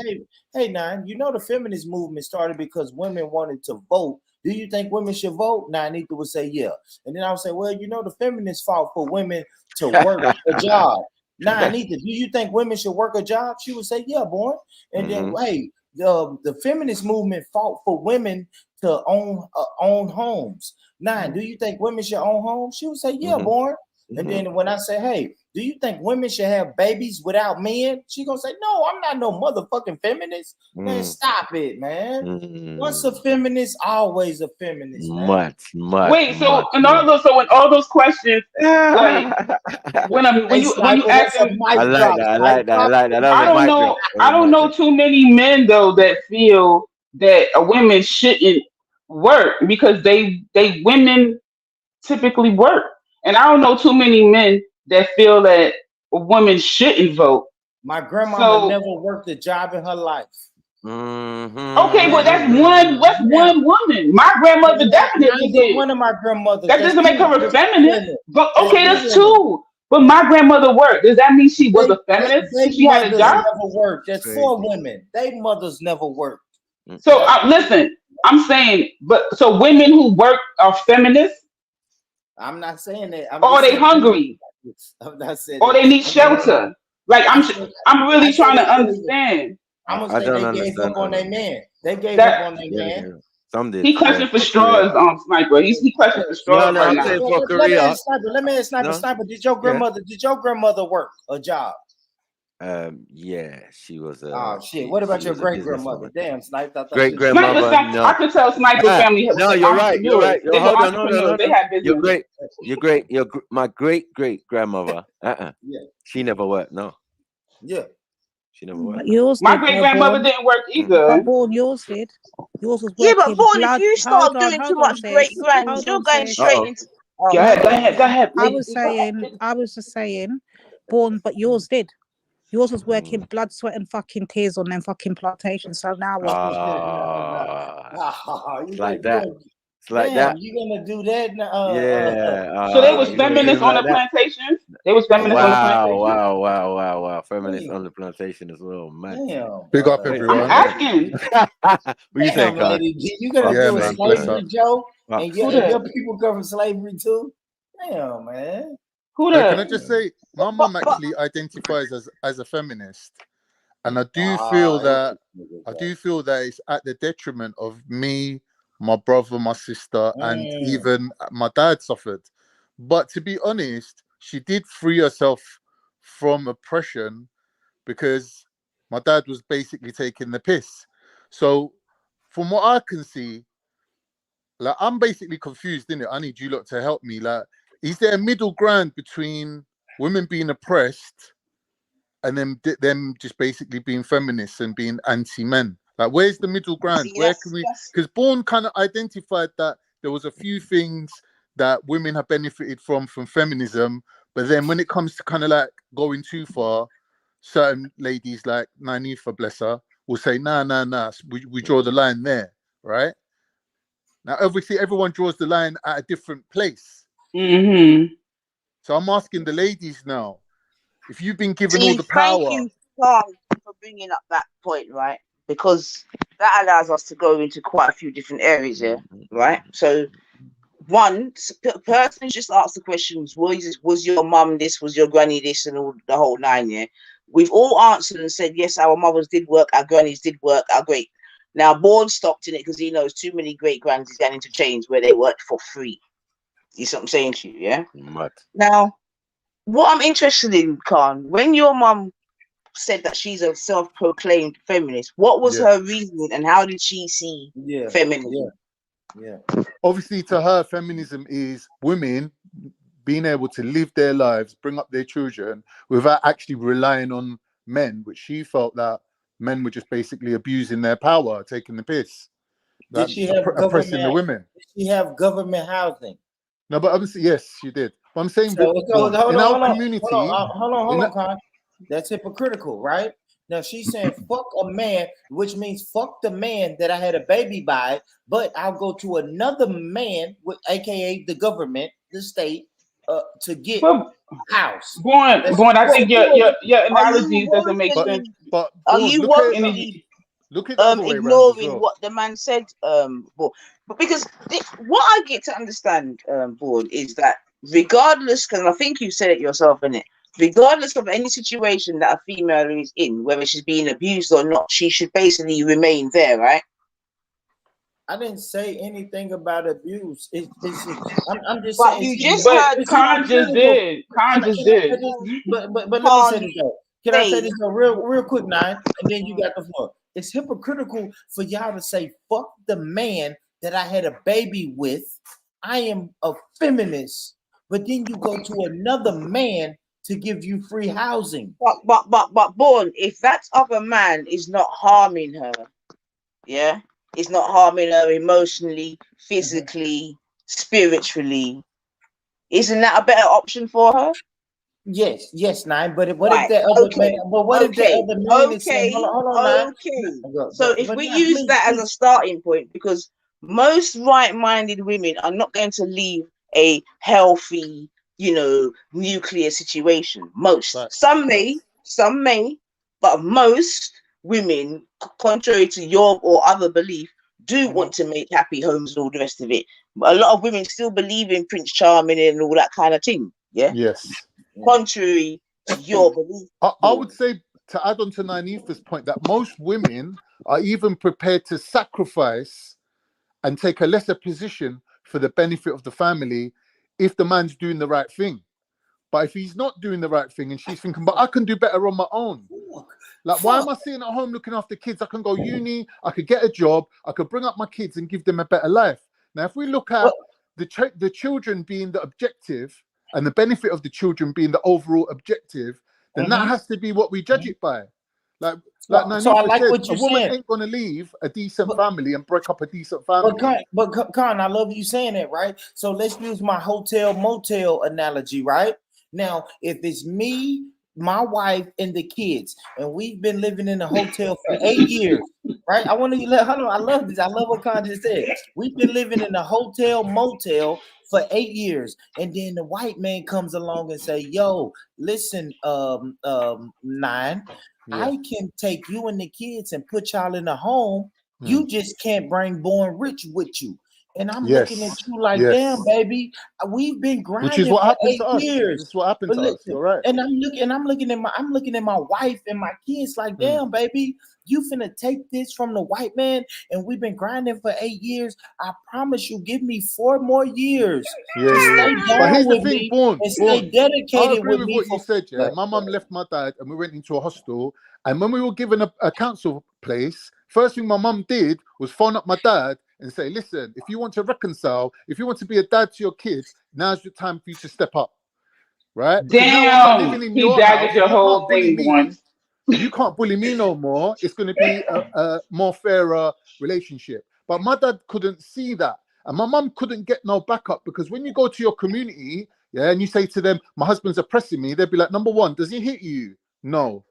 hey, Nan, you know the feminist movement started because women wanted to vote. Do you think women should vote? Nanita would say, yeah. And then I would say, well, you know the feminists fought for women to work a job. Nanita, do you think women should work a job? She would say, yeah, boy. And then, hey, the feminist movement fought for women to own homes. Do you think women should own homes? She would say, yeah, boy. And then when I say, hey, do you think women should have babies without men? She gonna say, no, I'm not no motherfucking feminist. Man, stop it, man. Once a feminist, always a feminist, man. Wait, so in all those questions, like when you ask them, I like that. I don't know too many men though that feel that a women shouldn't work because they women typically work. And I don't know too many men that feel that women shouldn't vote. My grandmama never worked a job in her life. Okay, but that's one woman. My grandmother definitely did. One of my grandmothers. That doesn't make her a feminist. But okay, that's two. But my grandmother worked. Does that mean she was a feminist? She had a job. Never worked. That's 4 women. They mothers never worked. So listen, I'm saying, so women who work are feminists. I'm not saying that. Or are they hungry? I'm not saying. Or they need shelter. Like I'm really trying to understand. I'm gonna say they gave up on their man. They gave up on their man. Some did. He clutching for straws, Sniper. He's clutching for straws right now. Let me ask Sniper. Did your grandmother work a job? Yeah, she was. Oh shit! What about your great grandmother? Damn, Sniper. Great grandmother. No. I could tell Sniper family. No, you're right. You're right. Hold on, no. They had business. You're great. My great grandmother. Yeah. She never worked. No. Yeah. She never worked. My great grandmother didn't work either. Yours did. Yours was working. Yeah, but Vaughn, if you start doing too much great grands, you're going straight into. Go ahead. I was just saying, Born, but yours did. Yours was working blood, sweat, and fucking tears on them fucking plantations. So now what? It's like that. It's like that. You gonna do that? Yeah. So they was feminists on the plantation. They was feminists on the plantation. Wow. Feminists on the plantation as well, man. Damn. Big up everyone. I'm asking. What you saying, Carl? You gonna do a slavery, Joe? And your people come from slavery too? Damn, man. Can I just say, my mum actually identifies as a feminist, and I do feel that it's at the detriment of me, my brother, my sister, and even my dad suffered. But to be honest, she did free herself from oppression because my dad was basically taking the piss. So from what I can see, like, I'm basically confused, innit? I need you lot to help me. Like, is there a middle ground between women being oppressed and them just basically being feminists and being anti-men? Like, where's the middle ground? Where can we? Because Bourne kind of identified that there was a few things that women have benefited from feminism, but then when it comes to kind of like going too far, certain ladies like Nanifa, bless her, will say, nah, we draw the line there, right? Now, obviously, everyone draws the line at a different place. So I'm asking the ladies now, if you've been given all the power. Thank you, Carl, for bringing up that point, right? Because that allows us to go into quite a few different areas here, right? So, one person just asked the questions: was your mum this? Was your granny this? And all the whole nine. Yeah, we've all answered and said yes. Our mothers did work. Our grannies did work. Our great. Now, Bourne stopped in it because he knows too many great grands is getting into chains where they worked for free. You see what I'm saying to you, yeah? Mad. Now, what I'm interested in, Khan, when your mum said that she's a self-proclaimed feminist, what was her reasoning and how did she see feminism? Yeah. Obviously, to her, feminism is women being able to live their lives, bring up their children without actually relying on men, which she felt that men were just basically abusing their power, taking the piss. Did she have oppressing the women? Did she have government housing? No, but obviously, yes, she did. But I'm saying hold on, Con. That's hypocritical, right? Now she's saying fuck a man, which means fuck the man that I had a baby by, but I'll go to another man, aka the government, the state, to get Well, house. Born, I think your analogy doesn't make But sense. Born, look at Energy. look at the other way around as ignoring well. what the man said, but because what I get to understand, Board, is that regardless, because I think you said it yourself, innit? Regardless of any situation that a female is in, whether she's being abused or not, she should basically remain there, right? I didn't say anything about abuse. I'm just But saying. you just But heard Khan just did. Khan just did. But let me say this though. Can I say this though, real quick, Nine, and then you got the floor. It's hypocritical for y'all to say fuck the man that I had a baby with. I am a feminist, but then you go to another man to give you free housing. But Born, if that other man is not harming her, yeah, it's not harming her emotionally, physically, spiritually, isn't that a better option for her? Yes, Nine. But what if that other man? But what if the other man is saying, hold on, Nine. So if we use that as a starting point, because most right-minded women are not going to leave a healthy, nuclear situation. Most, some may, but most women, contrary to your or other belief, do want to make happy homes and all the rest of it. But a lot of women still believe in Prince Charming and all that kind of thing. Yeah. Yes. Contrary to your belief. I would say, to add on to Nanifa's point, that most women are even prepared to sacrifice and take a lesser position for the benefit of the family if the man's doing the right thing. But if he's not doing the right thing and she's thinking, but I can do better on my own. Like, why am I sitting at home looking after kids? I can go uni, I could get a job, I could bring up my kids and give them a better life. Now, if we look at the children being the objective and the benefit of the children being the overall objective, then that has to be what we judge it by. Like Nanifa so I like said, what you're a woman saying. ain't gonna leave a decent family and break up a decent family. But Khan, I love you saying that, right? So let's use my hotel motel analogy, right? Now, if it's me, my wife, and the kids, and we've been living in a hotel for 8 years, right? I want to let her know. I love this. I love what Khan just said. We've been living in a hotel motel for 8 years, and then the white man comes along and say, "Yo, listen, Nine, I can take you and the kids and put y'all in a home. You just can't bring Born Rich with you." And I'm looking at you like, damn, baby, we've been grinding which is what for happened 8 to us. years. This is what happened to us. You're right. And I'm looking at my wife and my kids like, damn, baby, you finna take this from the white man, and we've been grinding for 8 years. I promise you, give me 4 more years to stay But down here's the with thing, me Born, and stay dedicated I agree with me. what you said, yeah. My mum left my dad and we went into a hostel. And when we were given a council place, first thing my mum did was phone up my dad and say, listen, if you want to reconcile, if you want to be a dad to your kids, now's the time for you to step up. Right? Because now I'm not living in your house. Your You whole can't bully thing, me. Born. You can't bully me no more. It's going to be a more fairer relationship. But my dad couldn't see that. And my mum couldn't get no backup, because when you go to your community, and you say to them, my husband's oppressing me, they'd be like, number one, does he hit you? No.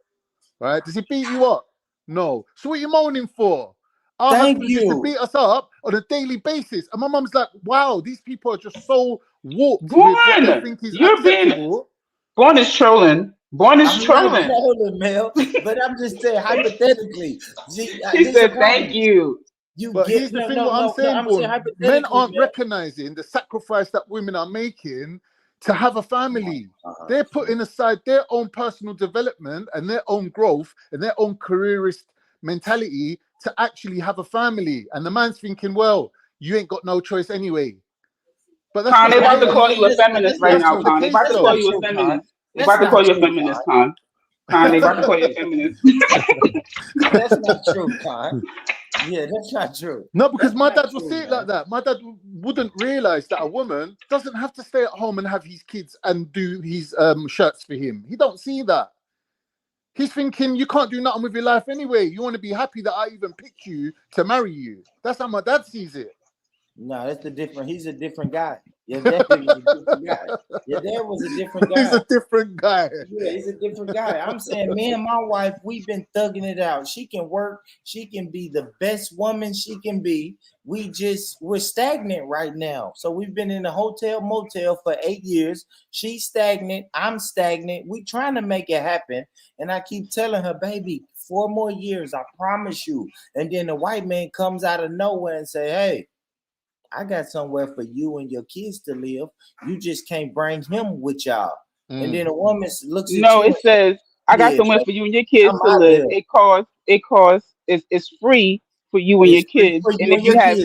Right? Does he beat you up? No. So what are you moaning for? Our husbands used to beat us up on a daily basis. And my mum's like, wow, these people are just so warped with what they think is acceptable. Born is trolling. Born is I'm trolling. not trolling, Mel, but I'm just saying hypothetically. He said, "Thank you." But here's the thing: what I'm saying, Born, men aren't recognizing the sacrifice that women are making to have a family. They're putting aside their own personal development and their own growth and their own careerist mentality to actually have a family. And the man's thinking, well, you ain't got no choice anyway. But that's Khan, they about to call you a feminist right now, Khan. They about to call you a feminist. They about to call you a feminist, Khan. Khan, they about to call you a feminist. That's not true, Khan. Yeah, that's not true. No, because my dad would see it like that. My dad wouldn't realize that a woman doesn't have to stay at home and have his kids and do his shirts for him. He don't see that. He's thinking, you can't do nothing with your life anyway. You want to be happy that I even picked you to marry you. That's how my dad sees it. No, that's the different. He's a different guy. Your dad is a different guy. Your dad was a different guy. He's a different guy. Yeah, he's a different guy. I'm saying, me and my wife, we've been thugging it out. She can work. She can be the best woman she can be. We're stagnant right now. So we've been in a hotel motel for 8 years. She's stagnant. I'm stagnant. We trying to make it happen. And I keep telling her, baby, 4 more years, I promise you. And then the white man comes out of nowhere and say, hey, I got somewhere for you and your kids to live. You just can't bring him with y'all. And then a woman looks at No, you. it says, I got somewhere for you and your kids to live. It costs, it's free for you and your kids. And if you have,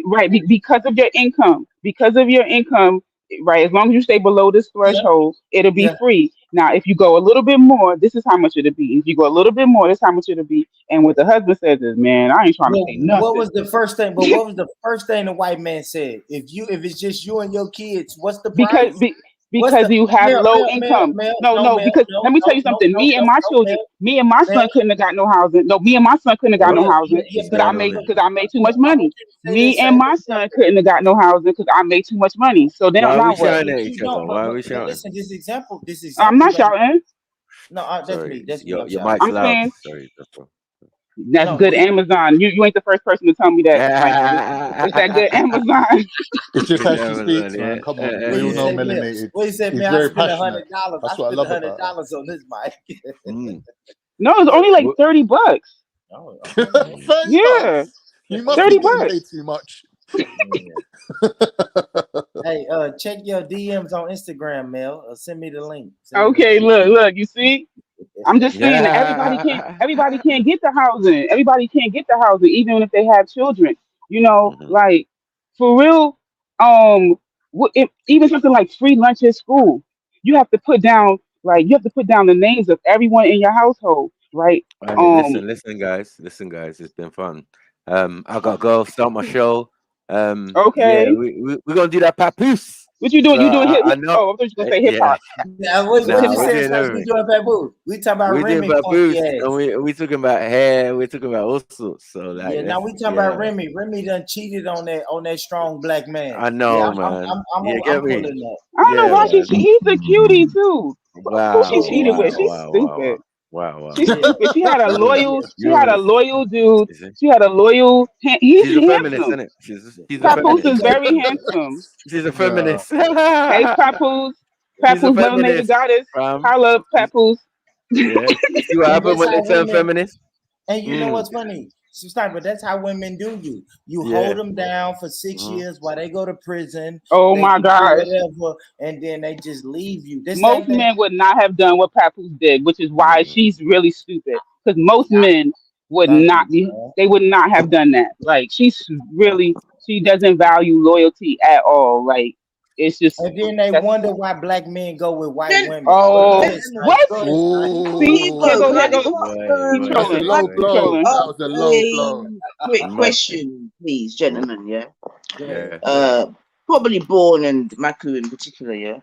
right, because of your income, right, as long as you stay below this threshold, it'll be free. Now, if you go a little bit more, this is how much it'll be. If you go a little bit more, this is how much it'll be. And what the husband says is, man, I ain't trying to pay nothing. What was the first thing? But what was the first thing the white man said? If it's just you and your kids, what's the price? Because you have low income. Because let me tell you something. Me and my children, me and my son couldn't have got no housing. No, me and my son couldn't have got no housing because I made too much money. Me and my son couldn't have got no housing because I made too much money. So then Why are now we what? shouting at each other? Why are we shouting? Listen, this example. I'm not shouting. No, that's me. That's me. Your mic's loud. Saying, sorry, that's all. That's good Amazon. You ain't the first person to tell me that. Like, it's that good Amazon. It's just how she speaks, man. Come on, we all know melanated. Well, he said, man, I spent $100. I spent $100 on this mic. No, it's only like $30. Oh, yeah, you must be getting paid too much. Hey, check your DMs on Instagram, Mel. Send me the link. Okay, look, you see. I'm just saying that everybody can't get the housing. Everybody can't get the housing, even if they have children. You know, like for real. Even something like free lunch at school, you have to put down the names of everyone in your household, right? Listen, guys. It's been fun. I gotta go start my show. Okay. Yeah, we're gonna do that papoose. What you doing? So you doing hip? I know. Oh, I thought you were gonna say hip hop. Yeah, what you saying? We doing papoose. We talking about Remy. We talking about hair. We talking about all sorts. So like, now we talking about Remy. Remy done cheated on that strong black man. I know, man. I'm pulling that. I don't know why he's a cutie too. Wow. Who she cheated with? She's stupid. Wow. She's stupid. She had a loyal dude. She had a loyal. He's a feminist, handsome. isn't it? She's Papoose is very handsome. She's a feminist. Hey, Papoose. Papoose, melanated goddess. I love Papoose. Yeah. See what happened when they turn feminist? And you know what's funny? But that's how women do you. You hold them down for 6 years while they go to prison. Oh my God! Whatever, and then they just leave you. Most men would not have done what Papoose did, which is why she's really stupid. Because most men would not be. They would not have done that. Like she doesn't value loyalty at all. Like it's just. And then they wonder why black men go with white women. Oh, what? See, here go. That was a low blow. That was a low blow. Quick question, please, gentlemen. Yeah. Probably Born and Maku in particular. Yeah.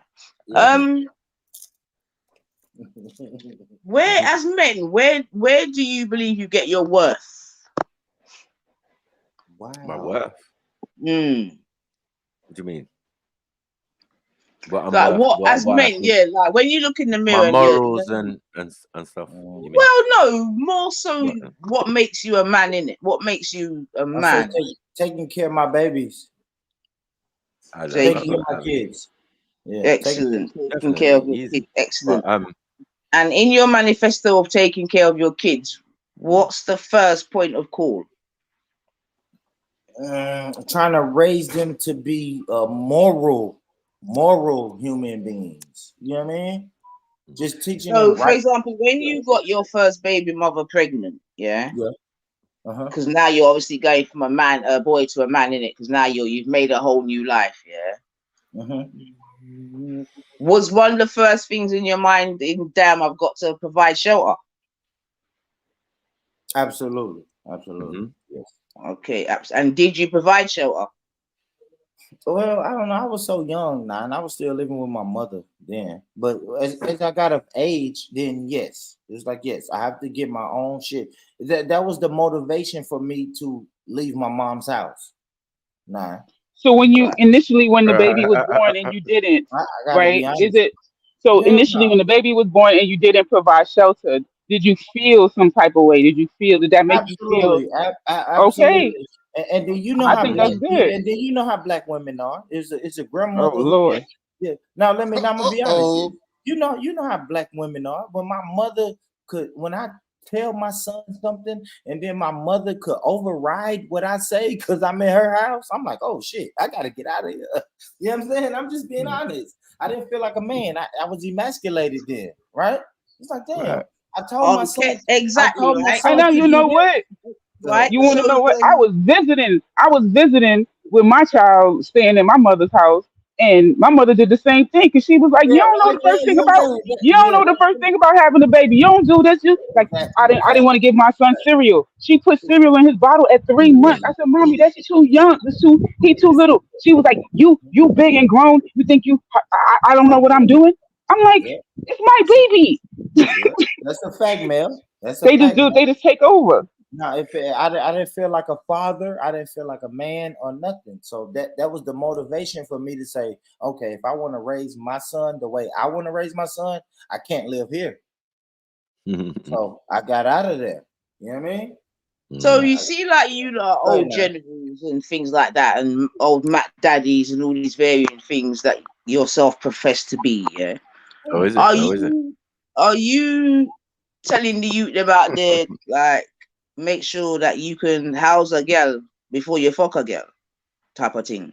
Where, as men, where do you believe you get your worth? Wow. My worth. What do you mean? As men, like when you look in the mirror, my morals and stuff. Well, no, more so what makes you a man, in it? What makes you a man? Taking care of my babies. Taking care of my kids. Yeah, excellent. Taking care of your kids. Excellent. And in your manifesto of taking care of your kids, what's the first point of call? Trying to raise them to be moral human beings. You know what I mean? Just teaching them. For example, when you got your first baby mother pregnant, because now you're obviously going from a boy to a man, in it, because now you've made a whole new life, Was one of the first things in your mind, damn, I've got to provide shelter? Absolutely. Yes. Okay, and did you provide shelter? Well, I don't know. I was so young now, and I was still living with my mother then. But as I got of age, then yes, it's like yes, I have to get my own shit. That was the motivation for me to leave my mom's house. Nah. So when you Right. initially, when the baby was born and you didn't, I gotta be right? Is honest. it so Hell initially when no. the baby was born and you didn't provide shelter? Did you feel some type of way? Did that make you feel Absolutely. okay? Absolutely. And then you know I how think that's black good. and then you know how black women are. It's a Oh grandmother who Lord. yeah. Now I'm gonna be honest. Oh, You know how black women are. When my mother when I tell my son something and then my mother could override what I say because I'm in her house, I'm like, oh shit, I gotta get out of here. You know what I'm saying? I'm just being honest. I didn't feel like a man. I was emasculated then, right? It's like, damn, Right. Okay, exactly, my right? I son know. to You do know this. what? Right. You want to So know what? then, I was visiting with my child, staying in my mother's house, and my mother did the same thing because she was like, "You Yeah, don't know right the there. first thing You about. know, You don't yeah, know the first thing about having a baby. You don't do this. You like." I didn't want to give my son cereal. She put cereal in his bottle at 3 months. I said, "Mommy, that's too young. He too little." She was like, You big and grown. You think I don't know what I'm doing?" I'm like, yeah, "It's my baby." yeah. That's a fact, Mel. That's a They just fact. do. They just take over. No, I didn't feel like a father, I didn't feel like a man or nothing. So that was the motivation for me to say, okay, if I want to raise my son the way I want to raise my son, I can't live here. So I got out of there. You know what I mean? so Mm. you see, like you lot, Hey, old now. generals and things like that, and old Mac daddies and all these varying things that yourself profess to be. Yeah. Oh, is it? Are Oh, is it? you telling the youth about their like make sure that you can house a girl before you fuck a girl type of thing?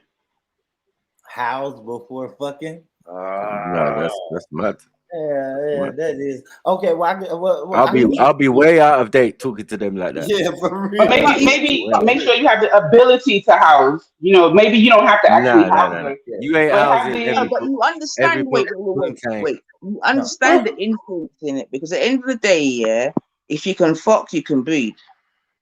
House before fucking. No, that's mad. Yeah, Mad. that is okay. I I'll be way out of date talking to them like that. yeah, for But real. But maybe Way out of make date. sure you have the ability to house. Maybe you don't have to actually Nah, nah, house nah, nah. her, You ain't but have housing no, the but you every understand. Wait. You No, understand the influence in it because at the end of the day, yeah, if you can fuck, you can breed.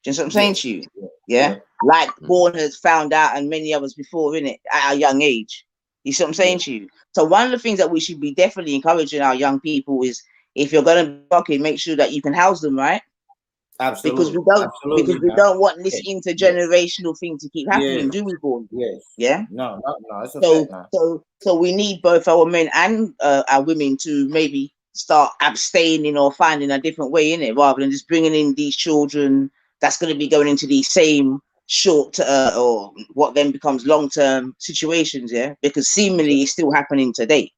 Do you know what I'm saying yes, to you? yeah, Yeah, yeah, like Mm. Bourne has found out, and many others before in it at a young age. You see what I'm yeah, saying to you? So one of the things that we should be definitely encouraging our young people is if you're gonna be fucking, make sure that you can house them, right? Because absolutely, because absolutely, we man. don't want this Yes, intergenerational thing to keep happening, yes, do we, Bourne? yes. Yeah. No, it's a So fact now. so we need both our men and our women to maybe start abstaining or finding a different way in it rather than just bringing in these children that's going to be going into these same short or what then becomes long-term situations, yeah, because seemingly it's still happening today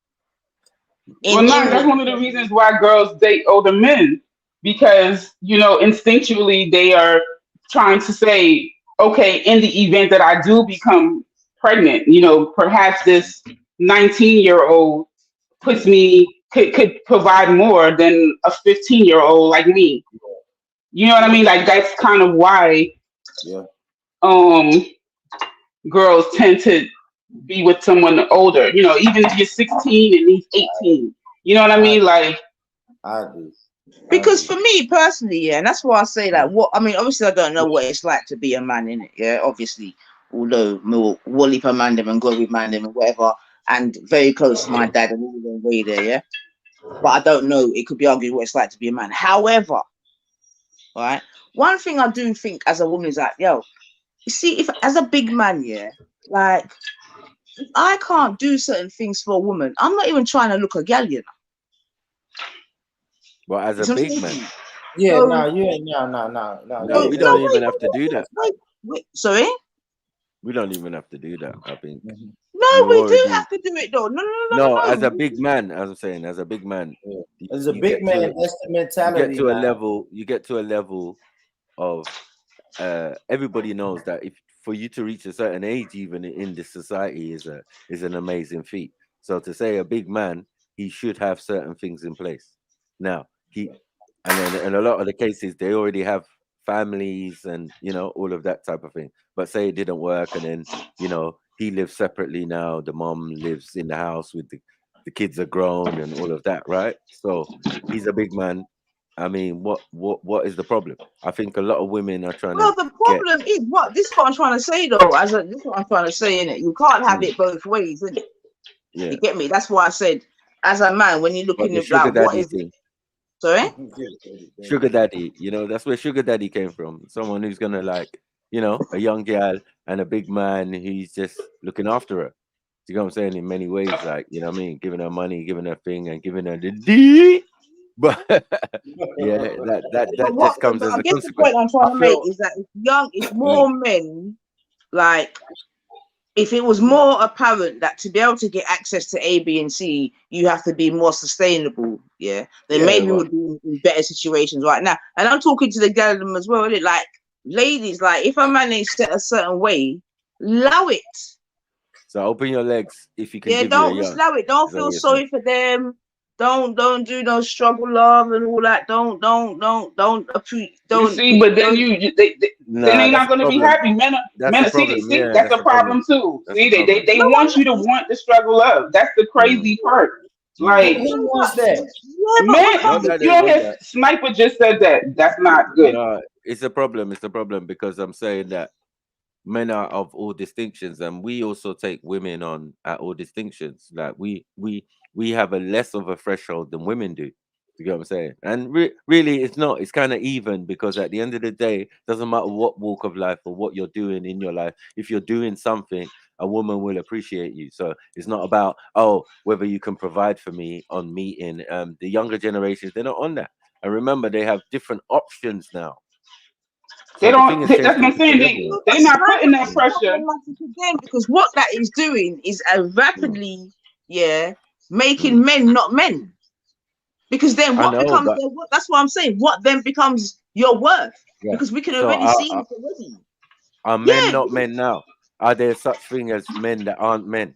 well, no, that's in one of the reasons why girls date older men because instinctually they are trying to say, okay, in the event that I do become pregnant, perhaps this 19-year-old puts me could provide more than a 15-year-old like me. You know what I Yeah, mean? Like that's kind of why yeah, um girls tend to be with someone older. Even if you're 16 and he's 18. You know what I I mean? Like I do. I because do. for me personally, yeah, and that's why I say that. What I mean, obviously, I don't know what it's like to be a man in it. Yeah, obviously, although more Wally per man them and Gory man them and whatever, and very close to my dad and all them way there. Yeah, but I don't know. It could be argued what it's like to be a man. However, right, one thing I do think as a woman is like, yo, you see, if as a big man, yeah, like if I can't do certain things for a woman, I'm not even trying to look a gal, you know. Well, as You a see what I'm big saying? man, Yeah, So, no, you ain't no, no, yeah, we no, don't yeah. even have to do that. wait, sorry. We don't even have to do that. I think Mhm. No, you we do already have to do it though. no. As a No. big man, as I'm saying, as a big man, Yeah. you, As a you big get to man, that's the you get mentality to a now. level. You get to a level of everybody knows that if for you to reach a certain age, even in this society, is an amazing feat. So to say a big man, he should have certain things in place. Now and then in a lot of the cases, they already have families and all of that type of thing. But say it didn't work, and then he lives separately now. The mom lives in the house with the kids are grown and all of that, right? So he's a big man. I mean, what is the problem? I think a lot of women are trying to Well, the get. problem is this is what I'm trying to say though. This is what I'm trying to say in it. You can't have Mm, it both ways, innit? yeah, You get me? That's why I said, as a man, when you're but looking the at sugar like what daddy is it? thing, Sorry? sugar daddy, that's where sugar daddy came from. Someone who's gonna like you know, a young girl and a big man who's just looking after her. You know what I'm saying? In many ways, like, you know what I mean, giving her money, giving her thing, and giving her the D. But yeah, that just comes as I a guess the consequence. point I'm trying to I make feel is that it's more men, like, if it was more apparent that to be able to get access to A, B, and C, you have to be more sustainable, then maybe well, we'd be in better situations right now. And I'm talking to the girl of them as well, innit? Like, ladies, like, if a man ain't set a certain way, allow it. so open your legs if you can give Don't me a just young. allow it. Don't feel sorry for them. Don't do no struggle love and all that. Don't. You see, but then then they're not going to be happy. Men, see, that's a problem too. See, they want you to want the struggle love. That's the crazy part. Like, Who wants that? Man, you don't hear Sniper just said that. That's not good. No, it's a problem. It's a problem because I'm saying that men are of all distinctions, and we also take women on at all distinctions. Like we have a less of a threshold than women do. You get what I'm saying? And really, it's not. It's kind of even because at the end of the day, doesn't matter what walk of life or what you're doing in your life. If you're doing something, a woman will appreciate you. So it's not about whether you can provide for me on meeting. The younger generations, they're not on that. And remember, they have different options now. So they don't. That's what I'm saying. They're not putting that pressure. Again, because what that is doing is rapidly, making men not men. Because then what becomes that's what I'm saying. What then becomes your worth? Yeah. Because we can already see it already. Are men not men now? Are there such thing as men that aren't men?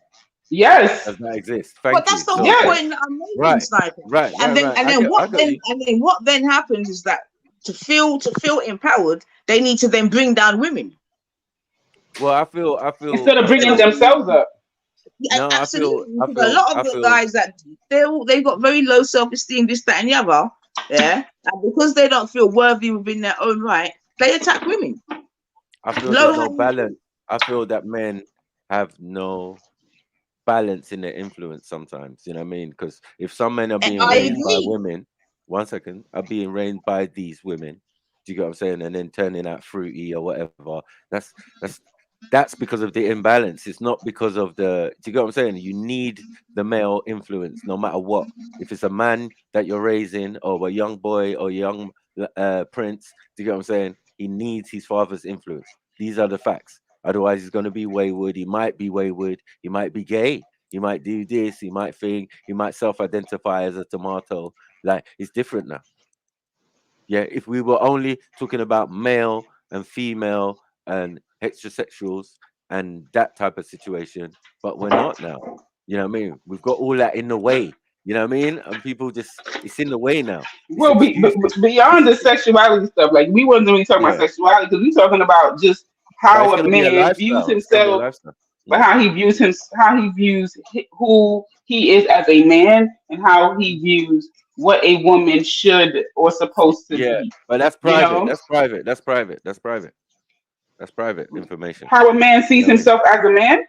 Yes. Does that exist? But that's the whole point that I'm making, Sniper. Right. And then what then happens is that to feel empowered, they need to then bring down women. Well, I feel instead of bringing themselves up. No, absolutely. A lot of the guys that they've got very low self-esteem, this, that, and the other. Yeah, and because they don't feel worthy within their own right, they attack women. I feel there's no balance. I feel that men have no balance in their influence sometimes. You know what I mean? Because if some men are being raised by women, are being raised by these women. Do you get what I'm saying? And then turning out fruity or whatever. That's because of the imbalance. It's not because of the. Do you get what I'm saying? You need the male influence, no matter what. If it's a man that you're raising, or a young boy or young prince, do you get what I'm saying? He needs his father's influence. These are the facts. Otherwise, he's going to be wayward. He might be wayward. He might be gay. He might do this. He might think. He might self-identify as a tomato. Like, it's different now. Yeah, if we were only talking about male and female and heterosexuals and that type of situation, but we're not now. You know what I mean? We've got all that in the way. You know what I mean? And people it's in the way now. Well, beyond the sexuality stuff, like we wasn't really talking about sexuality because we're talking about just how a man views himself, but how he views who he is as a man and how he views what a woman should or supposed to be. But that's private. You know? That's private information. How a man sees himself as a man?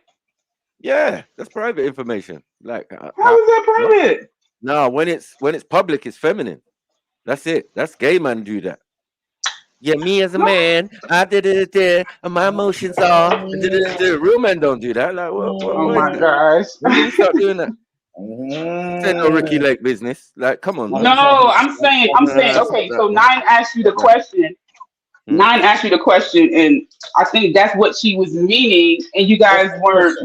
Yeah, that's private information. Like how is that private? No, when it's public, it's feminine. That's it. That's gay man do that. Yeah, me as a man, I did it, and my emotions are. Real men don't do that. Like, oh my gosh! When you start doing that? It's no Ricky Lake business. Like, come on. No, I'm saying. Okay, so Nine asked you the question. Nine asked you the question, and I think that's what she was meaning. And you guys weren't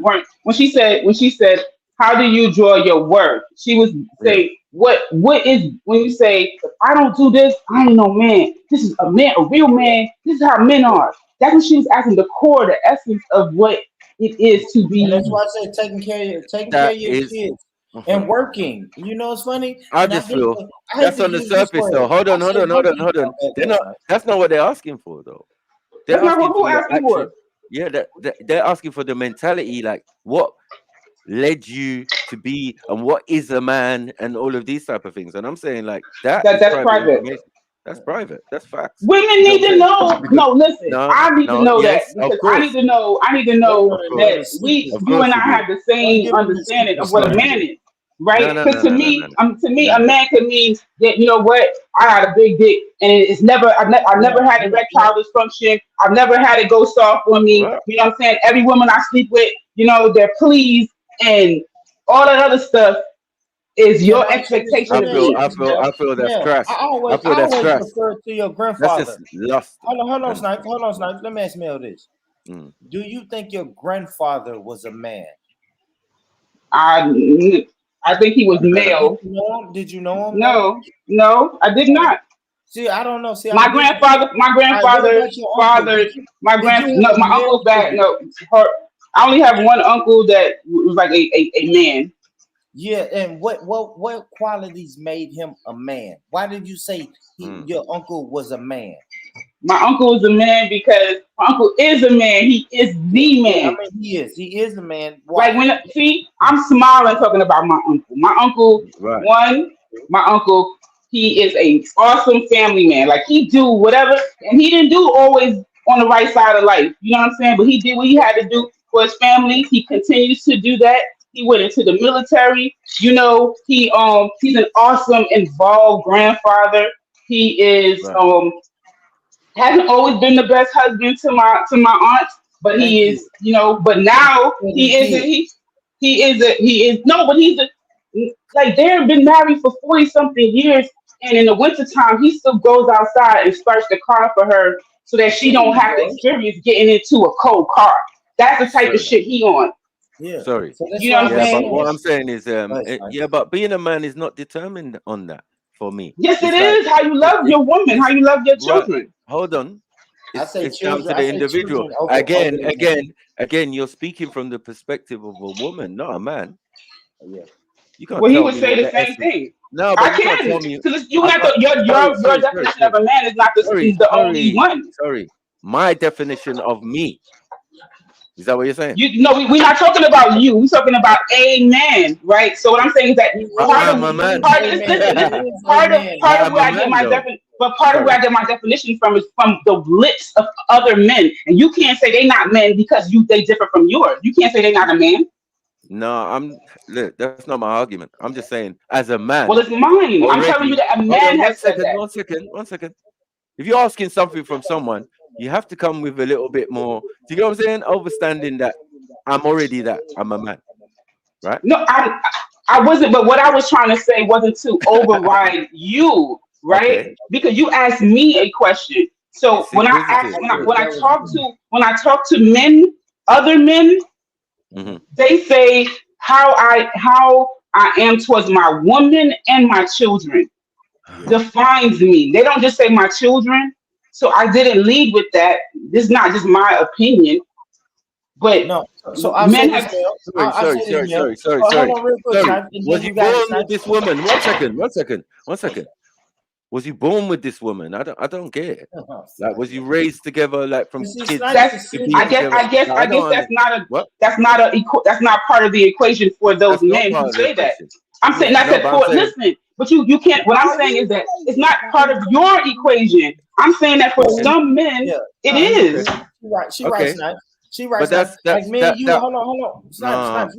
when she said, "How do you draw your worth?" She was saying, "What is when you say if I don't do this, I ain't no man. This is a man, a real man. This is how men are." That's what she was asking. The core, the essence of what it is to be. And that's why I said taking care of your kids. And working, you know, it's funny. I just feel that's on the surface, though. Hold on. That's not what they're asking for, though. That's not what we're asking for. Yeah, they're asking for the mentality, like what led you to be, and what is a man, and all of these type of things. And I'm saying, like that's private. That's private. That's facts. Women need to know. No, listen. I need to know that because I need to know that you and I have the same understanding of what a man is. right? No, Because no, no, no, no, to me, no. a man could mean that, you know what, I got a big dick, and it's never, I've never had erectile dysfunction. I've never had it go soft on me. What? You know what I'm saying? Every woman I sleep with, you know, they're pleased, and all that other stuff is Can your I say this? expectation Let I of me ask feel, you me. I this, feel, Mel. I feel that's Mel, crass. I I feel that's always crass. refer to your That's grandfather. just lust. Hold on, And Snipe. Hold on, Snipe. Let me ask Mel this. Do you think your grandfather was a man? I think he was Did male. you know him? Did you know him though? No, I did not. See, I don't know. See, My I'm just. All right, what grandfather's about your uncle? father, Did you no, have a my male uncle's bad. figure? No, I only have one uncle that was like a man. Yeah, and what qualities made him a man? Why did you say your uncle was a man? My uncle is a man because my uncle is a man. He is the Yeah, I man. mean he is. He is a man. Like Why? I'm smiling talking about my uncle. right. My uncle, he is a awesome family man. Like he do whatever, and he didn't do always on the right side of life. You know what I'm saying? But he did what he had to do for his family. He continues to do that. He went into the military. You know, he's an awesome, involved grandfather. He is Right. hasn't always been the best husband to my aunts, but Thank he you. is, you know, but now For he them is kids. he is no, but he's a, like they've been married for 40 something years, and in the wintertime he still goes outside and starts the car for her so that she There don't you have to go. experience getting into a cold car. That's the type of Sorry. shit he on. Yeah. Sorry. So that's You know why what I'm I'm Yeah, but saying? what saying. I'm saying is, Right, right. yeah, but being a man is not determined on that for me. Yes, it It's like is how you love your woman, how it's you love your right. children. Hold on. I say It's down to children. I the say individual. children over the man. Again, you're speaking from the perspective of a woman, not a man. Yeah. You can't Well, he tell would me say what the the same essence. thing. No, I but you can't can, tell me. because you I have can't. to, Sorry, your sorry, sorry, definition of sorry, a man is not sorry, is the only sorry, one. sorry. My definition of me, is that what you're saying? You know, we're not talking about you. We're talking about a man, right? So what I'm saying is that He I is. am a man. listen. He is a man. Part I of am where a I get man, my though. but part of where I Sorry. get my definition from is from the lips of other men, and you can't say they're not men because they differ from yours. You can't say they're not a man. No, look, that's not my argument. I'm just saying, as a Well, man, it's mine. I'm telling you already. that a Hold on man has said that. one second. If you're asking something from someone, you have to come with a little bit more. Do you know what I'm saying? Understanding that I'm already that. I'm a man, right? No, I wasn't. But what I was trying to say wasn't to override you, Okay. right? Because you asked me a question. So It's when I inquisitive. Good. when I talk to men, other men, Hmm. they say how I am towards my woman and my children defines me. They don't just say my children. So I didn't lead with that. This is not just my opinion, but No. So I'll say men this, have. Mel. Sorry, I'll say sorry, this, sorry, Mel. sorry, sorry, Hold sorry. on real quick, Sorry. Snipe, and Was then you you got it, born Snipe. with this woman? One second. Was you born with this woman? I don't get it. Like, was you raised together, like from You see, kids Snipe That's is to be together? No, I I guess don't what? that's not part of the equation for those That's not men part who of the say that. equation. I'm saying that's No, it but I'm for saying, listen, but you can't. What I'm saying is that it's not part of your equation. I'm saying that for okay, some men Yeah, it no, he okay, is. She right. She right, okay. Snipe. She right, But Snipe. Like me and you. that. Hold on. Snipe, No,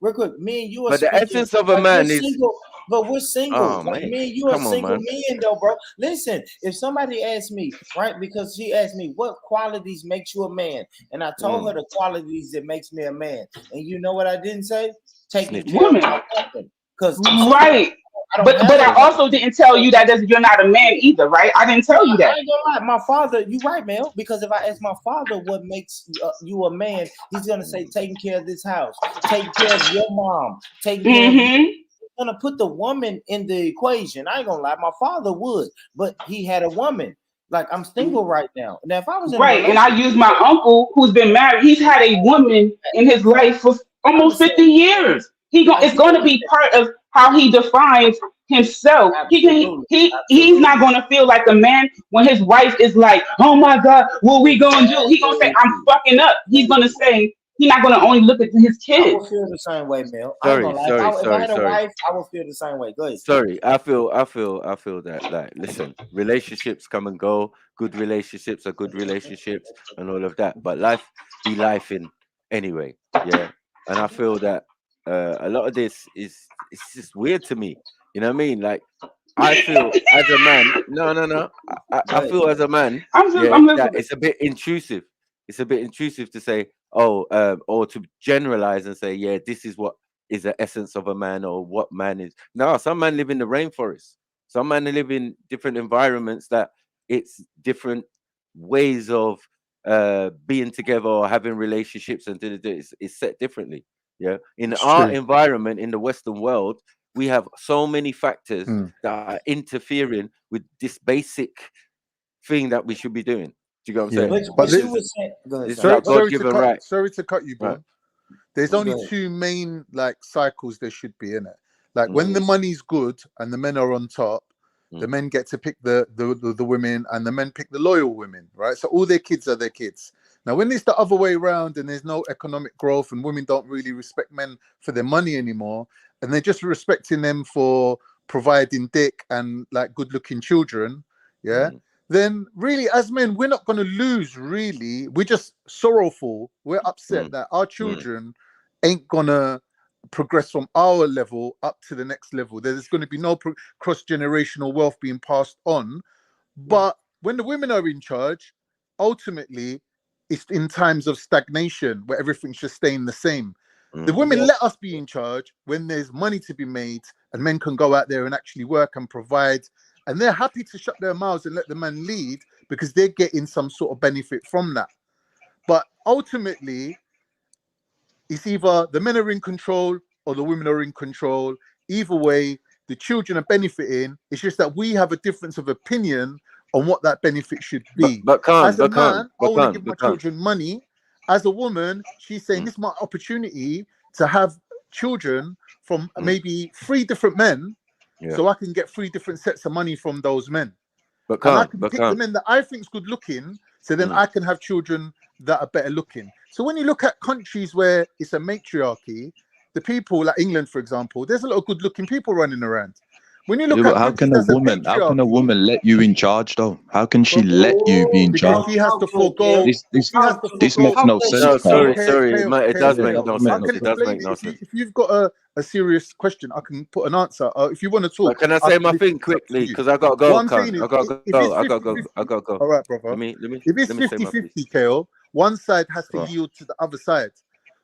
real quick. Me and you are but the speaking essence of a like we're man is. single, but we're single. Oh Like man, me and you are come on, single man. men, though, bro. Listen, if somebody asked me, right, because she asked me what qualities makes you a man, and I told her the qualities that makes me a man, and you know what I didn't say? Taking Snitch. care of Woman, my woman, because I'm single. right? I don't have But a I woman. also didn't tell you that you're not a man either, right? I didn't tell you I that. ain't gonna lie, my father. You right, Mel. Because if I ask my father what makes you a man, he's gonna say taking care of this house, taking care of your mom, taking care of you. Mm-hmm. He's gonna put the woman in the equation. I ain't gonna lie, my father would, but he had a woman. Like I'm single right now. Now, if I was in a Right, and I relationship, use my uncle who's been married. He's had a woman in his life for I almost 50 understand. years. I It's do going to be understand. part of how he defines himself. Absolutely, He's not absolutely. going to feel like a man when his wife is like, "Oh my God, what we going to do?" He's going to say, "I'm fucking up." He's going to say he's not going to only look at his I would kids. feel the same way, Mel. I ain't Sorry, gonna lie. sorry, If I sorry, had a sorry. wife, I would feel the same way. Go ahead. Sorry, I feel that, like, listen, relationships come and go. Good relationships are good relationships and all of that. But life be life in anyway. Yeah. And I feel that a lot of this is it's just weird to me. You know what I mean? Like, I feel as a man, no. I feel as a man, I'm that listening. it's a bit intrusive. It's a bit intrusive to say, oh, or to generalize and say, yeah, this is what is the essence of a man or what man is. No, some men live in the rainforest. Some men live in different environments that it's different ways of being together or having relationships, and it's set differently. Yeah, in It's our true. environment in the Western world, we have so many factors that are interfering with this basic thing that we should be doing. Do you get what I'm saying? But But you were saying, go ahead, It's sorry. like God-given right. Sorry to cut you, Right. Bon. There's only Go ahead. two main like cycles there should be in it. Like when the money's good and the men are on top, the men get to pick the women, and the men pick the loyal women, right? So all their kids are their kids. Now, when it's the other way around and there's no economic growth and women don't really respect men for their money anymore, and they're just respecting them for providing dick and like good-looking children, then really as men, we're not going to lose, really. We're just sorrowful. We're upset that our children ain't going to progress from our level up to the next level. There's going to be no cross-generational wealth being passed on. But when the women are in charge, ultimately, it's in times of stagnation where everything's just staying the same. The women let us be in charge when there's money to be made and men can go out there and actually work and provide. And they're happy to shut their mouths and let the man lead because they're getting some sort of benefit from that. But ultimately, it's either the men are in control or the women are in control. Either way, the children are benefiting. It's just that we have a difference of opinion on what that benefit should be. As a man, I want to give my children money. As a woman, she's saying this is my opportunity to have children from maybe 3 different men, so I can get 3 different sets of money from those men. And I can pick the men that I think is good looking, so then I can have children that are better looking. So when you look at countries where it's a matriarchy, the people like England, for example, there's a lot of good looking people running around. When you look at how can a woman let you in charge though? How can she let you be in charge? Because she has to forego. This makes no sense. No, sorry, it does Kale, make no sense. It does make no sense. If you've got a serious question, I can put an answer. If you want to talk, can I say my thing quickly? Because I gotta go. What I'm saying is, I gotta go. All right, brother. If it's 50-50, Kale, one side has to yield to the other side.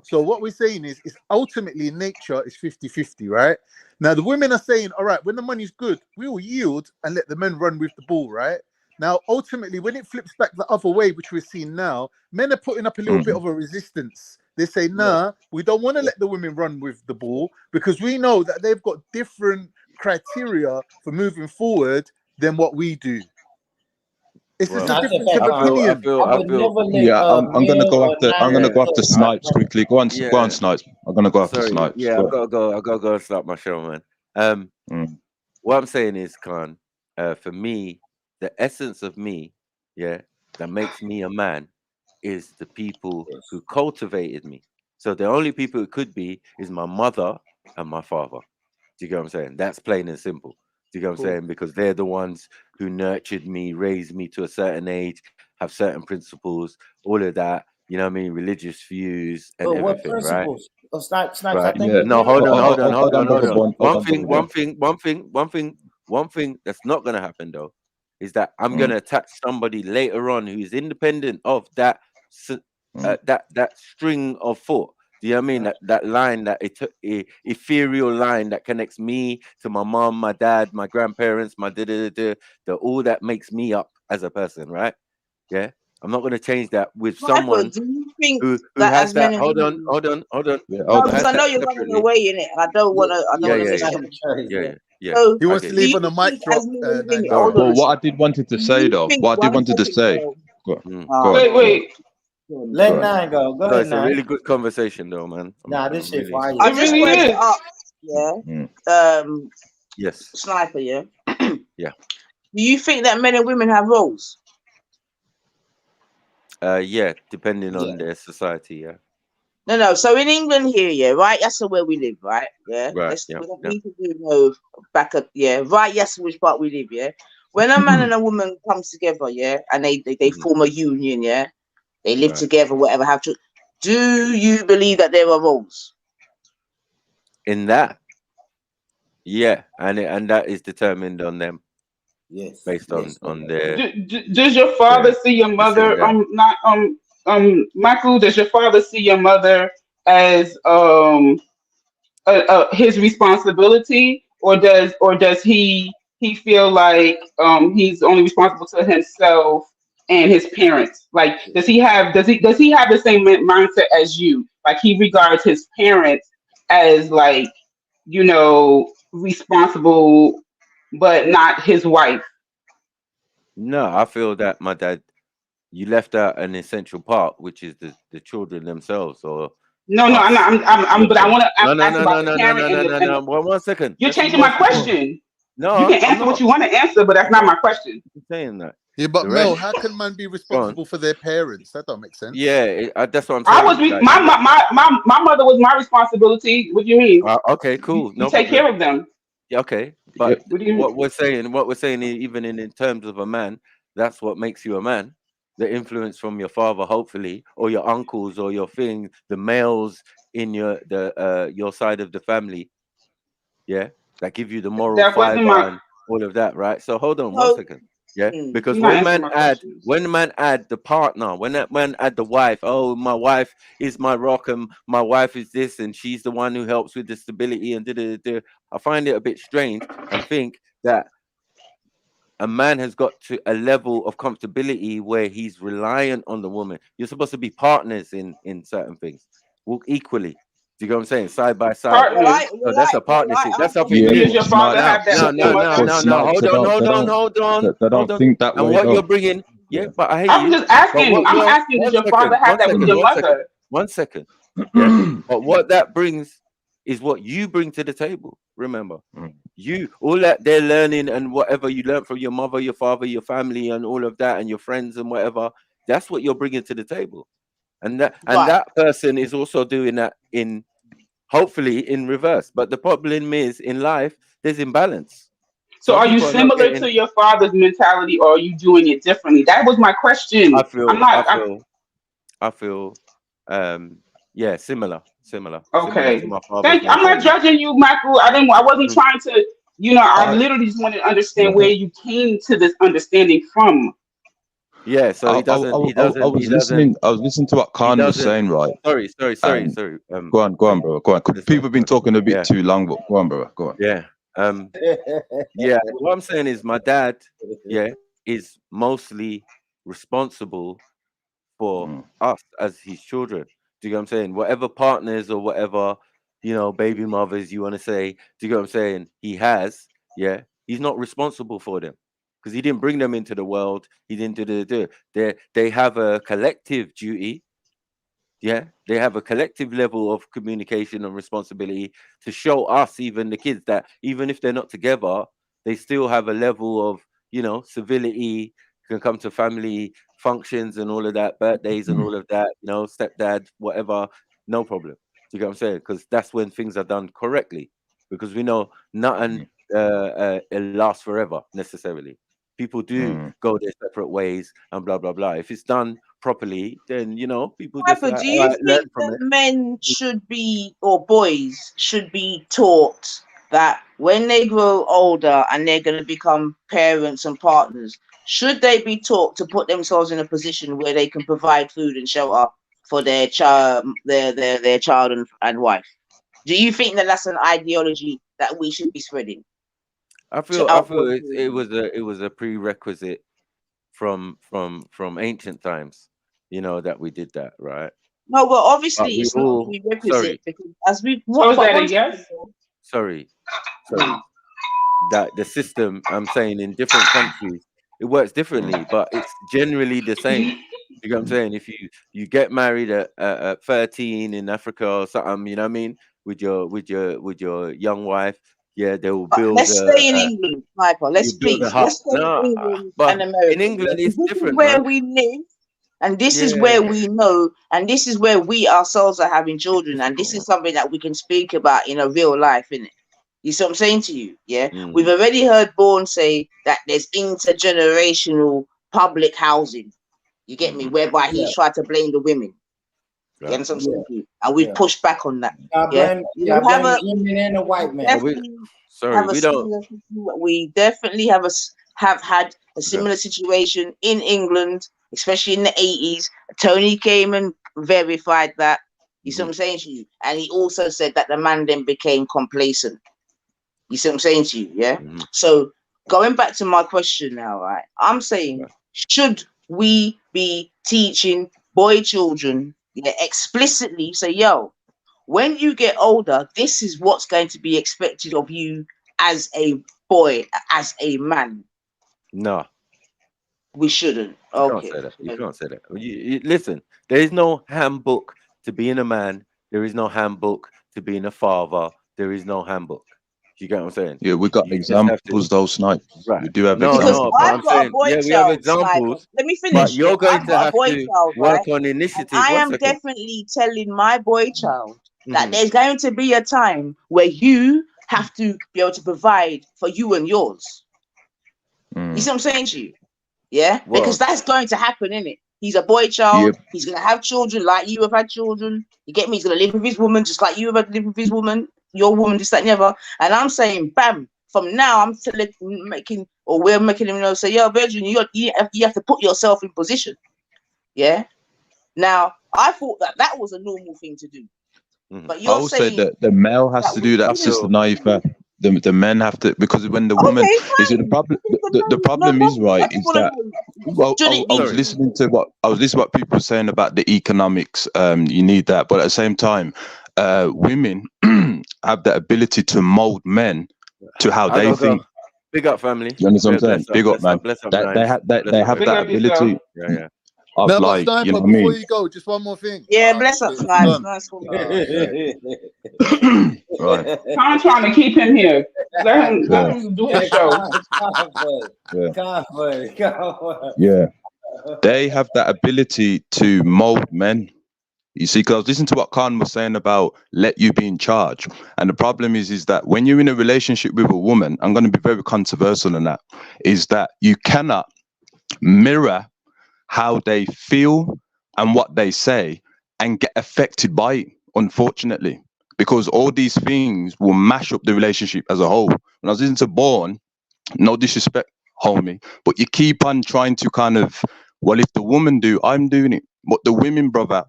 So what we're saying is ultimately in nature is 50-50, right? Now the women are saying, all right, when the money's good, we will yield and let the men run with the ball, right? Now, ultimately, when it flips back the other way, which we're seeing now, men are putting up a little bit of a resistance. They say, nah, we don't want to let the women run with the ball because we know that they've got different criteria for moving forward than what we do. It's just a difference of opinion. I'm gonna go after Snipes quickly. Go on, Snipes. I'm gonna go after Snipes. Yeah, I gotta go and start my show, man. What I'm saying is, Khan, for me, the essence of me, that makes me a man, is the people who cultivated me. So the only people it could be is my mother and my father. Do you get what I'm saying? That's plain and simple. Do you get what I'm saying? Because they're the ones who nurtured me, raised me to a certain age, have certain principles, all of that. You know what I mean? Religious views and everything, right? Right. No, hold on. One thing that's not gonna happen though is that I'm gonna attach somebody later on who is independent of that that string of thought. Do you know what I mean? That line, that ethereal line that connects me to my mom, my dad, my grandparents, my all that makes me up as a person, right? Yeah. I'm not going to change that with someone do you think who that has as that. men Hold and on. No, because I know you're running away in it. I don't want to say something. Yeah. So, He wants to do leave you on a mic think drop. as men and women, Well, hold on a what I second. did wanted to Do say you though, think what I did one wanted to second, say. Carl? Wait. Let Nine go. Go No, ahead, it's a Nine. really good conversation though, man. This shit fire. I just wanted to ask, Yes. Sniper, yeah? Yeah. Do you think that men and women have roles? Yeah, depending on their society, yeah. No. So in England here, yeah, right? That's where we live, right? Yeah. Right. We don't need to do no back up, right? Yes, which part we live, yeah. When a man and a woman come together, yeah, and they form a union, yeah, they live together, whatever. Have to. Do you believe that there are roles in that? Yeah, and that is determined on them. Yes. Based on their. Does your father see your mother? Michael. Does your father see your mother as his responsibility, or does he feel like he's only responsible to himself and his parents? Like, does he have the same mindset as you? Like, he regards his parents as, like, responsible, but not his wife. No, I feel that my dad, you left out an essential part, which is the children themselves, or No, us. but I want to ask about the No. parent. One second. You're changing my question. No, you can answer what you want to answer, but that's not my question. I'm saying that. Yeah, but Mel, how can man be responsible for their parents? That don't make sense. Yeah, that's what I'm saying. My mother was my responsibility. What do you mean? Okay, cool. You take care of them. Yeah, okay, but what we're saying, even in terms of a man, that's what makes you a man. The influence from your father, hopefully, or your uncles, or your thing, the males in your side of the family, yeah, that give you the moral fiber and all of that, right? So hold on 1 second, yeah, because when man add the partner, when that man add the wife, oh, my wife is my rock, and my wife is this, and she's the one who helps with the stability, and I find it a bit strange and think that a man has got to a level of comfortability where he's reliant on the woman. You're supposed to be partners in certain things, walk equally. Do you get what I'm saying? Side by side. So that's a partnership. That's something new. Does your father have that? No. Hold on. They don't think that and way. what you're bringing, but I hear I'm you. just asking. I'm asking. Does your father have that with your mother? 1 second. Yeah. But what that brings is what you bring to the table. Remember, you all that they're learning, and whatever you learn from your mother, your father, your family, and all of that, and your friends and whatever. That's what you're bringing to the table, and that person is also doing that hopefully in reverse. But the problem is, in life, there's imbalance. So are you similar to your father's mentality, or are you doing it differently? That was my question. I feel yeah, similar. Okay. Similar to my father's Thank you. I'm not judging you, Michael. I wasn't trying to, I literally just wanted to understand where you came to this understanding from. Yeah, so I was listening to what Khan was saying, right? Sorry. Go on, bro. Go on. People have been talking a bit too long, but go on, bro. Go on. Yeah. Yeah. What I'm saying is, my dad, is mostly responsible for us as his children. Do you get what I'm saying? Whatever partners or whatever, baby mothers you want to say, do you get what I'm saying? He has, he's not responsible for them. Because he didn't bring them into the world. He didn't do. They have a collective duty. Yeah, they have a collective level of communication and responsibility to show us, even the kids, that even if they're not together, they still have a level of, civility, can come to family functions and all of that, birthdays and all of that, stepdad, whatever, no problem. Do you get what I'm saying? Because that's when things are done correctly. Because we know nothing lasts forever necessarily. People do go their separate ways and blah blah blah. If it's done properly, then people just. But do you think that men should be, or boys should be, taught that when they grow older and they're going to become parents and partners, should they be taught to put themselves in a position where they can provide food and shelter for their child, their child and wife? Do you think that that's an ideology that we should be spreading? I feel it was a prerequisite from ancient times, that we did that, right? No, well, obviously it's not a prerequisite because as we sorry, that the system, I'm saying, in different countries it works differently, but it's generally the same. You know what I'm saying? If you get married at 13 in Africa or something, you know what I mean, with your young wife. Yeah, they will build. Let's stay in England, Michael. Let's stay in England and America. In England, it's different. Where we live, and this is where we know, and this is where we ourselves are having children, and this is something that we can speak about in a real life, innit? You see what I'm saying to you? Yeah, we've already heard Bourne say that there's intergenerational public housing. You get me? Whereby he's tried to blame the women. You understand what I'm saying? And we've pushed back on that. You have a women and a white man. Sorry, we don't. We definitely have had a similar situation in England, especially in the 80s. Tony came and verified that. You see what I'm saying to you? And he also said that the man then became complacent. You see what I'm saying to you? Yeah. So going back to my question now, right? I'm saying, should we be teaching boy children explicitly say, yo, when you get older, this is what's going to be expected of you as a boy, as a man? No. We shouldn't. You can't say that. You can't say that. Listen, there is no handbook to being a man. There is no handbook to being a father. There is no handbook. You get what I'm saying? Yeah, we got examples though, Snipe. Right. We do have because examples. I've got a boy child. We have examples. Let me finish. But you're going I've to got have a boy to child, work right? on initiative. I am definitely telling my boy child that there's going to be a time where you have to be able to provide for you and yours. You see what I'm saying to you? Yeah? Well, because that's going to happen, innit? He's a boy child. He's going to have children like you have had children. You get me? He's going to live with his woman just like you have lived with his woman, your woman, this, that, and the other. And I'm saying, bam, from now, we're making him say, yo, Virgin, you have to put yourself in position. Yeah? Now, I thought that was a normal thing to do. But you're saying that the male has to do that. That's just the naive. The men have to, because when the woman is it the problem? The problem is right. Is that I was listening to what people were saying about the economics. You need that, but at the same time, women have the ability to mold men to how they think. Big up, family. You understand what I'm saying? Big up, man. They have that ability. Yeah. Of no, like, but Sniper, you know what I before mean? you go, just one more thing. Yeah, bless up, Sniper. Nice one. Right. I'm trying to keep him here. Let him do his show. Yeah. They have that ability to mold men. You see, because I was listening to what Khan was saying about let you be in charge. And the problem is that when you're in a relationship with a woman, I'm going to be very controversial in that, is that you cannot mirror how they feel and what they say and get affected by it, unfortunately, because all these things will mash up the relationship as a whole. When I was listening to Born, no disrespect, homie, but you keep on trying to kind of, well, if the woman do, I'm doing it. But the women, brother,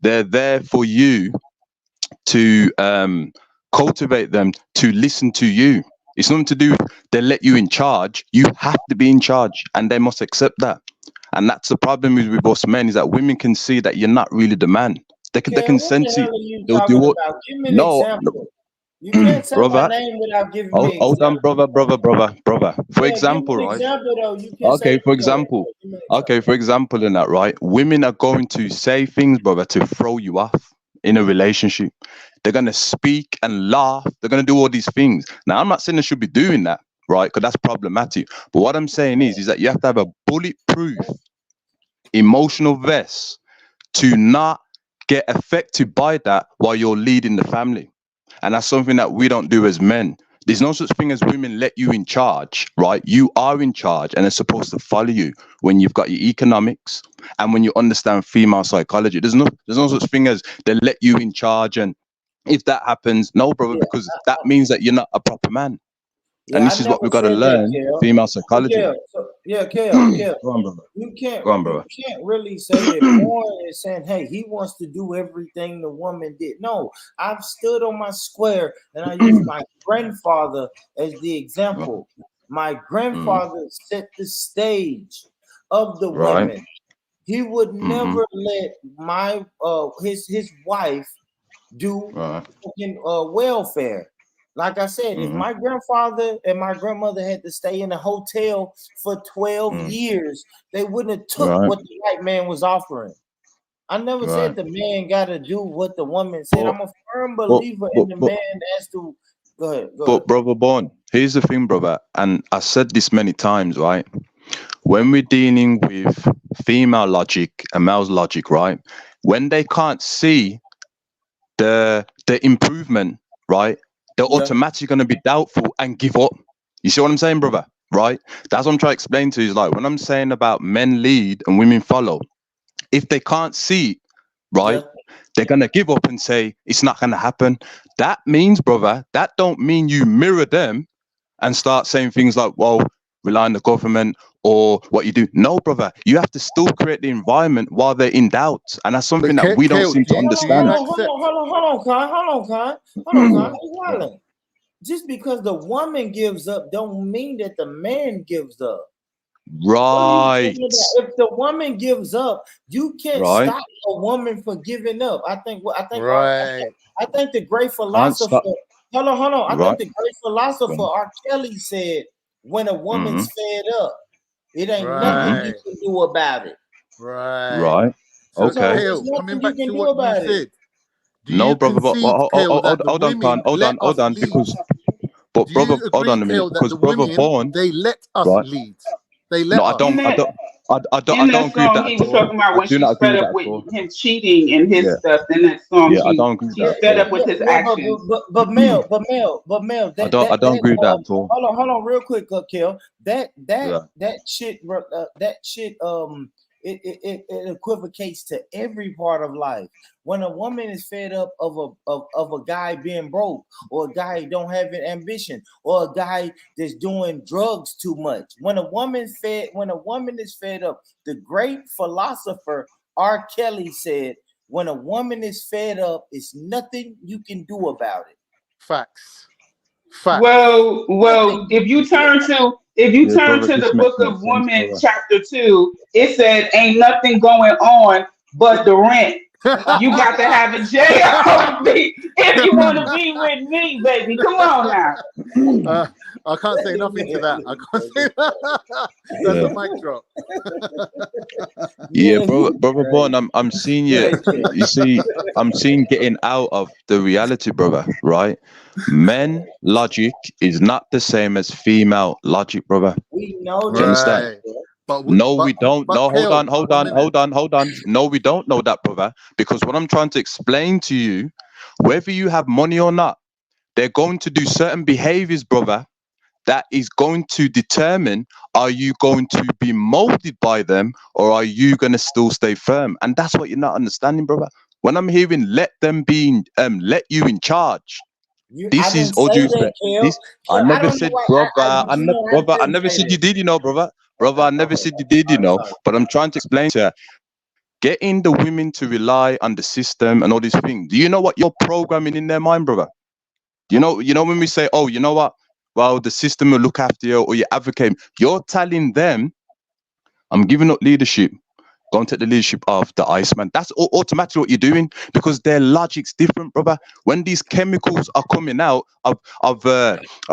they're there for you to cultivate them to listen to you. It's nothing to do with they let you in charge. You have to be in charge, and they must accept that. And that's the problem with us men, is that women can see that you're not really the man. They can sense it. They'll do what? No, you can't say my name without giving me an hold on, brother. For example, right? Okay, for example, in that, right? Women are going to say things, brother, to throw you off in a relationship. They're gonna speak and laugh. They're gonna do all these things. Now, I'm not saying they should be doing that, right? Because that's problematic. But what I'm saying is that you have to have a bulletproof emotional vest to not get affected by that while you're leading the family. And that's something that we don't do as men. There's no such thing as women let you in charge, right? You are in charge, and they're supposed to follow you when you've got your economics and when you understand female psychology. There's no such thing as they let you in charge, and if that happens, no, brother, because that means that you're not a proper man. Yeah, and this is what we've got to learn, female psychology. Kel, Go on, brother. You can't really say that Warren is saying, hey, he wants to do everything the woman did. No, I've stood on my square and I use my grandfather as the example. My grandfather set the stage of the women. He would never let my his wife do fucking welfare. Like I said, if my grandfather and my grandmother had to stay in a hotel for 12 years, they wouldn't have took what the white man was offering. I never said the man got to do what the woman said. I'm a firm believer in the man as to. Go ahead. But brother Born, here's the thing, brother, and I said this many times, right? When we're dealing with female logic and male logic, right? When they can't see the improvement, right? They're automatically going to be doubtful and give up. You see what I'm saying, brother? Right? That's what I'm trying to explain to you. Is like when I'm saying about men lead and women follow, if they can't see, right, they're gonna give up and say it's not gonna happen. That means, brother, that don't mean you mirror them and start saying things like, well, rely on the government or what you do. No, brother, you have to still create the environment while they're in doubt. And that's something that we don't seem to understand. Hold on, Con. Just because the woman gives up don't mean that the man gives up. Right. If the woman gives up, you can't stop a woman from giving up. I think the great philosopher. Hold on. I think the great philosopher R. Kelly said, "When a woman's fed up, it ain't nothing you can do about it." Right. So, Okay. Kale, coming back to what you said. No, brother, but hold on, Khan. Hold on, because, but brother, hold on a minute, because brother Born, they let us lead. They let us. I don't agree with that he at was all. talking about I when do she's not agree fed with up that at with all. him cheating and his stuff. In that song, I don't agree with she's that fed at up with his Yeah, actions. but Mel, I don't agree with that at all. Hold on, real quick, Kel. That shit, it equivocates to every part of life. When a woman is fed up of a guy being broke, or a guy don't have an ambition, or a guy that's doing drugs too much. When a woman is fed up, the great philosopher R. Kelly said, when a woman is fed up, it's nothing you can do about it. Facts. Well, if you turn to the book of Women, chapter 2, it said ain't nothing going on but the rent. You got to have a job if you want to be with me, baby. Come on now. I can't say nothing to that. I can't say that. That's a mic drop. Yeah, brother Born, I'm seeing you. You see, I'm seeing getting out of the reality, brother. Right? Men logic is not the same as female logic, brother. We know Do you understand? We don't. No, hold on. No, we don't know that, brother. Because what I'm trying to explain to you, whether you have money or not, they're going to do certain behaviors, brother, that is going to determine, are you going to be molded by them, or are you going to still stay firm? And that's what you're not understanding, brother. When I'm hearing let you in charge, this is all due respect. I never said, brother. I never said you did, brother. Brother, I never said you did, But I'm trying to explain to you, getting the women to rely on the system and all these things. Do you know what you're programming in their mind, brother? You know when we say, oh, you know what? Well, the system will look after you, or you advocate. You're telling them, I'm giving up leadership. Go and take the leadership of the Iceman. That's automatically what you're doing, because their logic's different, brother. When these chemicals are coming out of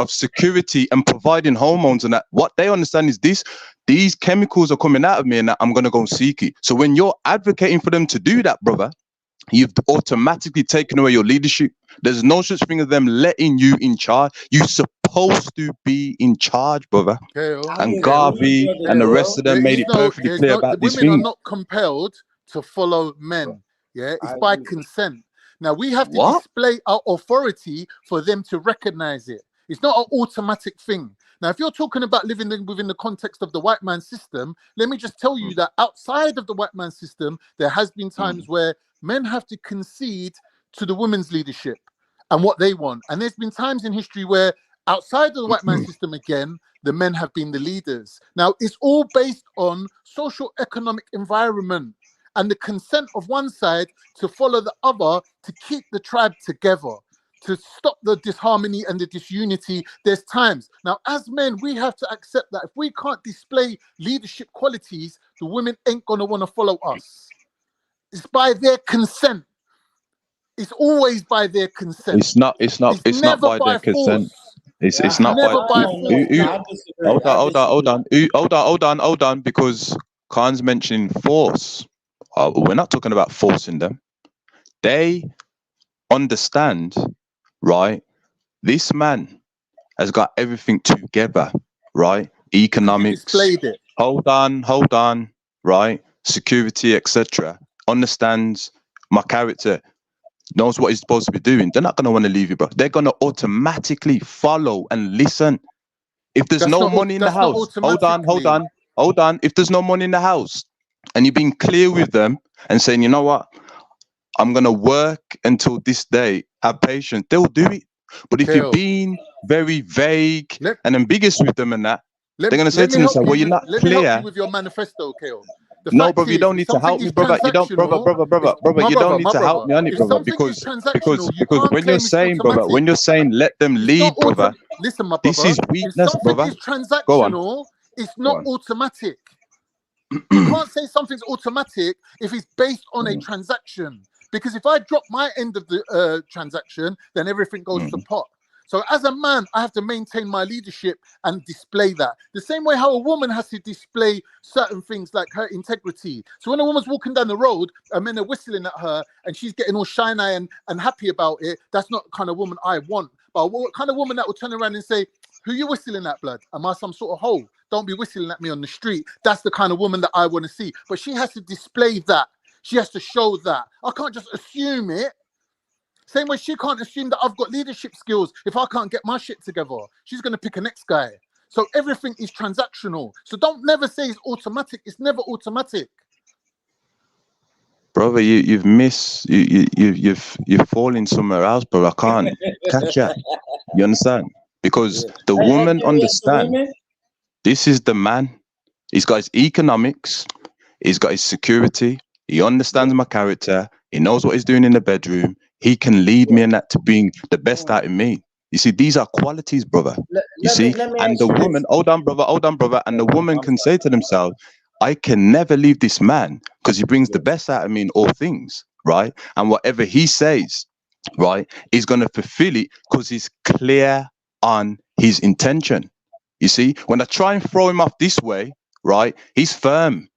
security and providing hormones and that, what they understand is these chemicals are coming out of me, and that I'm gonna go and seek it. So when you're advocating for them to do that, brother, you've automatically taken away your leadership. There's no such thing as them letting you in charge. You're supposed to be in charge, brother. And Garvey and the rest of them made it perfectly clear about this thing. Women are not compelled to follow men. Yeah, it's by consent. Now we have to display our authority for them to recognize it. It's not an automatic thing. Now, if you're talking about living within the context of the white man system, let me just tell you that outside of the white man system, there has been times where men have to concede to the women's leadership and what they want. And there's been times in history where outside of the white man system, again, the men have been the leaders. Now, it's all based on social economic environment and the consent of one side to follow the other to keep the tribe together, to stop the disharmony and the disunity. There's times. Now, as men, we have to accept that if we can't display leadership qualities, the women ain't going to want to follow us. It's by their consent. It's always by their consent. It's not by their consent. It's not by hold on, because Khan's mentioning force. We're not talking about forcing them. They understand, right? This man has got everything together, right? Economics. Displayed it. Hold on, right? Security, etc. Understands my character, knows what he's supposed to be doing. They're not going to want to leave you, bro. They're going to automatically follow and listen. If there's no money in the house, hold on. If there's no money in the house and you've been clear with them and saying, you know what? I'm gonna work until this day. Have patience. They'll do it. But if you're Kale, being very vague let, and ambiguous with them and that, they're let, gonna say let to me help themselves, "Well, you you're with not let me help you clear." with your manifesto, Kale. The No, fact brother, you is, don't if need to something help me, is brother. You don't, brother, transactional, brother, my you don't brother, need my to help brother, me on it, if brother, something is transactional, you because can't when you're claim it's saying, brother, automatic. when you're saying let them It's not lead, brother, Listen, my this brother, is if weakness, something brother. is Go on, transactional, it's go not on. automatic. You can't say something's automatic if it's based on a transaction. Because if I drop my end of the transaction, then everything goes to pot. So as a man, I have to maintain my leadership and display that. The same way how a woman has to display certain things like her integrity. So when a woman's walking down the road and men are whistling at her and she's getting all shiny and happy about it, that's not the kind of woman I want. But what kind of woman that will turn around and say, who you whistling at, blood? Am I some sort of hoe? Don't be whistling at me on the street. That's the kind of woman that I want to see. But she has to display that. She has to show that. I can't just assume it. Same way she can't assume that I've got leadership skills if I can't get my shit together. She's going to pick a next guy. So everything is transactional. So don't never say it's automatic. It's never automatic. Brother, you've fallen somewhere else, bro. I can't catch that. You understand? Because the woman understand. This is the man. He's got his economics. He's got his security. He understands my character. He knows what he's doing in the bedroom. He can lead me in that to being the best out of me. You see, these are qualities, brother. You see, and the woman, hold on, brother. And the woman can say to themselves, I can never leave this man because he brings the best out of me in all things, right? And whatever he says, right, he's going to fulfill it because he's clear on his intention. You see, when I try and throw him off this way, right, he's firm.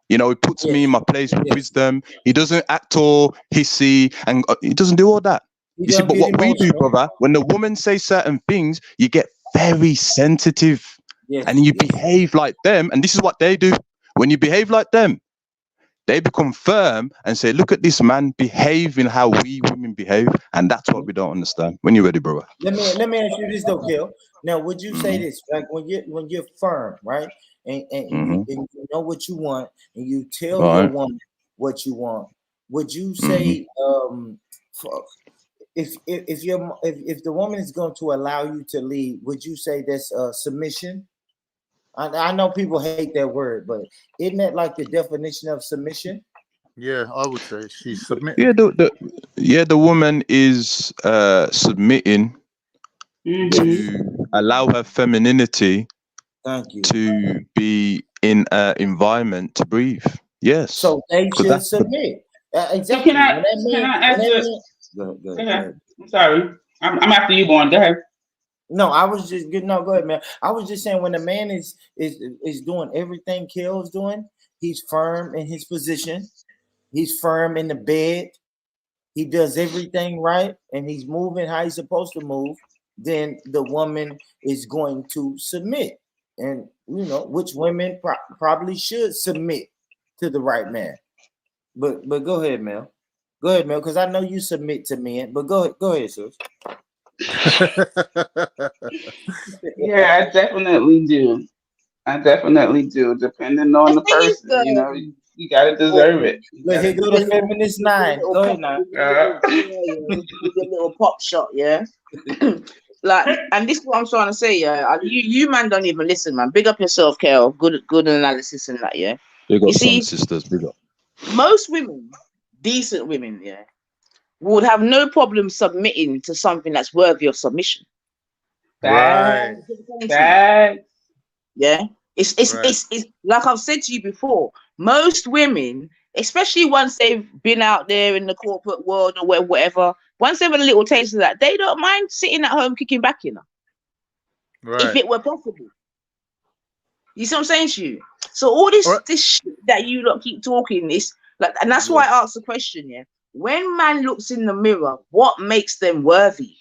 You know, he puts me in my place with wisdom. He doesn't act all hissy and he doesn't do all that. You see, but what we do, brother, when the woman says certain things, you get very sensitive and you behave like them. And this is what they do. When you behave like them, they become firm and say, look at this man behaving how we women behave. And that's what we don't understand. When you're ready, brother. Let me ask you this though, Kel. Now, would you say this, like when you're firm, right? And you know what you want and you tell your woman what you want, would you say if the woman is going to allow you to lead, would you say that's submission? I know people hate that word, but isn't that like the definition of submission? Yeah, I would say she's submitting. Yeah, the woman is submitting to allow her femininity to be in an environment to breathe. Yes. So they should submit. Exactly. Can I ask you? Go ahead. I'm sorry. I'm after you, Born. Go ahead. No, I was just no. Go ahead, man. I was just saying when a man is doing everything Kel's doing, he's firm in his position. He's firm in the bed. He does everything right, and he's moving how he's supposed to move. Then the woman is going to submit, and you know which women probably should submit to the right man. But go ahead, Mel. Go ahead, Mel, because I know you submit to men. But go ahead, sis. Yeah, I definitely do. Depending on the person, you know, you gotta deserve it. Look, here go the Feminist 9. Go ahead now. With a little pop shot, yeah. Like, and this is what I'm trying to say, yeah. You man don't even listen, man. Big up yourself, Kel. Good analysis and that, yeah. Big up you see, sisters, big up. Most women, decent women, yeah, would have no problem submitting to something that's worthy of submission. Right. Yeah. It's like I've said to you before, most women, especially once they've been out there in the corporate world or whatever, once they've had a little taste of that, they don't mind sitting at home kicking back, you know. Right. If it were possible. You see what I'm saying to you? So all this shit that you lot keep talking is like, and that's why I asked the question, yeah. When man looks in the mirror, what makes them worthy?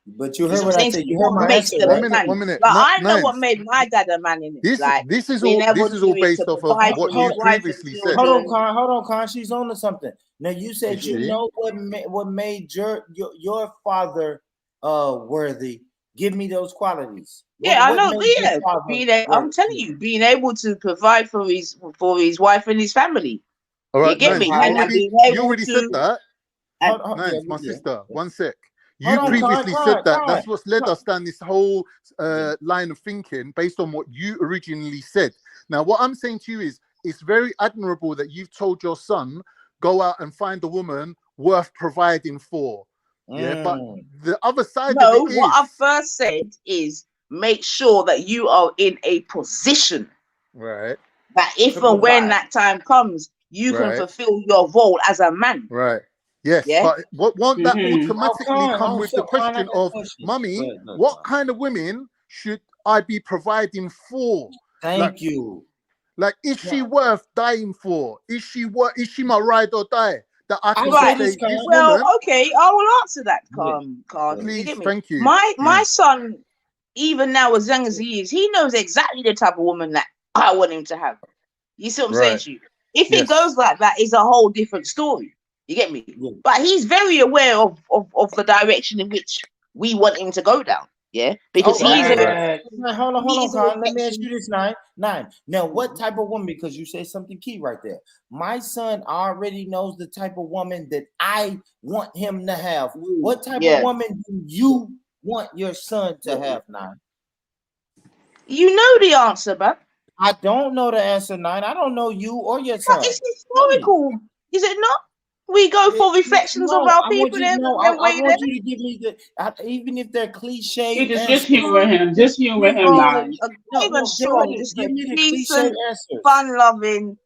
But you heard what I said. You heard my answer. One minute. Like, I know what made my dad a man in it. This is all based off of what you previously said. Hold on, Con. She's on to something. Now you said know what made your father worthy. Give me those qualities. I know. Yeah, I'm telling you, being able to provide for his wife and his family. All You right, get Nines, me? you And already being able said to. that. And, Nines, my sister, one sec. You Hold on, previously said that. That's what's led Kai. us down this whole line of thinking based on what you originally said. Now, what I'm saying to you is, it's very admirable that you've told your son, go out and find a woman worth providing for. Yeah, but the other side of it is, what I first said is make sure that you are in a position, right, that if and when that time comes, you can fulfill your role as a man. Right. Yes, Yeah. but what won't that automatically come with the question of, mummy, what kind of women should I be providing for? Thank you. Like, is she worth dying for? Is she my ride or die? That I can Right. say, this Well, woman. okay, I will answer that, Khan. Please, you get me? thank you. My son, even now as young as he is, he knows exactly the type of woman that I want him to have. You see what I'm saying to you? If it goes like that, it's a whole different story. You get me? But he's very aware of the direction in which we want him to go down. Yeah, because hold on, Khan. Let me ask you this, Nine. Now, what type of woman? Because you say something key right there. My son already knows the type of woman that I want him to have. What type of woman do you want your son to have, Nine? You know the answer, but I don't know the answer, Nine. I don't know you or your son. It's historical, is it not? We go for reflections of our people. I want you to give me even if they're cliche. Just humor him. Just humor him, Nine. Give me the decent, fun-loving,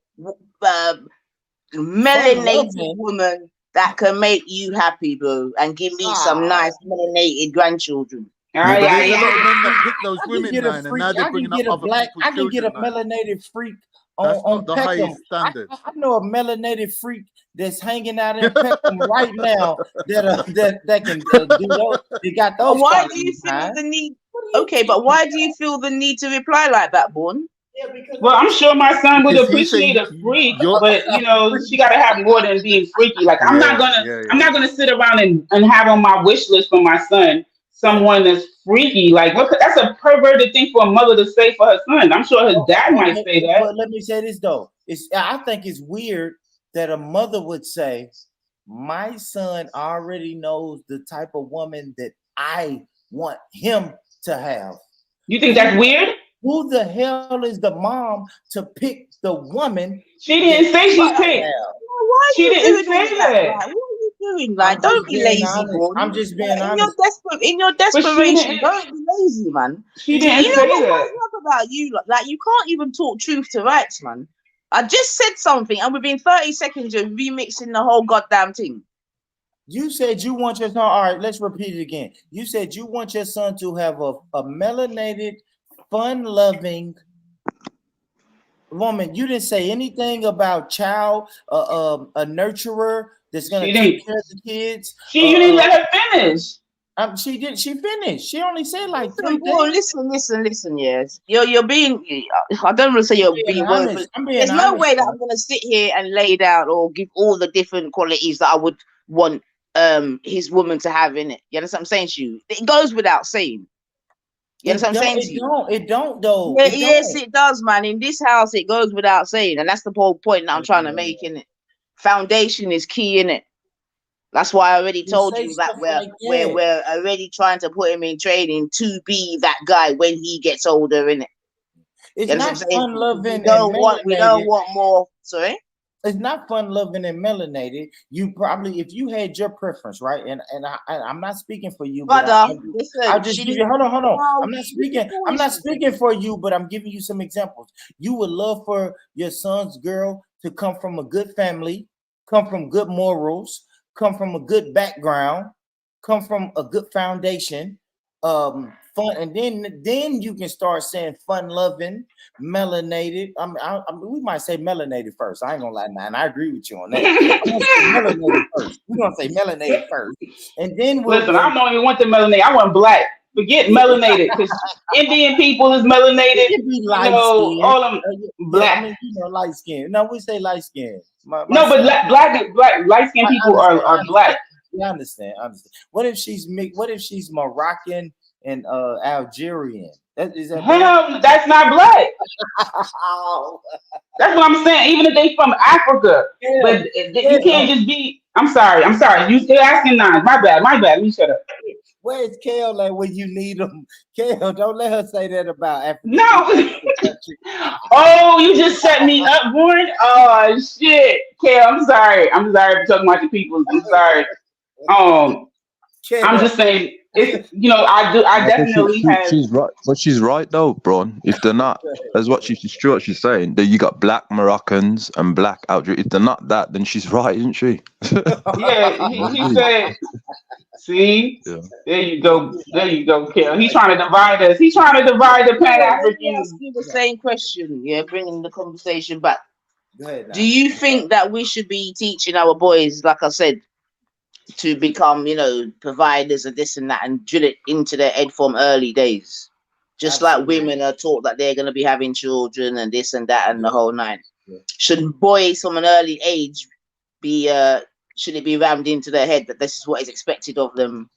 melanated woman that can make you happy, bro, and give me some nice melanated grandchildren. Yeah, but there's a lot of men that pick those women, Nine, and now they're bringing up other people's children. I can get a melanated freak on the Peckham. highest standard. I know a melanated freak that's hanging out in Peckham right now that can do those. They got those. Why do you feel the need? Okay, but why do you feel the need to reply like that, Born? Well, I'm sure my son would appreciate a freak, but she got to have more than being freaky. Like I'm not gonna sit around and have on my wish list for my son someone that's freaky. Like that's a perverted thing for a mother to say for her son. I'm sure his dad might say that. But let me say this though. I think it's weird that a mother would say, my son already knows the type of woman that I want him to have. You think that's weird? Who the hell is the mom to pick the woman? She didn't say she picked. She didn't say that. What are you doing? Like, don't be lazy, bro. I'm just being honest. In your desperation, don't be lazy, man. She didn't say that. What about you? Like, you can't even talk truth to rights, man. I just said something, and within 30 seconds, you're remixing the whole goddamn thing. You said you want your son. All right, let's repeat it again. You said you want your son to have a melanated, fun-loving woman. You didn't say anything about a nurturer that's going to take care of the kids. You didn't let her finish. She didn't. She finished. She only said like 3 things. Listen. Yes, you're being. I don't want to say you're being honest. There's no way that I'm going to sit here and lay it out or give all the different qualities that I would want his woman to have in it. You understand what I'm saying to you? It goes without saying. You understand what I'm saying to you? It don't though. Yes, it does, man. In this house, it goes without saying, and that's the whole point that I'm trying to make in it. Foundation is key in it. That's why I already told you that we're already trying to put him in training to be that guy when he gets older, innit? It's not fun loving. We don't want more. Sorry. It's not fun loving and melanated. You probably, if you had your preference, right? And I'm not speaking for you, but I'll just give you. Hold on. I'm not speaking for you, but I'm giving you some examples. You would love for your son's girl to come from a good family, come from good morals, come from a good background, come from a good foundation, fun, and then you can start saying fun loving, melanated. I mean, we might say melanated first. I ain't gonna lie, man. I agree with you on that. Melanated first. We're gonna say melanated first, and then listen. I don't even want the melanated. I want black. Forget melanated, because Indian people is melanated. All them black. I mean, light skin. No, we say light skin. But black light skin people are black. I understand. What if she's Moroccan and Algerian? Hell, that's not black. That's what I'm saying. Even if they from Africa, but you can't just be. I'm sorry. You still asking nine. My bad. Let me shut up. Where's Kale at when you need him? Kale, don't let her say that about Africa. No. Oh, you just set me up, Warren. Oh shit, Kale. I'm sorry for talking about the people. I'm sorry. I'm just saying. It's I definitely have. She's right, but she's right though, Bron. If they're not, as what she's saying, that you got black Moroccans and black Algerians. If they're not that, then she's right, isn't she? Yeah, he said. See, yeah. There you go, Kel. He's trying to divide us. He's trying to divide the Pan Let me Africans. ask you the same question. Yeah, bringing the conversation back. Go ahead now. Do you think that we should be teaching our boys, like I said, to become, providers of this and that, and drill it into their head from early days? Just Absolutely. like women are taught that they're going to be having children and this and that and the whole nine. Yeah. Should boys from an early age be, should it be rammed into their head that this is what is expected of them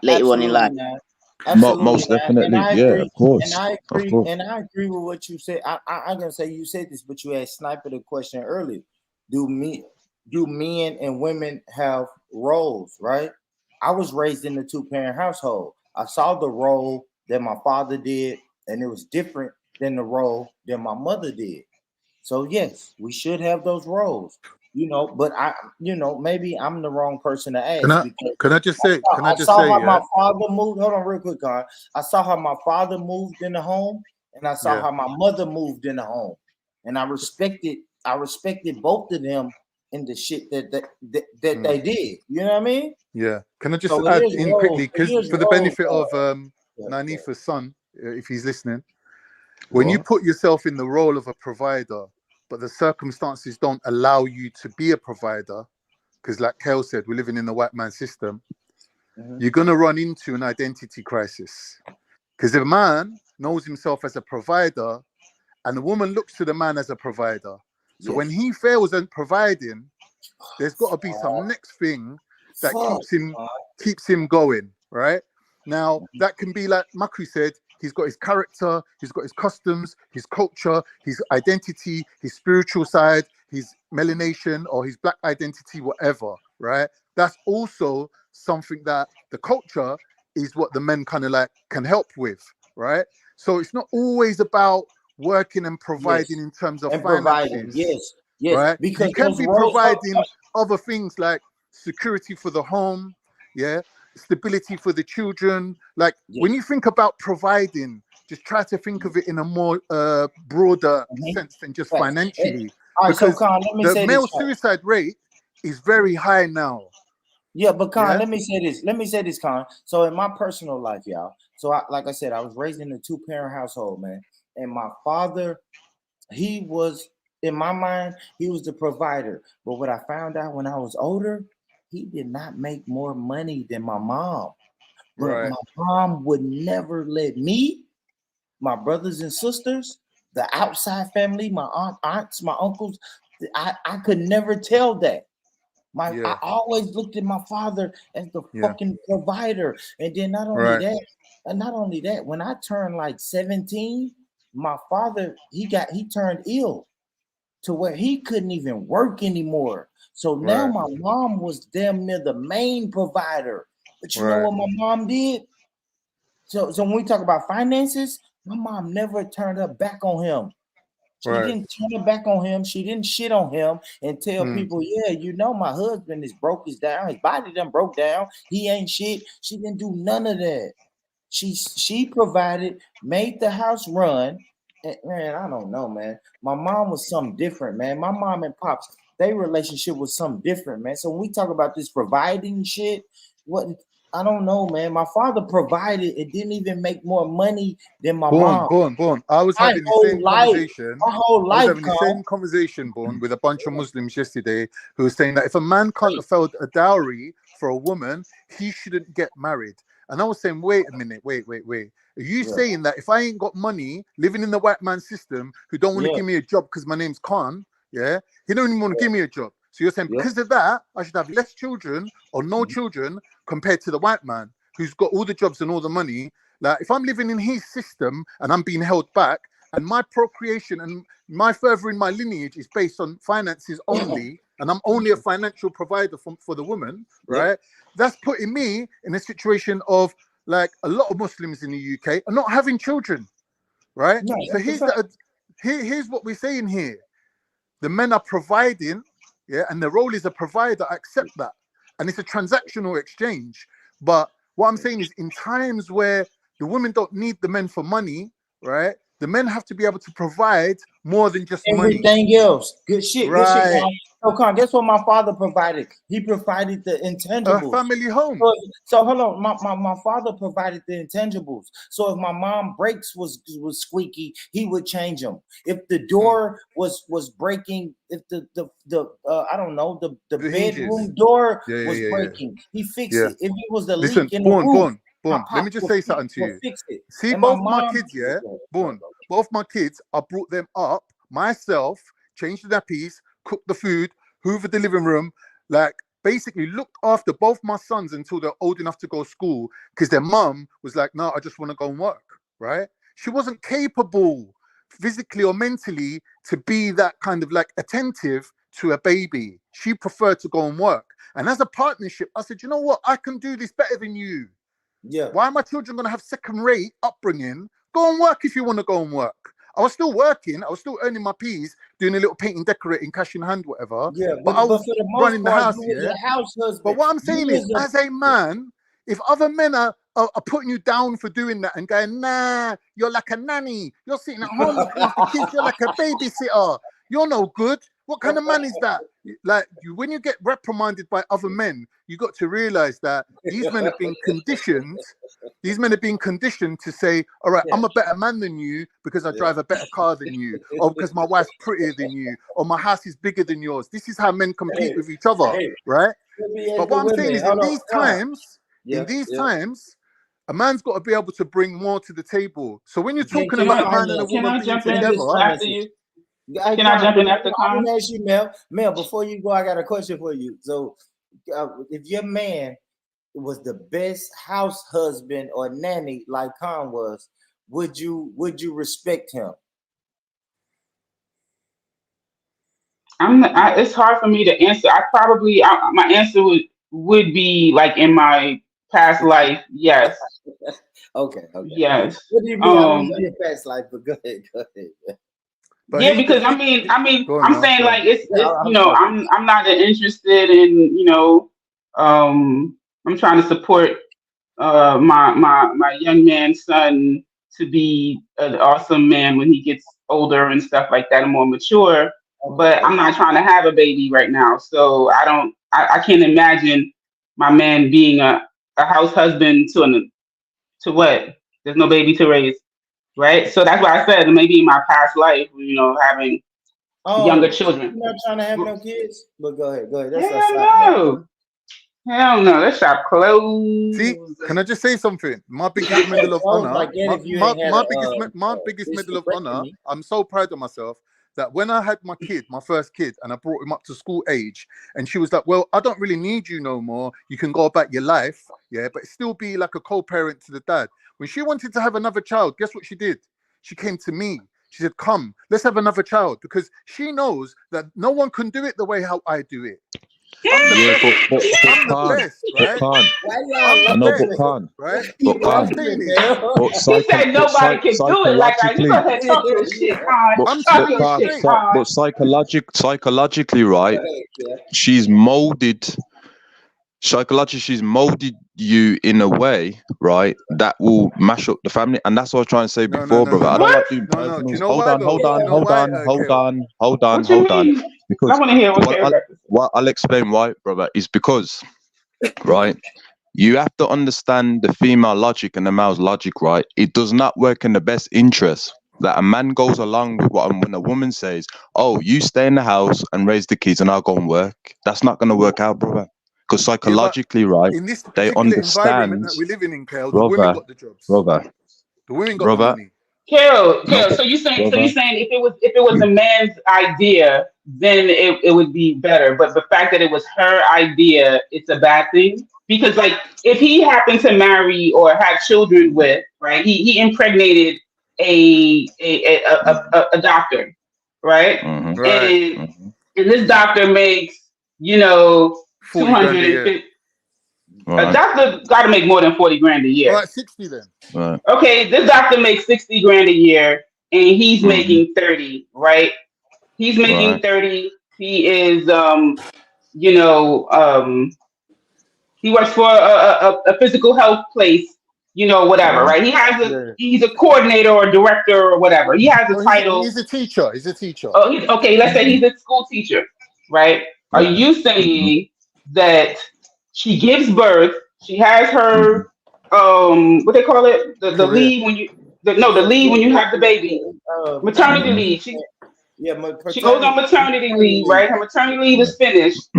later on in life? Man. Absolutely, most definitely, yeah, of course. And I agree with what you said. I'm gonna say you said this, but you asked Sniper the question earlier. Do men and women have roles, right? I was raised in a 2-parent household. I saw the role that my father did, and it was different than the role that my mother did. So yes, we should have those roles. But maybe I'm the wrong person to ask. Can I just say? I saw how my father moved. Hold on, real quick, Con. I saw how my father moved in the home, and I saw how my mother moved in the home, and I respected both of them in the shit that they did. You know what I mean? Yeah. Can I just add in quickly, because for the benefit of Nanifa's son, if he's listening, when you put yourself in the role of a provider, but the circumstances don't allow you to be a provider, because like Kale said, we're living in the white man system, you're going to run into an identity crisis. Because if a man knows himself as a provider and the woman looks to the man as a provider, so when he fails at providing, there's got to be some next thing that keeps him going, right? Now, that can be like Makri said, he's got his character, he's got his customs, his culture, his identity, his spiritual side, his melanation or his black identity, whatever, right? That's also something that the culture is what the men kind of like can help with, right? So it's not always about working and providing in terms of finances. Yes, right? Because you can be providing other things like security for the home, stability for the children. Like when you think about providing, just try to think of it in a more broader sense than just financially. Because the male suicide rate is very high now. Yeah, but Con, let me say this, Con. So in my personal life, y'all, like I said, I was raised in a 2-parent household, man. And my father, he was, in my mind, he was the provider. But what I found out when I was older, he did not make more money than my mom. But my mom would never let me, my brothers and sisters, the outside family, my aunts, my uncles, I could never tell that. I always looked at my father as the fucking provider. And then not only that, when I turned like 17, my father, he turned ill to where he couldn't even work anymore. So now my mom was damn near the main provider. But you know what my mom did? So when we talk about finances, my mom never turned her back on him. She didn't turn her back on him. She didn't shit on him and tell people, my husband is broke, is down. His body done broke down. He ain't shit. She didn't do none of that. She provided, made the house run. And, man, I don't know, man. My mom was something different, man. My mom and pops, their relationship was something different, man. So when we talk about this providing shit, I don't know, man. My father provided and didn't even make more money than my mom. Born. I was having the same conversation. My whole life, I was having the same conversation, Born, with a bunch of Muslims yesterday who were saying that if a man can't afford a dowry for a woman, he shouldn't get married. And I was saying, wait a minute, wait. Are you saying that if I ain't got money, living in the white man system, who don't want to give me a job because my name's Khan, he don't even want to give me a job. So you're saying because of that, I should have less children or no children compared to the white man who's got all the jobs and all the money. Like if I'm living in his system and I'm being held back, and my procreation and my furthering my lineage is based on finances only, and I'm only a financial provider for the woman, right? That's putting me in a situation of like a lot of Muslims in the UK are not having children, right? No, So here's what we're saying here. The men are providing, yeah, and the role is a provider. I accept that. And it's a transactional exchange. But what I'm saying is in times where the women don't need the men for money, right? The men have to be able to provide more than just everything money. else. Good shit. Right. Good shit. So, Con, guess what my father provided? He provided the intangibles. A family home. So hold on. My father provided the intangibles. So if my mom brakes was squeaky, he would change them. If the door was breaking, if the I don't know, the bedroom door was breaking, he fixed it. If it was a leak in the roof, Boom. Let me just say something to you. See, both my kids, both my kids, I brought them up myself, changed the nappies, cooked the food, hoovered the living room, like basically looked after both my sons until they're old enough to go to school, because their mum was like, no, I just want to go and work, right? She wasn't capable physically or mentally to be that kind of like attentive to a baby. She preferred to go and work. And as a partnership, I said, you know what? I can do this better than you. Yeah. Why are my children going to have second-rate upbringing? Go and work if you want to go and work. I was still working. I was still earning my P's, doing a little painting, decorating, cash in hand, whatever. Yeah, but I was for the most running the part, house. you was a house husband. But what I'm saying is, as a man, if other men are putting you down for doing that and going, nah, you're like a nanny. You're sitting at home looking after kids. You're like a babysitter. You're no good. What kind of man is that? Like, when you get reprimanded by other men, you got to realize that these men have been conditioned. These men have been conditioned to say, all right, I'm a better man than you because I drive a better car than you, or because my wife's prettier than you, or my house is bigger than yours. This is how men compete with each other, right? But what I'm saying is, in these times, a man's got to be able to bring more to the table. So when you're talking about a man and a woman being together, can I jump in after Con? Mel, before you go, I got a question for you. So, if your man was the best house husband or nanny like Con was, would you respect him? It's hard for me to answer. My answer would be like in my past life, yes. Okay. Yes. What do you mean? I don't know your past life, but go ahead. But yeah, because I'm saying like it's you know, I'm not interested in, you know, I'm trying to support my young man's son to be an awesome man when he gets older and stuff like that and more mature. But I'm not trying to have a baby right now, so I can't imagine my man being a house husband to what? There's no baby to raise, right? So that's why I said maybe in my past life, you know, having younger children. You're not trying to have no kids, but go ahead. Hell no, that shop closed. See, can I just say something? My biggest medal of honor, my biggest medal of honor. I'm so proud of myself that when I had my first kid, and I brought him up to school age, and she was like, well, I don't really need you no more. You can go about your life, yeah, but still be like a co-parent to the dad. When she wanted to have another child, guess what she did? She came to me. She said, come, let's have another child, because she knows that no one can do it the way how I do it. I'm the best, right? I know, but can't. Right? But can't. He said nobody can do it like I. You go ahead, talk your shit, Con. But psychologically, right? She's molded. Psychologically, she's molded you in a way, right, that will mash up the family, and that's what I was trying to say before, brother. I don't like doing personals. Hold on. Because I want to hear what I'll explain why, brother, is because, right, you have to understand the female logic and the male's logic, right? It does not work in the best interest that a man goes along with when a woman says, "Oh, you stay in the house and raise the kids, and I'll go and work." That's not going to work out, brother. Because psychologically, right, in this they understand. That we're living in, Kel, the women got the jobs. The women got the money. Kel, so you saying if it was a man's idea, then it would be better. But the fact that it was her idea, it's a bad thing. Because like if he happened to marry or have children with, right, he impregnated a doctor, right? Right. And this doctor makes, 40 grand a year. 250. A doctor got to make more than 40 grand a All year. right, 60 then. Okay, this doctor makes 60 grand a year, and he's making 30, right? He's making 30. He is, he works for a physical health place, whatever, right? He's a coordinator or director or whatever. He has a title. He's a teacher. He's a teacher. Oh, okay. Let's say he's a school teacher, right? Are you saying that she gives birth? She has her what they call it? The leave when you the leave when you have the baby. Maternity leave. She goes on maternity leave, right? Her maternity leave is finished.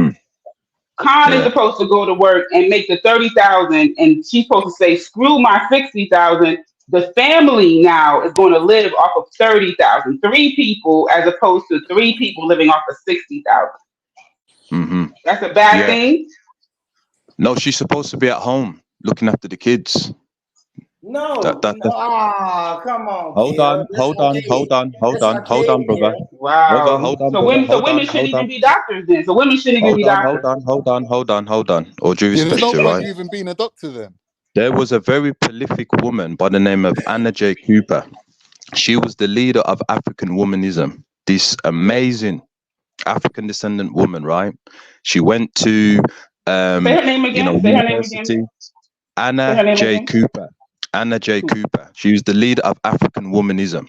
Khan is supposed to go to work and make the 30,000, and she's supposed to say, "Screw my 60,000." The family now is going to live off of 30,000. 3 people, as opposed to 3 people living off of 60,000. That's a bad thing. No, she's supposed to be at home looking after the kids. No, come on. Hold on, brother. Wow. Hold on, so women shouldn't even be doctors then. So women shouldn't even be doctors. Hold on. All due respect, There's no point right? you even being a doctor then. There was a very prolific woman by the name of Anna J. Cooper. She was the leader of African womanism. This amazing African descendant woman, right? She went to Say her name again. university. Anna J. Cooper. Anna J. Cooper. She was the leader of African womanism,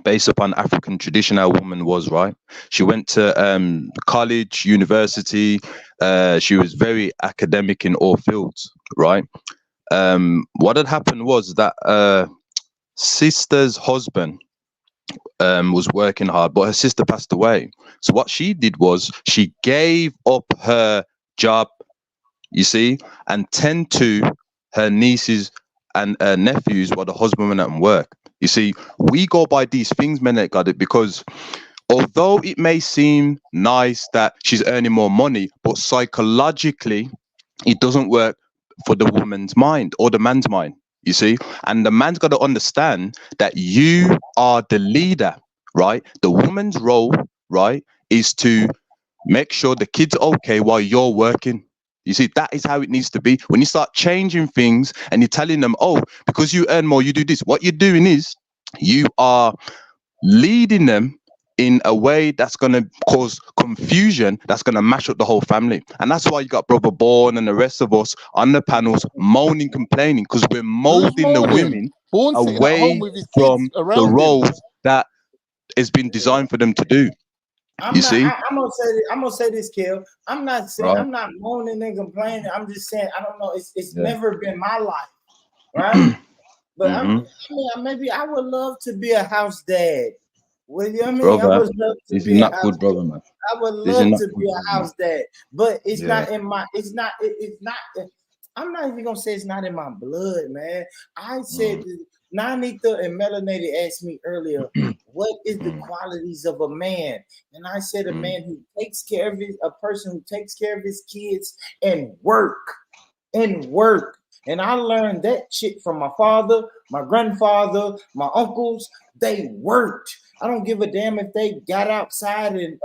based upon African tradition. How a woman was, right? She went to college, university. She was very academic in all fields, right? What had happened was that sister's husband was working hard, but her sister passed away. So what she did was she gave up her job, you see, and tend to her nieces and nephews while the husband went out and work. You see, we go by these things, men that got it, because although it may seem nice that she's earning more money, but psychologically, it doesn't work for the woman's mind or the man's mind, you see. And the man's got to understand that you are the leader, right? The woman's role, right, is to make sure the kid's okay while you're working. You see, that is how it needs to be. When you start changing things and you're telling them, oh, because you earn more, you do this. What you're doing is you are leading them in a way that's going to cause confusion, that's going to mash up the whole family. And that's why you got Brother Bourne and the rest of us on the panels moaning, complaining, because we're molding the women away from the roles that has been designed for them to do. I'm gonna say this, Kel. I'm not saying I'm not moaning and complaining. I'm just saying I don't know. It's never been my life, right? But maybe I would love to be a house dad. Well, you know what I mean? Brother, I would love to this be is a not house good, brother, man. I would love to be a house dad, but it's not in my. It's not. I'm not even gonna say it's not in my blood, man. I said. Nanita and Melanated asked me earlier, what is the qualities of a man? And I said a man who takes care of a person who takes care of his kids and work. And I learned that shit from my father, my grandfather, my uncles. They worked. I don't give a damn if they got outside and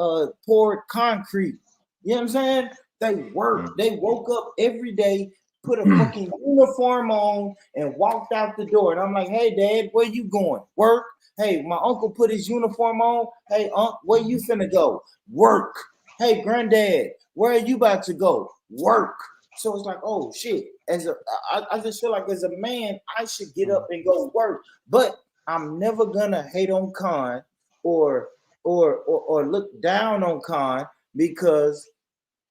poured concrete. You know what I'm saying? They worked. They woke up every day, put a fucking uniform on, and walked out the door. And I'm like, hey, Dad, where you going? Work. Hey, my uncle put his uniform on. Hey, Unc, where you finna go? Work. Hey, Granddad, where are you about to go? Work. So it's like, oh shit. I just feel like as a man, I should get up and go work. But I'm never gonna hate on Khan or look down on Khan because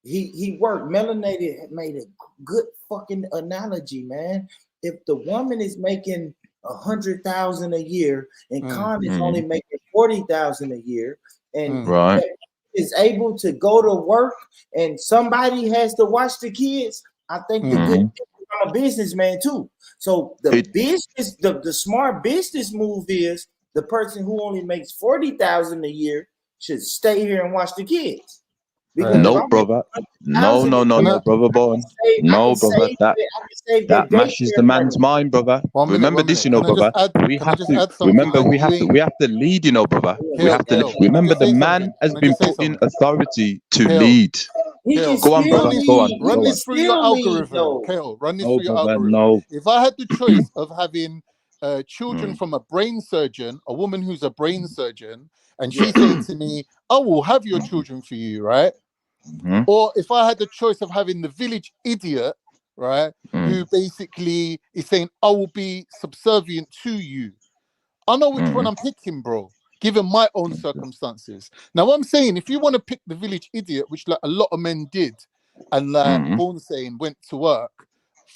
he worked. Melanated had made a good fucking analogy, man. If the woman is making 100,000 a year and Khan is only making 40,000 a year, and is able to go to work and somebody has to watch the kids, I think the good I'm a businessman too. So the smart business move is the person who only makes 40,000 a year should stay here and watch the kids. No, brother. No, brother Born. No, brother. That mashes the man's mind, brother. Remember this, you know, brother. We have to remember. We have to lead, you know, brother. We have to remember the man has been put in authority to lead. Go on, brother. Go on. Run this through your algorithm, Kale. Run this through your algorithm. If I had the choice of having children from a brain surgeon, a woman who's a brain surgeon, and she's saying to me, "I will have your children for you," right? Or if I had the choice of having the village idiot, right, who basically is saying, "I will be subservient to you," I know which one I'm picking, bro, given my own circumstances. Now, what I'm saying, if you want to pick the village idiot, which like a lot of men did, and like Born saying went to work,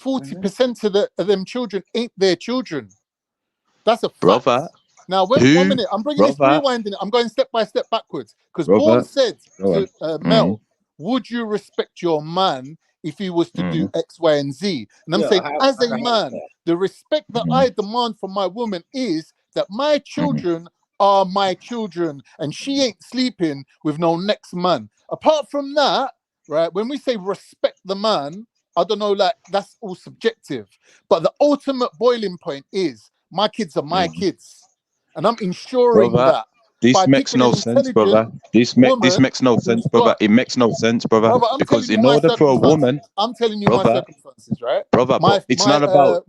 40% of them children ain't their children. That's a fact. Brother. Now, 1 minute, I'm bringing this, rewinding it. I'm going step by step backwards. Because Born said to Mel, would you respect your man if he was to do X, Y, and Z? And I'm saying, as a man, the respect that I demand from my woman is that my children are my children, and she ain't sleeping with no next man. Apart from that, right, when we say respect the man, I don't know, like, that's all subjective. But the ultimate boiling point is my kids are my kids. And I'm ensuring that. This makes no sense, brother. This makes no sense, brother. It makes no sense, brother. Because in order for a woman, I'm telling you my circumstances, right? Brother, it's not about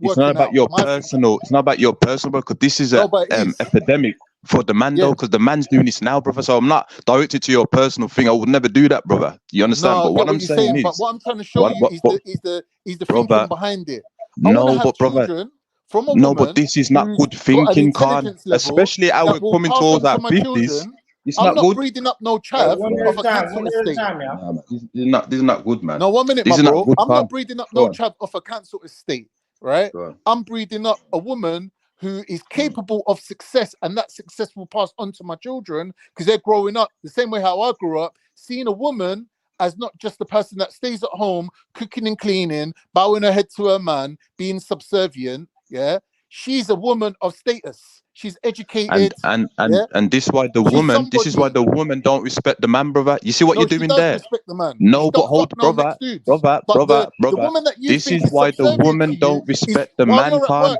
your personal. It's not about your personal, because this is an epidemic for the man, though, because the man's doing this now, brother. So I'm not directed to your personal thing. I would never do that, brother. You understand? No, but what I'm saying is, but what I'm trying to show you is the thinking behind it. No, but brother. No, but this is not good thinking, Khan. Especially how we're coming towards our 50s. It's I'm not good. breeding up no chav of a cancel estate. This is not good, man. No, 1 minute, my bro. I'm not breeding up no chav off a cancel estate, right? I'm breeding up a woman who is capable of success, and that success will pass on to my children because they're growing up the same way how I grew up, seeing a woman as not just the person that stays at home, cooking and cleaning, bowing her head to her man, being subservient. Yeah, she's a woman of status. She's educated. And this is why the woman don't respect the man, brother. You see what you're doing there? Respect the man. No, but hold, brother. The woman that you this is why the woman don't respect the man, Khan.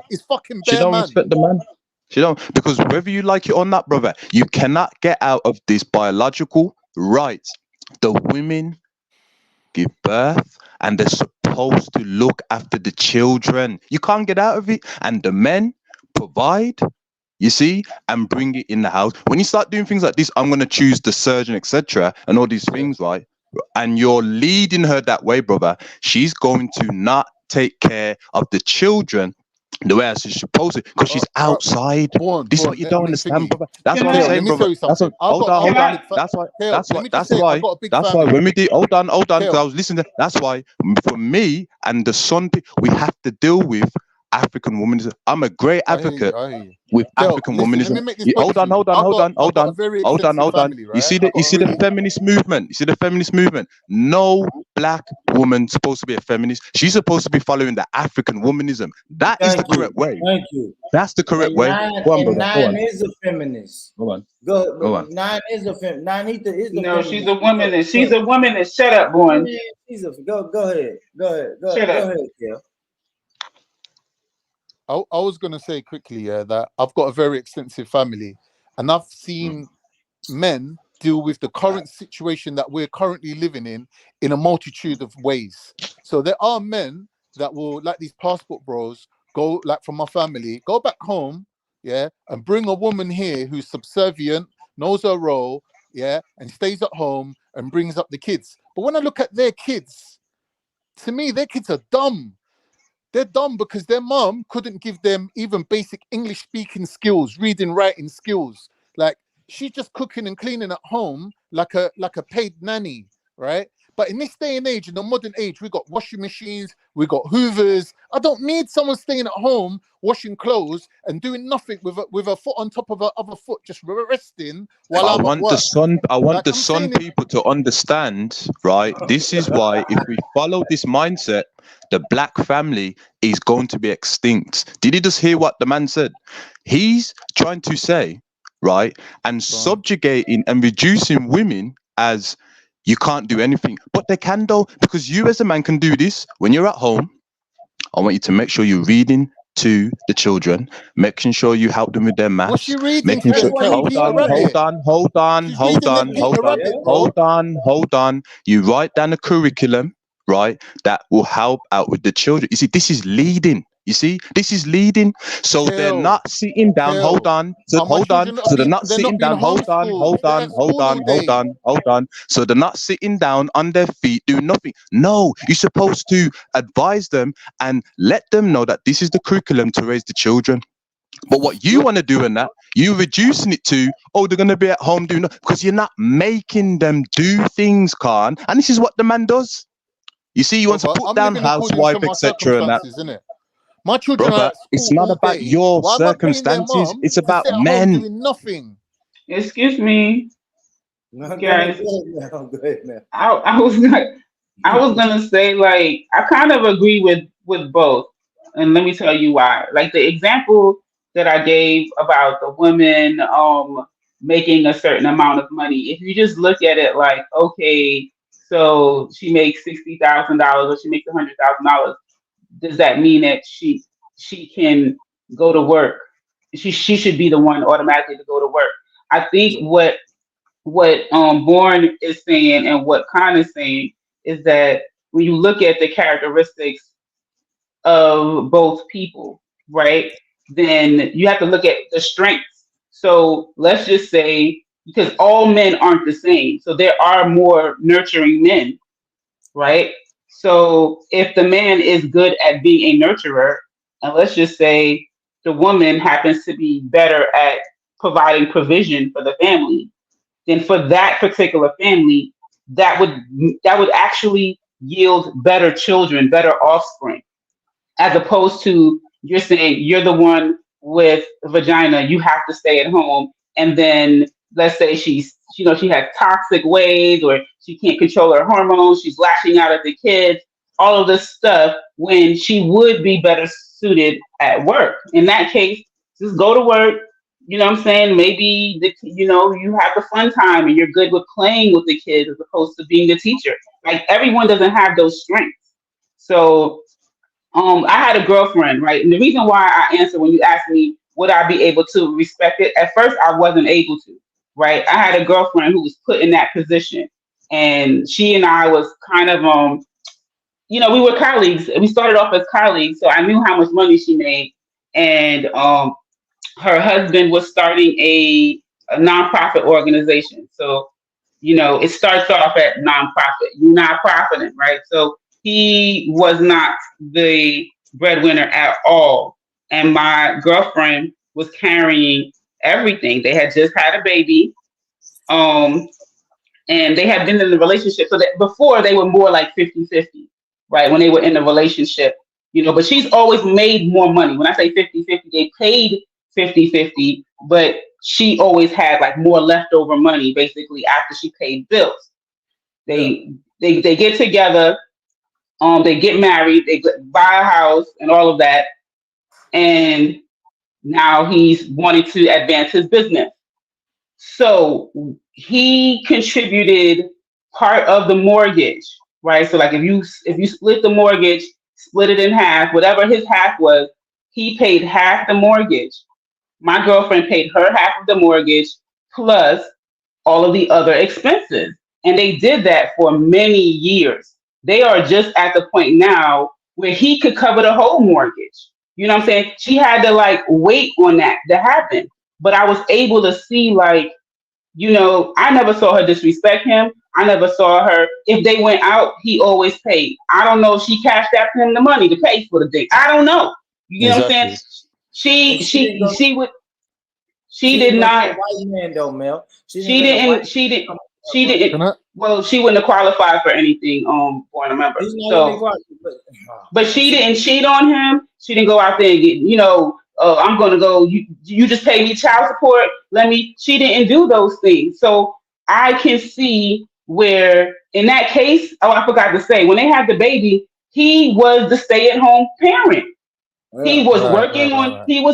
She don't respect the man. She don't, because whether you like it or not, brother, you cannot get out of this biological right. The women give birth and they're supposed to look after the children. You can't get out of it. And the men provide, you see, and bring it in the house. When you start doing things like this, I'm going to choose the surgeon, etc., and all these things, right? And you're leading her that way, brother. She's going to not take care of the children the way she's supposed to, because she's outside. This is what you don't understand, brother. That's what I'm saying, brother. Hold on. That's why when we did, hold on, because I was listening. That's why for me and the son, we have to deal with African womanism. I'm a great advocate with African womanism. Hold on. You see the feminist movement. You see the feminist movement. No black woman supposed to be a feminist. She's supposed to be following the African womanism. That is the correct way. Thank you. That's the correct way. Go on, brother. Nine is a feminist. Go on. Go on. Nine is a feminist. Nanita is a no, feminist. she's a womanist. She's a womanist. Shut up, Born. Go ahead. Shut up. Yeah. I was going to say quickly that I've got a very extensive family, and I've seen men deal with the current situation that we're currently living in a multitude of ways. So there are men that will, like these passport bros, go, like from my family, go back home, yeah, and bring a woman here who's subservient, knows her role, yeah, and stays at home and brings up the kids. But when I look at their kids, to me, their kids are dumb. They're dumb because their mom couldn't give them even basic English speaking skills, reading, writing skills. Like, she's just cooking and cleaning at home like a paid nanny, right? But in this day and age, in the modern age, we got washing machines, we got hoovers. I don't need someone staying at home washing clothes and doing nothing with a foot on top of a other foot, just resting while I'm at work. I want the son people to understand, right? This is why if we follow this mindset, the black family is going to be extinct. Did you just hear what the man said? He's trying to say, right, and subjugating and reducing women as You can't do anything, but they can though, because you as a man can do this when you're at home. I want you to make sure you're reading to the children, making sure you help them with their maths. What's she reading making to sure, them? Peter Rabbit. hold on. She's reading them Peter Rabbit, bro. Hold on. You write down a curriculum, right, that will help out with the children. You see, this is leading. You see, this is leading. So they're not sitting down. Hold on. So they're not sitting down. Hold on. So they're not sitting down on their feet doing nothing. No, you're supposed to advise them and let them know that this is the curriculum to raise the children. But what you want to do in that, you're reducing it to, oh, they're going to be at home doing nothing, because you're not making them do things, Khan. And this is what the man does. You see, you want to put down housewife, etc. and that. My children are at school. It's not about your circumstances. It's about men. Doing nothing. Excuse me, guys. I was gonna say, like, I kind of agree with both, and let me tell you why. Like the example that I gave about the women making a certain amount of money. If you just look at it like, okay, so she makes $60,000 or she makes $100,000. Does that mean that she can go to work? She should be the one automatically to go to work. I think what Born is saying and what Khan is saying is that when you look at the characteristics of both people, right, then you have to look at the strengths. So let's just say, because all men aren't the same, so there are more nurturing men, right? So if the man is good at being a nurturer, and let's just say the woman happens to be better at providing provision for the family, then for that particular family, that would actually yield better children, better offspring, as opposed to you're saying you're the one with vagina, you have to stay at home, and then let's say she has toxic ways, or she can't control her hormones, she's lashing out at the kids, all of this stuff, when she would be better suited at work. In that case, just go to work. You know what I'm saying? Maybe you have the fun time and you're good with playing with the kids as opposed to being a teacher. Like everyone doesn't have those strengths. So I had a girlfriend, right? And the reason why I answered when you asked me would I be able to respect it, at first I wasn't able to, right? I had a girlfriend who was put in that position, and she and I was kind of we were colleagues. We started off as colleagues, so I knew how much money she made, and her husband was starting a nonprofit organization. So it starts off at nonprofit. You're not profiting, right? So he was not the breadwinner at all. And my girlfriend was carrying everything. They had just had a baby. And they had been in the relationship. So that before they were more like 50-50, right? When they were in the relationship, but she's always made more money. When I say 50-50, they paid 50-50, but she always had like more leftover money basically after she paid bills. They get together, they get married, they buy a house and all of that. And now he's wanting to advance his business. So he contributed part of the mortgage, right? So like if you split the mortgage, split it in half, whatever his half was, he paid half the mortgage. My girlfriend paid her half of the mortgage plus all of the other expenses. And they did that for many years. They are just at the point now where he could cover the whole mortgage. You know what I'm saying? She had to like wait on that to happen. But I was able to see like, I never saw her disrespect him. I never saw her. If they went out, he always paid. I don't know if she cashed out him the money to pay for the thing. I don't know. You know what I'm saying? She did not. White man though, Mel. She didn't. Well, she wouldn't have qualified for anything. For a member. So, but she didn't cheat on him. She didn't go out there and get. I'm gonna go. You just pay me child support. She didn't do those things. So I can see where in that case. Oh, I forgot to say when they had the baby, he was the stay-at-home parent. He was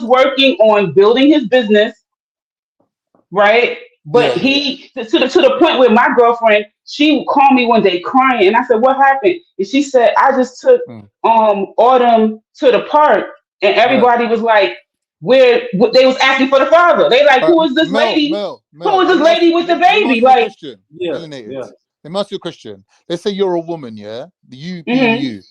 working on building his business, right? But he to the point where my girlfriend, she called me one day crying, and I said, "What happened?" And she said, "I just took Autumn to the park, and everybody was like, where they was asking for the father. They like, who is this lady? Who is this lady with the baby?" Like, Melanated. Let me ask you a question. Let's say you're a woman, yeah? You being you.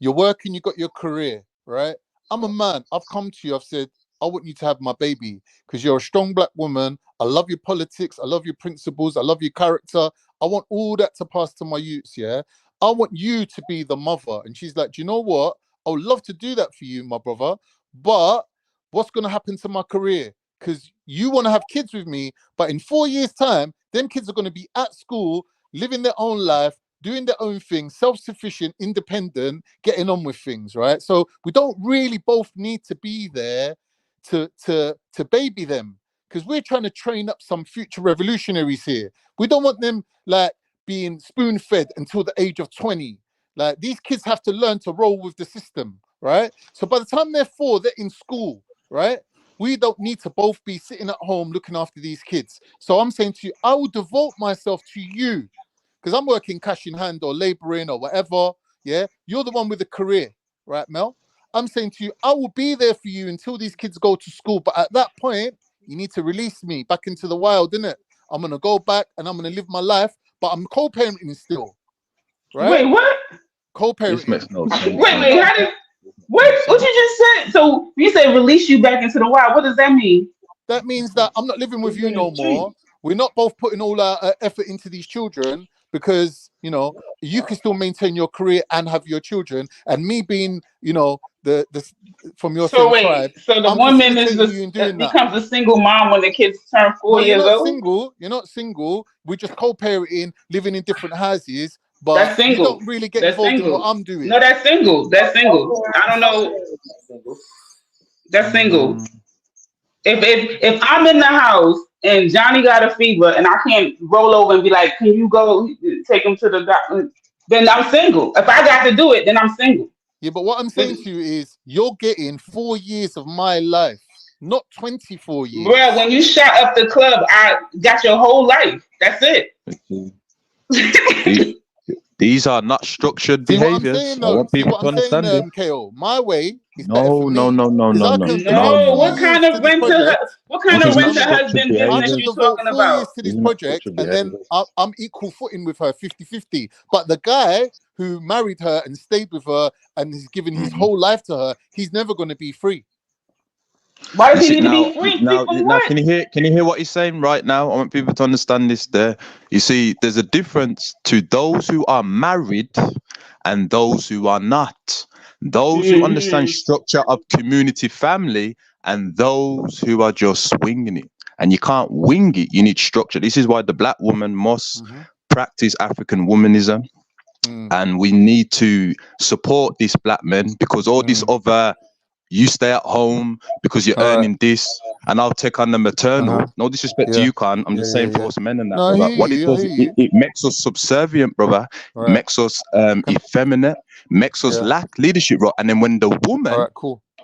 You're working, you got your career, right? I'm a man. I've come to you, I've said, I want you to have my baby because you're a strong black woman. I love your politics. I love your principles. I love your character. I want all that to pass to my youths, yeah? I want you to be the mother. And she's like, do you know what? I would love to do that for you, my brother. But what's going to happen to my career? Because you want to have kids with me, but in 4 years' time, them kids are going to be at school, living their own life, doing their own thing, self-sufficient, independent, getting on with things, right? So we don't really both need to be there to baby them, because we're trying to train up some future revolutionaries here. We don't want them like being spoon-fed until the age of 20. Like, these kids have to learn to roll with the system, right? So by the time they're 4, they're in school, right? We don't need to both be sitting at home looking after these kids. So I'm saying to you, I will devote myself to you because I'm working cash in hand or laboring or whatever. Yeah, you're the one with a career, right, Mel? I'm saying to you, I will be there for you until these kids go to school. But at that point, you need to release me back into the wild, innit? I'm going to go back and I'm going to live my life, but I'm co-parenting still, right? Wait, what? Co-parenting. Wait, how did... What you just said? So you say release you back into the wild. What does that mean? That means that I'm not living with you no more. We're not both putting all our effort into these children because, you know, you can still maintain your career and have your children. And me being, you know, the from your same tribe. So the woman becomes a single mom when the kids turn 4 years old? You're not single. We're just co-parenting, living in different houses. But that's single. You don't really get involved in what I'm doing. No, that's single. That's single. I don't know. That's single. If I'm in the house and Johnny got a fever and I can't roll over and be like, can you go take him to the doctor? Then I'm single. If I got to do it, then I'm single. Yeah, but what I'm saying to you is you're getting 4 years of my life, not 24 years. Bro, when you shot up the club, I got your whole life. That's it. These are not structured behaviors. I want people to understand it. KO, my way is no. What kind of rental husband business you talking about? 4 years to this project, and then I'm equal footing with her, 50-50. But the guy who married her and stayed with her and has given his whole life to her, he's never going to be free. Why does he need to be free? Now, can you hear what he's saying right now? I want people to understand this there. You see, there's a difference to those who are married and those who are not. Those who understand structure of community family and those who are just swinging it. And you can't wing it. You need structure. This is why the black woman must practice African womanism. And we need to support these black men because all this other... You stay at home because you're earning this, and I'll take on the maternal. No disrespect to you, Khan. I'm just saying for us men and that. No, what it does, it makes us subservient, brother. It makes us effeminate, makes us lack leadership. And then when the woman,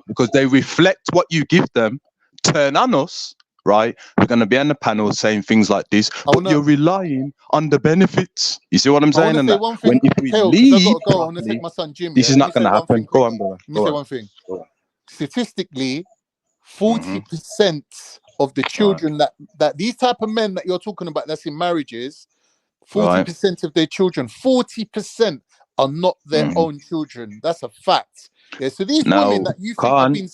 because they reflect what you give them, turn on us, right? We're going to be on the panel saying things like this, but you're relying on the benefits. You see what I'm saying? And that when if we leave, this is not going to happen. Go on, brother. Let me say one thing. Statistically, 40% of the children that these type of men that you're talking about that's in marriages, 40% of their children, 40% are not their own children. That's a fact. Yeah, so these women that you think have been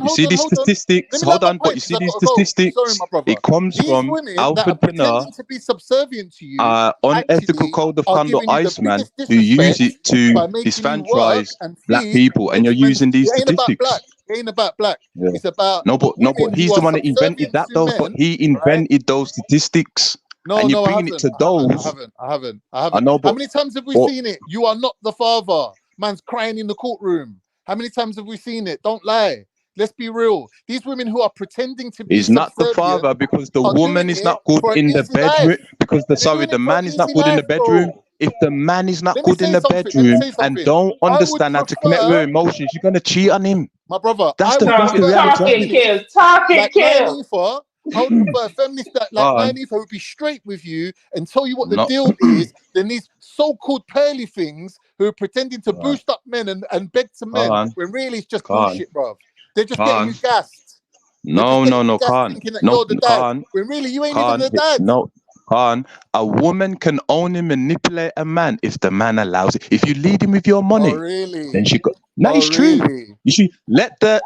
You see these statistics? Hold on, but you see these statistics? Sorry, my brother. It comes from Alfred Pinner, to be subservient to you, unethical code of conduct Iceman, who use it to disfranchise black people, and you're using these statistics. It ain't about black. It's about no, but he's the one that invented that though. But he invented those statistics. And you're bringing it to those. I haven't. I know, but how many times have we seen it? You are not the father. Man's crying in the courtroom. How many times have we seen it? Don't lie. Let's be real. These women who are pretending to be he's not the father because the woman is not good in the bedroom. Because the man is not good in the bedroom. If the man is not good in the bedroom and don't understand how to connect with emotions, you're gonna cheat on him. My brother, that's the reality. Talking kills. hold on, for a feminist that like Nyanifa would be straight with you and tell you what the deal is, then these so-called pearly things who are pretending to boost up men and beg to men when really it's just bullshit, bruv. They're just getting you gassed. No, Khan. Thinking that No, you're the dad, Khan. when really you ain't Khan, even the dad. no, Khan. A woman can only manipulate a man if the man allows it. If you lead him with your money, then she got. That is true. Really? You see, let the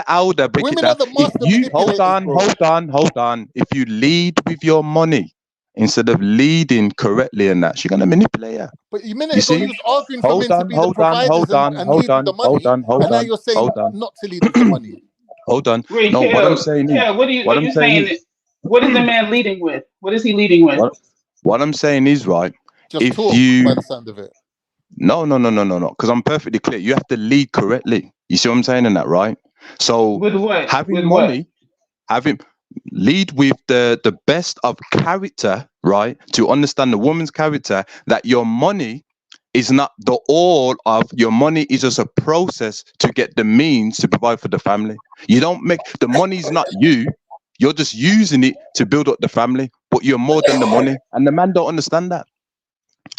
elder break Women it down. are the master If you manipulators, hold on. If you lead with your money instead of leading correctly in that, she's gonna manipulate her. But a minute ago, you was arguing for men to be the providers and lead with the money, and now you're saying not to lead with the money. Hold on. Wait, No, Kel, what I'm saying is, Kel, what are you saying? What is the man leading with? What is he leading with? What I'm saying is, right, Just if talk you by the sound of it. No, because I'm perfectly clear. You have to lead correctly. You see what I'm saying in that, right? So with what? Having with money, lead with the best of character, right? To understand the woman's character, that your money is not the all of your money, is just a process to get the means to provide for the family. You don't make the money's not you. You're just using it to build up the family, but you're more than the money. And the man don't understand that.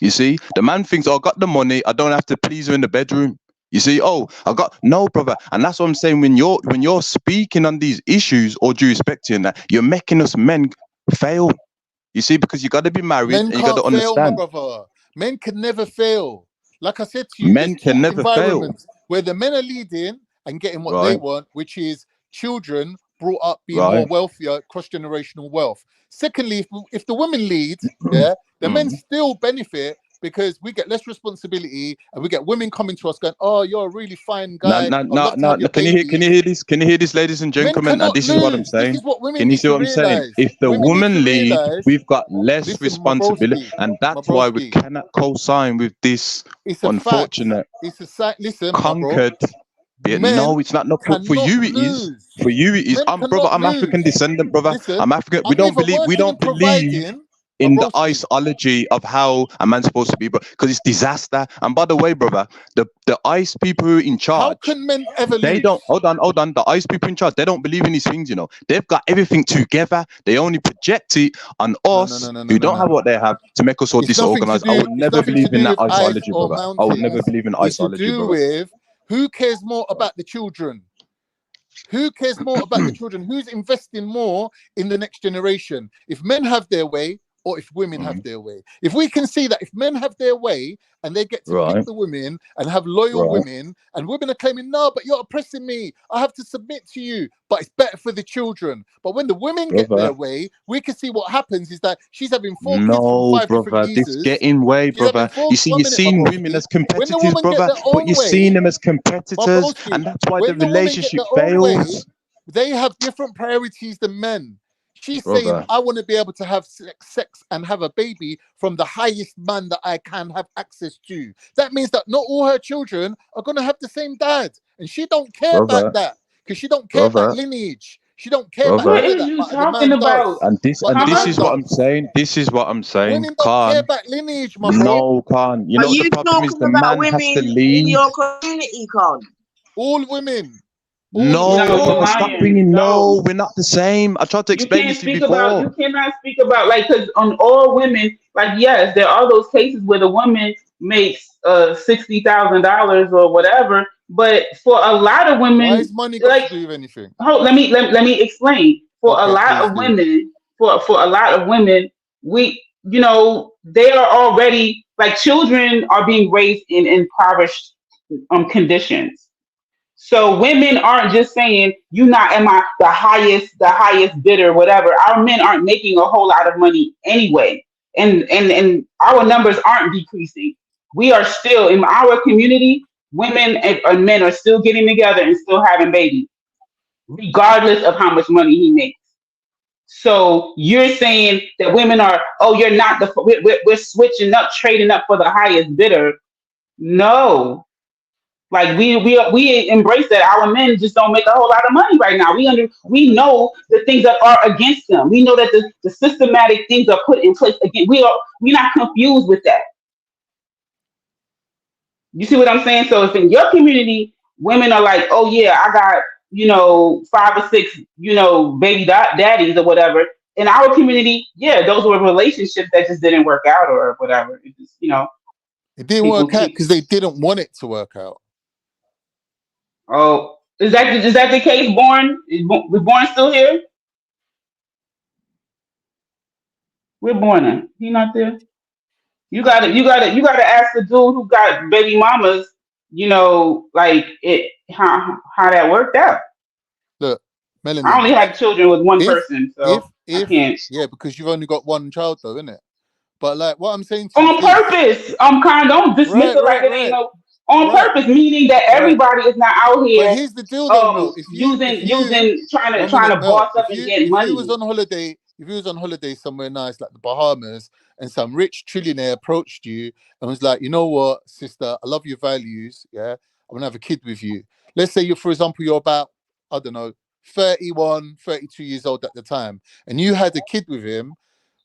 You see, the man thinks, oh, I got the money, I don't have to please her in the bedroom. You see, oh, I got no, brother. And that's what I'm saying. When you're speaking on these issues, or due respect to that, you're making us men fail. You see, because you got to be married Men and you got to can't fail, my understand. brother. Men can never fail. Like I said to you, Men there's can two never fail. environments where the men are leading and getting what they want, which is children brought up being more wealthier, cross-generational wealth. Secondly, if the women lead, the men still benefit because we get less responsibility and we get women coming to us going, oh, you're a really fine guy. No. Can you hear this? Can you hear this, ladies and gentlemen? And this is what I'm saying. This is what women Can you need see to what I'm saying? realize. If the Women need to woman lead, realize, we've got less listen, responsibility, and that's why we cannot co-sign with this unfortunate, listen, conquered. No, it's not. No, for you it is. For you it is. I'm African descendant, brother. Listen, I'm African. We don't believe in the ideology of how a man's supposed to be, bro, because it's disaster. And by the way, brother, the ICE people who are in charge, how can men ever they lose? don't hold on. The ICE people in charge, they don't believe in these things, you know. They've got everything together. They only project it on us who don't have what they have to make us all disorganized. I would never believe in that ideology, brother. I would never believe in ideology, brother. With who cares more about the children? Who cares more about the children? Who's investing more in the next generation? If men have their way, or if women have their way. If we can see that if men have their way and they get to pick the women and have loyal women, and women are claiming, no, but you're oppressing me, I have to submit to you, but it's better for the children. But when the women get their way, we can see what happens is that she's having 4 kids from 5 different geezers. This getting way, brother. You see, you're seeing women as competitors, brother, but you're seeing them as competitors, and that's why the relationship fails. They have different priorities than men. She's saying, I want to be able to have sex and have a baby from the highest man that I can have access to. That means that not all her children are going to have the same dad. And she don't care about that because she don't care about lineage. She don't care about what are you talking about? And this is what I'm saying. This is what I'm saying. Women don't care about lineage, my bro. No, Khan. You know the problem is the man has to lead. In your community, Khan? All women. No, stop bringing. No, we're not the same. I tried to explain this to you before. You cannot speak about, like, because on all women, like, yes, there are those cases where the woman makes $60,000 or whatever, but for a lot of women, why is money got to do with anything? Let me explain. For a lot of women, for a lot of women, we, you know, they are already, like, children are being raised in impoverished conditions. So women aren't just saying, you not am I the highest bidder, whatever. Our men aren't making a whole lot of money anyway. And our numbers aren't decreasing. We are still, in our community, women and men are still getting together and still having babies, regardless of how much money he makes. So you're saying that women are, oh, you're not we're switching up, trading up for the highest bidder. No. Like we embrace that our men just don't make a whole lot of money right now. We know the things that are against them. We know that the systematic things are put in place again. We're not confused with that. You see what I'm saying? So if in your community, women are like, oh yeah, I got you know, 5 or 6, you know, baby daddies or whatever. In our community, yeah, those were relationships that just didn't work out or whatever. It just, you know, It didn't people work out keep. because they didn't want it to work out. Oh, is that the case? Born, we're born still here. We're born in. He not there. You gotta ask the dude who got baby mamas. You know, like it how that worked out. Look, I Melanin, only had children with one if person, if so I if can't. yeah, because you've only got one child though, innit? But like what I'm saying to you is On this. purpose. Don't dismiss Right, it like right, it ain't right, no on right, purpose, meaning that right. everybody is not out But here here's the deal though, Mel. using One trying minute, to Mel, boss up and get if you was money. on holiday, if you was on holiday somewhere nice like the Bahamas and some rich trillionaire approached you and was like, you know what, sister, I love your values, yeah, I'm gonna have a kid with you. Let's say for example, you're about, I don't know, 31, 32 years old at the time, and you had a kid with him,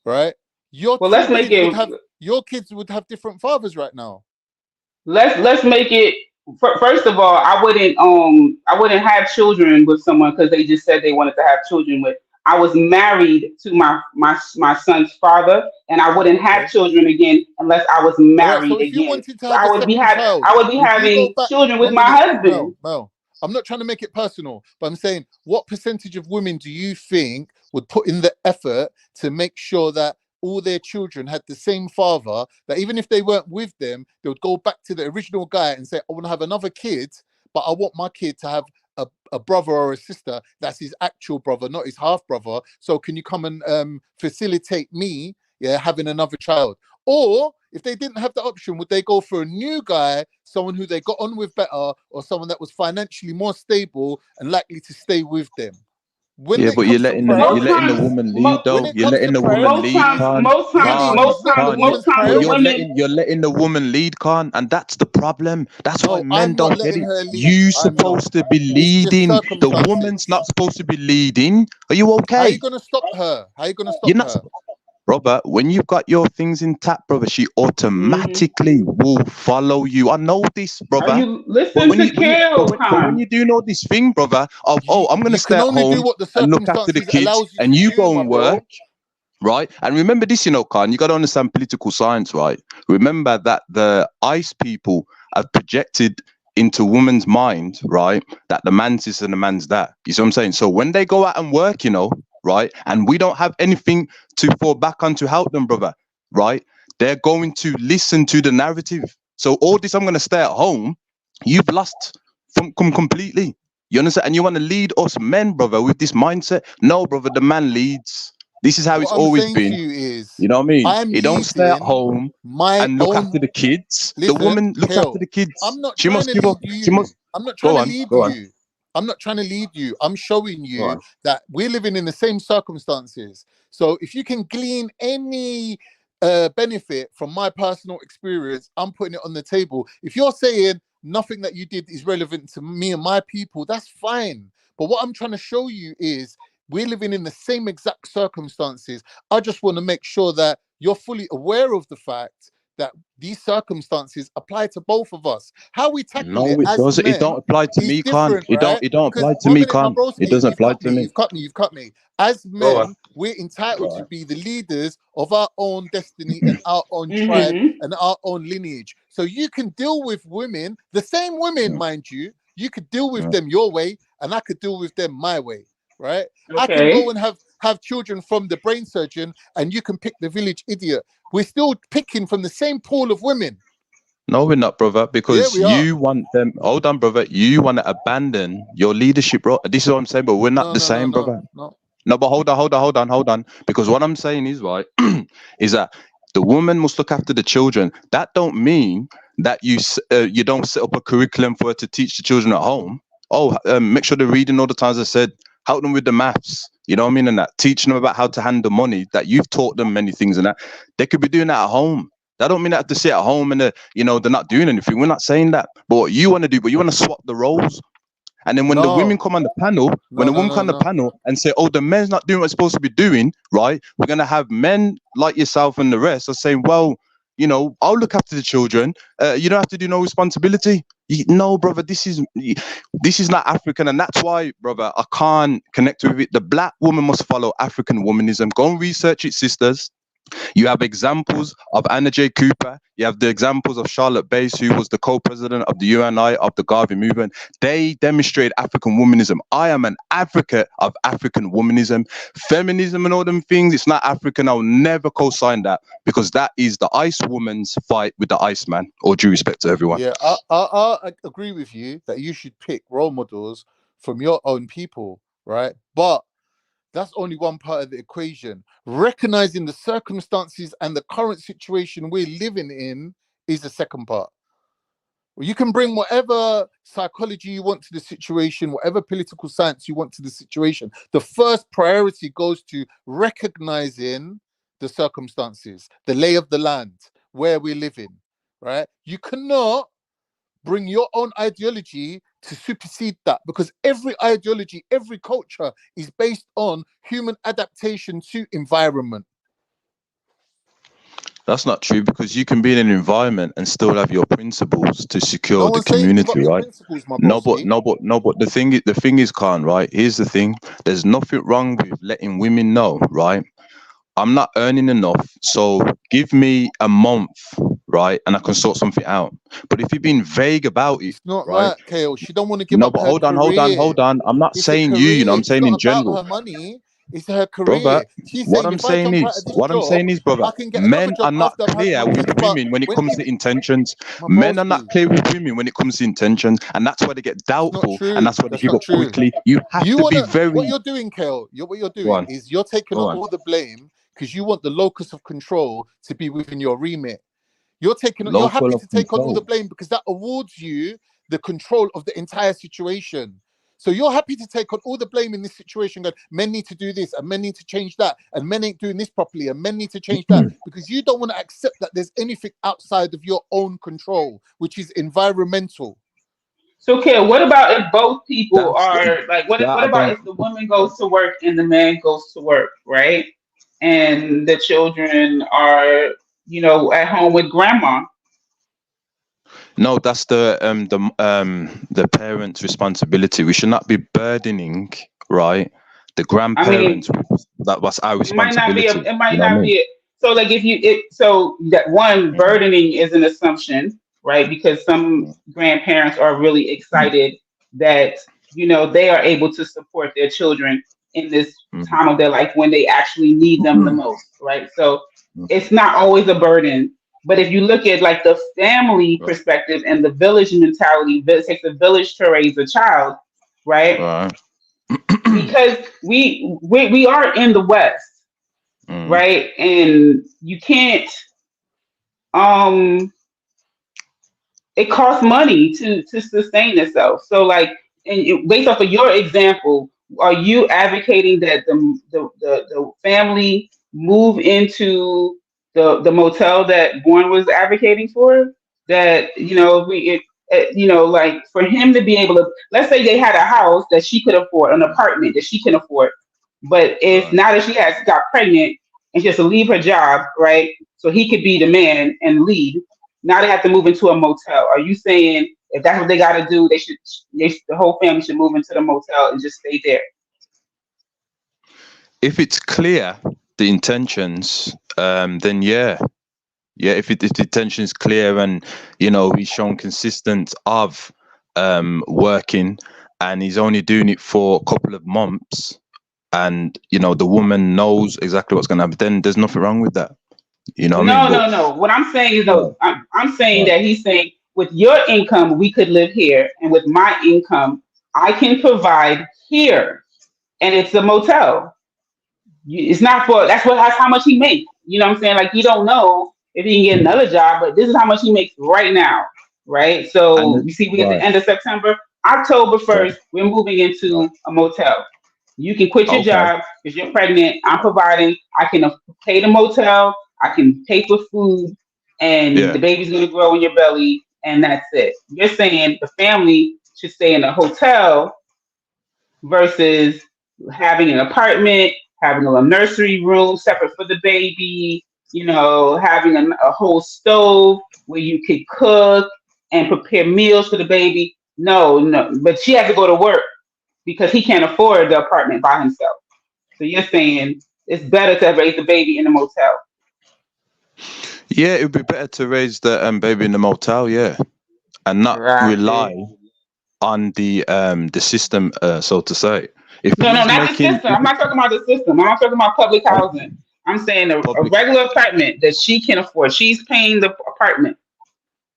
right? Your Well, two kids would have different fathers right now. let's make it first of all, I wouldn't have children with someone because they just said they wanted to have children with. I was married to my son's father, and I wouldn't have Okay. children again unless I was All right, so married if you again. wanted to So have a second child, I would be would you go having back children with 1 my minute, husband. Mel? I'm not trying to make it personal, but I'm saying what percentage of women do you think would put in the effort to make sure that all their children had the same father, that even if they weren't with them, they would go back to the original guy and say, I want to have another kid, but I want my kid to have a brother or a sister that's his actual brother, not his half brother. So can you come and facilitate me, having another child? Or if they didn't have the option, would they go for a new guy, someone who they got on with better, or someone that was financially more stable and likely to stay with them? When Yeah, it but you're comes to letting you're Most letting the times, priorities, woman lead when though. it You're comes to letting the woman priorities, lead, Khan. Melanin, Khan, what's a Khan. woman's But priority? you're letting the woman lead, Khan, and that's the problem. That's why No, men I'm not don't get letting it. her lead. You I'm not. supposed to be It's just leading. The woman's circumstances. not supposed to be leading. Are you How are okay? you gonna stop her? How are you gonna stop You're not, her? Robert. When you've got your things intact, brother, she automatically will follow you. I know this, are brother. you But listen to Kale, when Khan? you do know this thing, brother, of I'm gonna You stay can at only do home what the and look after the circumstances kids, allows you and to you do, go my and work, bro. right? And remember this, Khan, you got to understand political science, right? Remember that the ICE people have projected into women's mind, right, that the man's this and the man's that. You see what I'm saying? So when they go out and work, right, and we don't have anything to fall back on to help them, brother, right? They're going to listen to the narrative. So all this, I'm going to stay at home. You've lost from completely. You understand? And you want to lead us men, brother, with this mindset? No, brother, the man leads. This is how What it's I'm always saying to been. you is, You know what I mean? I'm He don't stay at leading home my and look own. after the kids. The Listen, woman looks after Kel, the kids. I'm not She trying must to give up. lead She you. must I'm not trying go to on. lead Go on. you. I'm not trying to lead you. I'm showing Go you on. that we're living in the same circumstances. So if you can glean any benefit from my personal experience, I'm putting it on the table. If you're saying nothing that you did is relevant to me and my people, that's fine. But what I'm trying to show you is we're living in the same exact circumstances. I just want to make sure that you're fully aware of the fact that these circumstances apply to both of us. How we tackle it No, it as doesn't. It don't men apply to is me, Khan. different, right? It don't Because apply to 1 me, minute, my Khan. It broski, doesn't you've apply cut to me, me. you've cut me, you've cut me. As Go on. men, we're entitled Go to on. be the leaders of our own destiny and our own tribe Mm-hmm. and our own lineage. So you can deal with women, the same women, Mm, mind you. You could deal with mm. them your way, and I could deal with them my way, right? I can go Okay. and have children from the brain surgeon, and you can pick the village idiot. We're still picking from the same pool of women. No, we're not, brother, Yeah, because we are. you want them. Hold on, brother. You want to abandon your leadership, bro. This is what I'm saying, but we're not No, the no, no, same, no, brother. no. No, but hold on. Because what I'm saying is, right, is that the woman must look after the children. That don't mean that you don't set up a curriculum for her to teach the children at home. Oh, make sure they're reading all the times I said, help them with the maths. You know what I mean? And that teaching them about how to handle money, that you've taught them many things and that. They could be doing that at home. That don't mean they have to sit at home and they're not doing anything. We're not saying that. But what you want to do, but you want to swap the roles. And then when the women No, come on the panel, no, no, no, no. and say, oh, the men's not doing what it's supposed to be doing, right? We're going to have men like yourself and the rest are saying, well, You know, I'll look after the children. You don't have to do no responsibility. No, brother, this is not African, and that's why, brother, I can't connect with it. The black woman must follow African womanism. Go and research it, sisters. You have examples of Anna J. Cooper. You have the examples of Charlotte Bass, who was the co-president of the UNI of the Garvey movement. They demonstrate African womanism. I am an advocate of African womanism. Feminism and all them things, it's not African. I'll never co-sign that, because that is the ice woman's fight with the ice man. All due respect to everyone. Yeah, I agree with you that you should pick role models from your own people, right? But that's only one part of the equation. Recognizing the circumstances and the current situation we're living in is the second part. You can bring whatever psychology you want to the situation, whatever political science you want to the situation. The first priority goes to recognizing the circumstances, the lay of the land, where we're living, right? You cannot bring your own ideology to supersede that, because every ideology, every culture is based on human adaptation to environment. That's not true, because you can be in an environment and still have your principles to secure No the one's saying give up community, your right? principles, my No, broski. but the thing is, Khan, right? Here's the thing. There's nothing wrong with letting women know, right? I'm not earning enough, so give me a month, right? And I can sort something out. But if you're being vague about it, It's not right? that, Kale. She don't want to give No, up but her career. hold on. I'm not It's a saying you, career. I'm It's saying not in about general. her money. It's her Brother, career. She's saying if I jump out of this job, I can get another men job are not after I've had clear my with kids. But women when it when comes in to intentions. my Men are not broski, clear with women when it comes to intentions, and that's why they get it's not doubtful, and true. that's why they That's give not up true. quickly. You have You to be wanna what very. you're doing, Kale? What you're Go doing on, is you're taking go on on. all the blame because you want the locus of control to be within your remit. You're happy Local of to take on all the control. blame because that awards you the control of the entire situation. So you're happy to take on all the blame in this situation, going, men need to do this and men need to change that and men ain't doing this properly and men need to change that, because you don't want to accept that there's anything outside of your own control, which is environmental. So, Kel, what about if both people That's are like, what that I about don't. if the woman goes to work and the man goes to work, right? And the children are, at home with grandma. No, that's the parents' responsibility. We should not be burdening, right, the I mean, grandparents. That was our it might not be. responsibility. It might You know what I not mean? be. So, like, so that one burdening is an assumption, right? Because some grandparents are really excited that they are able to support their children in this time of their life when they actually need them the most, right? So it's not always a burden. But if you look at like the family perspective and the village mentality, it takes a village to raise a child, right? Right. Because we are in the West, right? And you can't it costs money to sustain itself. So like, based off of your example, are you advocating that the family move into the motel that Bourne was advocating for? That like for him to be able to, let's say they had a house that she could afford, an apartment that she can afford, but if now that she has got pregnant and she has to leave her job, right? So he could be the man and lead. Now they have to move into a motel. Are you saying if that's what they got to do, the whole family should move into the motel and just stay there? If it's clear the intentions, then yeah. If the intention is clear and he's shown consistent of working, and he's only doing it for a couple of months, and the woman knows exactly what's going to happen, then there's nothing wrong with that. You know what I mean? No. What I'm saying is, I'm saying that he's saying with your income, we could live here. And with my income, I can provide here. And it's a motel. It's not that's how much he makes. You know what I'm saying? Like, you don't know if he can get another job, but this is how much he makes right now. Right. So you see, we at the end of September, October 1st, we're moving into a motel. You can quit your job because you're pregnant. I'm providing. I can pay the motel. I can pay for food, and the baby's going to grow in your belly, and that's it. You're saying the family should stay in a hotel versus having an apartment, having a nursery room separate for the baby, you know, having a whole stove where you could cook and prepare meals for the baby. No, but she has to go to work because he can't afford the apartment by himself. So you're saying it's better to raise the baby in a motel? Yeah, it would be better to raise the baby in the motel, yeah, and not rely on the system, so to say. If No, he's not the making, system. I'm not talking about the system. I'm not talking about public housing. I'm saying a regular apartment that she can afford. She's paying the apartment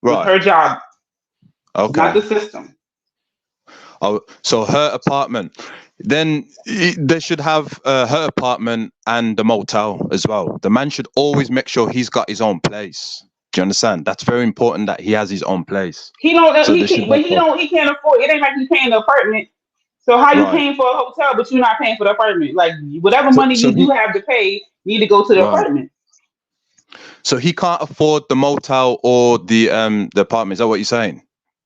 with her job. Okay. Not the system. Oh, so her apartment. Then they should have her apartment and the motel as well. The man should always make sure he's got his own place. Do you understand? That's very important that he has his own place. He don't. So He can't. But he can't afford. It ain't like he's paying the apartment. So how you paying for a hotel, but you're not paying for the apartment? Like whatever money you do have to pay, need to go to the apartment. So he can't afford the motel or the apartment. Is that what you're saying?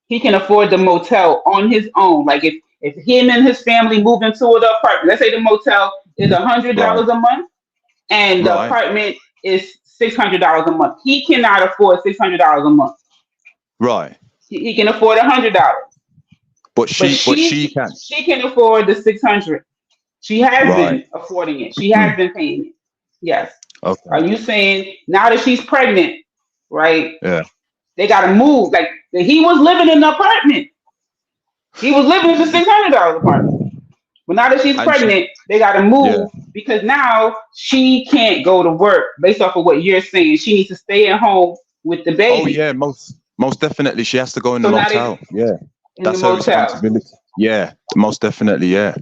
He can afford the motel on his own. Like if him and his family move into the apartment, let's say the motel is $100 a month, and the apartment is $600 a month. He cannot afford $600 a month. Right. He can afford $100. But she can. She can afford the $600. She has been affording it. She has been paying it. Yes. Okay. Are you saying now that she's pregnant, right? Yeah. They got to move. Like he was living in the apartment. He was living in the $600 apartment. But now that she's pregnant, they got to move because now she can't go to work. Based off of what you're saying, she needs to stay at home with the baby. Oh yeah, most definitely. She has to go in the motel. That's her responsibility. Yeah, most definitely. Yeah.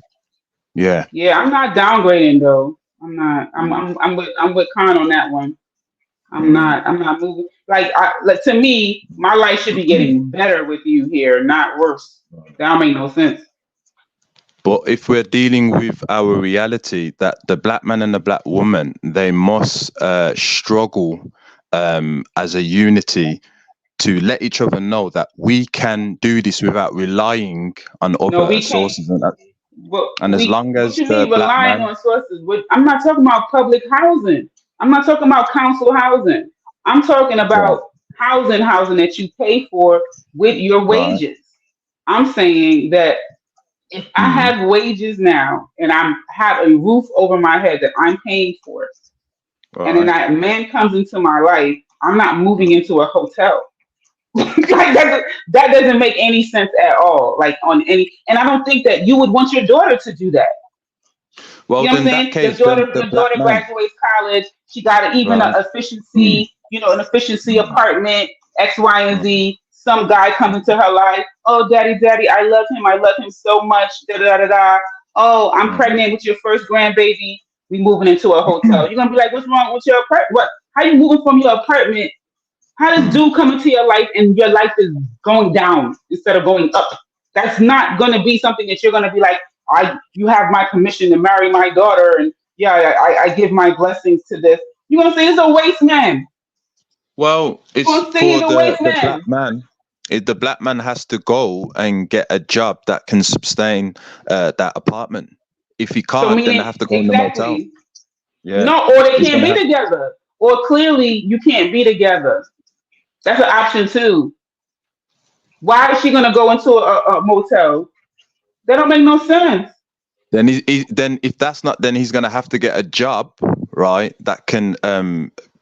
Yeah, I'm not downgrading though. I'm not. I'm with Khan on that one. I'm not moving. Like to me, my life should be getting better with you here, not worse. That don't make no sense. But if we're dealing with our reality, that the black man and the black woman, they must struggle as a unity to let each other know that we can do this without relying on other sources. And as long as the black man, on sources, I'm not talking about public housing. I'm not talking about council housing. I'm talking about housing that you pay for with your wages. I'm saying that if I have wages now and I have a roof over my head that I'm paying for, and then that man comes into my life, I'm not moving into a hotel. Like that doesn't make any sense at all. Like and I don't think that you would want your daughter to do that. Well, you know what I'm saying? Case, your daughter graduates college. She got an efficiency, an efficiency apartment, X, Y, and Z. Some guy comes into her life. Oh, daddy, I love him. I love him so much. Da da da da. Oh, I'm pregnant with your first grandbaby. We moving into a hotel. You're gonna be like, what's wrong with your apartment? What? How you moving from your apartment? How does dude come into your life and your life is going down instead of going up? That's not going to be something that you're going to be like, you have my permission to marry my daughter, and I give my blessings to this. You're going to say it's a waste man. Well, it's for the black man. The black man has to go and get a job that can sustain that apartment. If he can't, then they have to go in the motel. Yeah. No, or they can't be together. Or clearly you can't be together. That's an option too. Why is she gonna go into a motel? That don't make no sense. Then then if that's not, then he's gonna have to get a job, right? That can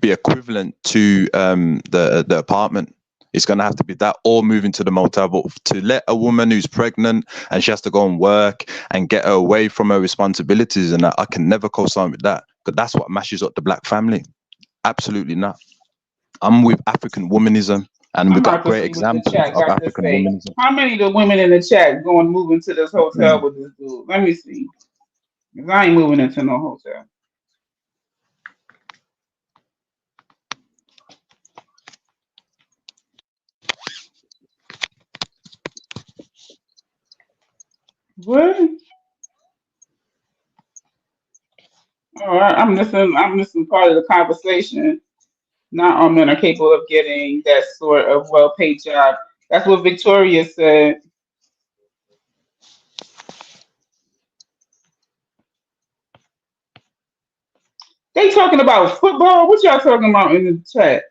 be equivalent to the apartment. It's gonna have to be that, or move into the motel. But to let a woman who's pregnant and she has to go and work and get her away from her responsibilities, and I can never co-sign with that, because that's what mashes up the black family. Absolutely not. I'm with African womanism, and we've got great examples of African womanism. How many of the women in the chat going to move into this hotel with this dude? Let me see. Because I ain't moving into no hotel. What? All right, I'm missing part of the conversation. Not all men are capable of getting that sort of well-paid job. That's what Victoria said. They talking about football. What y'all talking about in the chat?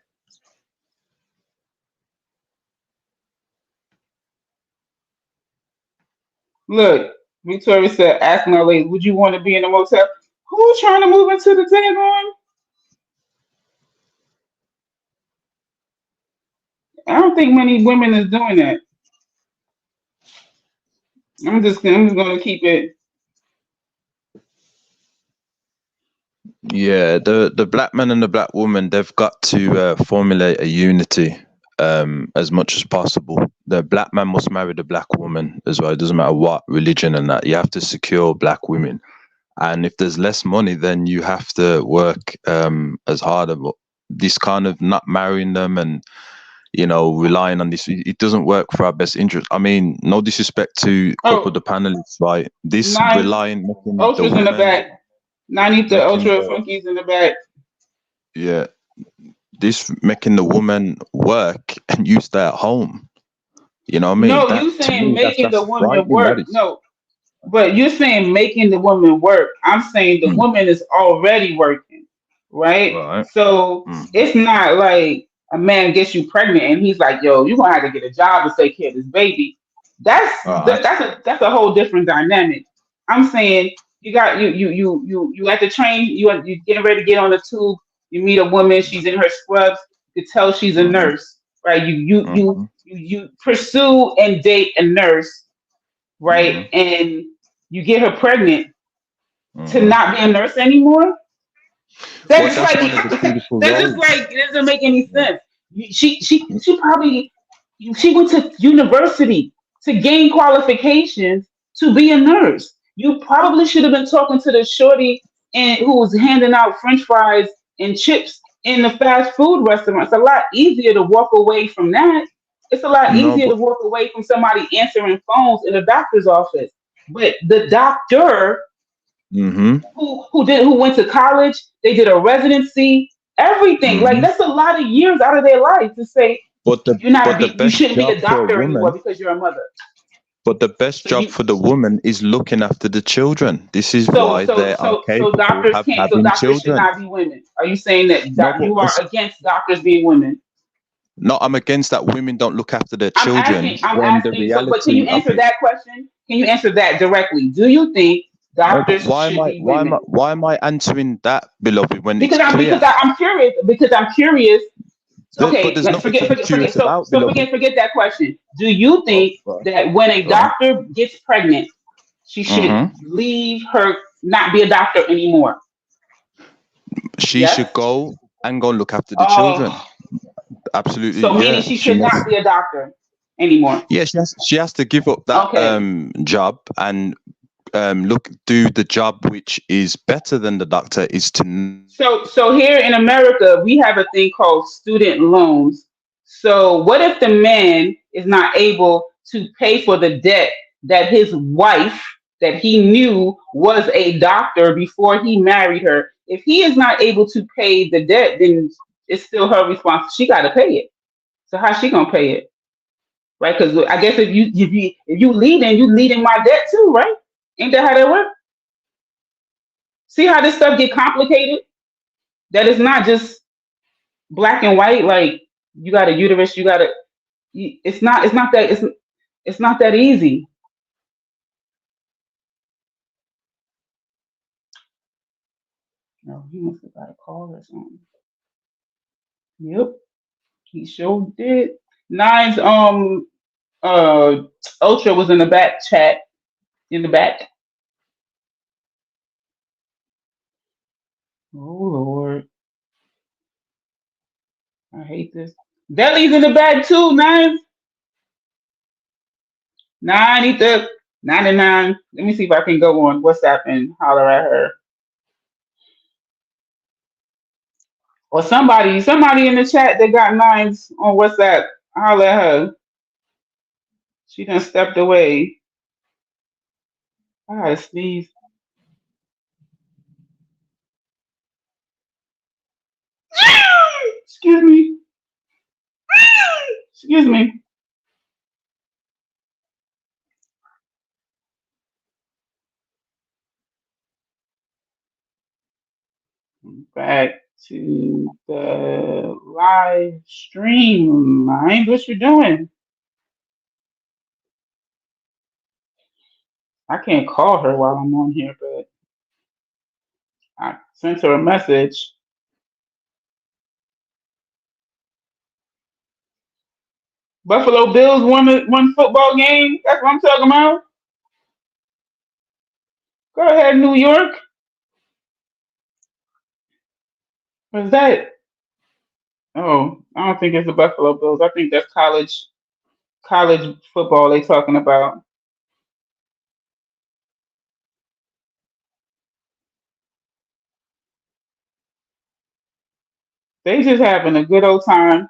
Look, Victoria said, ask my lady, would you want to be in a motel? Who's trying to move into the tagline? I don't think many women is doing that. I'm just gonna keep it. Yeah, the black man and the black woman, they've got to formulate a unity as much as possible. The black man must marry the black woman as well. It doesn't matter what religion and that. You have to secure black women. And if there's less money, then you have to work as hard. This kind of not marrying them and, you know, relying on this, it doesn't work for our best interest. I mean, no disrespect to a couple of the panelists, right? This relying making Ultra's the in the woman, back. 90 the Ultra Funky's in the back. yeah, this making the woman work and you stay at home. You know what I mean? No, That, you to saying me, making the that's woman frightening. work. That is. No, but you're saying making the woman work. I'm saying the woman is already working, right? Right. So it's not like a man gets you pregnant and he's like, "Yo, you're gonna have to get a job to take care of this baby." That's that's a whole different dynamic. I'm saying you got you at the train. You getting ready to get on the tube. You meet a woman. She's in her scrubs. You can tell she's a nurse, right? You pursue and date a nurse, right? And you get her pregnant to not be a nurse anymore. That's Well, just that's like one of the beautiful that's just roles. like it doesn't make any sense. She probably she went to university to gain qualifications to be a nurse. You probably should have been talking to the shorty and who was handing out French fries and chips in the fast food restaurant. It's a lot easier to walk away from that. It's a lot No, easier to but walk away from somebody answering phones in a doctor's office. But the doctor who went to college, they did a residency, everything. Like that's a lot of years out of their life to say but the you best shouldn't be job a for a doctor anymore woman, because you're a mother. but the best job for the woman is looking after the children. This is why they are So capable doctors of can't. So having doctors should children. not be women. Are you saying that No, but you are against doctors being women? no, I'm against that women don't look after their I'm children asking. when the So, but can you reality of answer it. that question? Can you answer that directly? Do you think No, but doctors should be women? why am I answering that, beloved, when it's Because clear? I'm curious. Because I'm curious. But Okay, there's let's nothing to be curious So about, beloved. forget that question. Do you think that when a Right. doctor gets pregnant, she should leave her not be a doctor anymore? She should go and go look after the children. Oh, Absolutely, so meaning yeah. she should not be a doctor anymore. Yeah, she has to give up that Okay. job and do the job which is better than the doctor is to. So here in America, we have a thing called student loans. So what if the man is not able to pay for the debt that his wife that he knew was a doctor before he married her? If he is not able to pay the debt, then it's still her responsibility. She got to pay it. So how's she gonna pay it? Right? Because I guess if you leading, you leading my debt too, right? Ain't that how that works? See how this stuff get complicated? That is not just black and white. Like you got a uterus, you got a. It's not. It's not that easy. No, he must have got a call or something. Yep, he sure did. Nine's Ultra was in the back chat in the back. Oh Lord, I hate this. Deli's in the back too. Nine. 99. Let me see if I can go on WhatsApp and holler at her. Or somebody in the chat that got nines on WhatsApp, holler at her. She done stepped away. I gotta sneeze. Excuse me. Excuse me. back to the live stream. Mind what you're doing. I can't call her while I'm on here, but I sent her a message. Buffalo Bills won football game. That's what I'm talking about. Go ahead, New York. What's that? Oh, I don't think it's the Buffalo Bills. I think that's college football they talking about. They just having a good old time.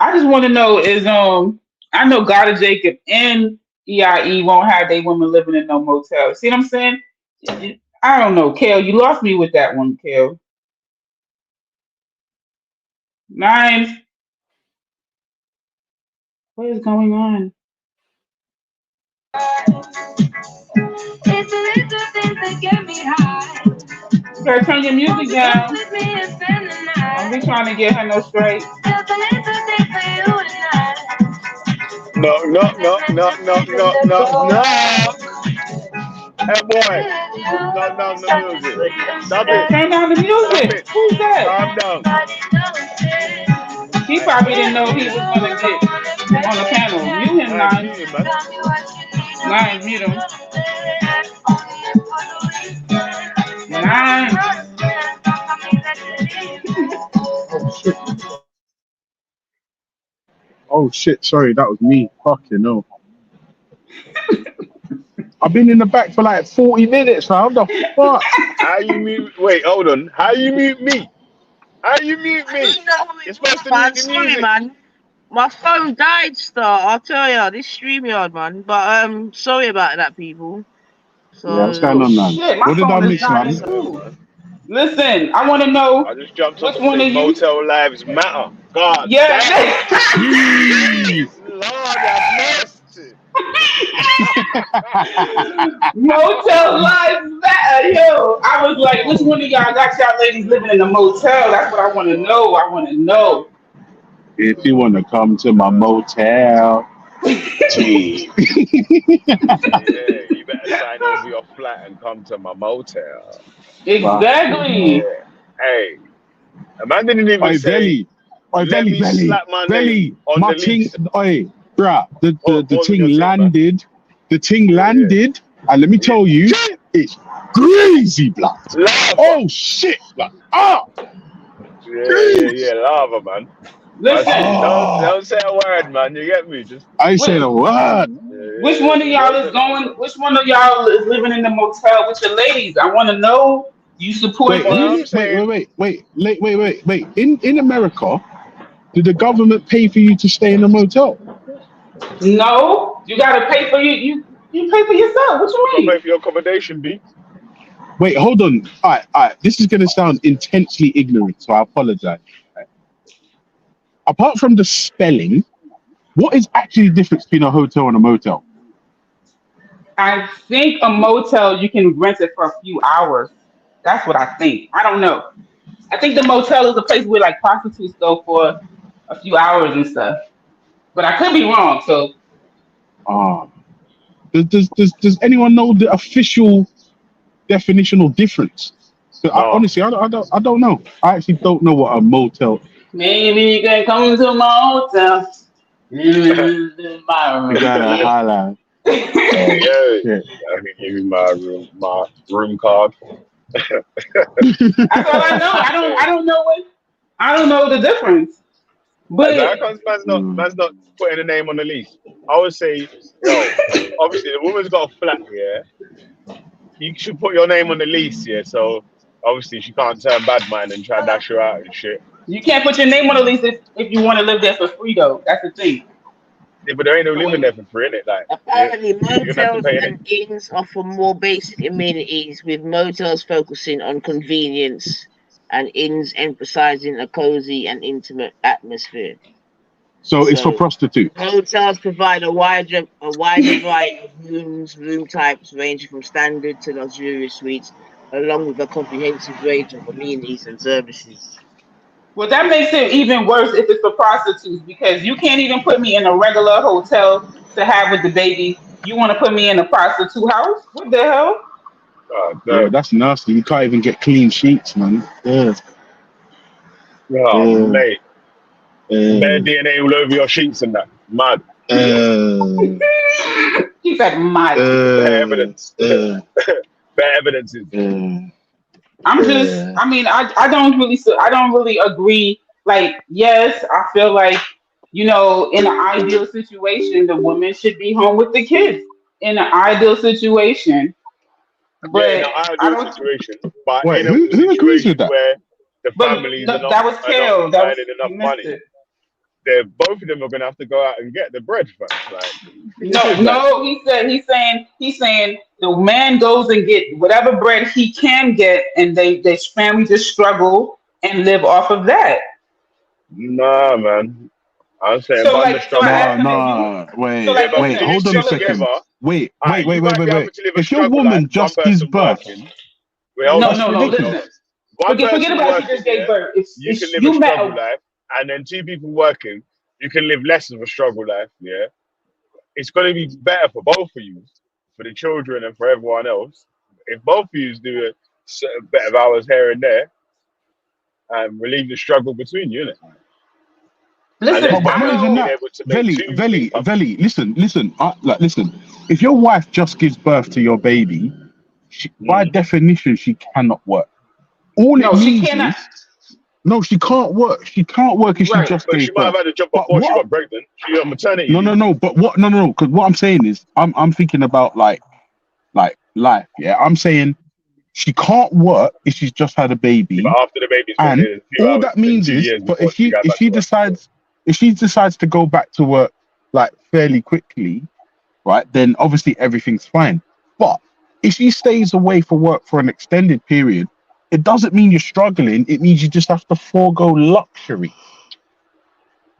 I just want to know is I know God of Jacob and EIE won't have they women living in no motel. See what I'm saying? I don't know, Kale. You lost me with that one, Kale. 9. What is going on? You gotta turn your music down. Don't be trying to get her no straight. No. Hey boy, no music. Stop it. Turn down the music. Who's that? Calm down. He probably didn't know he was gonna get on the panel. Mute him, 9. 9, mute him. 9. Oh shit, sorry, that was me. Fucking no. I've been in the back for like 40 minutes now. The fuck? How you mute? Wait, hold on. How you mute me? How you mute me? You're supposed to mute the Sorry, music. man. My phone died, Star. I'll tell ya, this StreamYard, man. But sorry about that, people. So, yeah, what's going on, man? Shit, my What did I phone is miss, dying man? too. Listen, I want to know. I just jumped on which the one of thing. you? Motel Lives Matter. God Yeah. damn. Lord have mercy. Motel lives matter, yo. I was like, which one of y'all got y'all ladies living in a motel? That's what I want to know. I want to know. If you want to come to my motel, gee. Yeah, you better sign over your flat and come to my motel. Exactly. Yeah. Hey, a man didn't even say, let me slap my name on the lease. Oi, bruh, the thing landed. The thing landed, and let me tell you, it's crazy, blood. Oh shit, blood. Ah! Yeah, lava, man. Listen, don't say a word, man. You get me? Just I ain't saying a word. Which one of y'all is going? Which one of y'all is living in the motel with your ladies? I want to know. You support this? Wait. In America, did the government pay for you to stay in a motel? No, you gotta pay for you pay for yourself. What you mean? Pay for your accommodation, B. Wait, hold on. All right. This is gonna sound intensely ignorant, so I apologize. Right. Apart from the spelling, what is actually the difference between a hotel and a motel? I think a motel you can rent it for a few hours. That's what I think. I don't know. I think the motel is a place where like prostitutes go for a few hours and stuff. But I could be wrong. So, does anyone know the official definitional difference? So honestly, I don't know. I actually don't know what a motel. Maybe you can come to my hotel. In my room. You gotta highlight. Yeah, I can give you my room card. That's all I know. I don't know the difference. But how come man's not putting a name on the lease? I would say, obviously the woman's got a flat, yeah. You should put your name on the lease, yeah. So obviously she can't turn bad mind and try and dash her out and shit. You can't put your name on the lease if you want to live there for free, though. That's the thing. Yeah, but there ain't no living there for free, innit? Like, apparently, motels and inns offer more basic amenities, with motels focusing on convenience and inns emphasizing a cozy and intimate atmosphere. So it's for prostitutes. Hotels provide a wider variety of room types, ranging from standard to luxurious suites. along with a comprehensive range of amenities and services. Well, that makes it even worse if it's for prostitutes because you can't even put me in a regular hotel to have with the baby. You want to put me in a prostitute house? What the hell? Yeah, that's nasty. You can't even get clean sheets, man. Yeah. Mate. Bare DNA all over your sheets and that. Mad. He said mad. Bare evidence. Bare evidences. I'm just, I mean, I don't really agree. Like, yes, I feel like, you know, in an ideal situation, the woman should be home with the kids. In an ideal situation. But in an ideal situation. But wait, in a who agrees with that? where the families are not, that was Kale. That was enough money, both of them are gonna have to go out and get the bread first. Like no, he's saying the man goes and get whatever bread he can get, and they family just struggle and live off of that. Nah, man. I'm saying so like, so wait, hold on a second. Wait. If your woman just gives birth, no, listen. Forget about she just gave birth. You can live a struggle life, and then two people working, you can live less of a struggle life. Yeah, it's going to be better for both of you, for the children and for everyone else, if both of you do a certain bit of hours here and there, and relieve the struggle between you. Listen, but not even that. Veli, listen. Listen. If your wife just gives birth to your baby, by definition, she cannot work. She cannot. No, she can't work. She can't work if she just but gave she might have birth. had a job before she got pregnant. She got maternity. No. But what? No. Because what I'm saying is, I'm thinking about like life. Yeah, I'm saying she can't work if she's just had a baby. But after the baby's and born, all that means is, but if she decides to go back to work like fairly quickly, right? Then obviously everything's fine. But if she stays away for work for an extended period, it doesn't mean you're struggling. It means you just have to forego luxury.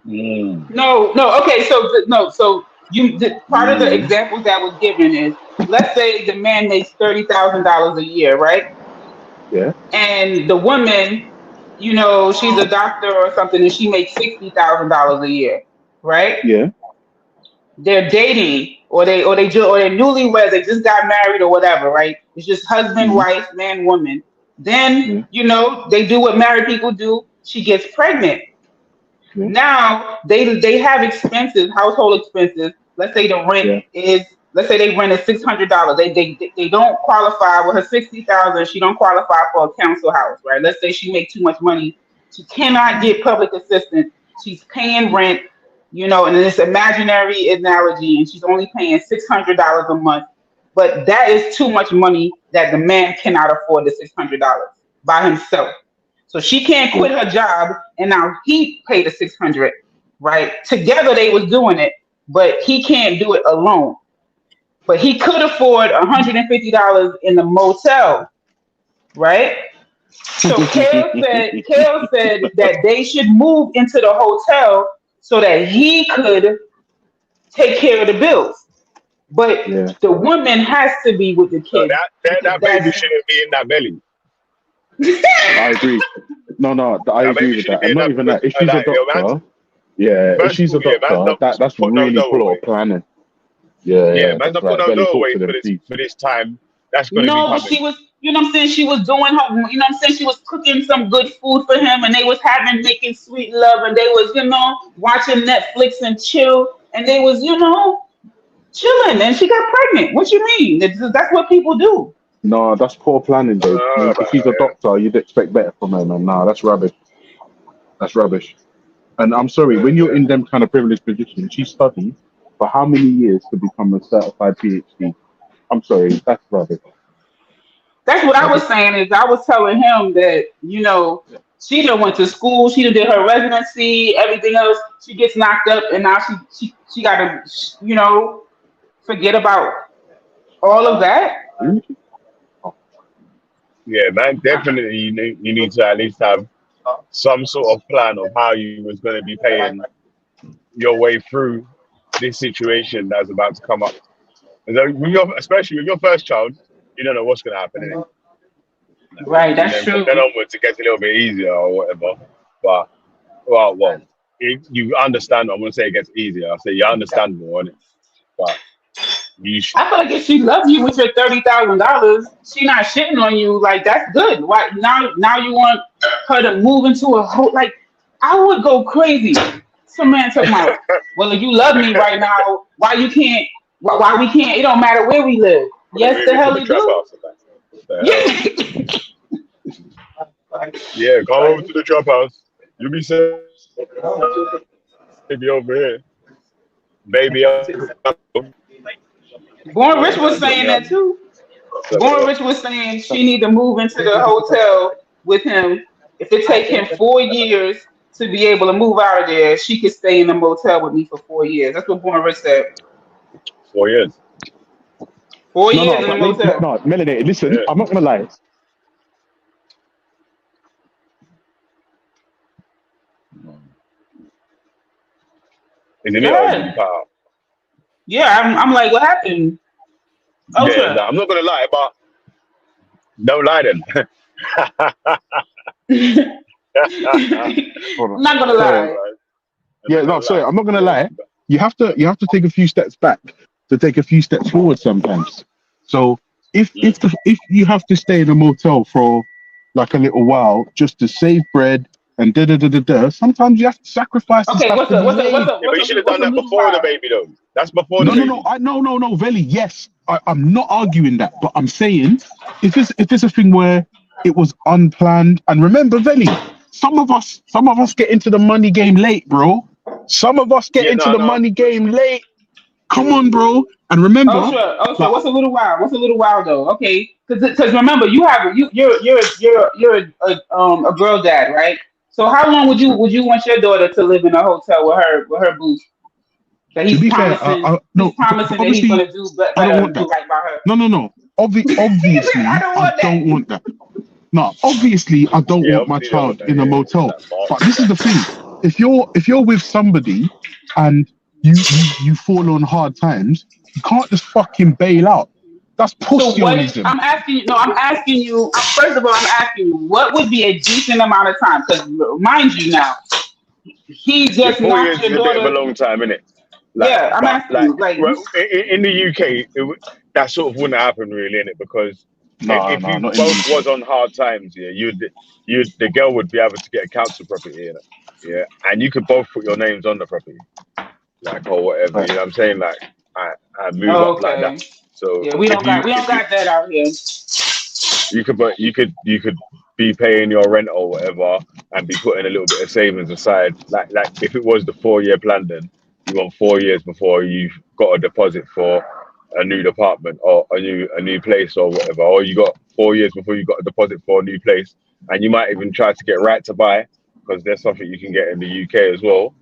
No. Okay, so part of the examples that was given is, let's say the man makes $30,000 a year, right? Yeah. And the woman, you know, she's a doctor or something, and she makes $60,000 a year, right? Yeah. They're dating, or they're newlyweds. They just got married or whatever, right? It's just husband, wife, man, woman. Then you know they do what married people do. She gets pregnant. Now they have expenses, household expenses. Let's say the rent is, let's say they rent is $600. They don't qualify with her 60,000. She don't qualify for a council house, right? Let's say she makes too much money. She cannot get public assistance. She's paying rent, you know, and this imaginary analogy, and she's only paying $600 a month. But that is too much money that the man cannot afford the $600 by himself. So she can't quit her job, and now he paid the $600, right? Together they was doing it, but he can't do it alone. But he could afford $150 in the motel, right? So Kale said that they should move into the hotel so that he could take care of the bills. But the woman has to be with the kids. So that baby shouldn't be in that belly. I agree. No, I agree with that. And not even that. If she's a doctor, if she's a doctor, that's really poor planning. Yeah, man, don't put no away for this time. That's going to be coming. She was, you know what I'm saying? She was doing her, you know what I'm saying? She was cooking some good food for him, and they was making sweet love, and they was, you know, watching Netflix and chill, and they was, you know, chilling, and she got pregnant. What you mean? That's what people do. No, that's poor planning, though. If she's a doctor, you'd expect better from her, man. Nah, that's rubbish. That's rubbish. And I'm sorry, when you're in them kind of privileged positions, she studied for how many years to become a certified PhD? I'm sorry, that's rubbish. That's what I was saying. Is I was telling him that, you know, she done went to school, she done did her residency, everything else. She gets knocked up, and now she got to, you know, forget about all of that. Yeah, man, definitely you need to at least have some sort of plan of how you was going to be paying your way through this situation that's about to come up. Especially with your first child, you don't know what's going to happen. Innit? Right, that's then true. from then onwards, it gets a little bit easier or whatever. But well, if you understand. I'm gonna say it gets easier. I say you understand more, innit? But I feel like if she loves you with your $30,000, she not shitting on you. Like that's good. Why now you want her to move into a whole like? I would go crazy. Some man talking about, well, if you love me right now, why you can't? Why we can't? It don't matter where we live. Yes, the hell the you trap do. house. Yeah, come over to the trap house. You be safe. Baby over here. Baby. Born Rich was saying that too. Born Rich was saying she need to move into the hotel with him. If it take him 4 years to be able to move out of there, she could stay in the motel with me for 4 years. That's what Born Rich said. 4 years. 4 No, years in the motel. no, Melanie, listen, Yeah. I'm not gonna lie. Is it Go me or did you ahead. cut out? Yeah, I'm like, what happened? Yeah, nah, I'm not gonna lie, but don't lie then. I'm not gonna lie. Yeah, no, sorry, I'm not gonna lie. You have to take a few steps back to take a few steps forward sometimes. So if you have to stay in a motel for like a little while just to save bread and sometimes you have to sacrifice. Okay, what's Yeah, but you should have done that before the baby though. That's before the baby. No, Veli, yes. I'm not arguing that, but I'm saying if it's a thing where it was unplanned, and remember, Veli, some of us get into the money game late, bro. Some of us get into the money game late. Come on, bro. And remember, Ultra, what's a little while? What's a little while though? Okay, because remember, you're a girl dad, right? So how long would you want your daughter to live in a hotel with her boo? That he's promising, he's promising that he's gonna do better, do right by her. No. Obviously, I don't want that. No, obviously, I don't want my child in a motel. But this is the thing: if you're with somebody and you fall on hard times, you can't just fucking bail out. That's pussyism. I'm asking you. First of all, I'm asking you, what would be a decent amount of time? Because mind you, now he just 4 years knocked is your a bit of a daughter. long time, innit? Yeah, I'm asking you, like in the UK, that sort of wouldn't happen really, innit? Because if you both was on hard times, yeah, the girl would be able to get a council property, innit? Yeah, and you could both put your names on the property, like or whatever. You know what I'm saying? Like, I move up like that. So yeah, we don't got that out here. You could be paying your rent or whatever and be putting a little bit of savings aside. Like if it was the 4 year plan, then you want 4 years before you've got a deposit for a new apartment or a new place or whatever, or you got 4 years before you got a deposit for a new place, and you might even try to get right to buy because there's something you can get in the UK as well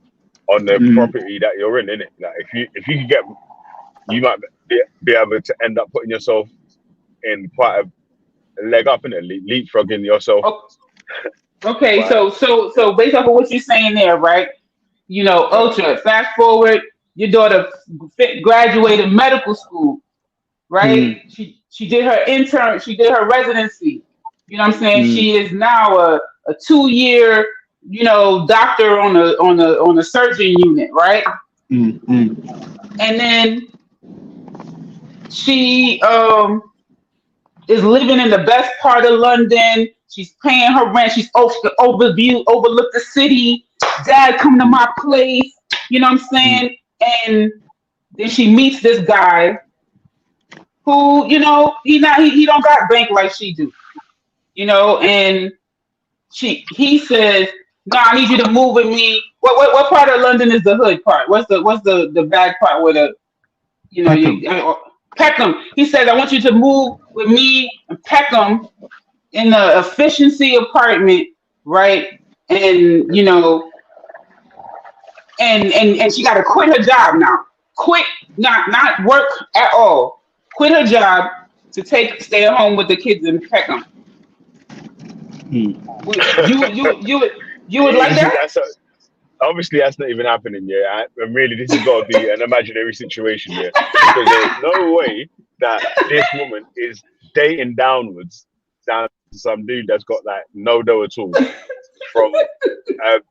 on the property that you're in, innit? Like if you could get, you might be able to end up putting yourself in quite a leg up, innit? Leapfrogging yourself. Okay, so based off of what you're saying there, right? You know, Ultra, fast forward, your daughter graduated medical school, right? She did her intern, she did her residency. You know what I'm saying? She is now a 2-year, doctor on a surgeon unit, right? And then she is living in the best part of London. She's paying her rent. She's overlook the city. Dad, come to my place. You know what I'm saying? And then she meets this guy who, he don't got bank like she do. And he says, "No, I need you to move with me." What part of London is the hood part? What's the bad part where Peckham. He says, "I want you to move with me and Peckham in the efficiency apartment, right?" And and she got to quit her job now. Quit, not work at all. Quit her job to stay at home with the kids in Peckham. You would like that? Obviously, that's not even happening, yeah. And really, this has got to be an imaginary situation, yeah. Because there's no way that this woman is dating downwards down some dude that's got like no dough at all from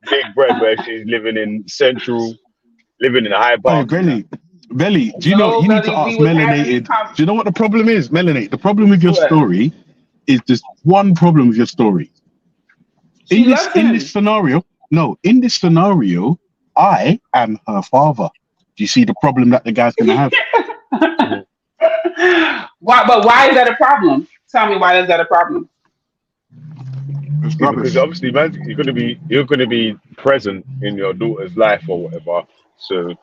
big bread where she's living in Hyde Hey, Park. Belly, do you know, No, you need to Belly, we ask was having this Melanated. Do you know what the problem is, Melanate? The problem with your What? story is there's one problem with your story. She loves In him. this scenario, I am her father. Do you see the problem that the guy's gonna have? Why is that a problem? Tell me, why is that a problem? Yeah, because obviously, man, you're gonna be present in your daughter's life or whatever. So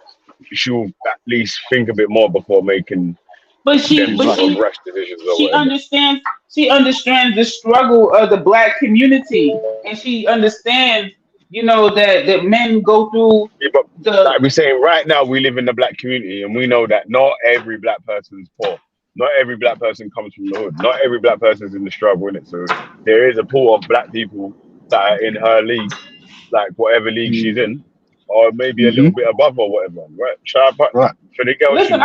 she'll at least think a bit more before making rash decisions or she whatever. understands. She understands the struggle of the Black community, and she understands, that men go through. Yeah, but like we're saying right now, we live in the Black community, and we know that not every Black person is poor. Not every Black person comes from the hood. Not every Black person is in the struggle, in it. So there is a pool of Black people that are in her league, like whatever league she's in, or maybe a little bit above or whatever. Right? For the girls, Listen,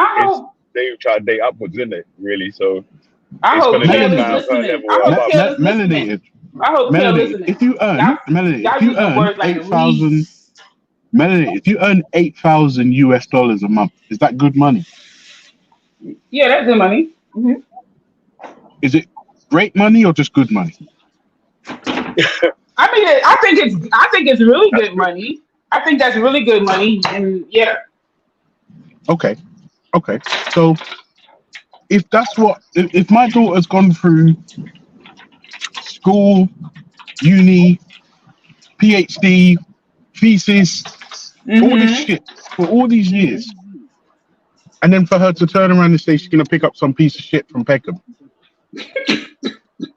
they try to date upwards, isn't it? Really? So I it's hope going to be Taylor's kind of her listening. level I or hope above. Taylor's listening. I hope Taylor's listening. If you earn, Y'all using words like 8,000, Melanie, if you earn $8,000 US a month, is that good money? Yeah, that's good money. Mm-hmm. Is it great money or just good money? I think it's really good money. I think that's really good money, and yeah. Okay. So if that's if my daughter's gone through school, uni, PhD, thesis, all this shit for all these years, and then for her to turn around and say she's gonna pick up some piece of shit from Peckham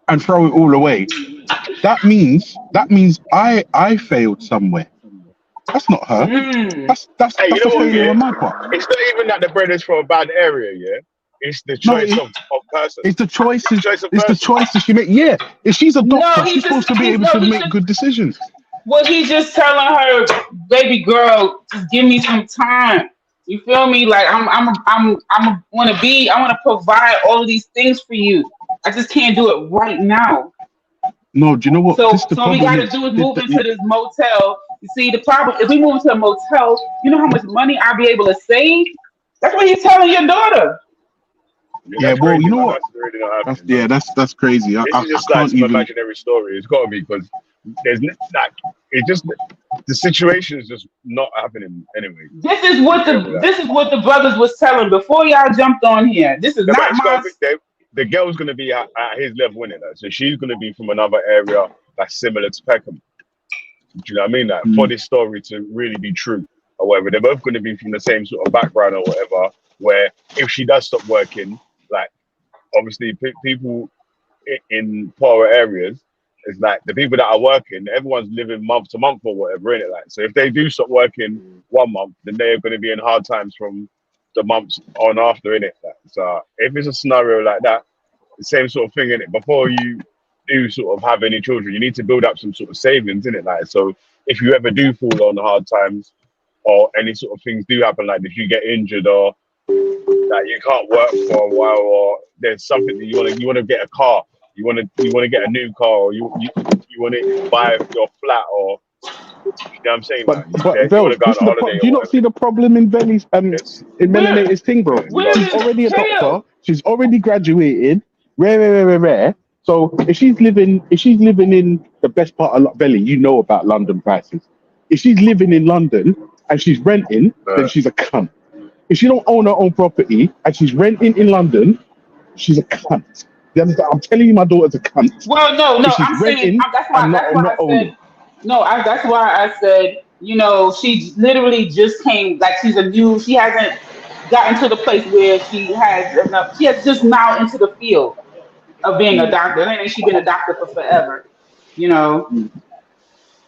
and throw it all away, that means I failed somewhere. That's not her. That's a failure on my part. It's not even that the bread is from a bad area, yeah. It's the choice of person. It's the choice. It's the choice that she made. Yeah, if she's a doctor, she's supposed to be able to make good decisions. Well, he's just telling her, baby girl, just give me some time. You feel me? Like I want to provide all of these things for you. I just can't do it right now. No, do you know what? So we got to do is move into this motel. You see, the problem if we move into a motel, you know how much money I'll be able to save. That's what he's telling your daughter. Yeah, well, you know what? That's crazy. This is just like some imaginary story. It's got to be, because there's like it's just the situation is just not happening anyway. This is what the brothers was telling before y'all jumped on here. This is not my. The girl's gonna be at his level, innit? So she's gonna be from another area that's similar to Peckham. Do you know what I mean? Like for this story to really be true, or whatever, they're both gonna be from the same sort of background or whatever. Where if she does stop working, like obviously people in poorer areas, it's like the people that are working, everyone's living month to month or whatever, innit? Like so, if they do stop working 1 month, then they're gonna be in hard times from the months on after, innit? Like, so if it's a scenario like that, the same sort of thing, innit? Before you do sort of have any children, you need to build up some sort of savings, innit? Like, so if you ever do fall on hard times or any sort of things do happen, like if you get injured or like you can't work for a while, or there's something that you want to get a car, you want to get a new car, or you want to buy your flat, or you know what I'm saying? But Bill, do you not see the problem in Belly's in Melanated's thing, bro? She's already a doctor. She's already graduated. Rare. So if she's living in the best part of Belly, you know about London prices. If she's living in London and she's renting, then she's a cunt. If she don't own her own property and she's renting in London, she's a cunt. You understand? I'm telling you, my daughter's a cunt. Well, no, I'm saying that's why I said, you know, she literally just came, like she hasn't gotten to the place where she has enough. She has just now into the field of being a doctor. And she's been a doctor for forever, you know.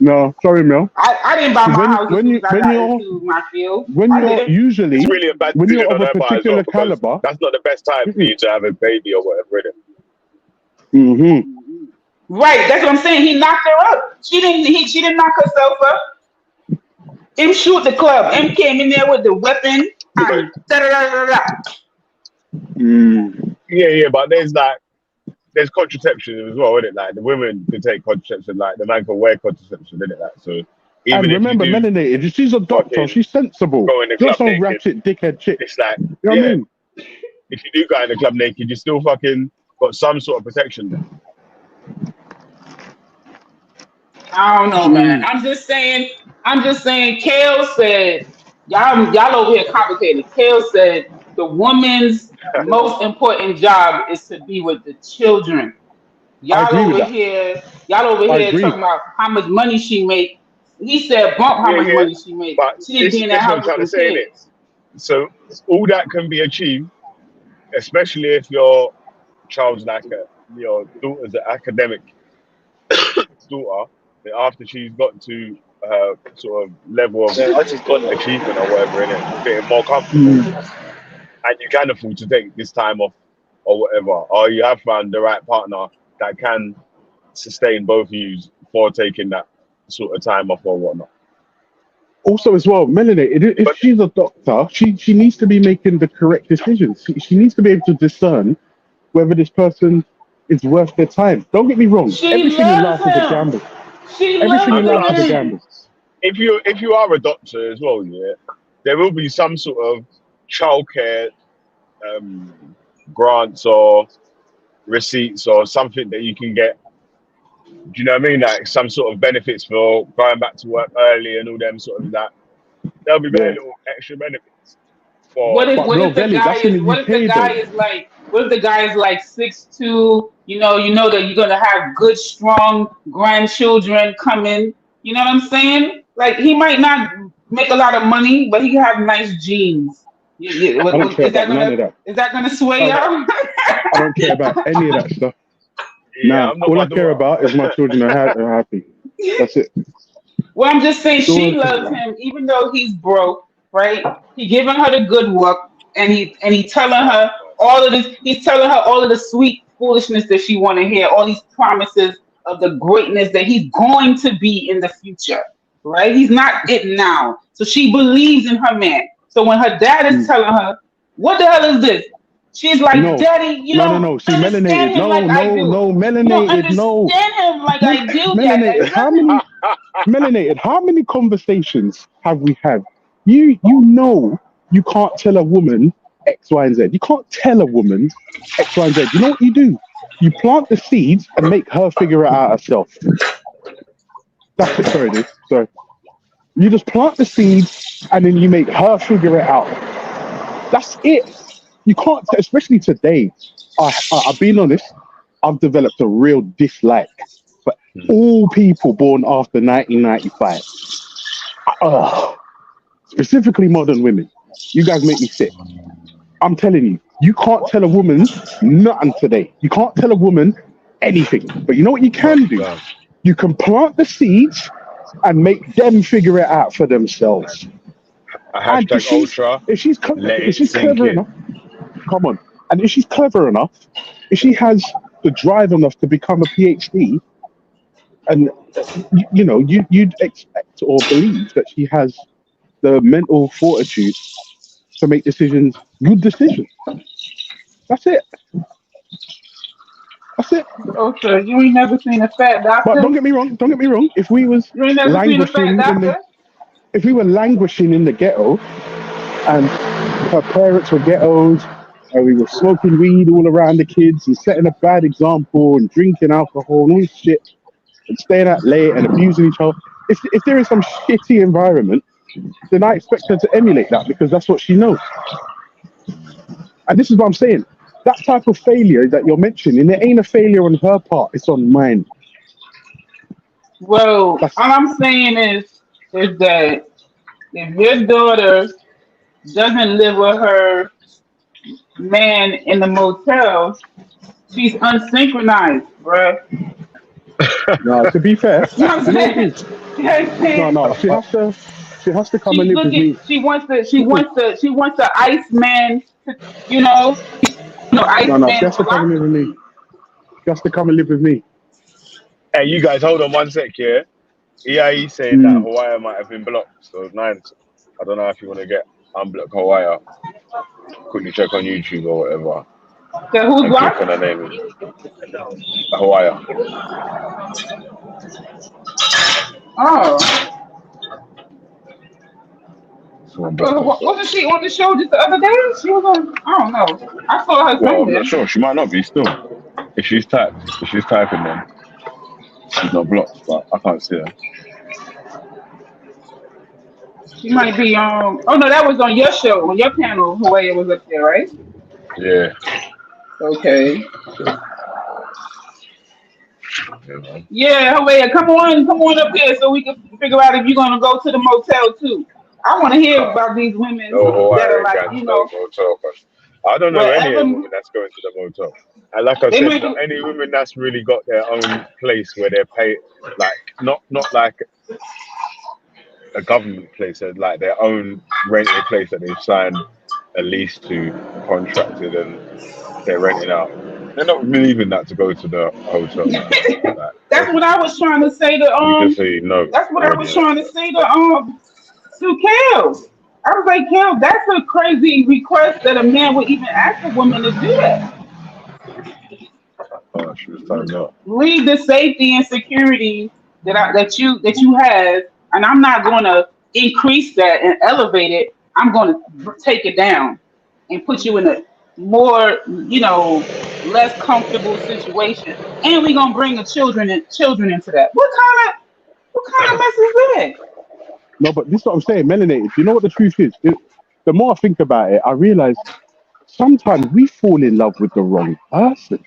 No, sorry, Mel. I didn't buy my house when I got into my field. When you're usually, it's really a bad when you're of a particular well, caliber, that's not the best time for you to have a baby or whatever, is it? Mm-hmm. Right, that's what I'm saying. He knocked her up. She didn't knock herself up. Him shoot the club. Him came in there with the weapon. Yeah, but there's like there's contraception as well, isn't it? Like the women can take contraception, like the man can wear contraception, isn't it? Like so, even And if you remember, do melanated, she's a doctor, fucking she's sensible. go in the She's not club some naked, ratchet dickhead chick. it's like, You know what I yeah, mean? if you do go in the club naked, you still fucking got some sort of protection there. I don't know, man. I'm just saying. Kale said, y'all over here complicated. Kale said the woman's most important job is to be with the children. I Y'all agree with over that. here I agree. talking about how much money she make. He said bump how Yeah, much yeah. money she make. But She need to be in that this is what I'm house with trying to some say in it. kids. So all that can be achieved, especially if your child's like your daughter's an academic daughter. Then after she's got to sort of level of achievement or whatever, in it, getting more comfortable, and you can afford to take this time off or whatever, or you have found the right partner that can sustain both of you for taking that sort of time off or whatnot. Also, as well, melanated, if she's a doctor, she needs to be making the correct decisions. She needs to be able to discern whether this person is worth their time. Don't get me wrong. Everything in life is a gamble. Everything in life is a gamble. If you are a doctor as well, yeah, there will be some sort of childcare grants or receipts or something that you can get. Do you know what I mean? Like some sort of benefits for going back to work early and all them sort of that. There'll be very little extra benefits. What if the guy is like 6'2", you know that you're gonna have good, strong grandchildren coming. You know what I'm saying? Like he might not make a lot of money, but he can have nice genes. I don't care about none of that. Is that gonna sway y'all? I don't care about any of that stuff. Yeah, Nah, all I care about is my children are happy. That's it. Well, I'm just saying she loves him, even though he's broke, right? He giving her the good work, and he telling her all of this. He's telling her all of the sweet foolishness that she want to hear, all these promises of the greatness that he's going to be in the future, right? He's not it now, so she believes in her man. So when her dad is telling her, "What the hell is this?" She's like, "Daddy, you don't understand him like I do. You don't understand him like I do, Daddy." Melanated, how many conversations have we had? You know you can't tell a woman X, Y, and Z. You can't tell a woman X, Y, and Z. You know what you do? You plant the seeds and make her figure it out herself. That's it. Sorry. You just plant the seeds and then you make her figure it out. That's it. You can't, especially today. I've been honest. I've developed a real dislike for all people born after 1995. Specifically modern women. You guys make me sick. I'm telling you, you can't tell a woman nothing today. You can't tell a woman anything. But you know what you can do? You can plant the seeds and make them figure it out for themselves. And if she's clever enough, come on. And if she's clever enough, if she has the drive enough to become a PhD, and you'd expect or believe that she has the mental fortitude to make decisions, good decisions. That's it. Okay, you ain't never seen a fat doctor. But don't get me wrong. If we was languishing in the ghetto, and her parents were ghettos, and we were smoking weed all around the kids and setting a bad example and drinking alcohol and all this shit and staying out late and abusing each other. If there is some shitty environment, then I expect her to emulate that because that's what she knows. And this is what I'm saying. That type of failure that you're mentioning, it ain't a failure on her part, it's on mine. Well, all I'm saying is that if your daughter doesn't live with her man in the motel, she's unsynchronized, bruh. No, to be fair, you know what I'm saying? No, she has to come and live with me. She wants the Iceman, Iceman. She has to come and live with me. She has to come and live with me. Hey, you guys, hold on one sec here. EIE saying that Hawaii might have been blocked. So nice. I don't know if you want to get unblock Hawaii. Quickly check on YouTube or whatever. So who's and what? click on her name. Hawaii. Oh. Wasn't she on the show just the other day? She was on. I don't know. I saw her Well, I'm somewhere. not sure. She might not be still. If she's typing, then she's not blocked. But I can't see her. She might be on. Oh no, that was on your show, on your panel. Hawaii was up there, right? Yeah. Okay. Yeah, Hawaii, come on up here so we can figure out if you're gonna go to the motel too. I want to hear about these women no that are Hawaiian like, guys, no motel. I don't know any wherever women that's going to the motel. And like I they said, might not be. any women that's really got their own place where they're paid, like not like a government place, like their own rented place that they've signed a lease to, contracted, and they're renting out. They're not leaving that to go to the hotel. Like, That's what I was trying to say to just so you know. That's what I was Already, trying to say to Kel. I was like, Kel, that's a crazy request that a man would even ask a woman to do that. Oh, she was timed up. Leave the safety and security that you have, and I'm not going to increase that and elevate it. I'm going to take it down and put you in a more, less comfortable situation. And we're gonna bring the children into that. What kind of mess is that? No, but this is what I'm saying, melanated. You know what the truth is? The more I think about it, I realize sometimes we fall in love with the wrong person.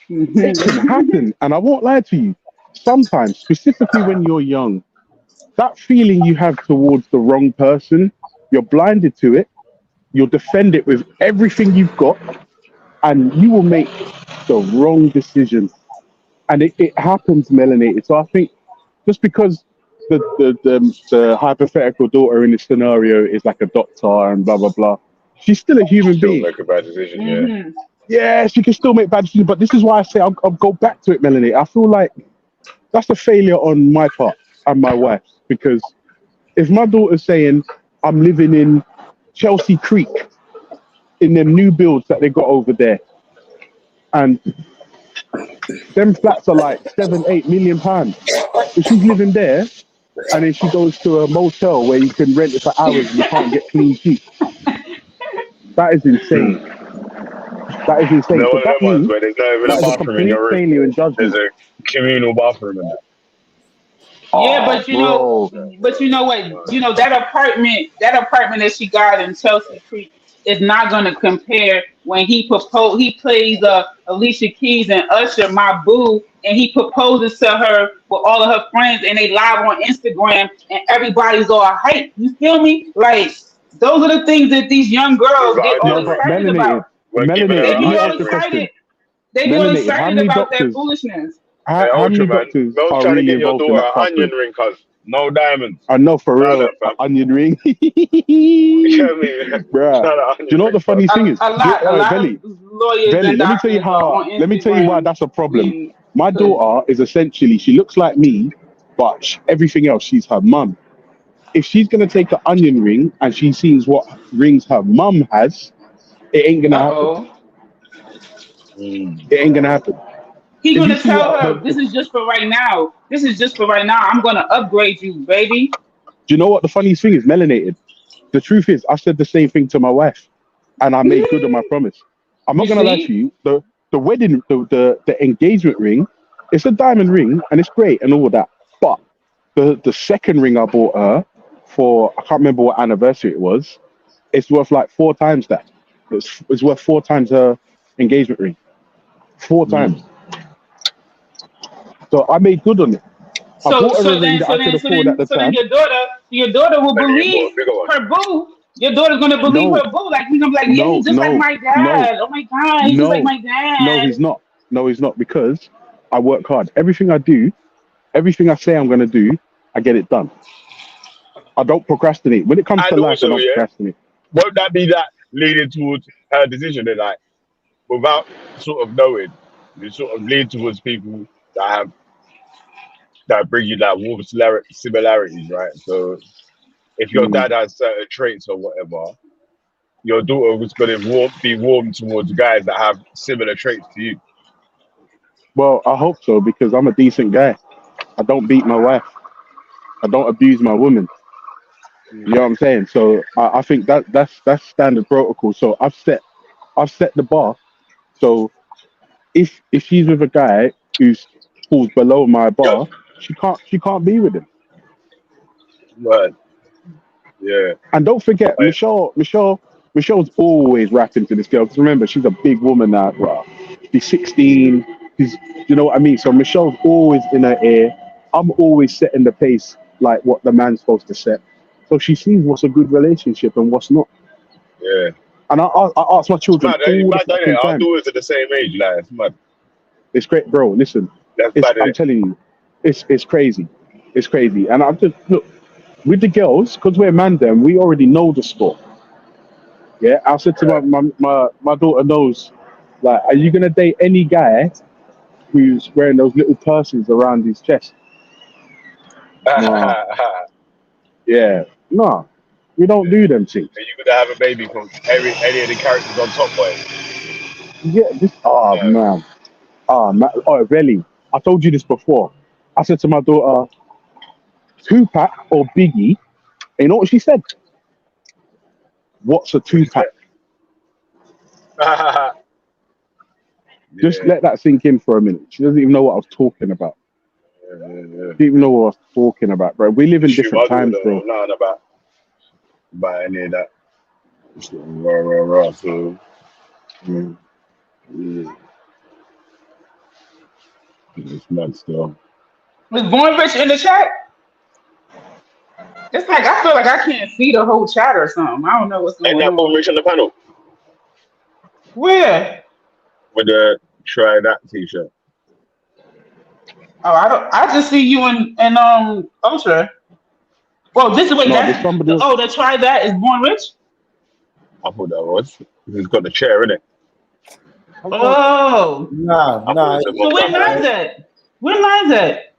It can happen, and I won't lie to you. Sometimes, specifically when you're young, that feeling you have towards the wrong person, you're blinded to it. You'll defend it with everything you've got, and you will make the wrong decision. And it happens, melanated. So I think just because the hypothetical daughter in this scenario is like a doctor and blah blah blah, she's still a human being. Make a bad decision, yeah. Yeah, she can still make bad decisions, but this is why I say I'll go back to it, Melanie. I feel like that's a failure on my part and my wife's, because if my daughter's saying I'm living in Chelsea Creek in them new builds that they got over there, and them flats are like £7-8 million, if she's living there and then she goes to a motel where you can rent it for hours and you can't get clean sheets, that is insane. That is insane. No, So one of that them ones means where there's not even that a is a bathroom in complete your room. failure in judgment. There's a communal bathroom in there. Yeah, but you know what? That apartment that she got in Chelsea Creek is not going to compare when he plays Alicia Keys and Usher, My Boo, and he proposes to her with all of her friends, and they live on Instagram, and everybody's all hype. You feel me? Like, those are the things that these young girls get all excited about. They be all excited. They be all excited about that foolishness. How many doctors Mel's are trying to really get your involved in daughter that an onion fuckery? ring, cuz no diamonds. I know, for Try real, that, onion ring. You know what I mean? Bruh. Do you know what the funny thing is? A lot Belly, of lawyers Belly, and let me tell you doctors are on Instagram. let me tell you why that's a problem. My daughter is essentially, she looks like me, but everything else, she's her mum. If she's gonna take an onion ring and she sees what rings her mum has, it ain't gonna happen. It ain't gonna happen. He's If you gonna see tell what her, this is just for right now. This is just for right now. I'm gonna upgrade you, baby. Do you know what the funniest thing is, melanated? The truth is, I said the same thing to my wife, and I made good on my promise. I'm not gonna lie to you. The wedding, the engagement ring, it's a diamond ring, and it's great and all that. But the second ring I bought her for, I can't remember what anniversary it was, it's worth like 4 times that. It's worth 4 times her engagement ring. 4 times. So I made good on it. I bought her a ring that I could afford at the time. Your daughter will believe her boo. Your daughter's gonna believe her boo. Like, he's gonna be like, yeah, he's just like my dad. Oh my god, he's just like my dad. No, he's not. No, he's not, because I work hard. Everything I do, everything I say I'm gonna do, I get it done. I don't procrastinate. When it comes to life, I don't procrastinate. Won't that be that leading towards her decision? That, like, without sort of knowing, you sort of lean towards people that bring you that warm similarities, right? So if your dad has certain traits or whatever, your daughter was going to be warm towards guys that have similar traits to you. Well, I hope so, because I'm a decent guy. I don't beat my wife. I don't abuse my woman. You know what I'm saying? So I think that's standard protocol. So I've set the bar. So if she's with a guy who falls below my bar, she can't be with him. Right. Yeah. And don't forget, Michelle's always rapping to this girl. Because remember, she's a big woman now. Well, she's 16. You know what I mean? So Michelle's always in her ear. I'm always setting the pace, like what the man's supposed to set. So she sees what's a good relationship and what's not. Yeah. And I ask my children all the fucking Our time. daughters are the same age, like, it's mad. It's great, bro. Listen, I'm telling you, it's crazy. It's crazy. And I'm just, look, with the girls, because we're man them, we already know the score. Yeah, I said to my daughter knows, like, are you gonna date any guy who's wearing those little purses around his chest? No. Yeah, no, we don't do them things. Are you gonna have a baby from any of the characters on Top Boy? Yeah, man, really? I told you this before. I said to my daughter, Tupac or Biggie? And you know what she said? What's a Tupac? Just let that sink in for a minute. She doesn't even know what I was talking about. Yeah. She didn't even know what I was talking about, bro. We live in different times, bro. Not about any of that. Rah. So, yeah. It's nuts, still. Was Born Rich in the chat? It's like I feel like I can't see the whole chat or something. I don't know what's going on. Ain't that Born Rich on the panel? Where? With the Try That t-shirt. Oh, I just see you in Ultra. Well, this is what the Try That is Born Rich? I thought that was. He's got the chair in it. Oh. No. So where lies at? Where lies at?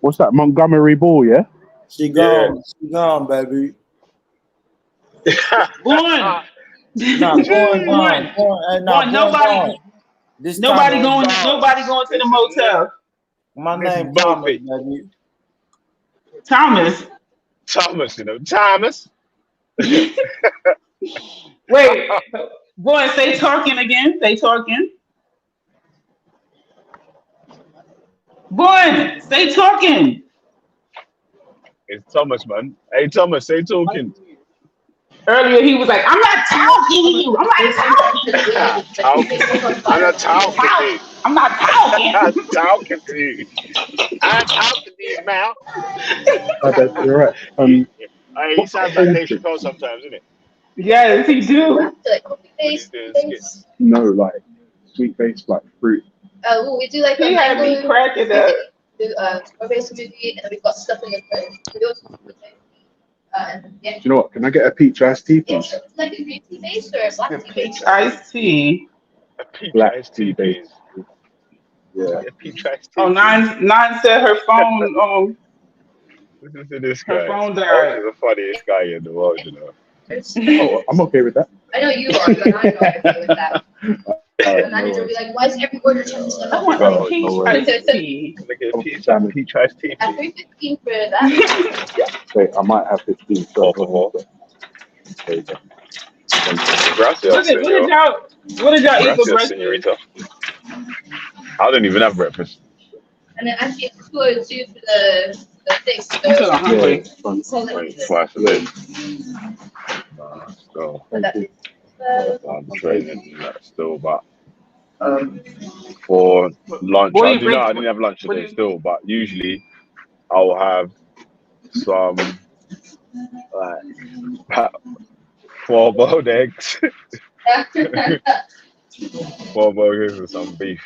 What's that, Montgomery Ball, yeah? She gone. She gone, baby. Born. Nobody going to the motel. My name Thomas, baby. Thomas, you know, Thomas. Wait, boy, stay talking again. Stay talking. Boy, stay talking. It's Thomas, man. Hey, Thomas, stay talking. Earlier, he was like, I'm not talking to you. I'm not talking to you. I'm not talking to you. I'm not talking. I'm not talking to you. I'm talking to you now. You're right. He sounds like Dave Chappelle sometimes, isn't it? Yes, he do. No, like sweet based, like fruit. Well, we do like he had me cracking up. We do strawberry smoothie, and then we've got stuff in the fridge. We also Do you know what? Can I get a peach iced tea, please? Yeah, like a green tea based or a black tea based? Iced tea. A peach iced tea based. Yeah. A peach iced tea. Oh, Nine said her phone. Listen to this guy. Her phone died. He's the funniest guy in the world, you know. Oh, I'm okay with that. I know you are, but I'm not okay with that. And I need to be like, why is every order changing? I want a peach iced tea. Peach iced tea. At 3:15 for that. Wait, I might have 15. What did y'all eat for breakfast? Senorita. I don't even have breakfast. And then actually, it's good too for the things. Twice a day. So I'm training still, but for lunch, I didn't have lunch today still, but usually I will have some like 4 boiled eggs, 4 boiled eggs with some beef.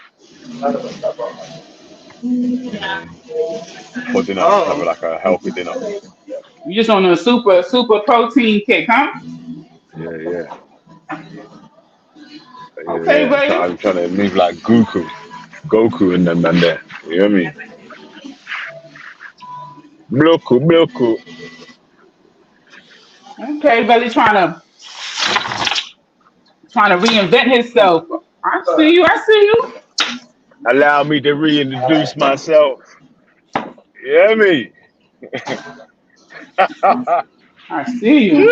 For dinner, have like a healthy dinner. You just on a super protein kick, huh? Yeah. Okay, baby. I'm trying to move like Goku and them and there. You know what I mean? Bloku. Okay, Belly trying to Trying to reinvent himself. I see you. I see you. Allow me to reintroduce myself. You hear me? I see you.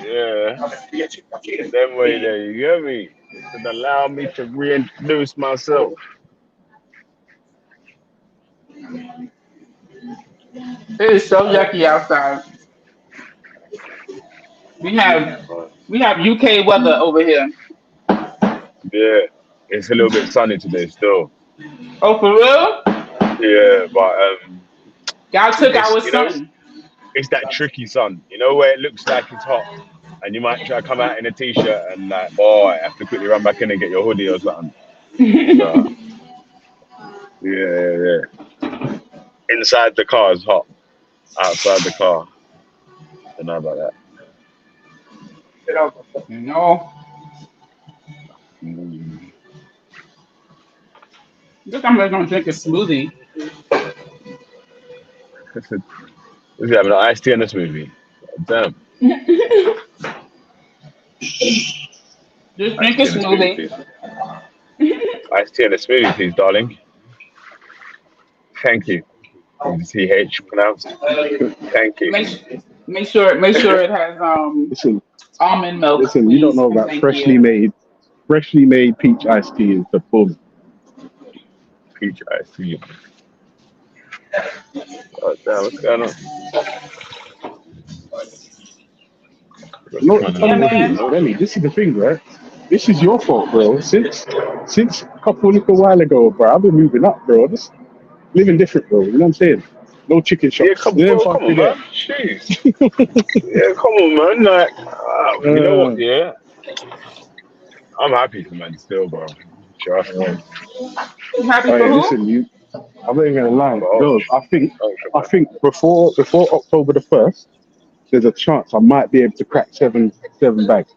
Yeah. That way there, you hear me? And allow me to reintroduce myself. It is so yucky outside. We have UK weather over here. Yeah. It's a little bit sunny today still. Oh, for real? Yeah, but y'all took our you know, sun. it's that tricky sun, you know, where it looks like it's hot, and you might try to come out in a t-shirt and like, boy, I have to quickly run back in and get your hoodie or something. So, yeah. Inside the car is hot. Outside the car, I don't know about that. No. Look, I'm gonna drink a smoothie. We're having an iced tea in this movie. Damn. Just drink a smoothie. Iced tea in a smoothie, please, darling. Thank you. CH pronounced. Thank you. Make sure it has almond milk. Listen, you don't know about freshly made peach iced tea is the boom. Peach iced tea. Oh damn, what's going on? No, Benny, this is the thing, right? This is your fault, bro. Since a little while ago, bro, I've been moving up, bro. Just living different, bro. You know what I'm saying? No chicken shops. Yeah, come on, man. Jeez. Yeah, come on, man. Like, you know what? Yeah, I'm happy for man still, bro. Trust me. You happy for who? Listen, I'm not even gonna lie, girls. I think before October the 1st, there's a chance I might be able to crack seven bags.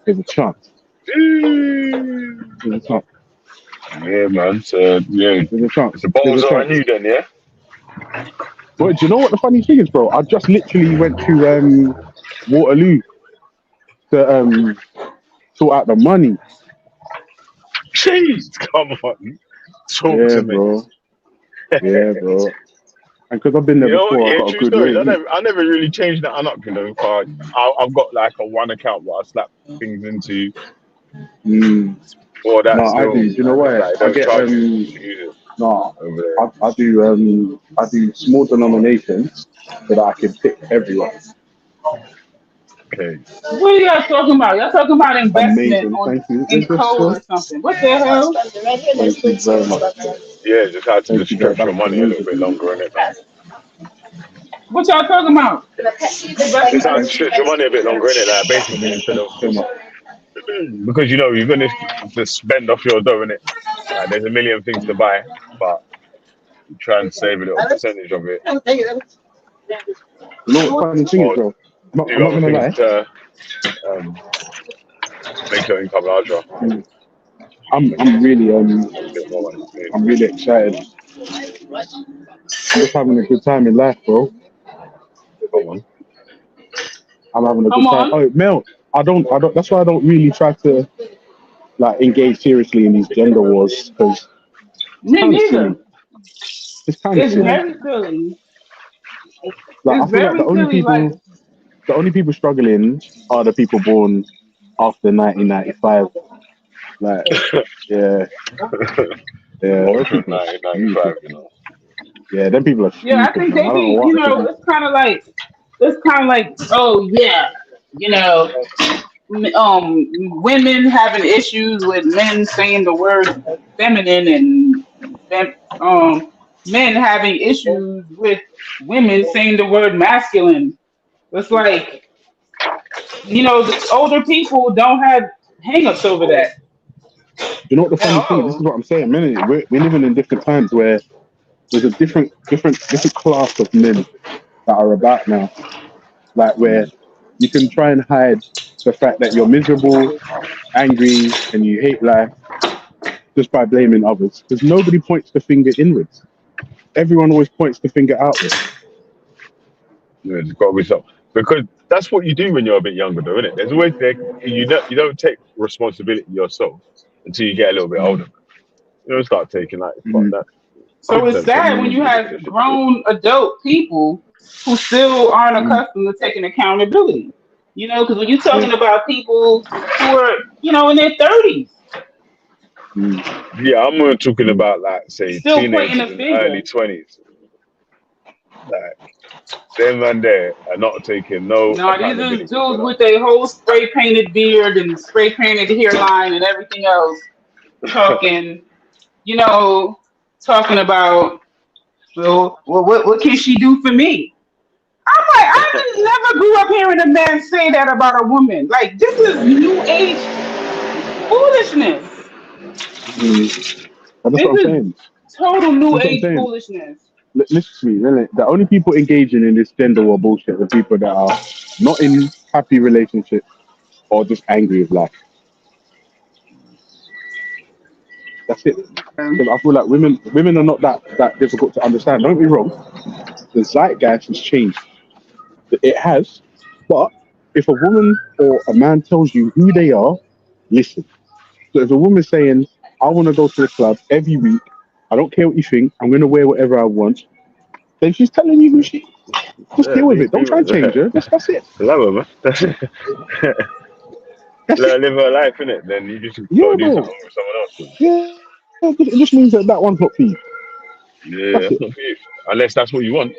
There's a chance. There's a chance. Yeah, man. So yeah, there's a chance. The balls are on you then, yeah. Well, do you know what the funny thing is, bro? I just literally went to Waterloo to sort out the money. Jeez, come on. Talk to me. Bro. Yeah, bro. And because I've been there before, I've got a good rate. I never really changed that up, you know. I've got like a one account where I slap things into. For that, no, I do. You know why? Like, I get I do small denominations so that I can pick everyone. Okay. What are y'all talking about? Y'all talking about investment in coal or something? What the hell? Thank you very much. Yeah, just had to stretch your money a little bit longer, innit? What y'all talking about? Just had to stretch your money a bit longer, innit? Like basically instead of because you know you're gonna just spend off your dough, innit? Like, there's a million things to buy, but you try and save a little percentage of it. You know what funny thing is, bro? I'm not gonna lie. To, make your income larger. I'm really excited. I'm just having a good time in life, bro. Come on. I'm having a good time. Oh, Mel, I don't. That's why I don't really try to like engage seriously in these gender wars because me neither. It's kind of silly. Very silly. Like, I feel like the only people struggling are the people born after 1995. Like, yeah. 1995, you know. Yeah, them people are stupid. Yeah, I think they be, you know, it's kind of like, oh yeah, you know, women having issues with men saying the word feminine and men having issues with women saying the word masculine. It's like, you know, the older people don't have hang-ups over that. You know what the funny thing is? This is what I'm saying, man. We're living in different times where there's a different class of men that are about now. Like, where you can try and hide the fact that you're miserable, angry, and you hate life just by blaming others. Because nobody points the finger inwards. Everyone always points the finger outwards. Yeah, it's got to be something. Because that's what you do when you're a bit younger, though, isn't it? There's always you don't take responsibility yourself until you get a little bit older. You don't start taking that. That So it's sad when you have grown adult people who still aren't accustomed to taking accountability. You know, because when you're talking about people who are, you know, in their 30s. Yeah, I'm talking about, like, say, still teenagers in early 20s. Like, them man there are not taking no accountability. These dudes with their whole spray painted beard and spray painted hairline and everything else talking, you know, talking about, well, what can she do for me? I'm like, I never grew up hearing a man say that about a woman. Like, this is new age foolishness. That's what I'm saying. Total new age foolishness. Listen to me, really. The only people engaging in this gender war bullshit are people that are not in happy relationships or just angry with life. That's it. Because I feel like women are not that difficult to understand. Don't be wrong. The zeitgeist has changed. It has. But if a woman or a man tells you who they are, listen. So if a woman's saying, I want to go to the club every week, I don't care what you think, I'm going to wear whatever I want, then she's telling you who she is. Just deal with it. Don't try and change her. That's it. Love her, man. Let her live her life, innit? Then you just got to do something with someone else. Yeah. It just means that one's not for you. Yeah, that's not for you. Unless that's what you want.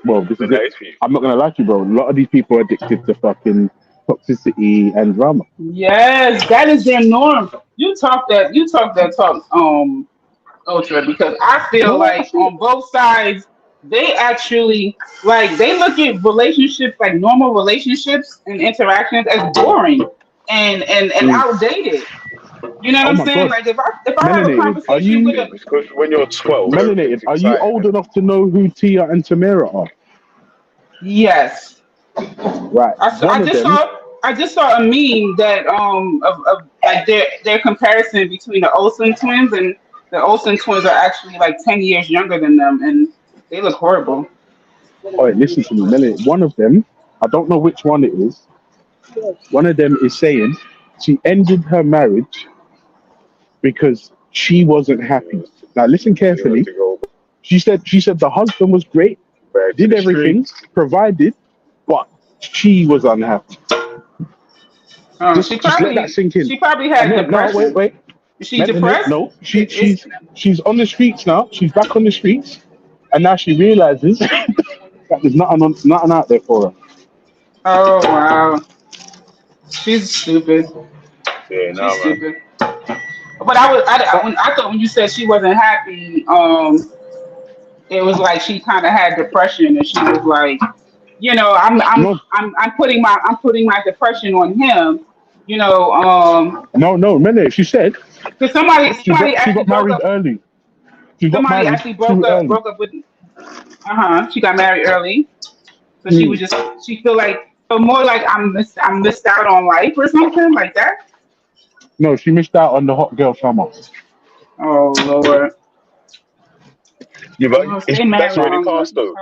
Well, this is it. I'm not going to lie to you, bro. A lot of these people are addicted to fucking toxicity and drama. Yes, that is their norm. You talk that talk, Ultra, because I feel like on both sides, they actually, like, they look at relationships, like normal relationships and interactions, as boring and outdated. You know what I'm saying? God. Like, if I have a conversation with a... Because when you're 12... Melanated, are you old enough to know who Tia and Tamara are? Yes. Right. I just saw a meme that of like their comparison between the Olsen twins, and the Olsen twins are actually like 10 years younger than them, and they look horrible. All right, listen to me, Melanie. One of them, I don't know which one it is. One of them is saying she ended her marriage because she wasn't happy. Now listen carefully. She said the husband was great, did everything, provided, but she was unhappy. Just let that sink in. She probably had depression. No, wait. Is she depressed? No, she's on the streets now. She's back on the streets, and now she realizes that there's nothing out there for her. Oh wow, she's stupid. Yeah, no, she's stupid. But I thought when you said she wasn't happy, it was like she kind of had depression, and she was like, you know, I'm putting my depression on him. You know, No, Mene, she said. Because somebody she got married early. Somebody actually broke up with. She got married early, so she was she feel like more like I'm missed out on life or something like that. No, she missed out on the hot girl summer. Oh Lord. Yeah, but that's already past though.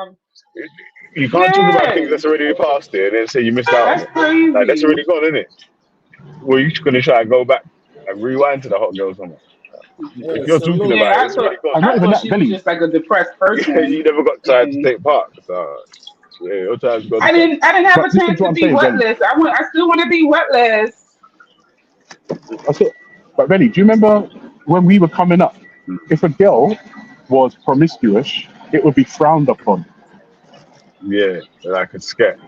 You can't talk about things that's already past there and then say you missed out. That's crazy. Like, that's already gone, isn't it? Well, you're just gonna try and go back and rewind to the hot girl summer. If you're talking about it, it's already gone. I thought she was just like a depressed person. Yeah, you never got time to take part. So yeah, your time's gone. I didn't have a chance to be wetless. I still want to be wetless. That's it. But Benny, do you remember when we were coming up? If a girl was promiscuous, it would be frowned upon. Yeah, like a scat.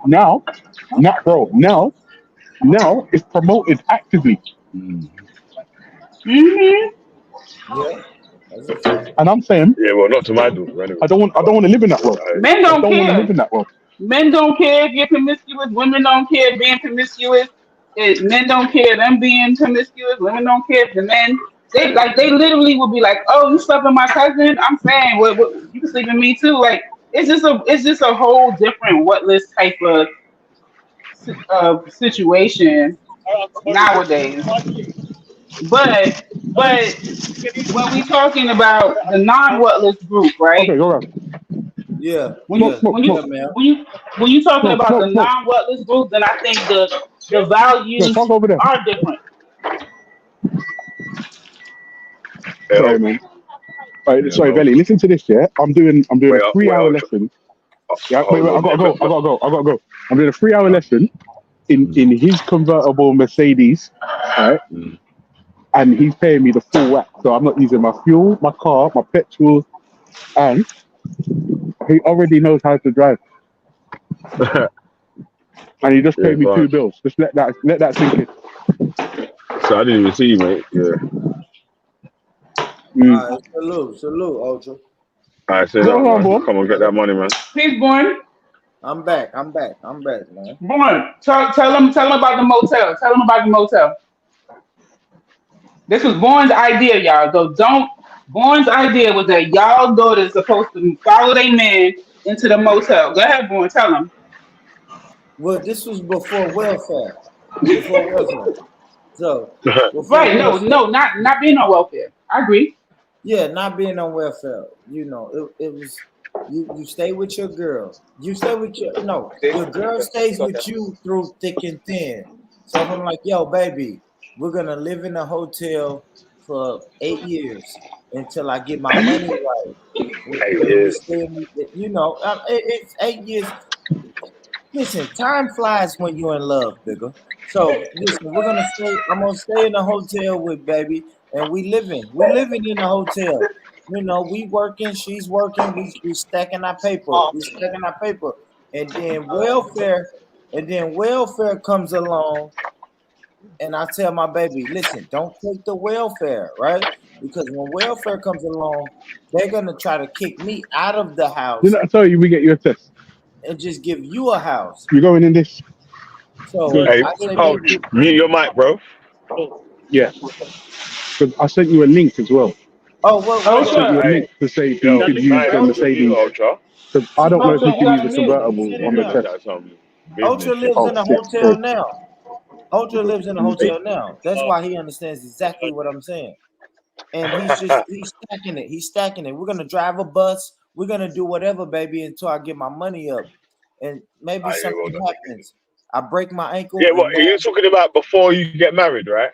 Now it's promoted actively. And I'm saying, yeah, well, not to my door. Anyway. I don't want to live in that world. Men don't care. Want to live in that world. Men don't care if you're promiscuous. Women don't care being promiscuous. Men don't care them being promiscuous. Women don't care if the men. They literally will be like, oh, you slept with my cousin. I'm saying, well, you can sleep with me too. Like, it's just a whole different whatless type of situation nowadays. But when we talking about the non-whatless group, right? Okay, go around. Yeah, When you talking about the non-wetlands group, then I think the values over there. are different. Sorry, man. Right, Yeah, sorry, bro. Belly. Listen to this, yeah. I'm doing a Wait, 3-hour lesson. Yeah, wait, hold I on. gotta go. I'm doing a 3-hour lesson in his convertible Mercedes, right? And he's paying me the full whack, so I'm not using my fuel, my car, my petrol, and he already knows how to drive. And he just Yeah, paid me 2 bills. Just let that sink in. So I didn't even see you, mate. Yeah. All right, salute, Ultra. All right, say that, man. Come on, get that money, man. Peace, Born. I'm back, man. Born, tell him about the motel. Tell him about the motel. This was Born's idea, y'all. Born's idea was that y'all daughters supposed to follow their man into the motel. Go ahead, Born, tell him. Well, this was before welfare. So right, no, not being on welfare. I agree. Yeah, not being on welfare. You know, it was you stay with your girl. You stay with your girl stays with you through thick and thin. So if I'm like, yo, baby, we're gonna live in a hotel for 8 years until I get my money right. 8 years. You know, it's 8 years. Listen, time flies when you're in love, nigga. So listen, I'm gonna stay in a hotel with baby, and we living in a hotel. You know, we working, she's working, we stacking our paper, and then welfare comes along, and I tell my baby, listen, don't take the welfare, right? Because when welfare comes along, they're gonna try to kick me out of the house. Didn't I tell you we get you a test? And just give you a house. You going in this? So Hey, I say, coach, mute your mic, bro. Yeah. Because I sent you a link as well. Oh, well, I sent you a link to say you could use the Mercedes. Because I don't know if you can use the convertible on the test. Ultra lives in a hotel now. Ultra lives in a hotel now. That's why he understands exactly what I'm saying. And he's stacking it. He's stacking it. We're gonna drive a bus. We're gonna do whatever, baby, until I get my money up. And maybe something happens. I break my ankle. Yeah, what are you talking about before you get married, right?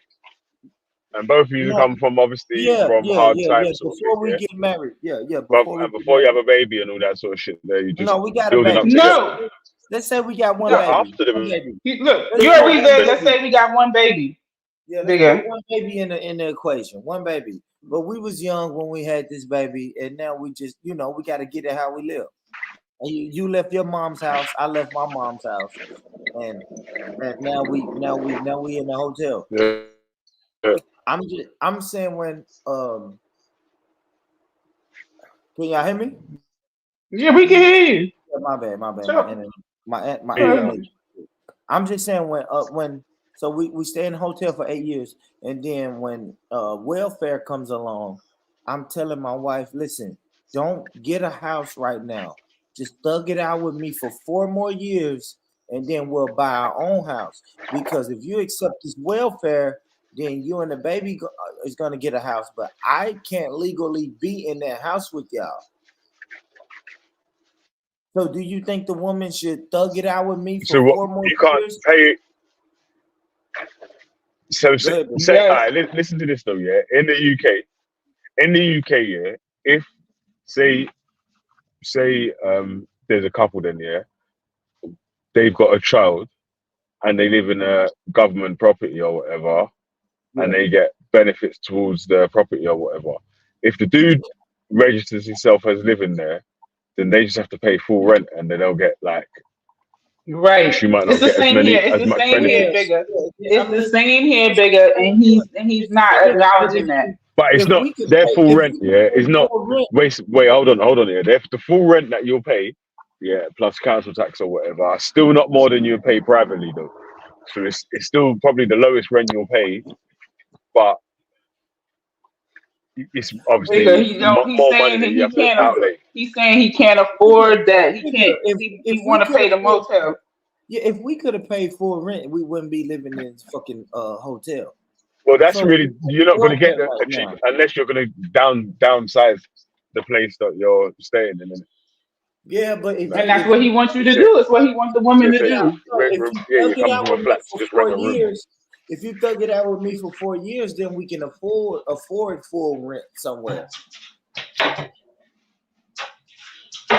And both of you come from obviously from hard times. Before we get married. Yeah. Before you have a baby and all that sort of shit there, you just we got a baby. No. Let's say we got one baby. After the baby. Look, you already said, let's say we got one baby. Yeah, let's put one baby in the equation. One baby. But we was young when we had this baby, and now we just, we got to get it how we live. And you left your mom's house, I left my mom's house, and now we in the hotel. Yeah. I'm saying when can y'all hear me? Yeah, we can hear you. My bad. Sure. My I'm just saying when so we stay in the hotel for 8 years, and then when welfare comes along, I'm telling my wife, listen, don't get a house right now. Just thug it out with me for 4 more years, and then we'll buy our own house. Because if you accept this welfare, then you and the baby is going to get a house, but I can't legally be in that house with y'all. So do you think the woman should thug it out with me for 4 more years? You can't pay. So all right, listen to this though, yeah. In the UK, yeah, if say there's a couple then, yeah, they've got a child and they live in a government property or whatever, and they get benefits towards their property or whatever. If the dude registers himself as living there, then they just have to pay full rent, and then they'll get like. Right. She might not it's the same here. It's the same here, bigger. It's the same here, bigger, and he's not acknowledging that. But it's not their full rent, yeah. It's not. Wait, hold on, yeah. The full rent that you'll pay, yeah, plus council tax or whatever, still not more than you pay privately though. So it's still probably the lowest rent you'll pay, but it's obviously he's more money saying than you have he can't. to outlay. He's saying he can't afford that. He can't. He want to pay the motel. Yeah, if we could have paid full rent, we wouldn't be living in this fucking hotel. Well, that's really you're not going to get a cheap unless you're going to downsize the place that you're staying in. Yeah, but and that's what he wants you to do. It's what he wants the woman to do. If you thug it out with me for 4 years, if you thug it out with me for 4 years, then we can afford full rent somewhere.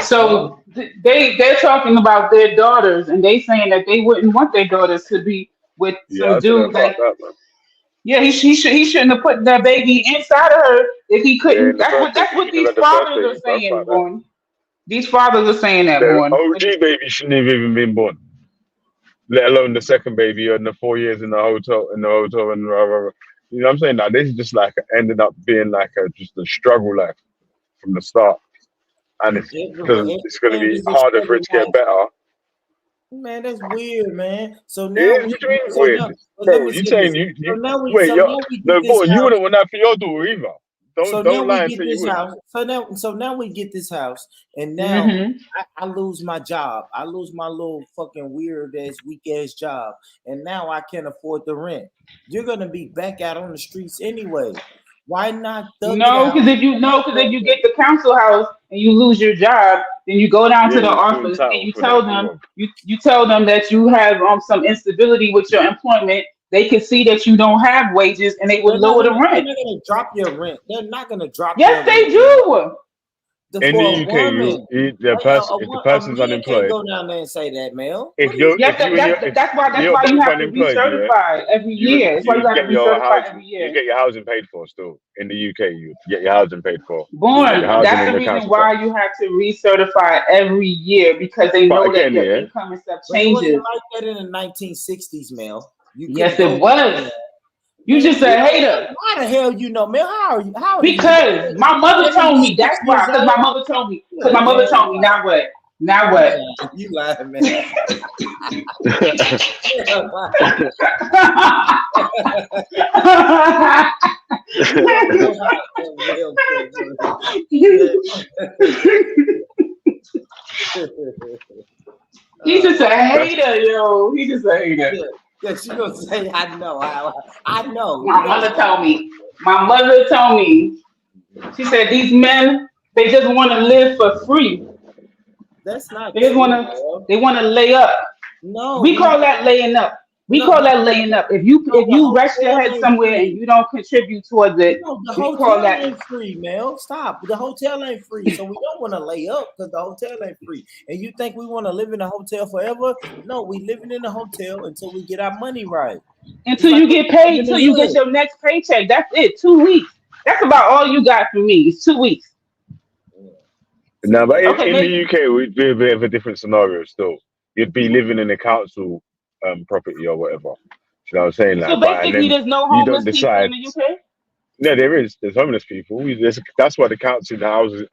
So they're talking about their daughters, and they saying that they wouldn't want their daughters to be with some dude like. Yeah, he shouldn't have put that baby inside of her if he couldn't. That's what these fathers are saying, Born. These fathers are saying that, Born. OG baby shouldn't have even been born, let alone the second baby and the 4 years in the hotel and rah, rah, rah. You know what I'm saying? Now this is just like ended up being like just a struggle life from the start, and it's going to be harder for it to get better. Man, that's weird, man. So now it is weird. Bro, you saying you wait, no, boy, you wouldn't want that for your daughter either. Don't lie and say you would. So now we get this house, and now I lose my job. I lose my little fucking weird ass, weak ass job, and now I can't afford the rent. You're gonna be back out on the streets anyway. Why not? No, because if you get the council house and you lose your job, then you go down to the office and you tell them you tell them that you have some instability with your employment. They can see that you don't have wages, and they will lower the rent. They're not gonna drop your rent. They're not gonna drop. Yes, they do. In the UK, if the person's unemployed, go down there and say that, Mel. That's why you have to recertify every year. That's why you have to recertify every year. You get your housing paid for still. In the UK, you get your housing paid for. Born. That's the reason why you have to recertify every year, because they know that your income and stuff changes. It wasn't like that in the 1960s, Mel. Yes, it was. You just a hater. Why the hell you know, man? How are you? Because my mother told me. That's why. Because my mother told me. Because my mother told me. Now what? Now what? You lying, man. He's just a hater, yo. He's just a hater. Yeah, she gonna say, I know. I know. My mother told me. My mother told me. She said these men, they just want to live for free. That's not. They just want to. They want to lay up. No, we call that laying up. We call that laying up. If you rest your head somewhere and you don't contribute towards it, the hotel ain't free, Mel. Stop. The hotel ain't free, so we don't want to lay up because the hotel ain't free. And you think we want to live in a hotel forever? No, we living in a hotel until we get our money right. Until you get paid, until you get your next paycheck. That's it. 2 weeks. That's about all you got for me. It's 2 weeks. No, but in the UK, we'd be a bit of a different scenario still. You'd be living in a council property or whatever. You know what I'm saying? Like, so basically, there's no homeless people in the UK? No, there is. There's homeless people. That's why the council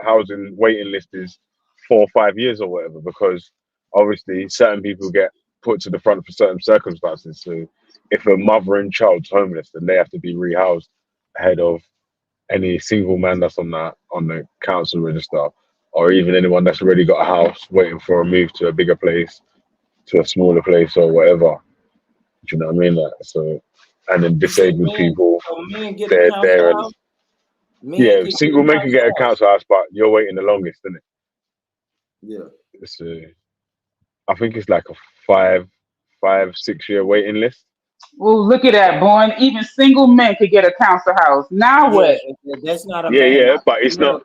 housing waiting list is 4 or 5 years or whatever, because obviously certain people get put to the front for certain circumstances. So if a mother and child's homeless, then they have to be rehoused ahead of any single man that's on the council register, or even anyone that's already got a house waiting for a move to a bigger place, to a smaller place or whatever. Do you know what I mean? Like, so, and then disabled people, single men can get a council house, but you're waiting the longest, isn't it? Yeah. So, I think it's like a 5-6 year waiting list. Well, look at that, Born. Even single men could get a council house. Now what? That's not a but it's not.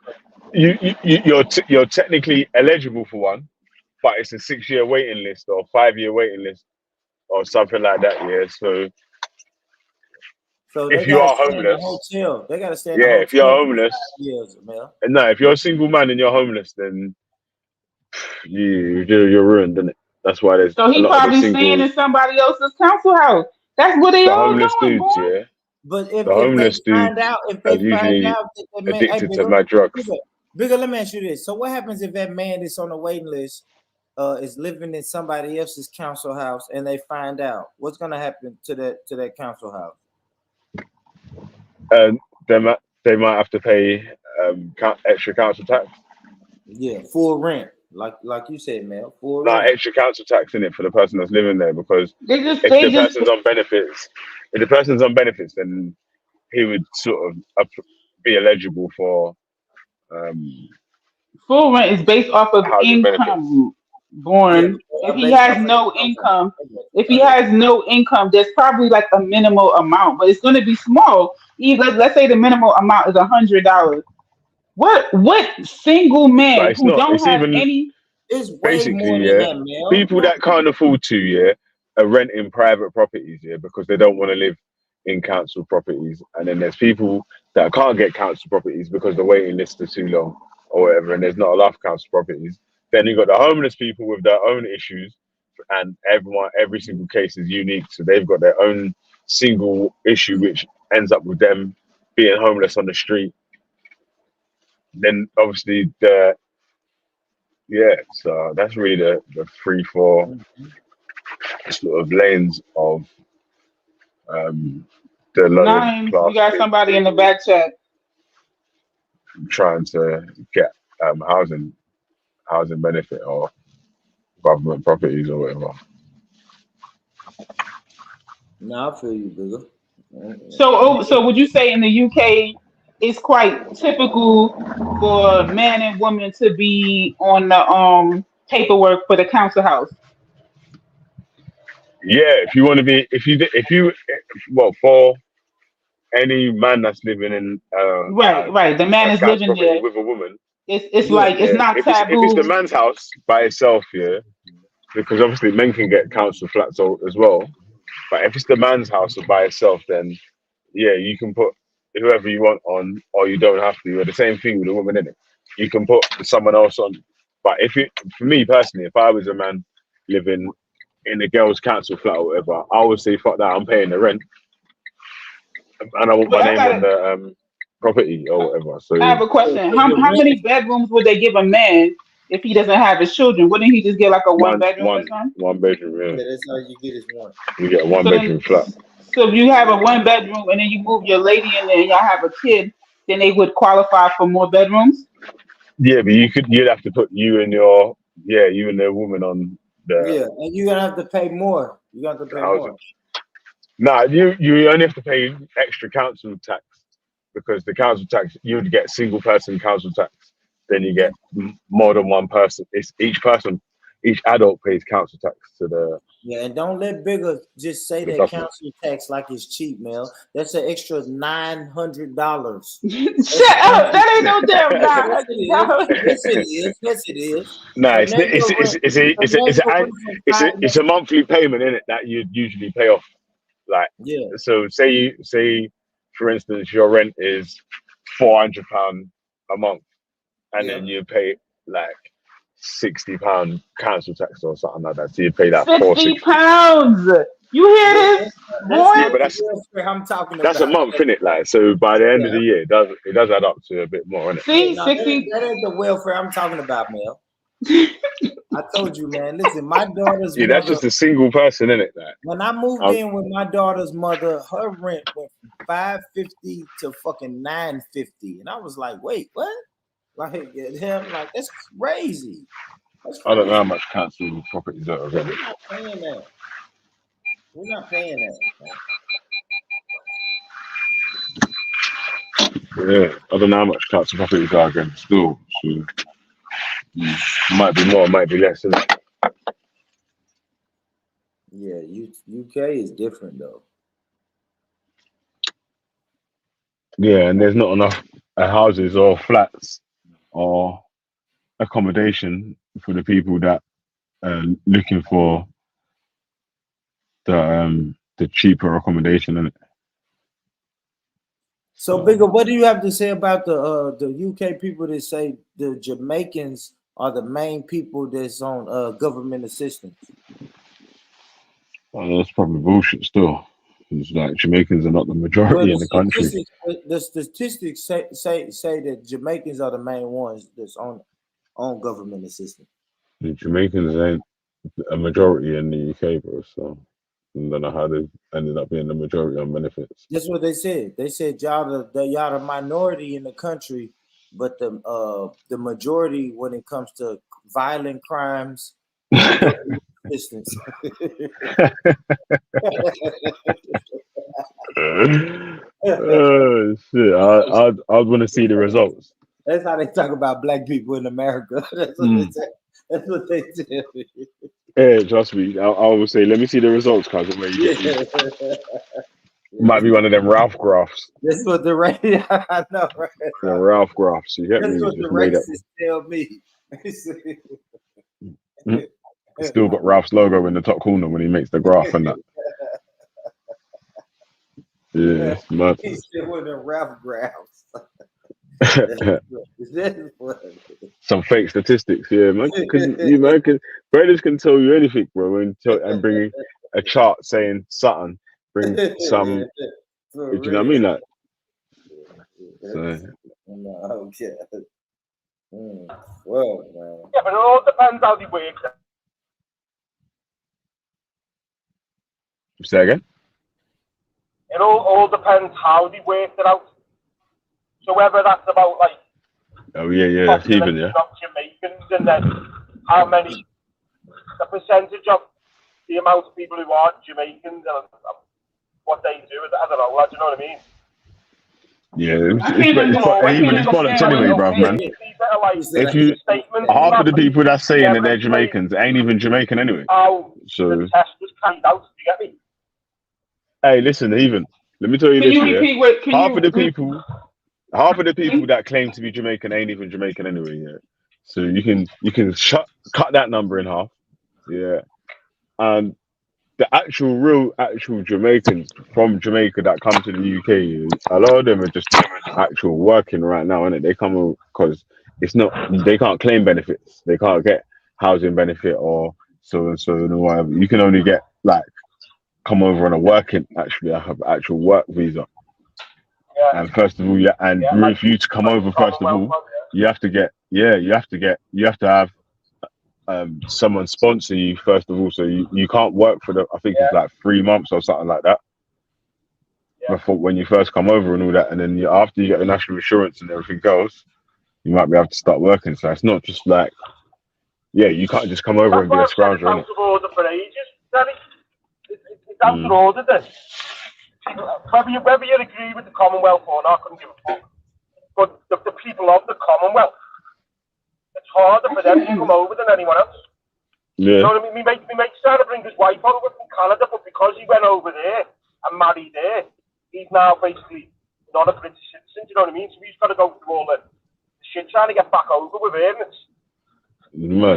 You're technically eligible for one, but it's a 6 year waiting list or 5 year waiting list or something like that. Yeah. So if you are homeless, they gotta stay. If you're homeless, no, if you're a single man and you're homeless, then you're ruined, isn't it? That's why there's. So he probably staying in somebody else's council house. That's what they all homeless doing, dudes, boy. yeah. But if the homeless they find out, addicted to my drugs. Bigger, let me ask you this. So what happens if that man that's on the waiting list is living in somebody else's council house and they find out? What's gonna happen to that council house? They might have to pay extra council tax. Yeah, full rent. Like you said, Mel, full rent. Rent. Extra council tax in it for the person that's living there, because if the person's on benefits, then he would sort of be eligible for Full rent is based off of housing benefits. income. Born. If he based has off no of income, income. if he has no income, there's probably like a minimal amount, but it's going to be small. Even let's say the minimal amount is $100. What single But man it's who not. don't It's have even any? It's way basically, more than yeah. that, Mel. People that can't afford to, yeah, are renting private properties, yeah, because they don't want to live in council properties. And then there's people that can't get council properties because the waiting lists are too long or whatever, and there's not enough council properties. Then you've got the homeless people with their own issues, and every single case is unique. So they've got their own single issue, which ends up with them being homeless on the street. Then obviously so that's really the 3-4 sort of lanes of the lower Nine, you class got somebody in the people back chat. trying to get housing benefit or government properties or whatever. No, I feel you, bigger. So would you say in the UK it's quite typical for man and woman to be on the paperwork for the council house? Yeah, if you want to be, for any man that's living in Right. The man a is council living property there. with a woman, It's like it's yeah. not If it's the taboo. man's house by itself, yeah, because obviously men can get council flats as well. But if it's the man's house by itself, then yeah, you can put whoever you want on, or you don't have to. Or the same thing with a woman, in it. You can put someone else on. But for me personally, if I was a man living in a girl's council flat or whatever, I would say, fuck that, I'm paying the rent, and I want my But name on the property or whatever. So I have a question. How many bedrooms would they give a man if he doesn't have his children? Wouldn't he just get like a one bedroom or something? one bedroom, Yeah, yeah. that's how you get is one. You get a one bedroom flat. So if you have a one bedroom and then you move your lady in there and y'all have a kid, then they would qualify for more bedrooms? Yeah, but you'd have to put you and the woman on the. Yeah, and you're gonna have to pay more. You got to pay more. Nah, you only have to pay extra council tax, because the council tax, you would get single person council tax. Then you get more than one person. It's each adult pays council tax to the. Yeah, and don't let bigger just say that council tax like it's cheap, Mel. That's an extra $900. Shut up! That ain't no damn $900. Yes, it is. Yes, it is. No, it's a monthly payment in it that you'd usually pay off. Like, yeah. So say for instance your rent is £400 a month, and then you pay like £60 council tax or something like that. So you pay that £60. You hear this, boy? Yeah, but I'm talking about. That's a month, innit? Like, so by the end of the year, it does add up to a bit more, innit? See, no, 60. That ain't the welfare I'm talking about, Mel. I told you, man. Listen, my daughter's mother, that's just a single person, innit? Like, when I moved in with my daughter's mother, her rent went from $550 to fucking $950, and I was like, wait, what? Like, like that's crazy. I don't know how much council properties are. We're not paying that. We're not paying that. Yeah, I don't know how much council properties are again. Still, so, might be more, might be less, isn't it? Yeah, UK is different though. Yeah, and there's not enough houses or flats or accommodation for the people that are looking for the cheaper accommodation, isn't it? So, Bigger, what do you have to say about the UK people that say the Jamaicans are the main people that's on government assistance? Well, that's probably bullshit still. It's like Jamaicans are not the majority in the country. The statistics say that Jamaicans are the main ones that's on government assistance. The Jamaicans ain't a majority in the UK, bro. So I don't know how they ended up being the majority on benefits. That's what they said. They said y'all the minority in the country, but the majority when it comes to violent crimes. Distance. Oh shit! I want to see the results. That's how they talk about black people in America. That's what they say. That's what they do. Yeah, trust me. I always say, let me see the results, cousin. Where you get these. Might be one of them Ralph graphs. That's what the I know, right? The Ralph graphs. You get That's me? what the Just made up. racists tell me. Still got Ralph's logo in the top corner when he makes the graph and that. Yeah, it's mad. He's still with the Ralph graphs. Some fake statistics, yeah, man. Brothers can tell you anything, bro, and bring a chart saying something. Bring some. Do you know what I mean? Like, so. No, okay. Well, man. Yeah, but it all depends how they work. Say again? It all depends how they work it out. So whether that's about like, oh yeah, even yeah. Of Jamaicans, and then how many, the percentage of the amount of people who aren't Jamaicans and what they do. I don't know. Do you know what I mean? Yeah, it's bollocks anyway, bruv, man. If you half of the people that's saying that they're Jamaicans ain't even Jamaican anyway. So the test was carried out. Do you get me? Hey, listen, even let me tell you this. Half of the people that claim to be Jamaican ain't even Jamaican anyway. Yeah, so you can cut that number in half. Yeah, and the real Jamaicans from Jamaica that come to the UK, a lot of them are just actual working right now, innit? They come because they can't claim benefits, they can't get housing benefit or so and so and whatever. You can only get like come over on a actual work visa. Yeah. And first of all, for you to come over, first of all, you have to have someone sponsor you first of all, so you can't work for I think it's like 3 months or something like that. Before when you first come over and all that, and then after you get the national insurance and everything else, you might be able to start working. So it's not just like, you can't just come over and be a scrounger. Out of order for ages, Danny. It's out of order then. Whether you agree with the Commonwealth or not, I couldn't give a fuck. But the people of the Commonwealth, it's harder for them to come over than anyone else. Yeah. You know what I mean? My mate's trying to bring his wife over from Canada, but because he went over there and married there, he's now basically not a British citizen. Do you know what I mean? So he's got to go through all the shit trying to get back over with him. It's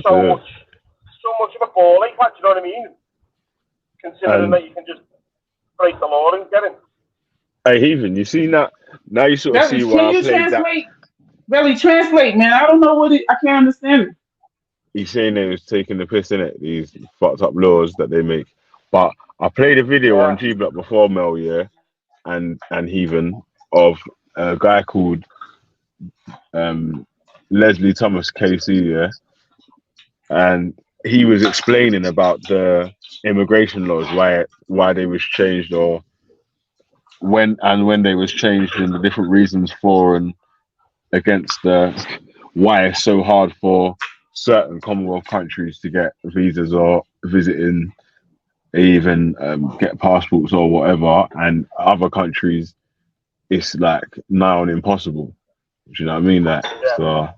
so much of a ball ache, do you know what I mean? Considering that you can just break the law and get in. Hey, Heathen, you see that? Now you sort of see why I played that. Belly, translate, man. I don't know I can't understand it. He's saying they was taking the piss in it, these fucked up laws that they make. But I played a video on G Block before, Mel, and Heathen, of a guy called Leslie Thomas KC, and he was explaining about the immigration laws, why they was changed, or when they was changed, and the different reasons for and against why it's so hard for certain Commonwealth countries to get visas or visiting, even get passports or whatever, and other countries it's like now and impossible. Do you know what I mean? So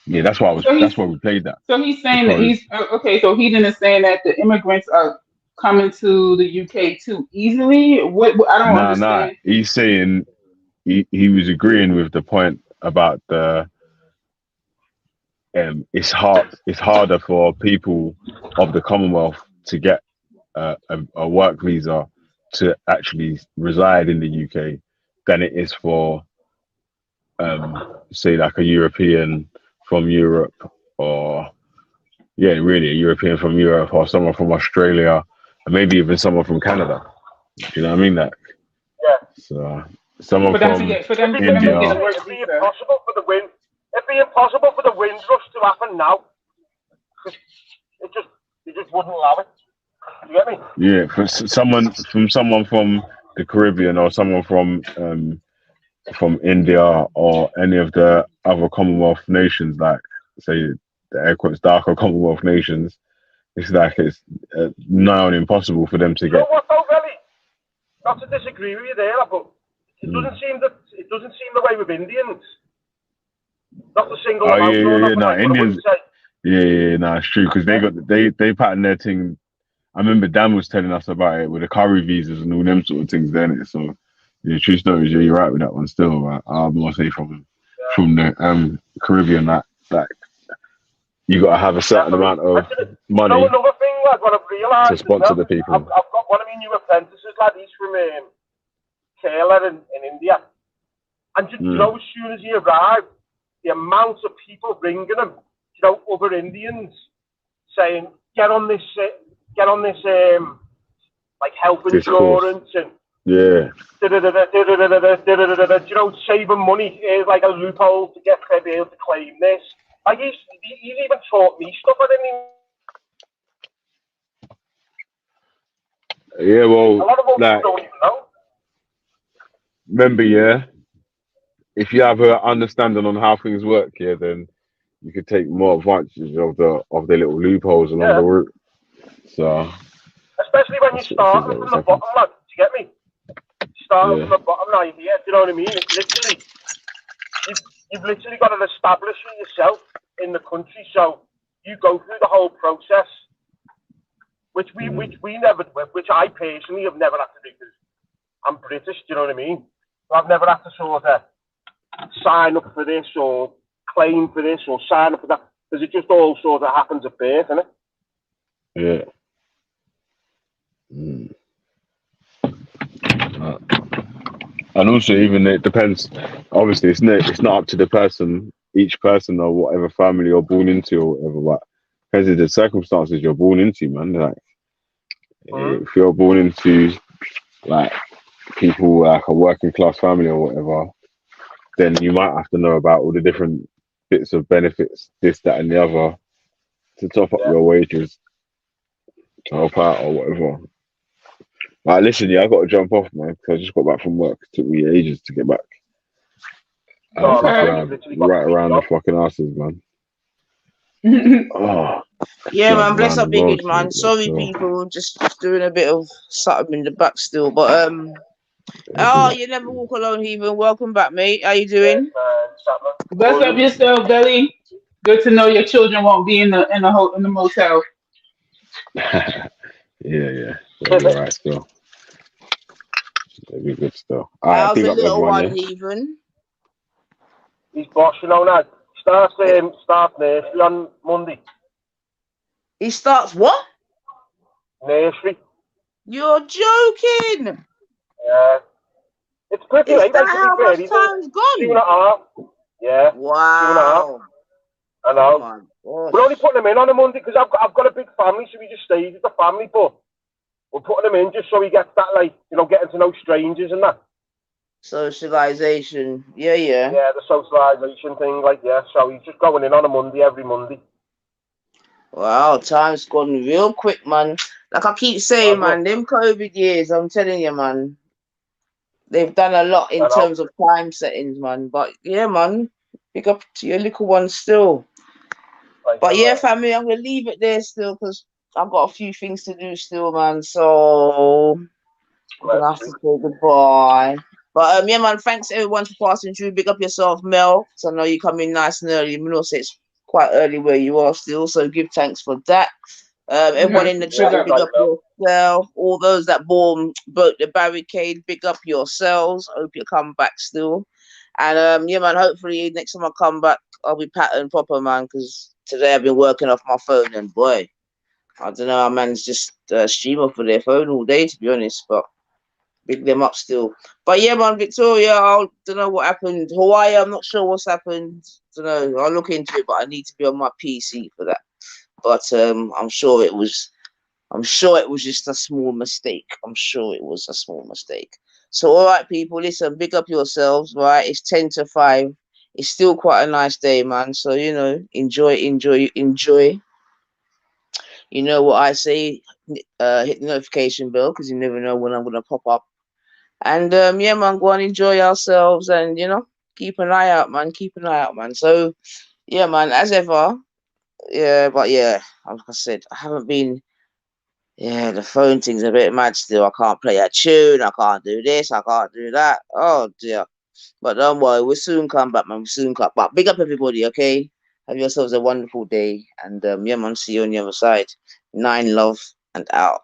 that's why that's why we played that. So he's saying that he's okay. So Heathen is saying that the immigrants are coming to the UK too easily. What I don't understand. Nah. He's saying he was agreeing with the point about the it's harder for people of the Commonwealth to get a work visa to actually reside in the UK than it is for say like a European from Europe, or really a European from Europe, or someone from Australia, and maybe even someone from Canada. Do you know what I mean? So someone from India. It'd be impossible for the Windrush to happen now. It just wouldn't allow it. You get me? Yeah, for someone from the Caribbean, or someone from India, or any of the other Commonwealth nations, like say the air quotes darker Commonwealth nations, it's like it's now impossible for them to get. You know what though, Belly? Not to disagree with you there, but It doesn't seem the way with Indians. Not to single Oh them out. yeah. No, Indians. Yeah, no, it's true because they pattern their thing. I remember Dan was telling us about it with the curry visas and all them sort of things, then it. So yeah, true story. Yeah, you're right with that one. Still, right? I must say from the Caribbean that you got to have a certain amount of money another thing, lad, what I've realised to sponsor the people. I've got one of my new apprentices, lad. He's from Kerala in India, and you know, as soon as he arrived, the amount of people ringing him, you know, other Indians saying, get on this like health insurance and you know, saving money is like a loophole to be able to claim this. Like he's even taught me stuff I didn't even. Yeah, well, a lot of like, don't even know. Remember, if you have an understanding on how things work, then you could take more advantage of the little loopholes along the route. So, especially when you start from the bottom, lad. Do you get me? Starting from the bottom now, do you know what I mean? It's literally you've literally got to establish it yourself in the country. So you go through the whole process, which I personally have never had to do because I'm British. Do you know what I mean? So I've never had to sort of sign up for this or claim for this or sign up for that because it just all sort of happens at birth, isn't it? Yeah. And also, even it depends. Obviously, it's not up to the person, each person, or whatever family you're born into, or whatever. But because of the circumstances you're born into, man. Like, if you're born into like people like a working class family or whatever, then you might have to know about all the different bits of benefits, this, that, and the other, to top up your wages, to help out or whatever. Like, listen, I got to jump off, man, because I just got back from work. It took me ages to get back. Right around the fucking asses, man. Yeah, man, bless up, big man. Sorry, people, just doing a bit of something in the back still, but you never walk alone, even. Welcome back, mate. How you doing? Bless up yourself, Belly. Good to know your children won't be in the motel. Yeah. They'll be alright still. They'll be good still. How's the little one, even? He's boss, you know, now. Starts nursery on Monday. He starts what? Nursery. You're joking. Yeah. It's pretty Is late. that how much time's gone? 2.5. Yeah. Wow. 2.5. I know. We're only putting him in on a Monday because I've got a big family, so we just stays with the family. But we're putting him in just so he gets that, like, you know, getting to know strangers and that. Socialization. Yeah. Yeah, the socialization thing, like, so he's just going in on a Monday, every Monday. Wow, time's gone real quick, man. Like I keep saying, man, them COVID years, I'm telling you, man, they've done a lot in terms of time settings, man. But yeah, man, pick up to your little one still. But yeah, family, I'm gonna leave it there still because I've got a few things to do still, man. So I'm gonna have to say goodbye. But yeah, man, thanks everyone for passing through. Big up yourself, Mel. So I know you come in nice and early. You know, it's quite early where you are still. So give thanks for that. Everyone in the chat, big up yourself. All those that broke the barricade, big up yourselves. Hope you come back still. And yeah, man, hopefully next time I come back, I'll be pattern proper, man, because today I've been working off my phone and boy, I don't know how man's just stream off of their phone all day, to be honest, but big them up still. But yeah, man, Victoria, I don't know what happened. Hawaii, I'm not sure what's happened. Don't know. I'll look into it, but I need to be on my PC for that. But I'm sure it was just a small mistake. I'm sure it was a small mistake. So all right, people, listen, big up yourselves, right? It's 10 to 5. It's still quite a nice day, man. So, you know, enjoy. You know what I say, hit the notification bell because you never know when I'm gonna pop up. And yeah, man, go and enjoy ourselves and, you know, keep an eye out, man. So yeah, man, as ever, yeah, but yeah, like I said, I haven't been Yeah, the phone thing's a bit mad still. I can't play a tune. I can't do this. I can't do that. Oh dear. But don't worry, we'll soon come back, man. We'll soon come back. Big up everybody, okay? Have yourselves a wonderful day. And yeah, man, see you on the other side. 9 love and out.